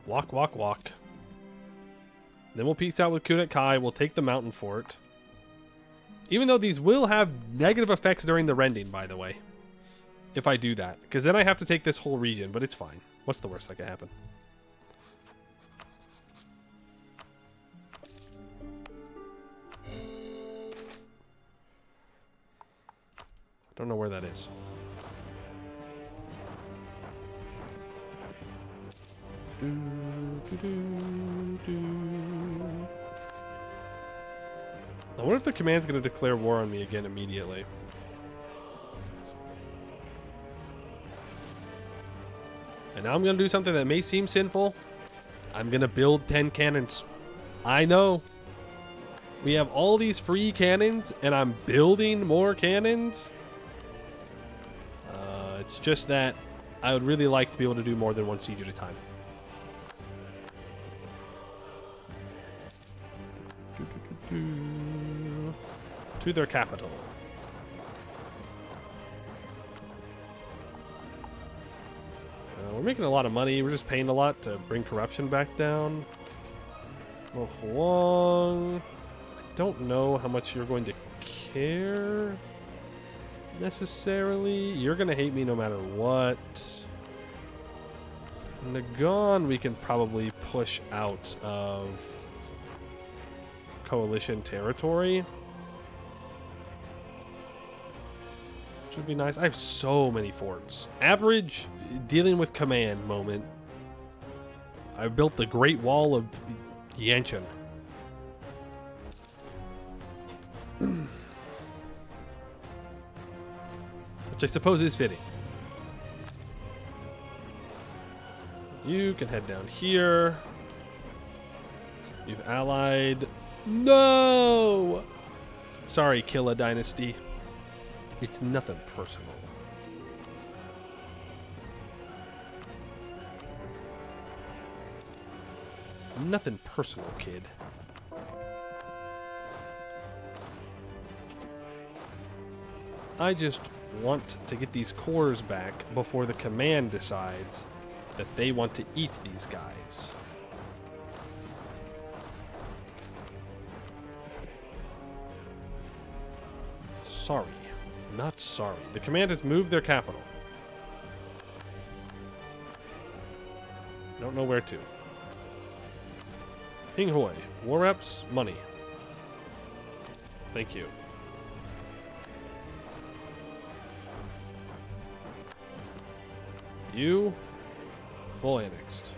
Walk, walk, walk. Then we'll peace out with Kunat Kai. We'll take the mountain fort. Even though these will have negative effects during the rending, by the way. If I do that. Because then I have to take this whole region, but it's fine. What's the worst that could happen? I don't know where that is. I wonder if the command's going to declare war on me again immediately. And now I'm going to do something that may seem sinful. I'm going to build 10 cannons. I know. We have all these free cannons, and I'm building more cannons. It's just that I would really like to be able to do more than one siege at a time. To their capital. We're making a lot of money. We're just paying a lot to bring corruption back down. Well, Huang, I don't know how much you're going to care necessarily. You're going to hate me no matter what. Nagon we can probably push out of coalition territory. would be nice. I have so many forts. Average dealing with command moment. I built the Great Wall of Yanshan. Which I suppose is fitting. You can head down here. You've allied. No! Sorry, Killa Dynasty. It's nothing personal. Nothing personal, kid. I just want to get these cores back before the command decides that they want to eat these guys. Sorry. Not sorry. The command has moved their capital. Don't know where to. Hing Hoi. War reps, money. Thank you. You, full annexed.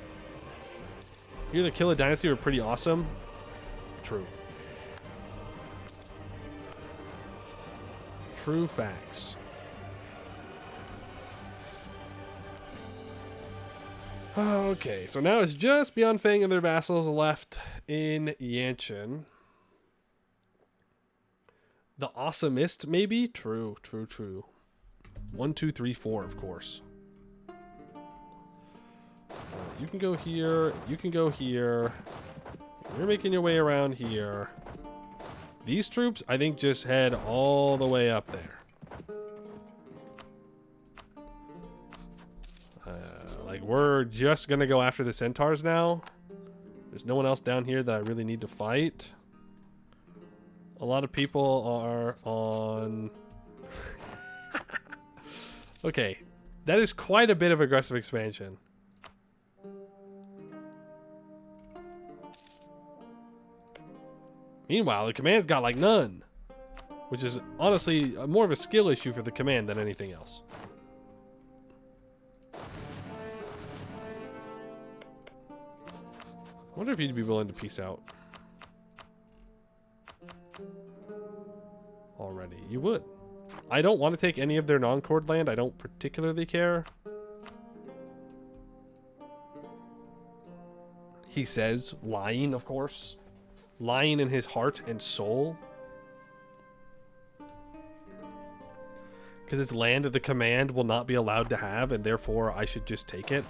You the Killa Dynasty were pretty awesome. True. True facts. Okay, so now it's just Beyond Fang and their vassals left in Yanshan. The Awesomist, maybe? True, true, true. 1, 2, 3, 4, of course. You can go here. You can go here. You're making your way around here. These troops, I think, just head all the way up there. Like, we're just going to go after the centaurs now. There's no one else down here that I really need to fight. A lot of people are on... Okay, that is quite a bit of aggressive expansion. Meanwhile, the command's got like none, which is honestly more of a skill issue for the command than anything else. I wonder if you'd be willing to peace out. Already, you would. I don't want to take any of their non-cord land. I don't particularly care. He says, lying, of course. Lying in his heart and soul. Because it's land that the command will not be allowed to have, and therefore I should just take it.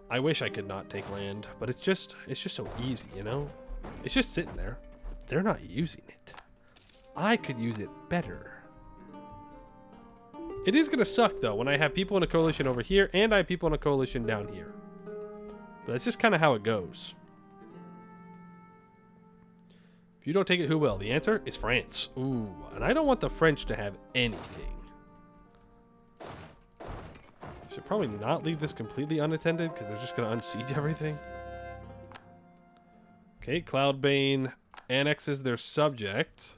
I wish I could not take land, but it's just so easy, you know? It's just sitting there. They're not using it. I could use it better. It is going to suck, though, when I have people in a coalition over here and I have people in a coalition down here. But that's just kind of how it goes. If you don't take it, who will? The answer is France. Ooh, and I don't want the French to have anything. Should probably not leave this completely unattended because they're just going to unsiege everything. Okay, Cloudbane annexes their subject.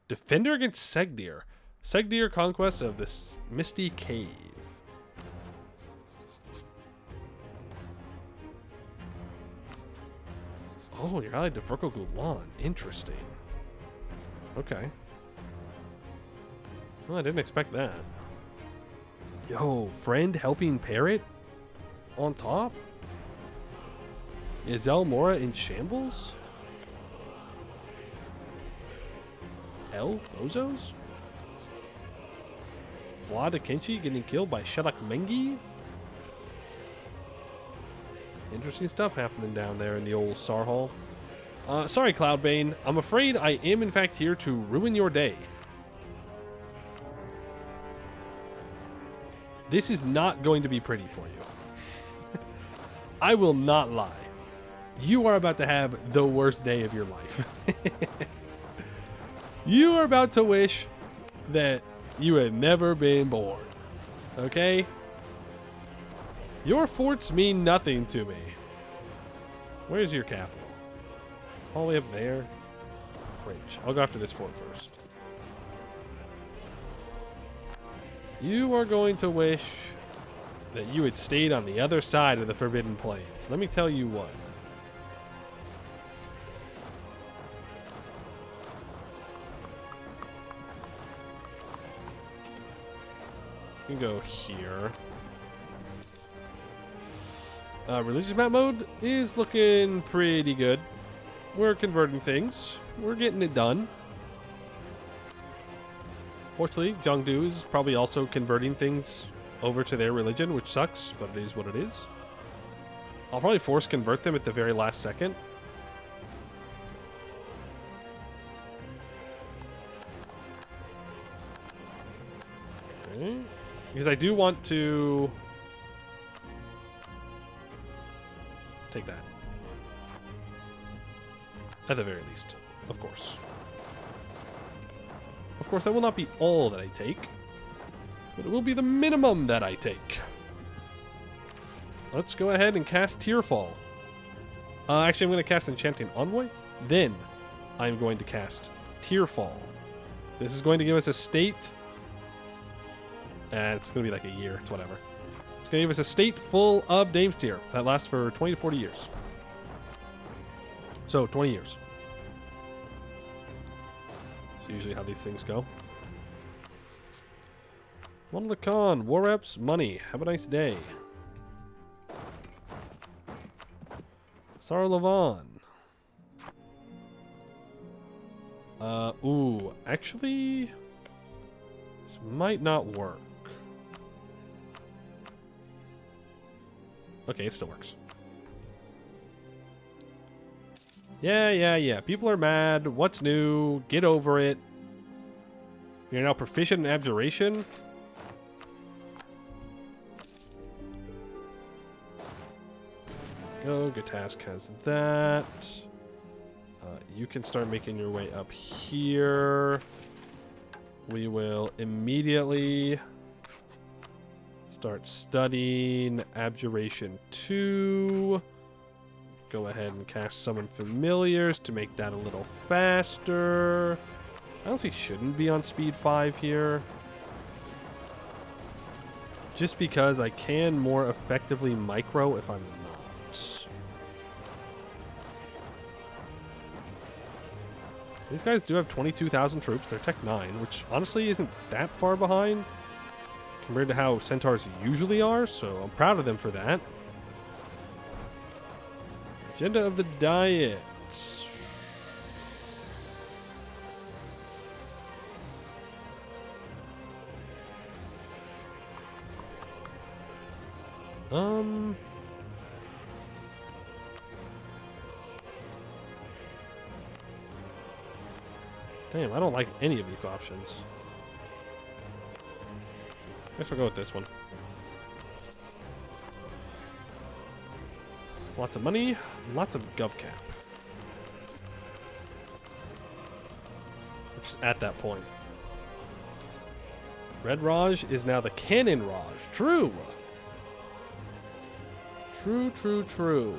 Defender against Segdir. Segdir conquest of this Misty Cave. Oh, you're allied to Verko Gulan. Interesting. Okay. Well, I didn't expect that. Yo, friend helping Parrot? On top? Is El Mora in shambles? El Bozos? Wada Kenshi getting killed by Shadok Mengi? Interesting stuff happening down there in the old Sarhal. Sorry, Cloudbane. I'm afraid I am in fact here to ruin your day. This is not going to be pretty for you. I will not lie. You are about to have the worst day of your life. You are about to wish that you had never been born. Okay? Your forts mean nothing to me. Where's your capital? All the way up there? Great. I'll go after this fort first. You are going to wish that you had stayed on the other side of the Forbidden Plains. Let me tell you what. You can go here. Religious map mode is looking pretty good. We're converting things. We're getting it done. Fortunately, Jiangdu is probably also converting things over to their religion, which sucks, but it is what it is. I'll probably force convert them at the very last second. Okay. Because I do want to take that. At the very least, of course. Of course, that will not be all that I take, but it will be the minimum that I take. Let's go ahead and cast Tearfall. Actually, I'm going to cast Enchanting Envoy. Then I'm going to cast Tearfall. This is going to give us a state. And it's going to be like a year. It's whatever. It's going to give us a state full of Dames Tier that lasts for 20 to 40 years. So, 20 years. That's usually how these things go. Model the Con, War Reps, money. Have a nice day. Sarah Levon. Ooh, actually, this might not work. Okay, it still works. Yeah. People are mad. What's new? Get over it. You're now proficient in Abjuration. Go. Gatask has that. You can start making your way up here. We will immediately start studying Abjuration 2. Go ahead and cast Summon Familiars to make that a little faster. I honestly shouldn't be on speed 5 here. Just because I can more effectively micro if I'm not. These guys do have 22,000 troops. They're Tech 9, which honestly isn't that far behind compared to how Centaurs usually are, so I'm proud of them for that. Agenda of the Diet. Damn, I don't like any of these options. Guess I'll go with this one. Lots of money, lots of gov cap. We're just at that point. Red Raj is now the Cannon Raj. True. True.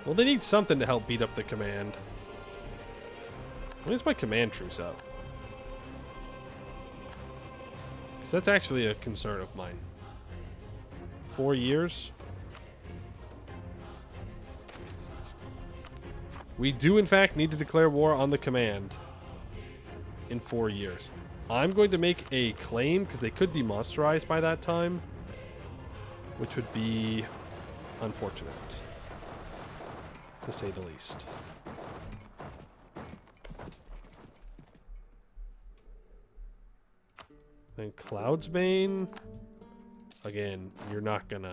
Well, they need something to help beat up the command. When is my command truce up? Because that's actually a concern of mine. 4 years? We do, in fact, need to declare war on the command in 4 years. I'm going to make a claim, because they could demonstrize by that time, which would be unfortunate, to say the least. Then Cloudsbane, again, you're not going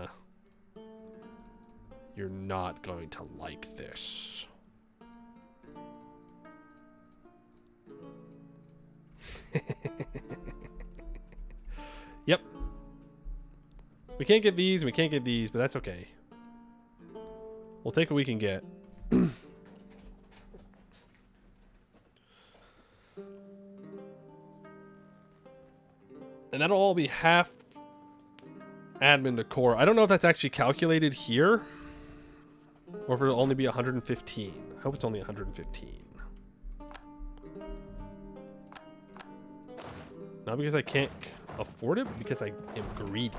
to like this. Yep. We can't get these, but that's okay. We'll take what we can get. And that'll all be half admin to core. I don't know if that's actually calculated here or if it'll only be 115. I hope it's only 115. Not because I can't afford it, but because I am greedy.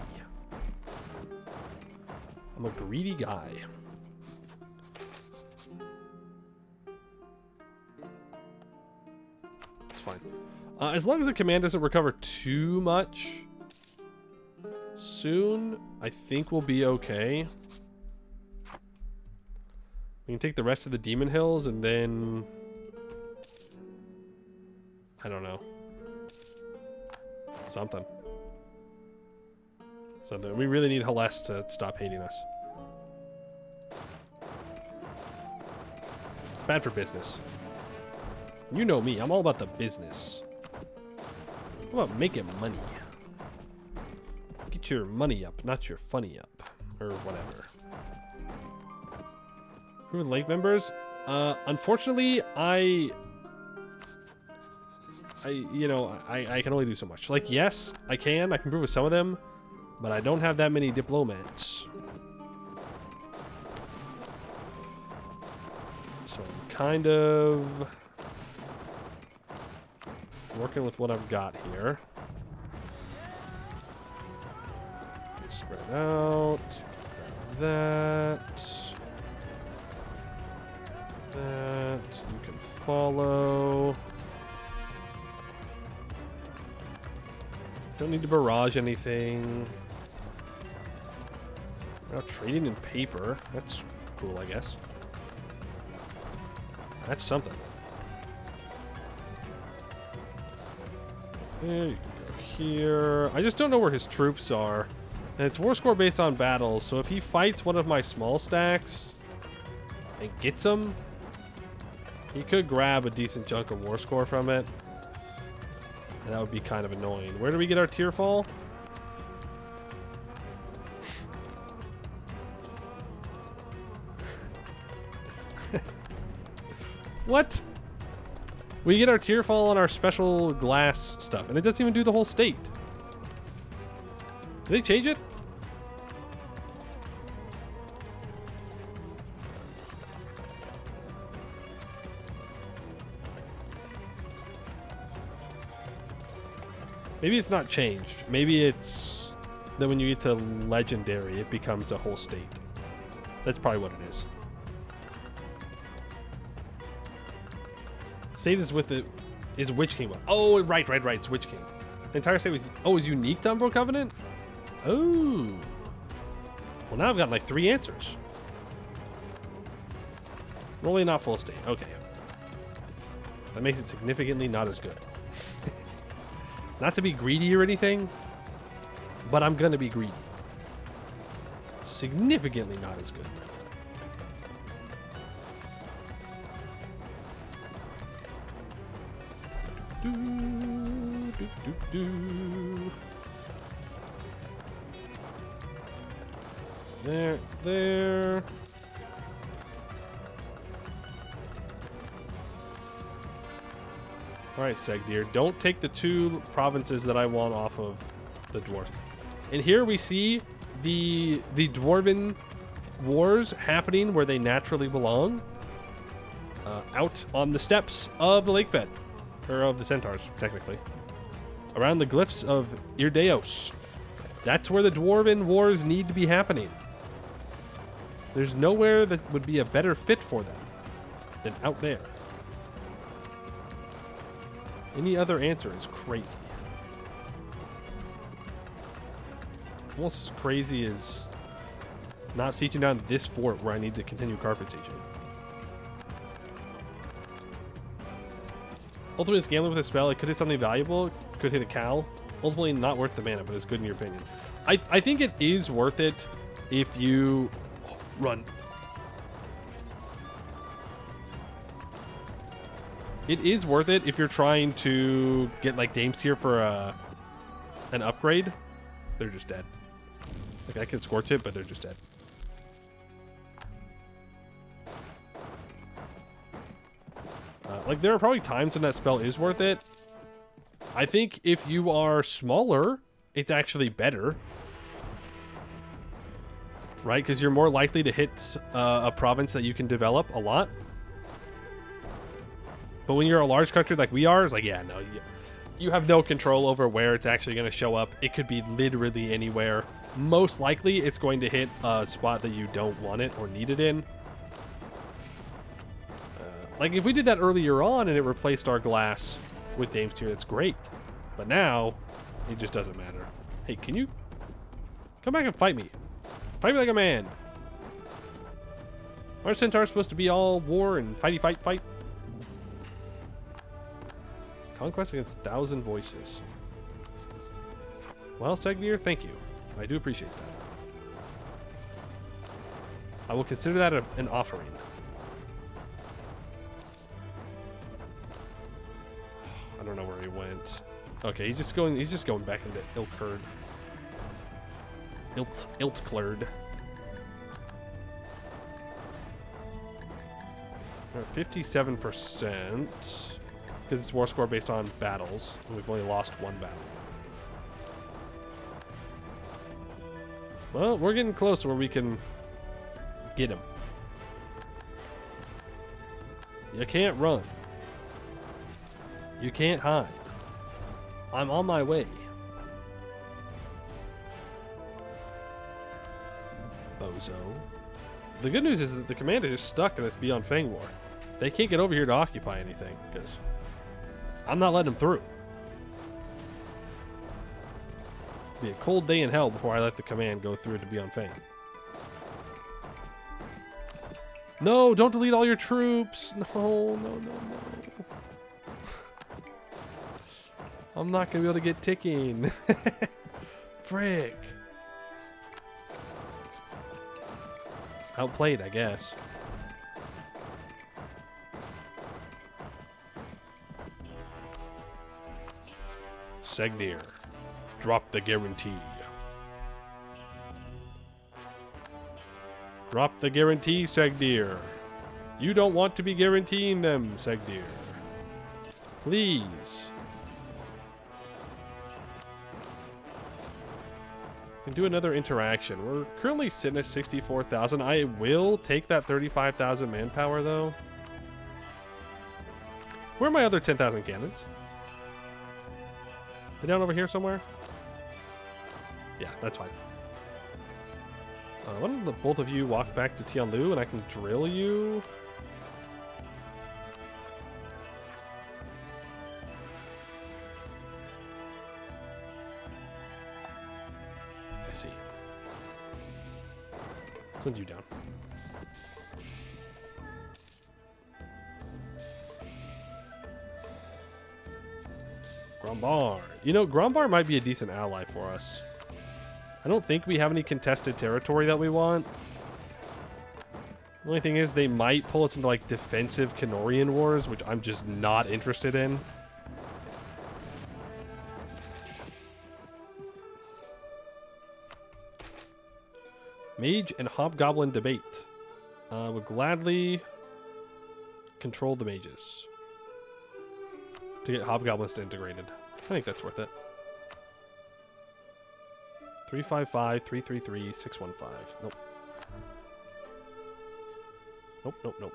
I'm a greedy guy. It's fine. As long as the command doesn't recover too much soon, I think we'll be okay. We can take the rest of the Demon Hills and then... I don't know. Something. We really need Hellas to stop hating us. It's bad for business. You know me, I'm all about the business. How about making money? Get your money up, not your funny up. Or whatever. Who are the lake members? Unfortunately, I can only do so much. Like, yes, I can prove with some of them, but I don't have that many diplomats. So I'm kind of working with what I've got here. Spread out. That. You can follow. Don't need to barrage anything. Now trading in paper. That's cool, I guess. That's something. There you can go here. I just don't know where his troops are. And it's war score based on battles, so if he fights one of my small stacks and gets them, he could grab a decent chunk of war score from it. And that would be kind of annoying. Where do we get our tier fall? What? We get our tier fall on our special glass stuff, and it doesn't even do the whole state. Did they change it? Maybe it's not changed. Maybe it's that when you get to legendary, it becomes a whole state. That's probably what it is. State is with it is Witch King. Oh, right. It's Witch King. The entire state was is unique to Umbral Covenant. Oh. Well, now I've got like 3 answers. Really not full state. Okay. That makes it significantly not as good. Not to be greedy or anything, but I'm gonna be greedy. Significantly not as good. There. Alright, Segdir, don't take the 2 provinces that I want off of the dwarves. And here we see the dwarven wars happening where they naturally belong. Out on the steppes of the Lake Fed. Or of the Centaurs, technically. Around the glyphs of Irdeos. That's where the dwarven wars need to be happening. There's nowhere that would be a better fit for them than out there. Any other answer is crazy. Almost as crazy as not sieging down this fort where I need to continue carpet sieging. Ultimately, it's gambling with a spell. It could hit something valuable. Could hit a cow. Ultimately, not worth the mana, but it's good in your opinion. I think it is worth it if you... Oh, run. It is worth it if you're trying to get like Dames here for an upgrade. They're just dead. Like I can scorch it, but they're just dead. Like there are probably times when that spell is worth it. I think if you are smaller, it's actually better. right? Because you're more likely to hit a province that you can develop a lot. But when you're a large country like we are, it's like, yeah, no, you have no control over where it's actually going to show up. It could be literally anywhere. Most likely, it's going to hit a spot that you don't want it or need it in. Like, if we did that earlier on and it replaced our glass with Dame's Tier, that's great. But now, it just doesn't matter. Hey, can you come back and fight me? Fight me like a man. Aren't centaurs supposed to be all war and fighty fight fight? Conquest against 1,000 voices. Well, Segdir, thank you. I do appreciate that. I will consider that an offering. I don't know where he went. Okay, he's just going back into Ilklerd. 57%. Because it's war score based on battles, and we've only lost one battle. Well, we're getting close to where we can get him. You can't run. You can't hide. I'm on my way. Bozo. The good news is that the commander is stuck in this Beyond Fang War. They can't get over here to occupy anything, because I'm not letting them through. It'll be a cold day in hell before I let the command go through to Beyond Fang. No, don't delete all your troops. No. I'm not going to be able to get ticking. Frick. Outplayed, I guess. Segdir, drop the guarantee. Drop the guarantee, Segdir. You don't want to be guaranteeing them, Segdir. Please. Can do another interaction. We're currently sitting at 64,000. I will take that 35,000 manpower, though. Where are my other 10,000 cannons? They down over here somewhere? Yeah, that's fine. Why don't both of you walk back to Tianlu and I can drill you? I see. Send you down. Grombar. You know, Grombar might be a decent ally for us. I don't think we have any contested territory that we want. The only thing is they might pull us into like defensive Canorian wars, which I'm just not interested in. Mage and Hobgoblin debate. Would gladly control the mages to get Hobgoblins to integrated. I think that's worth it. 355, 333, 615. Nope. Nope.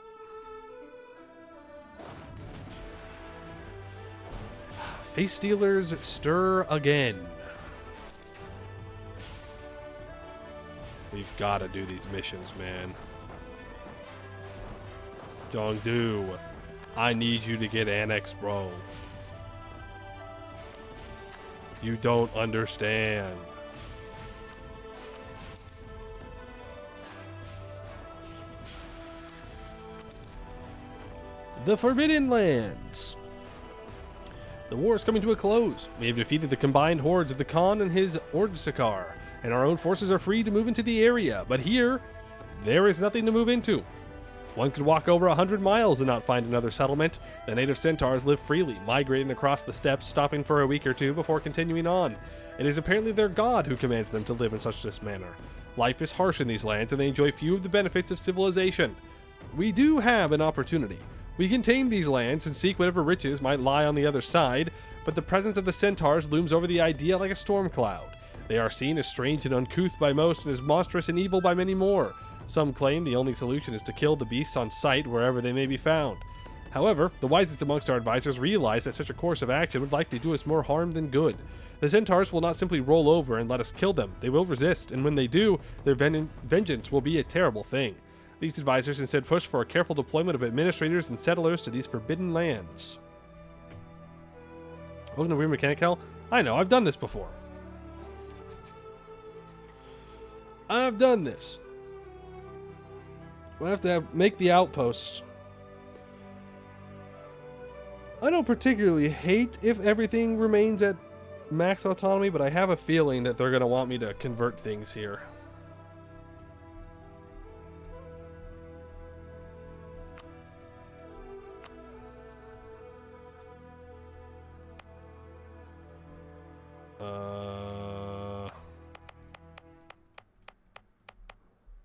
Face Stealers stir again. We've got to do these missions, man. Dongdu, I need you to get annexed, bro. You don't understand. The Forbidden Lands. The war is coming to a close. We have defeated the combined hordes of the Khan and his Ordsakar, and our own forces are free to move into the area. But here, there is nothing to move into. One could walk over 100 miles and not find another settlement. The native centaurs live freely, migrating across the steppes, stopping for a week or two before continuing on. It is apparently their god who commands them to live in such this manner. Life is harsh in these lands, and they enjoy few of the benefits of civilization. We do have an opportunity. We can tame these lands and seek whatever riches might lie on the other side, but the presence of the centaurs looms over the idea like a storm cloud. They are seen as strange and uncouth by most and as monstrous and evil by many more. Some claim the only solution is to kill the beasts on sight wherever they may be found. However, the wisest amongst our advisors realize that such a course of action would likely do us more harm than good. The centaurs will not simply roll over and let us kill them. They will resist, and when they do, their vengeance will be a terrible thing. These advisors instead push for a careful deployment of administrators and settlers to these forbidden lands. Welcome to Weird Mechanic Hell. I know, I've done this before. I've done this. We'll have to make the outposts. I don't particularly hate if everything remains at max autonomy, but I have a feeling that they're going to want me to convert things here.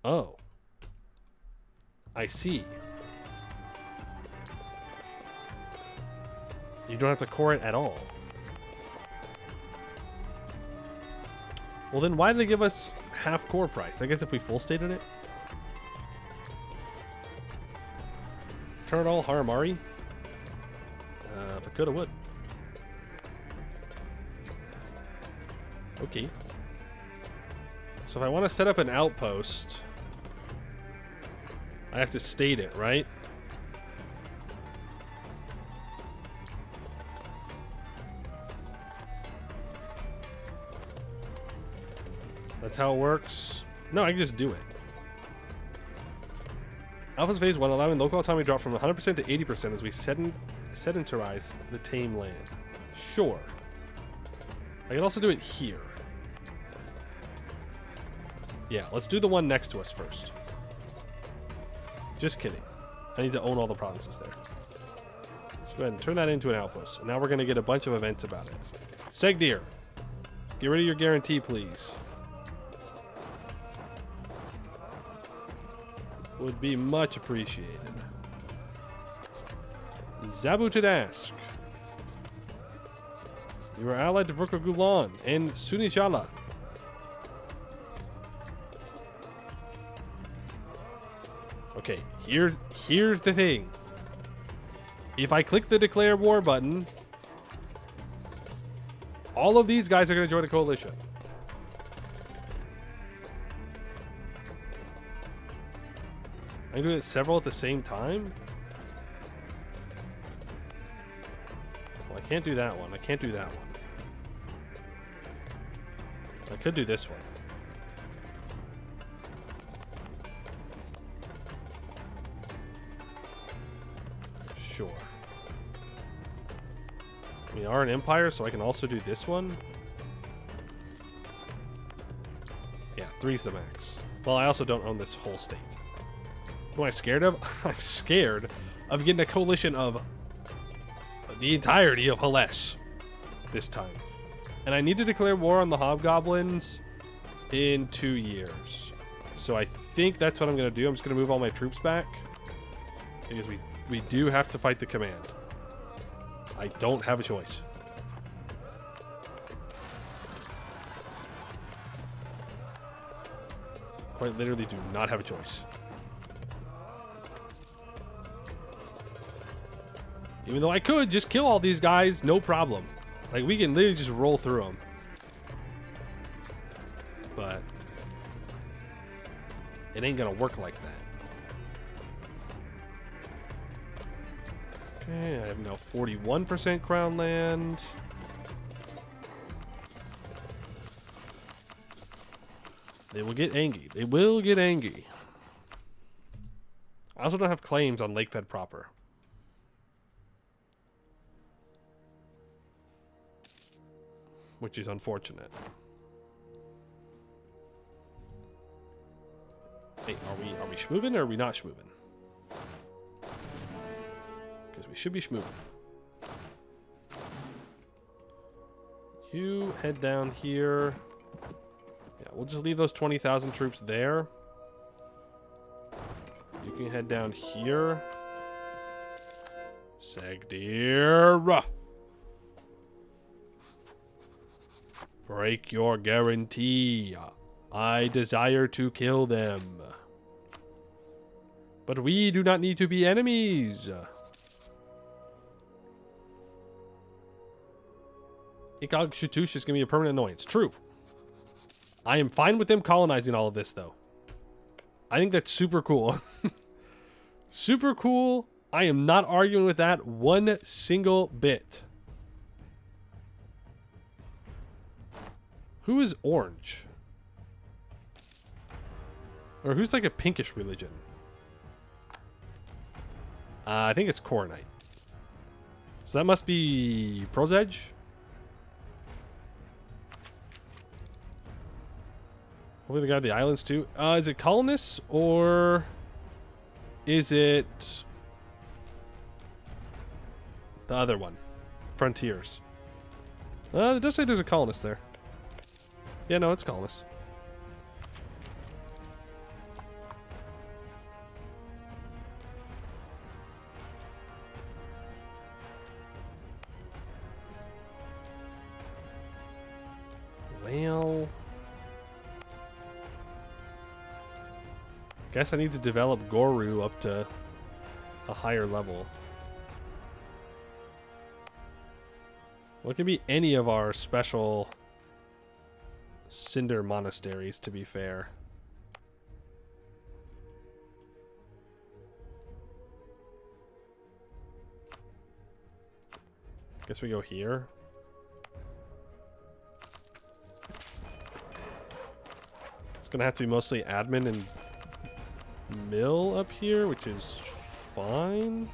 Oh. I see. You don't have to core it at all. Well, then why did they give us half core price? I guess if we full stated it. Turn it all Haramari. If I could, I would. Okay. So if I want to set up an outpost, I have to state it, right? That's how it works. No, I can just do it. Alpha's phase 1, allowing local autonomy drop from 100% to 80% as we sedentarize the tame land. Sure. I can also do it here. Yeah, let's do the one next to us first. Just kidding. I need to own all the provinces there. Let's go ahead and turn that into an outpost. And now we're going to get a bunch of events about it. Segdir, get rid of your guarantee, please. Would be much appreciated. Zabutadask. You are allied to Verka Gulan and Sunijala. Okay, here's the thing. If I click the declare war button, all of these guys are going to join a coalition. I can do it several at the same time? Well, I can't do that one. I can't do that one. I could do this one. Sure. We are an empire, so I can also do this one. Yeah, 3's the max. Well, I also don't own this whole state. What am I scared of? I'm scared of getting a coalition of the entirety of Hales this time. And I need to declare war on the hobgoblins in 2 years. So I think that's what I'm going to do. I'm just going to move all my troops back. Because we do have to fight the command. I don't have a choice. Quite literally do not have a choice. Even though I could just kill all these guys, no problem. Like, we can literally just roll through them. But it ain't gonna work like that. Okay, I have now 41% crown land. They will get angry. They will get angry. I also don't have claims on Lakefed proper. Which is unfortunate. Hey, are we schmoovin' or are we not schmoovin'? Because we should be schmoovin'. You head down here. Yeah, we'll just leave those 20,000 troops there. You can head down here. Segdir. Break your guarantee. I desire to kill them. But we do not need to be enemies. Ikag Shatush is going to be a permanent annoyance. True. I am fine with them colonizing all of this, though. I think that's super cool. Super cool. I am not arguing with that one single bit. Who is orange? Or who's like a pinkish religion? I think it's Coronite. So that must be Pearl's Edge. Hopefully they got the islands too. Is it colonists or is it the other one? Frontiers. It does say there's a colonist there. Yeah, no, it's colonists. Well, guess I need to develop Goru up to a higher level. Well, it can be any of our special cinder monasteries, to be fair. Guess we go here. It's gonna have to be mostly admin and mill up here, which is fine.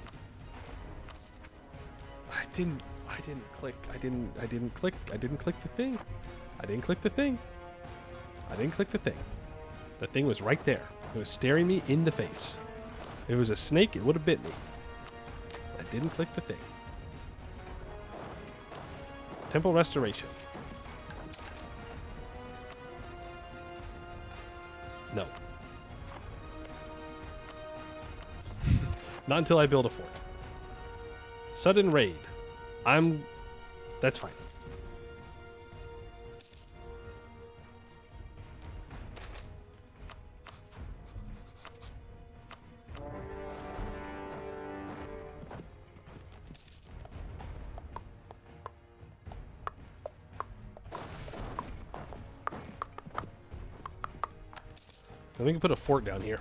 I didn't click the thing. I didn't click the thing. The thing was right there. It was staring me in the face. If it was a snake, it would have bit me. I didn't click the thing. Temple restoration. No. Not until I build a fort. Sudden raid. That's fine. Then we can put a fort down here.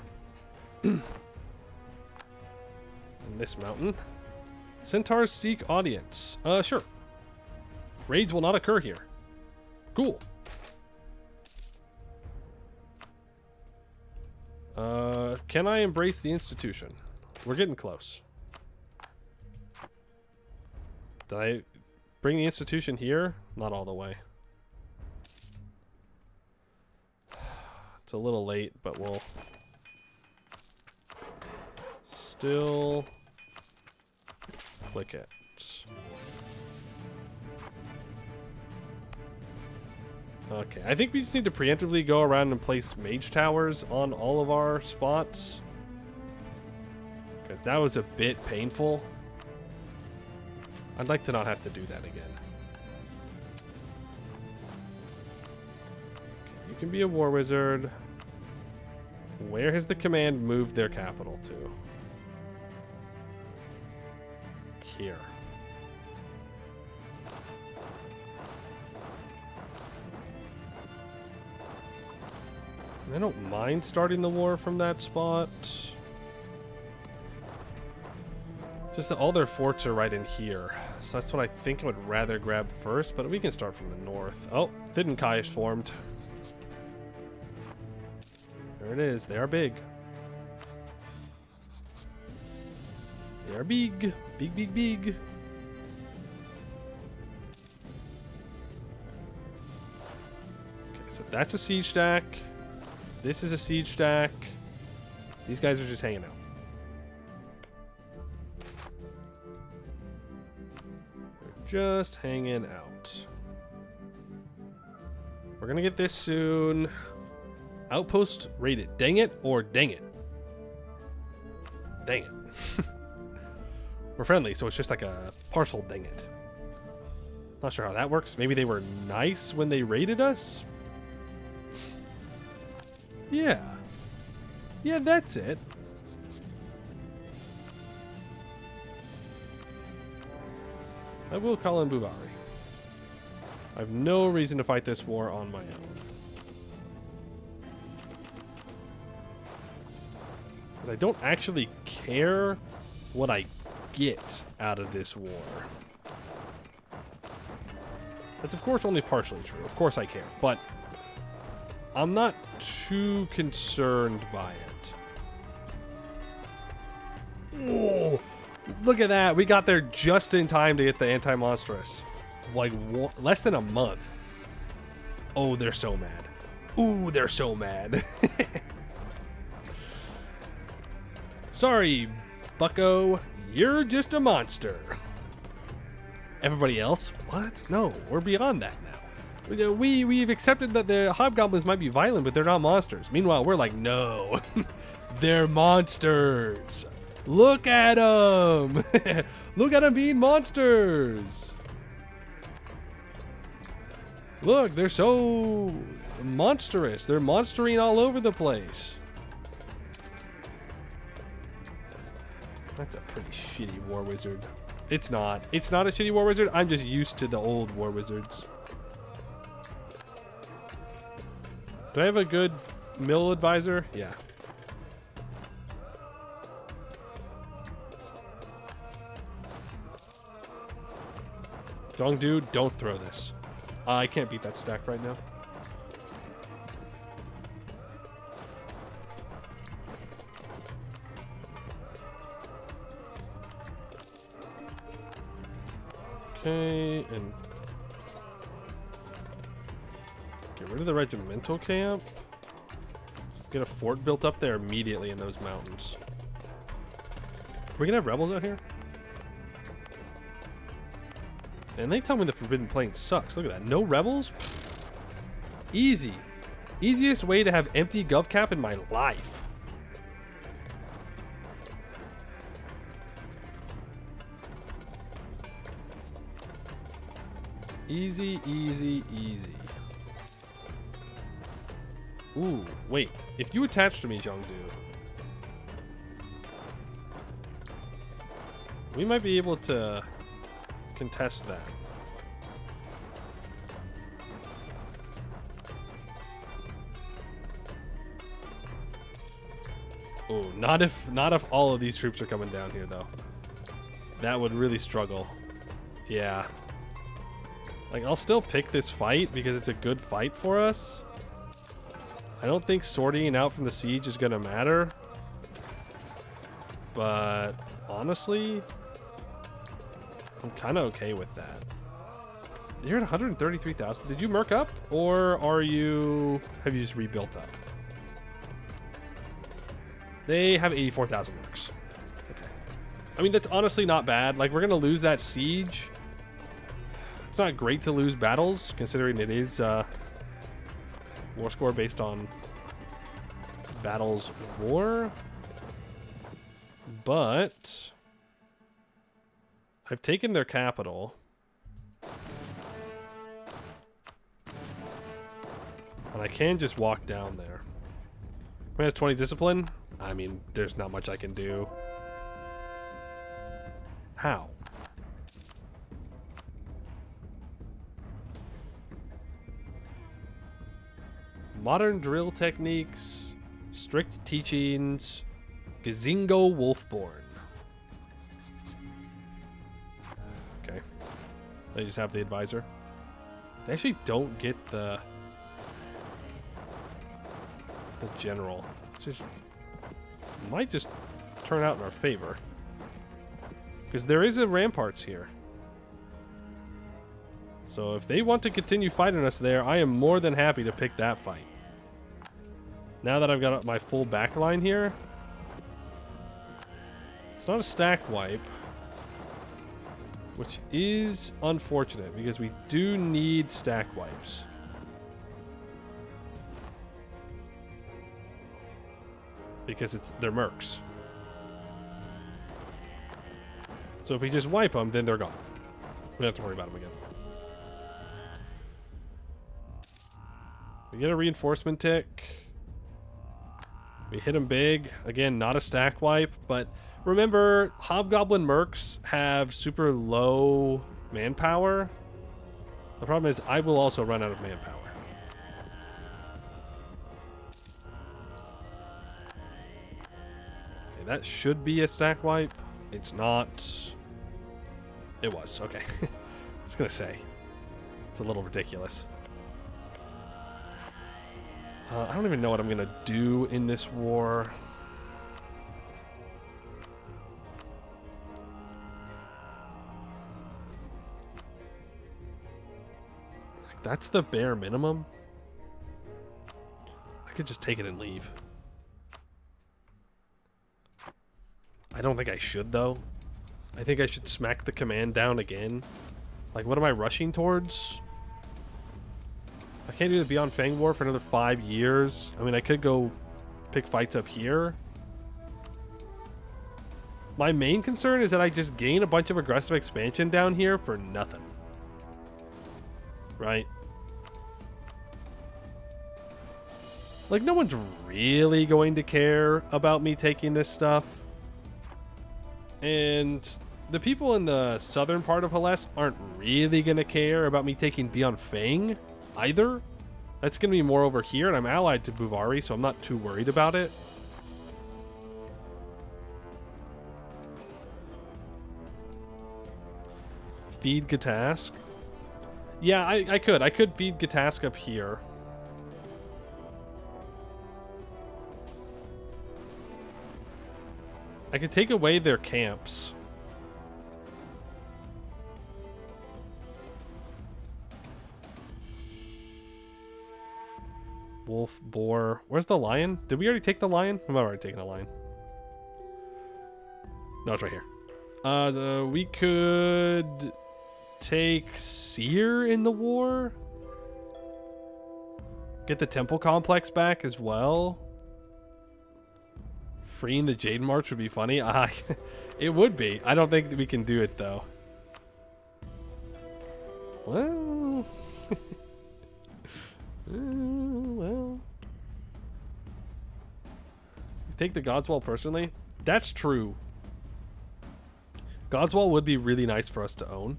In this mountain. Centaurs seek audience. Sure. Raids will not occur here. Cool. Can I embrace the institution? We're getting close. Did I bring the institution here? Not all the way. It's a little late, but we'll still click it. Okay, I think we just need to preemptively go around and place mage towers on all of our spots, because that was a bit painful. I'd like to not have to do that again. Okay, you can be a war wizard. Where has the command moved their capital to? Here. I don't mind starting the war from that spot. Just that all their forts are right in here. So that's what I think I would rather grab first, but we can start from the north. Oh, Thiddenkai is formed. There it is. They are big. They are big. Big, big, big. Okay, so that's a siege stack. This is a siege stack. These guys are just hanging out. They're just hanging out. We're gonna get this soon. Outpost raided. Dang it or dang it. Dang it. We're friendly, so it's just like a partial dang it. Not sure how that works. Maybe they were nice when they raided us? Yeah. Yeah, that's it. I will call in Buvari. I have no reason to fight this war on my own. Because I don't actually care what I get out of this war. That's of course only partially true. Of course I care, but I'm not too concerned by it. Oh, look at that. We got there just in time to get the anti-monstrous. Like less than a month. Oh, they're so mad. Ooh, they're so mad. Sorry, bucko. You're just a monster. Everybody else? What? No, we're beyond that now. We've accepted that the hobgoblins might be violent, but they're not monsters. Meanwhile, we're like, no, they're monsters. Look at them. Look at them being monsters. Look, they're so monstrous. They're monstering all over the place. That's a pretty shitty war wizard. It's not. It's not a shitty war wizard. I'm just used to the old war wizards. Do I have a good mill advisor? Yeah. Dongdu, don't throw this. I can't beat that stack right now. Okay, and get rid of the regimental camp. Get a fort built up there immediately in those mountains. Are we gonna have rebels out here? And they tell me the Forbidden Plain sucks. Look at that. No rebels? Easy. Easiest way to have empty gov cap in my life. Easy, easy, easy. Ooh, wait. If you attach to me, Jongdu, we might be able to contest that. Oh, not if all of these troops are coming down here though. That would really struggle. Yeah. Like, I'll still pick this fight because it's a good fight for us. I don't think sorting out from the siege is gonna matter. But honestly, I'm kind of okay with that. You're at 133,000. Did you merc up, or have you just rebuilt up? They have 84,000 mercs. Okay. I mean, that's honestly not bad. Like, we're gonna lose that siege. It's not great to lose battles, considering it is war score based on battles war. But I've taken their capital. And I can just walk down there. Minus 20 discipline? I mean, there's not much I can do. How? Modern drill techniques, strict teachings, Gazingo Wolfborn. Okay. They just have the advisor. They actually don't get the general. It's just might just turn out in our favor. Because there is a ramparts here. So if they want to continue fighting us there, I am more than happy to pick that fight. Now that I've got my full back line here. It's not a stack wipe. Which is unfortunate because we do need stack wipes. Because they're mercs. So if we just wipe them, then they're gone. We don't have to worry about them again. We get a reinforcement tick. We hit him big. Again, not a stack wipe, but remember, Hobgoblin Mercs have super low manpower. The problem is I will also run out of manpower. Okay, that should be a stack wipe. It's not. It was. Okay. I was going to say. It's a little ridiculous. I don't even know what I'm going to do in this war. Like, that's the bare minimum. I could just take it and leave. I don't think I should, though. I think I should smack the command down again. Like, what am I rushing towards? I can't do the Beyond Fang War for another 5 years. I mean, I could go pick fights up here. My main concern is that I just gain a bunch of aggressive expansion down here for nothing. Right? Like, no one's really going to care about me taking this stuff. And the people in the southern part of Hellas aren't really going to care about me taking Beyond Fang either. That's going to be more over here, and I'm allied to Buvari, so I'm not too worried about it. Feed Gatask. Yeah, I could. I could feed Gatask up here. I could take away their camps. Wolf, boar. Where's the lion? Did we already take the lion? I'm already taking the lion. No, it's right here. We could take Seer in the war. Get the temple complex back as well. Freeing the Jade March would be funny. It would be. I don't think we can do it, though. Well... well... Take the Godswall personally? That's true. Godswall would be really nice for us to own.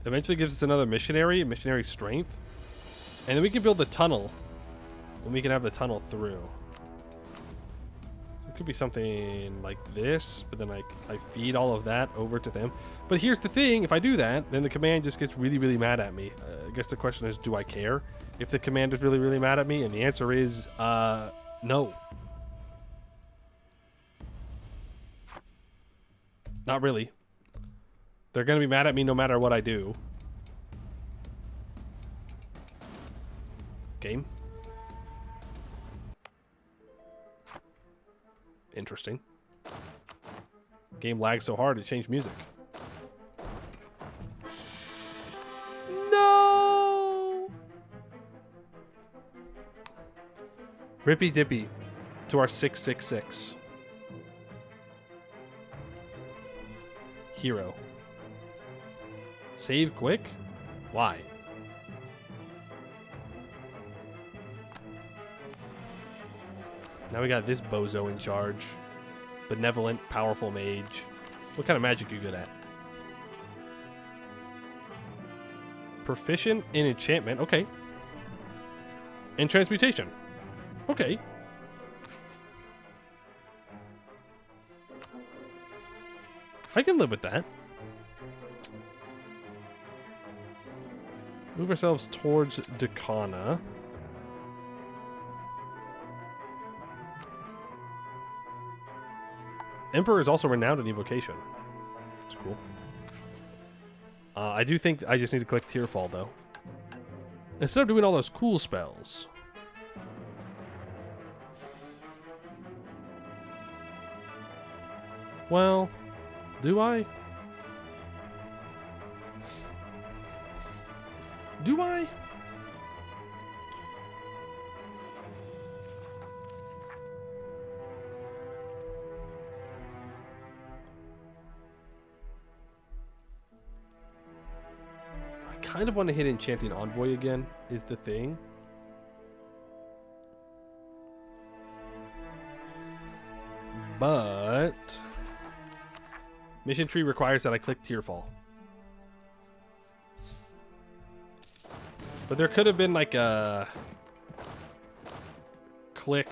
Eventually gives us another missionary strength. And then we can build the tunnel. And we can have the tunnel through. It could be something like this, but then I feed all of that over to them. But here's the thing, if I do that, then the command just gets really, really mad at me. I guess the question is, do I care if the command is really, really mad at me? And the answer is, no. Not really. They're going to be mad at me no matter what I do. Game. Interesting. Game lagged so hard it changed music. No! Rippy dippy to our 666. Hero. Save quick? Why? Now we got this bozo in charge. Benevolent, powerful mage. What kind of magic are you good at? Proficient in enchantment. Okay. And transmutation. Okay. I can live with that. Move ourselves towards Dakana. Emperor is also renowned in evocation. That's cool. I do think I just need to click Tearfall, though. Instead of doing all those cool spells. Well, do I? Do I? kind of want to hit Enchanting Envoy again, is the thing. But mission tree requires that I click Tearfall. But there could have been like a click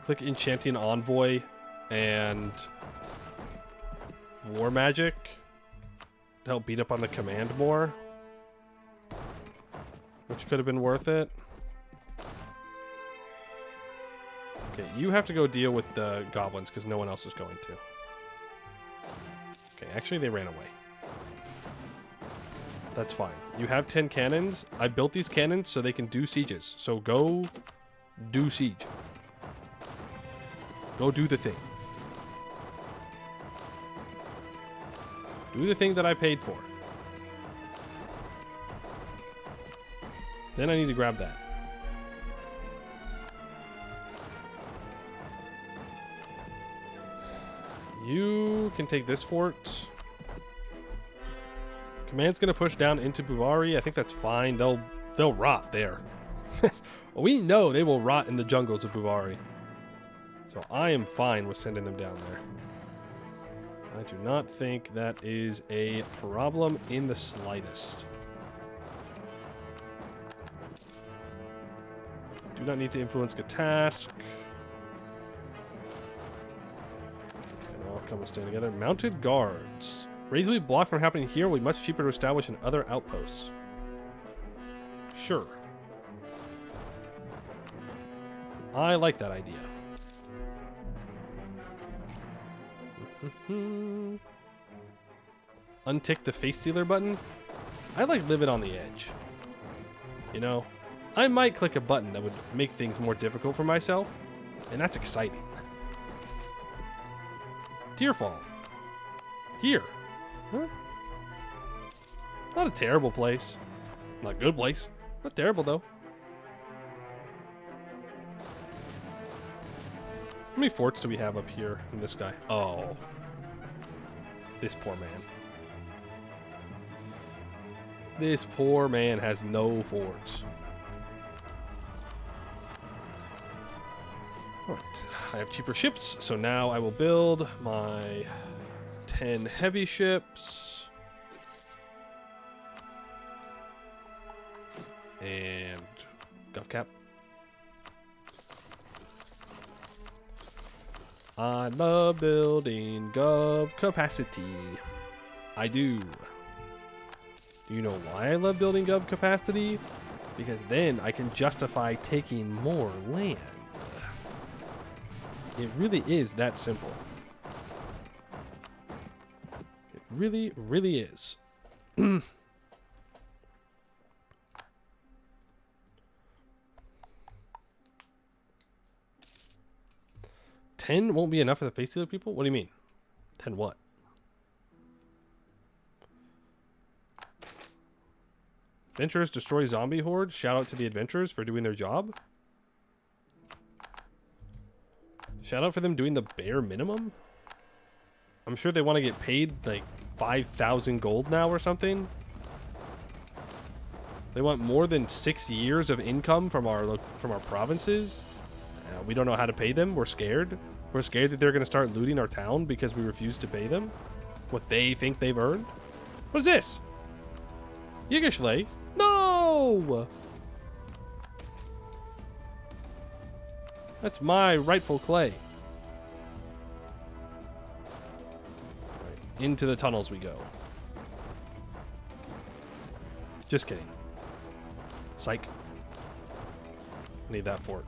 Enchanting Envoy and War Magic to help beat up on the command more, which could have been worth it. Okay, you have to go deal with the goblins because no one else is going to. Okay, actually they ran away. That's fine. You have 10 cannons. I built these cannons so they can do sieges. So go do siege. Go do the thing. Do the thing that I paid for. Then I need to grab that. You can take this fort. Command's gonna push down into Buvari. I think that's fine. They'll rot there. We know they will rot in the jungles of Buvari. So I am fine with sending them down there. I do not think that is a problem in the slightest. Do not need to influence Gatask. And all come and stand together. Mounted guards. Raids will be blocked from happening here. Will be much cheaper to establish in other outposts. Sure. I like that idea. Untick the face stealer button. I like living on the edge. You know, I might click a button that would make things more difficult for myself, and that's exciting. Tearfall. Here. Huh? Not a terrible place. Not a good place. Not terrible, though. How many forts do we have up here in this guy? Oh. This poor man. This poor man has no forts. Alright. I have cheaper ships, so now I will build my 10 heavy ships. And GovCap. I love building Gov capacity. I do. Do you know why I love building Gov capacity? Because then I can justify taking more land. It really is that simple. It really, really is. 10 won't be enough for the face stealer people? What do you mean? 10 what? Adventurers destroy zombie horde. Shout out to the adventurers for doing their job. Shout out for them doing the bare minimum. I'm sure they want to get paid like 5,000 gold now or something. They want more than 6 years of income from our provinces. We don't know how to pay them. We're scared. We're scared that they're going to start looting our town because we refuse to pay them what they think they've earned. What is this? Yigishley? No! That's my rightful clay. Right, into the tunnels we go. Just kidding. Psych. Need that fort.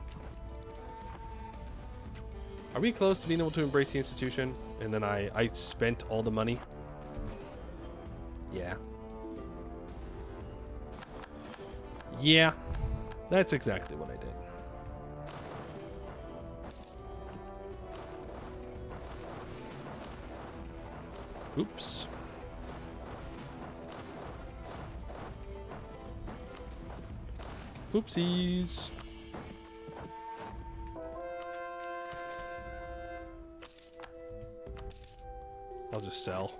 Are we close to being able to embrace the institution? And then I spent all the money? Yeah. Yeah. That's exactly what I did. Oops. Oopsies. I'll just sell.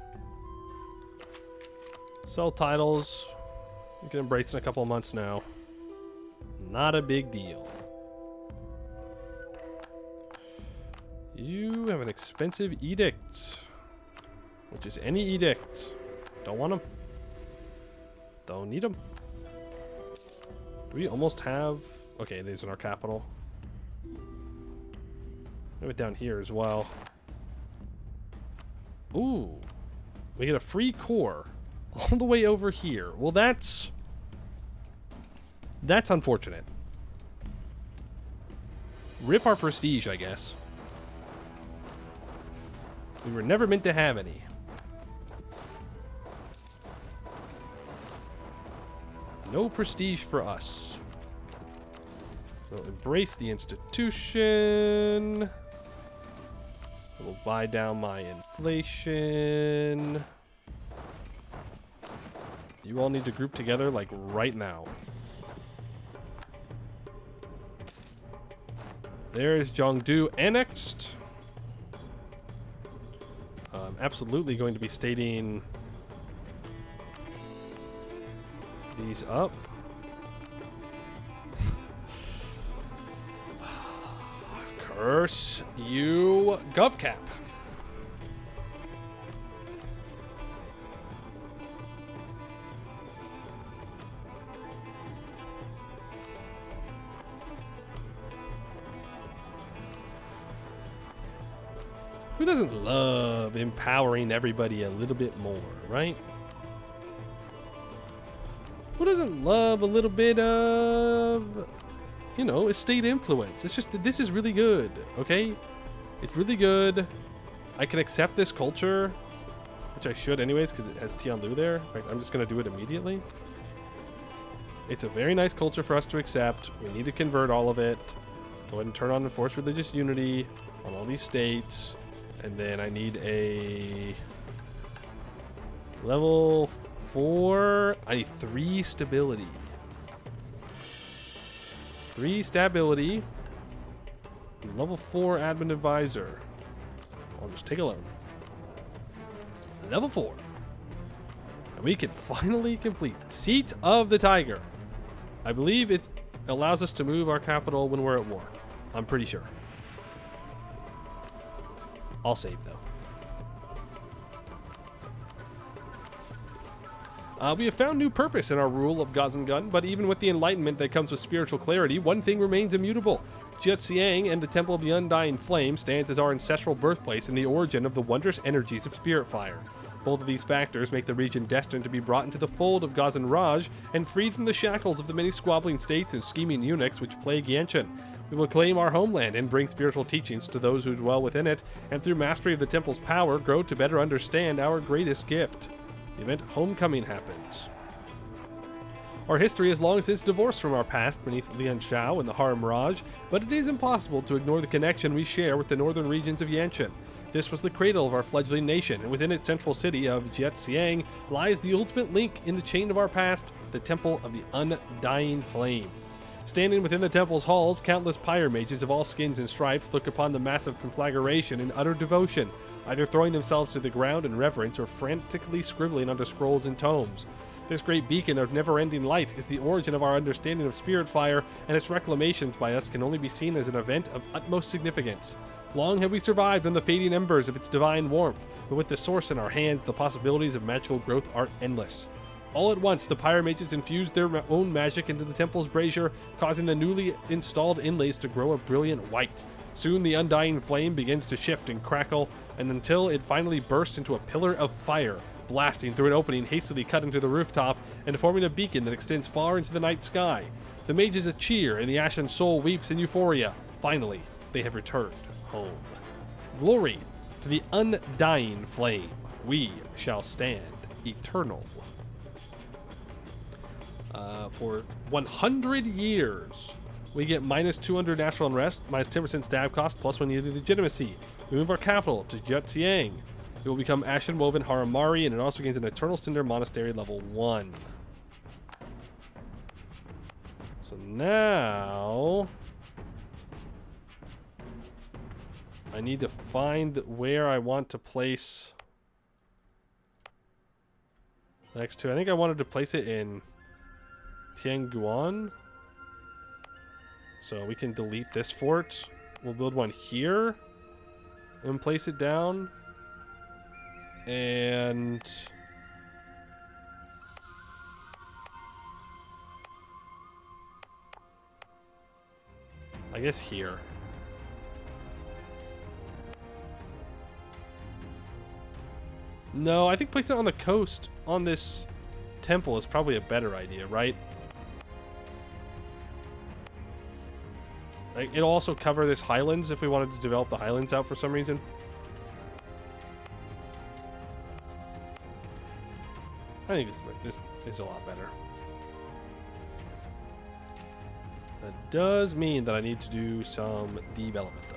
Sell titles. You can embrace in a couple of months now. Not a big deal. You have an expensive edict. Which is any edict. Don't want them. Don't need them. Do we almost have... Okay, these in our capital. Have it down here as well. Ooh. We get a free core. All the way over here. Well, that's unfortunate. Rip our prestige, I guess. We were never meant to have any. No prestige for us. We'll embrace the institution. We'll buy down my inflation. You all need to group together, like, right now. There's Jiangdu annexed. I'm absolutely going to be stating these up. Curse you, GovCap. Who doesn't love empowering everybody a little bit more, right? Who doesn't love a little bit of, you know, estate influence? It's just, this is really good, okay? It's really good. I can accept this culture, which I should anyways, because it has Tianlu there. In fact, I'm just going to do it immediately. It's a very nice culture for us to accept. We need to convert all of it. Go ahead and turn on enforced religious unity on all these states. And then I need a level 4. I need 3 stability. 3 stability. Level 4 admin advisor. I'll just take a loan. Level 4. And we can finally complete Seat of the Tiger. I believe it allows us to move our capital when we're at war. I'm pretty sure. I'll save, though. We have found new purpose in our rule of Gazangun, but even with the enlightenment that comes with spiritual clarity, one thing remains immutable. Jiaxiang and the Temple of the Undying Flame stands as our ancestral birthplace and the origin of the wondrous energies of spirit fire. Both of these factors make the region destined to be brought into the fold of Gazan Raj and freed from the shackles of the many squabbling states and scheming eunuchs which plague Yanshan. We will claim our homeland and bring spiritual teachings to those who dwell within it, and through mastery of the temple's power, grow to better understand our greatest gift. The event Homecoming happens. Our history is long since divorced from our past beneath Lian Shao and the Harem Raj, but it is impossible to ignore the connection we share with the northern regions of Yanshan. This was the cradle of our fledgling nation, and within its central city of Jiaxiang lies the ultimate link in the chain of our past, the Temple of the Undying Flame. Standing within the temple's halls, countless pyre mages of all skins and stripes look upon the massive conflagration in utter devotion, either throwing themselves to the ground in reverence or frantically scribbling onto scrolls and tomes. This great beacon of never-ending light is the origin of our understanding of spirit fire, and its reclamations by us can only be seen as an event of utmost significance. Long have we survived on the fading embers of its divine warmth, but with the source in our hands, the possibilities of magical growth are endless. All at once, the pyre mages infused their own magic into the temple's brazier, causing the newly installed inlays to grow a brilliant white. Soon the undying flame begins to shift and crackle, and until it finally bursts into a pillar of fire, blasting through an opening hastily cut into the rooftop and forming a beacon that extends far into the night sky. The mages cheer, and the ashen soul weeps in euphoria. Finally, they have returned home. Glory to the undying flame. We shall stand eternal. For 100 years, we get minus 200 national unrest, minus 10% stab cost, plus 1 year legitimacy. We move our capital to Jiaxiang. It will become Ashen Woven Haramari, and it also gains an Eternal Cinder Monastery level 1. So now I need to find where I want to place Next to, I think I wanted to place it in Tianguan. So we can delete this fort. We'll build one here and place it down. And I guess here. No, I think placing it on the coast on this temple is probably a better idea, right? Like, it'll also cover this highlands if we wanted to develop the highlands out for some reason. I think this is a lot better. That does mean that I need to do some development, though.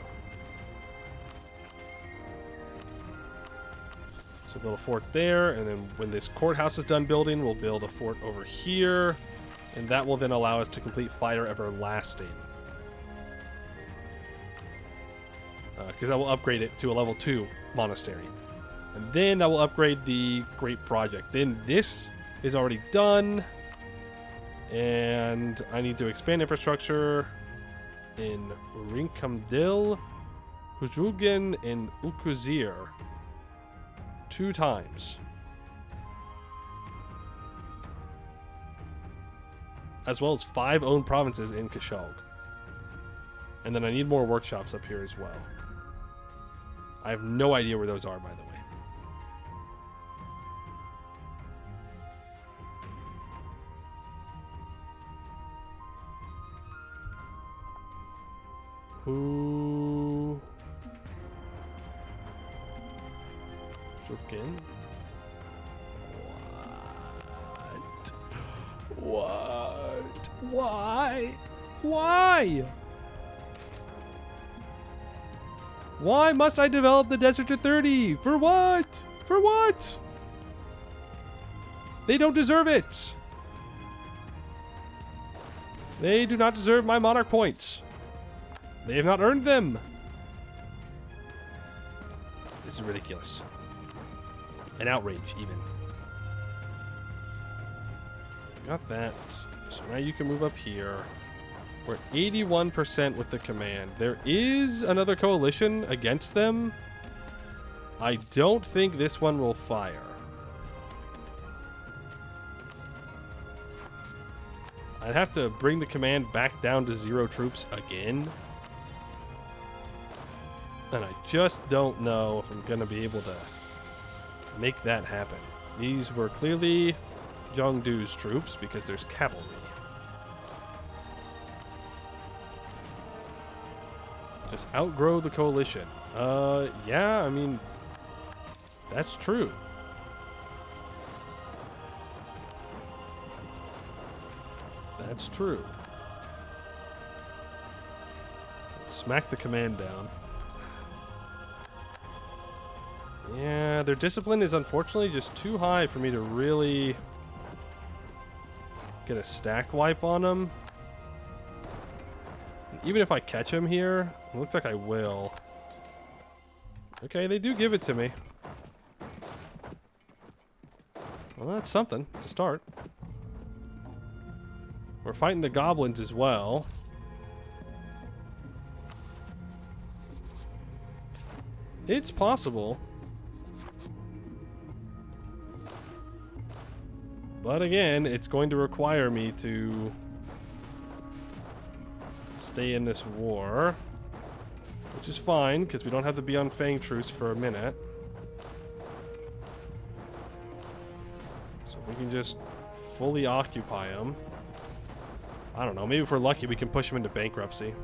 So build a fort there, and then when this courthouse is done building, we'll build a fort over here, and that will then allow us to complete Fire Everlasting. Because I will upgrade it to a level 2 monastery. And then I will upgrade the Great Project. Then this is already done. And I need to expand infrastructure in Rinkamdil, Hujugen, and Ukuzir 2 times. As well as 5 owned provinces in Kashog. And then I need more workshops up here as well. I have no idea where those are, by the way. Who? Shukin? What? Why? Why? Why must I develop the desert to 30? For what? For what? They don't deserve it. They do not deserve my monarch points. They have not earned them. This is ridiculous. An outrage, even. Got that. So now you can move up here. We're 81% with the command. There is another coalition against them. I don't think this one will fire. I'd have to bring the command back down to 0 troops again. And I just don't know if I'm going to be able to make that happen. These were clearly Zhongdu's troops because there's cavalry. Just outgrow the coalition. Yeah, I mean, that's true. That's true. Let's smack the command down. Yeah, their discipline is unfortunately just too high for me to really get a stack wipe on them. Even if I catch him here, it looks like I will. Okay, they do give it to me. Well, that's something. It's a start. We're fighting the goblins as well. It's possible. But again, it's going to require me to stay in this war, which is fine because we don't have to be on Fang Truce for a minute. So we can just fully occupy them. I don't know, maybe if we're lucky we can push them into bankruptcy.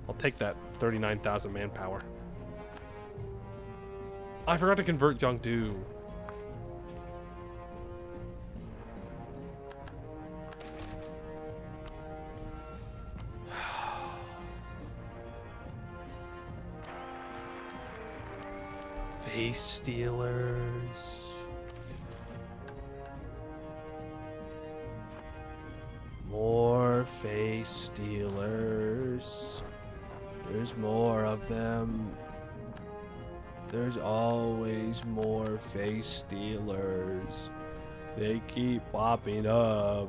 I'll take that 39,000 manpower. I forgot to convert Zhongdu. Face stealers. More face stealers. There's more of them. There's always more face stealers. They keep popping up.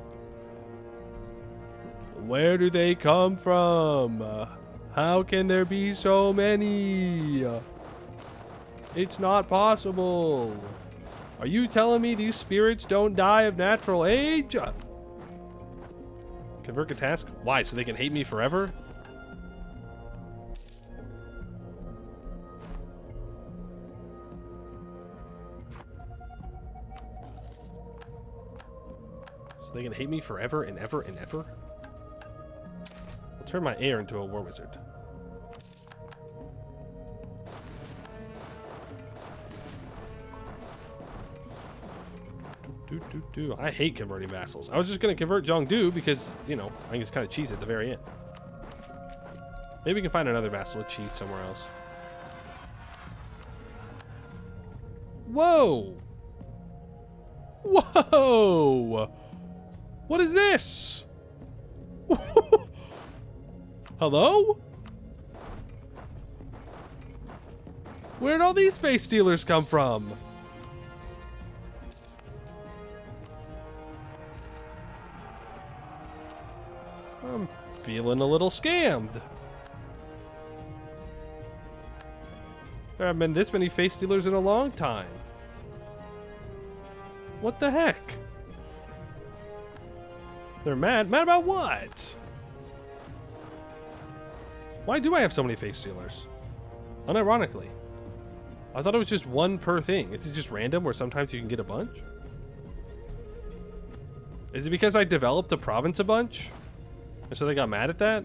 Where do they come from? How can there be so many? It's not possible. Are you telling me these spirits don't die of natural age? Convert a task? Why? So they can hate me forever? So they can hate me forever and ever and ever? I'll turn my heir into a war wizard. I hate converting vassals. I was just going to convert Zhongdu because, you know, I can just kind of cheese at the very end. Maybe we can find another vassal with cheese somewhere else. Whoa! Whoa! What is this? Hello? Where'd all these face stealers come from? I'm feeling a little scammed. There haven't been this many face stealers in a long time. What the heck? They're mad? Mad about what? Why do I have so many face stealers? Unironically. I thought it was just one per thing. Is it just random where sometimes you can get a bunch? Is it because I developed a province a bunch? And so they got mad at that?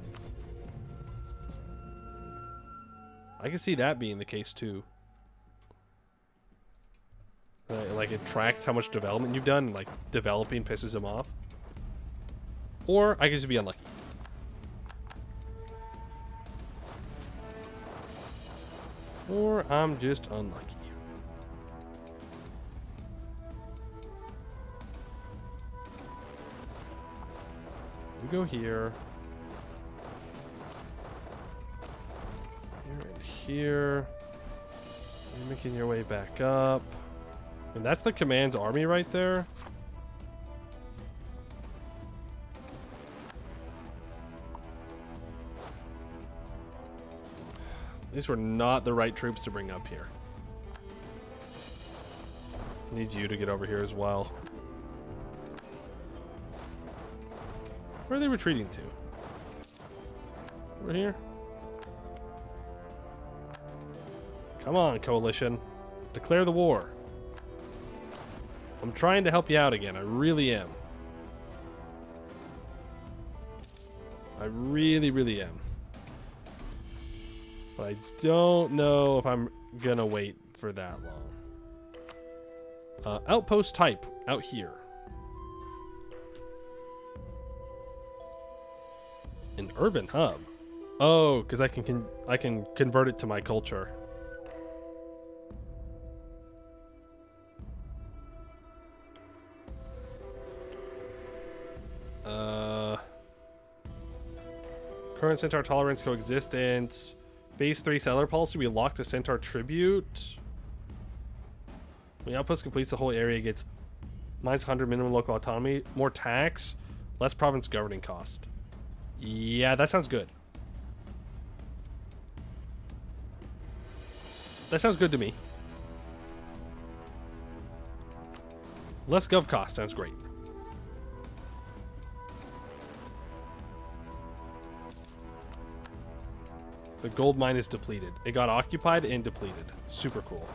I can see that being the case too. Like it tracks how much development you've done, and like developing pisses them off. Or I could just be unlucky. Or I'm just unlucky. We go here. Here and here. You're making your way back up. And that's the command's army right there. These were not the right troops to bring up here. Need you to get over here as well. Where are they retreating to? Over here? Come on, coalition. Declare the war. I'm trying to help you out again. I really am. I really, really am. But I don't know if I'm gonna wait for that long. Outpost type out here. An urban hub. Oh, because I can convert it to my culture. Current Centaur tolerance coexistence. Phase 3 settler policy. We lock to Centaur tribute. When the outpost completes, the whole area gets minus 100 minimum local autonomy, more tax, less province governing cost. Yeah, that sounds good. That sounds good to me. Less gov cost sounds great. The gold mine is depleted. It got occupied and depleted. Super cool.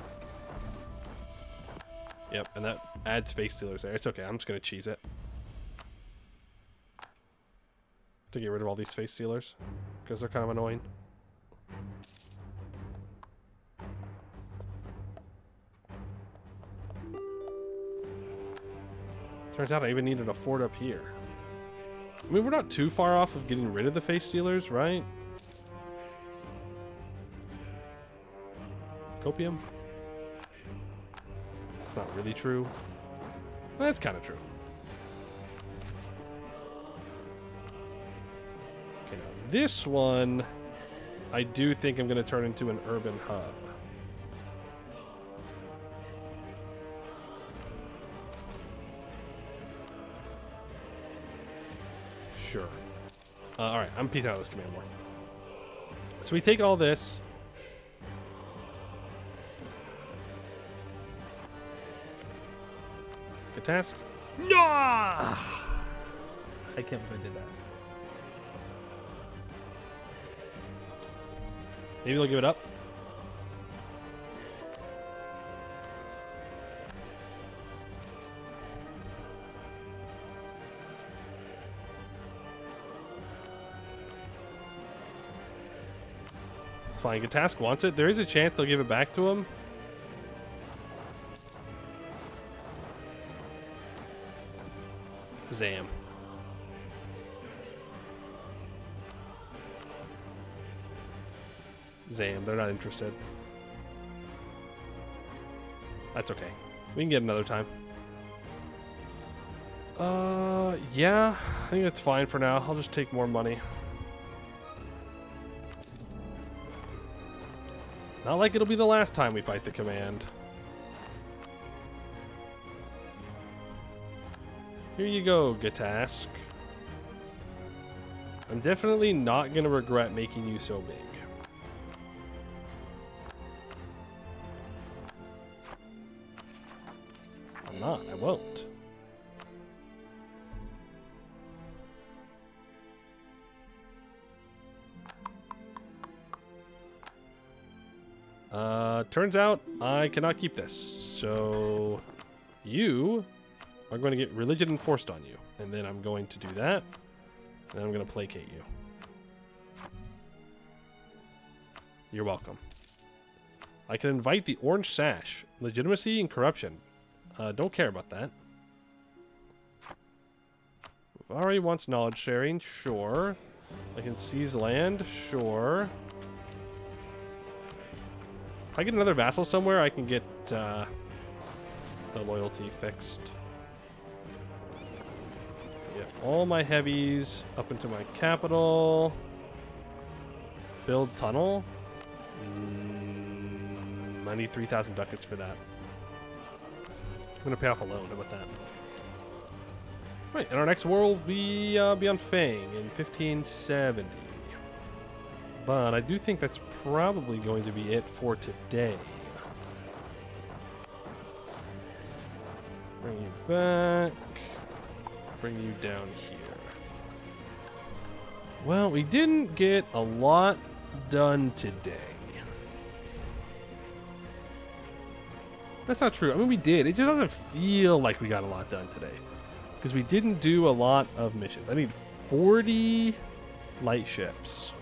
Yep, and that adds face stealers there. It's okay. I'm just going to cheese it. To get rid of all these face stealers. Because they're kind of annoying. Turns out I even needed a fort up here. I mean, we're not too far off of getting rid of the face stealers, right? Copium? It's not really true. That's kind of true. Okay, now this one, I do think I'm going to turn into an urban hub. sure. Alright, I'm peacing out of this command war. So we take all this. Good task. No! I can't believe I did that. Maybe they'll give it up. It's fine. Good task wants it. There is a chance they'll give it back to him. Zam. Zam. They're not interested. That's okay. We can get another time. Yeah. I think that's fine for now. I'll just take more money. Not like it'll be the last time we fight the command. Here you go, Gatask. I'm definitely not going to regret making you so big. I'm not. I won't. Turns out I cannot keep this. So you are going to get religion enforced on you. And then I'm going to do that. And then I'm going to placate you. You're welcome. I can invite the Orange Sash. Legitimacy and corruption. Don't care about that. Vari wants knowledge sharing. Sure. I can seize land. Sure. If I get another vassal somewhere, I can get the loyalty fixed. Get all my heavies up into my capital. Build tunnel. I need 3,000 ducats for that. I'm going to pay off a loan. How about that? Right, and our next war will be on Fang in 1570. But I do think that's probably going to be it for today. Bring you back. Bring you down here. Well, we didn't get a lot done today. That's not true. I mean, we did. It just doesn't feel like we got a lot done today. Because we didn't do a lot of missions. I need 40 light ships.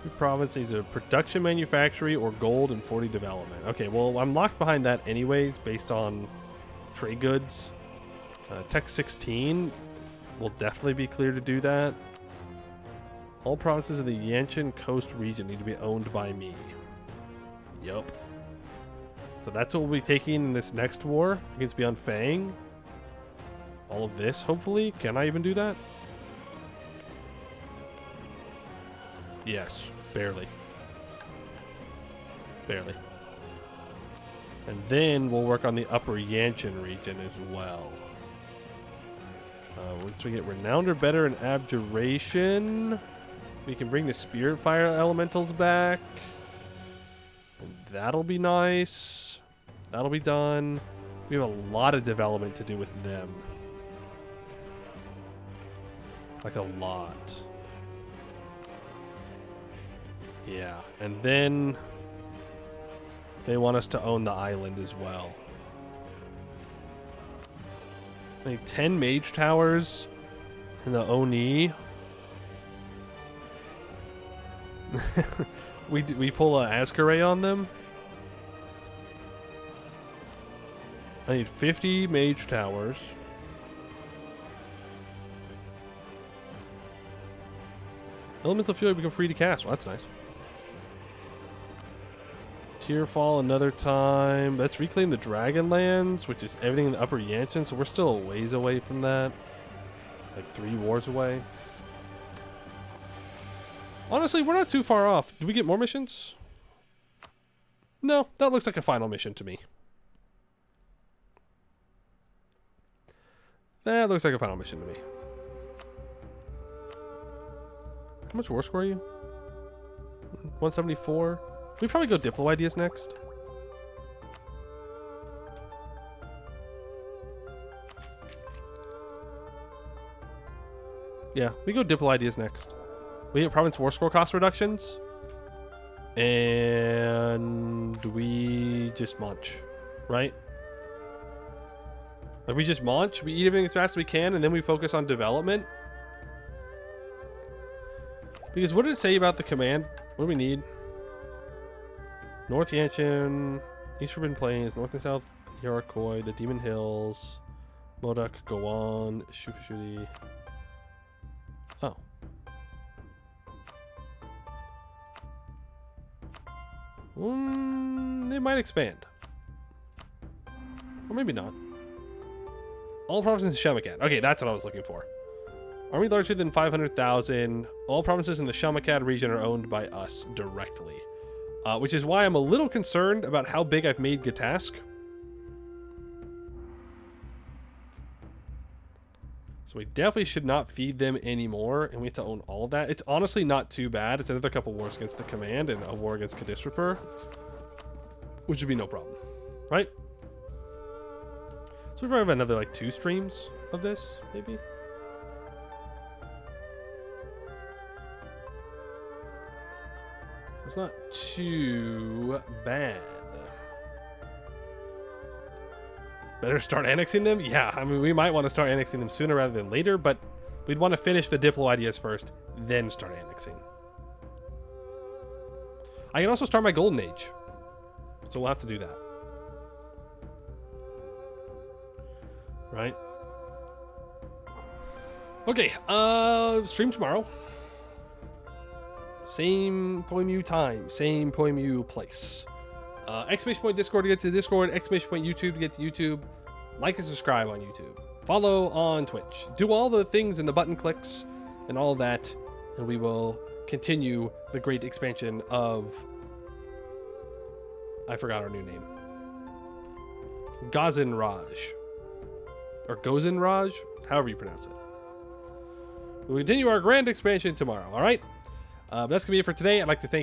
The province needs a production manufactory or gold and 40 development. Okay, well, I'm locked behind that anyways based on trade goods. Tech 16 will definitely be clear to do that. All provinces of the Yanshan Coast region need to be owned by me. Yup. So that's what we'll be taking in this next war against Beyond Fang. All of this, hopefully. Can I even do that? Yes, barely. Barely. And then we'll work on the Upper Yanshan region as well. Once we get Renowned or better in Abjuration, we can bring the Spirit Fire Elementals back. And that'll be nice. That'll be done. We have a lot of development to do with them. Like a lot. Yeah, and then they want us to own the island as well. I need 10 mage towers in the Oni. we pull a Ascaray on them. I need 50 mage towers. Elemental Fury become free to cast. Well, that's nice. Tearfall another time. Let's reclaim the Dragonlands, which is everything in the Upper Yanshan, so we're still a ways away from that. Like 3 wars away. Honestly, we're not too far off. Do we get more missions? No, that looks like a final mission to me. That looks like a final mission to me. How much war score are you? 174. We probably go Diplo ideas next. Yeah, we go Diplo ideas next. We get province war score cost reductions. And we just munch, right? Like we just munch, we eat everything as fast as we can, and then we focus on development. Because what did it say about the command? What do we need? North Yanshin, East Forbidden Plains, North and South Yarakoi, the Demon Hills, Modak, Gowan, Shufashudi. Oh. They might expand. Or maybe not. All provinces in Shamakat. Okay, that's what I was looking for. Army larger than 500,000. All provinces in the Shamakat region are owned by us directly. Which is why I'm a little concerned about how big I've made Gatask. So we definitely should not feed them anymore, and we have to own all of that. It's honestly not too bad. It's another couple wars against the command and a war against Kadistrapur, which would be no problem, right? So we probably have another like 2 streams of this, maybe. It's not too bad. Better start annexing them? Yeah, I mean, we might want to start annexing them sooner rather than later, but we'd want to finish the Diplo ideas first, then start annexing. I can also start my Golden Age, so we'll have to do that. Right? Okay, stream tomorrow. Same Poimu time, same Poimu place. Exclamation point Discord to get to Discord, exclamation point YouTube to get to YouTube. Like and subscribe on YouTube. Follow on Twitch. Do all the things and the button clicks and all that, and we will continue the great expansion of... I forgot our new name. Gazin Raj. Or Gozin Raj? However you pronounce it. We'll continue our grand expansion tomorrow, alright? That's going to be it for today. I'd like to thank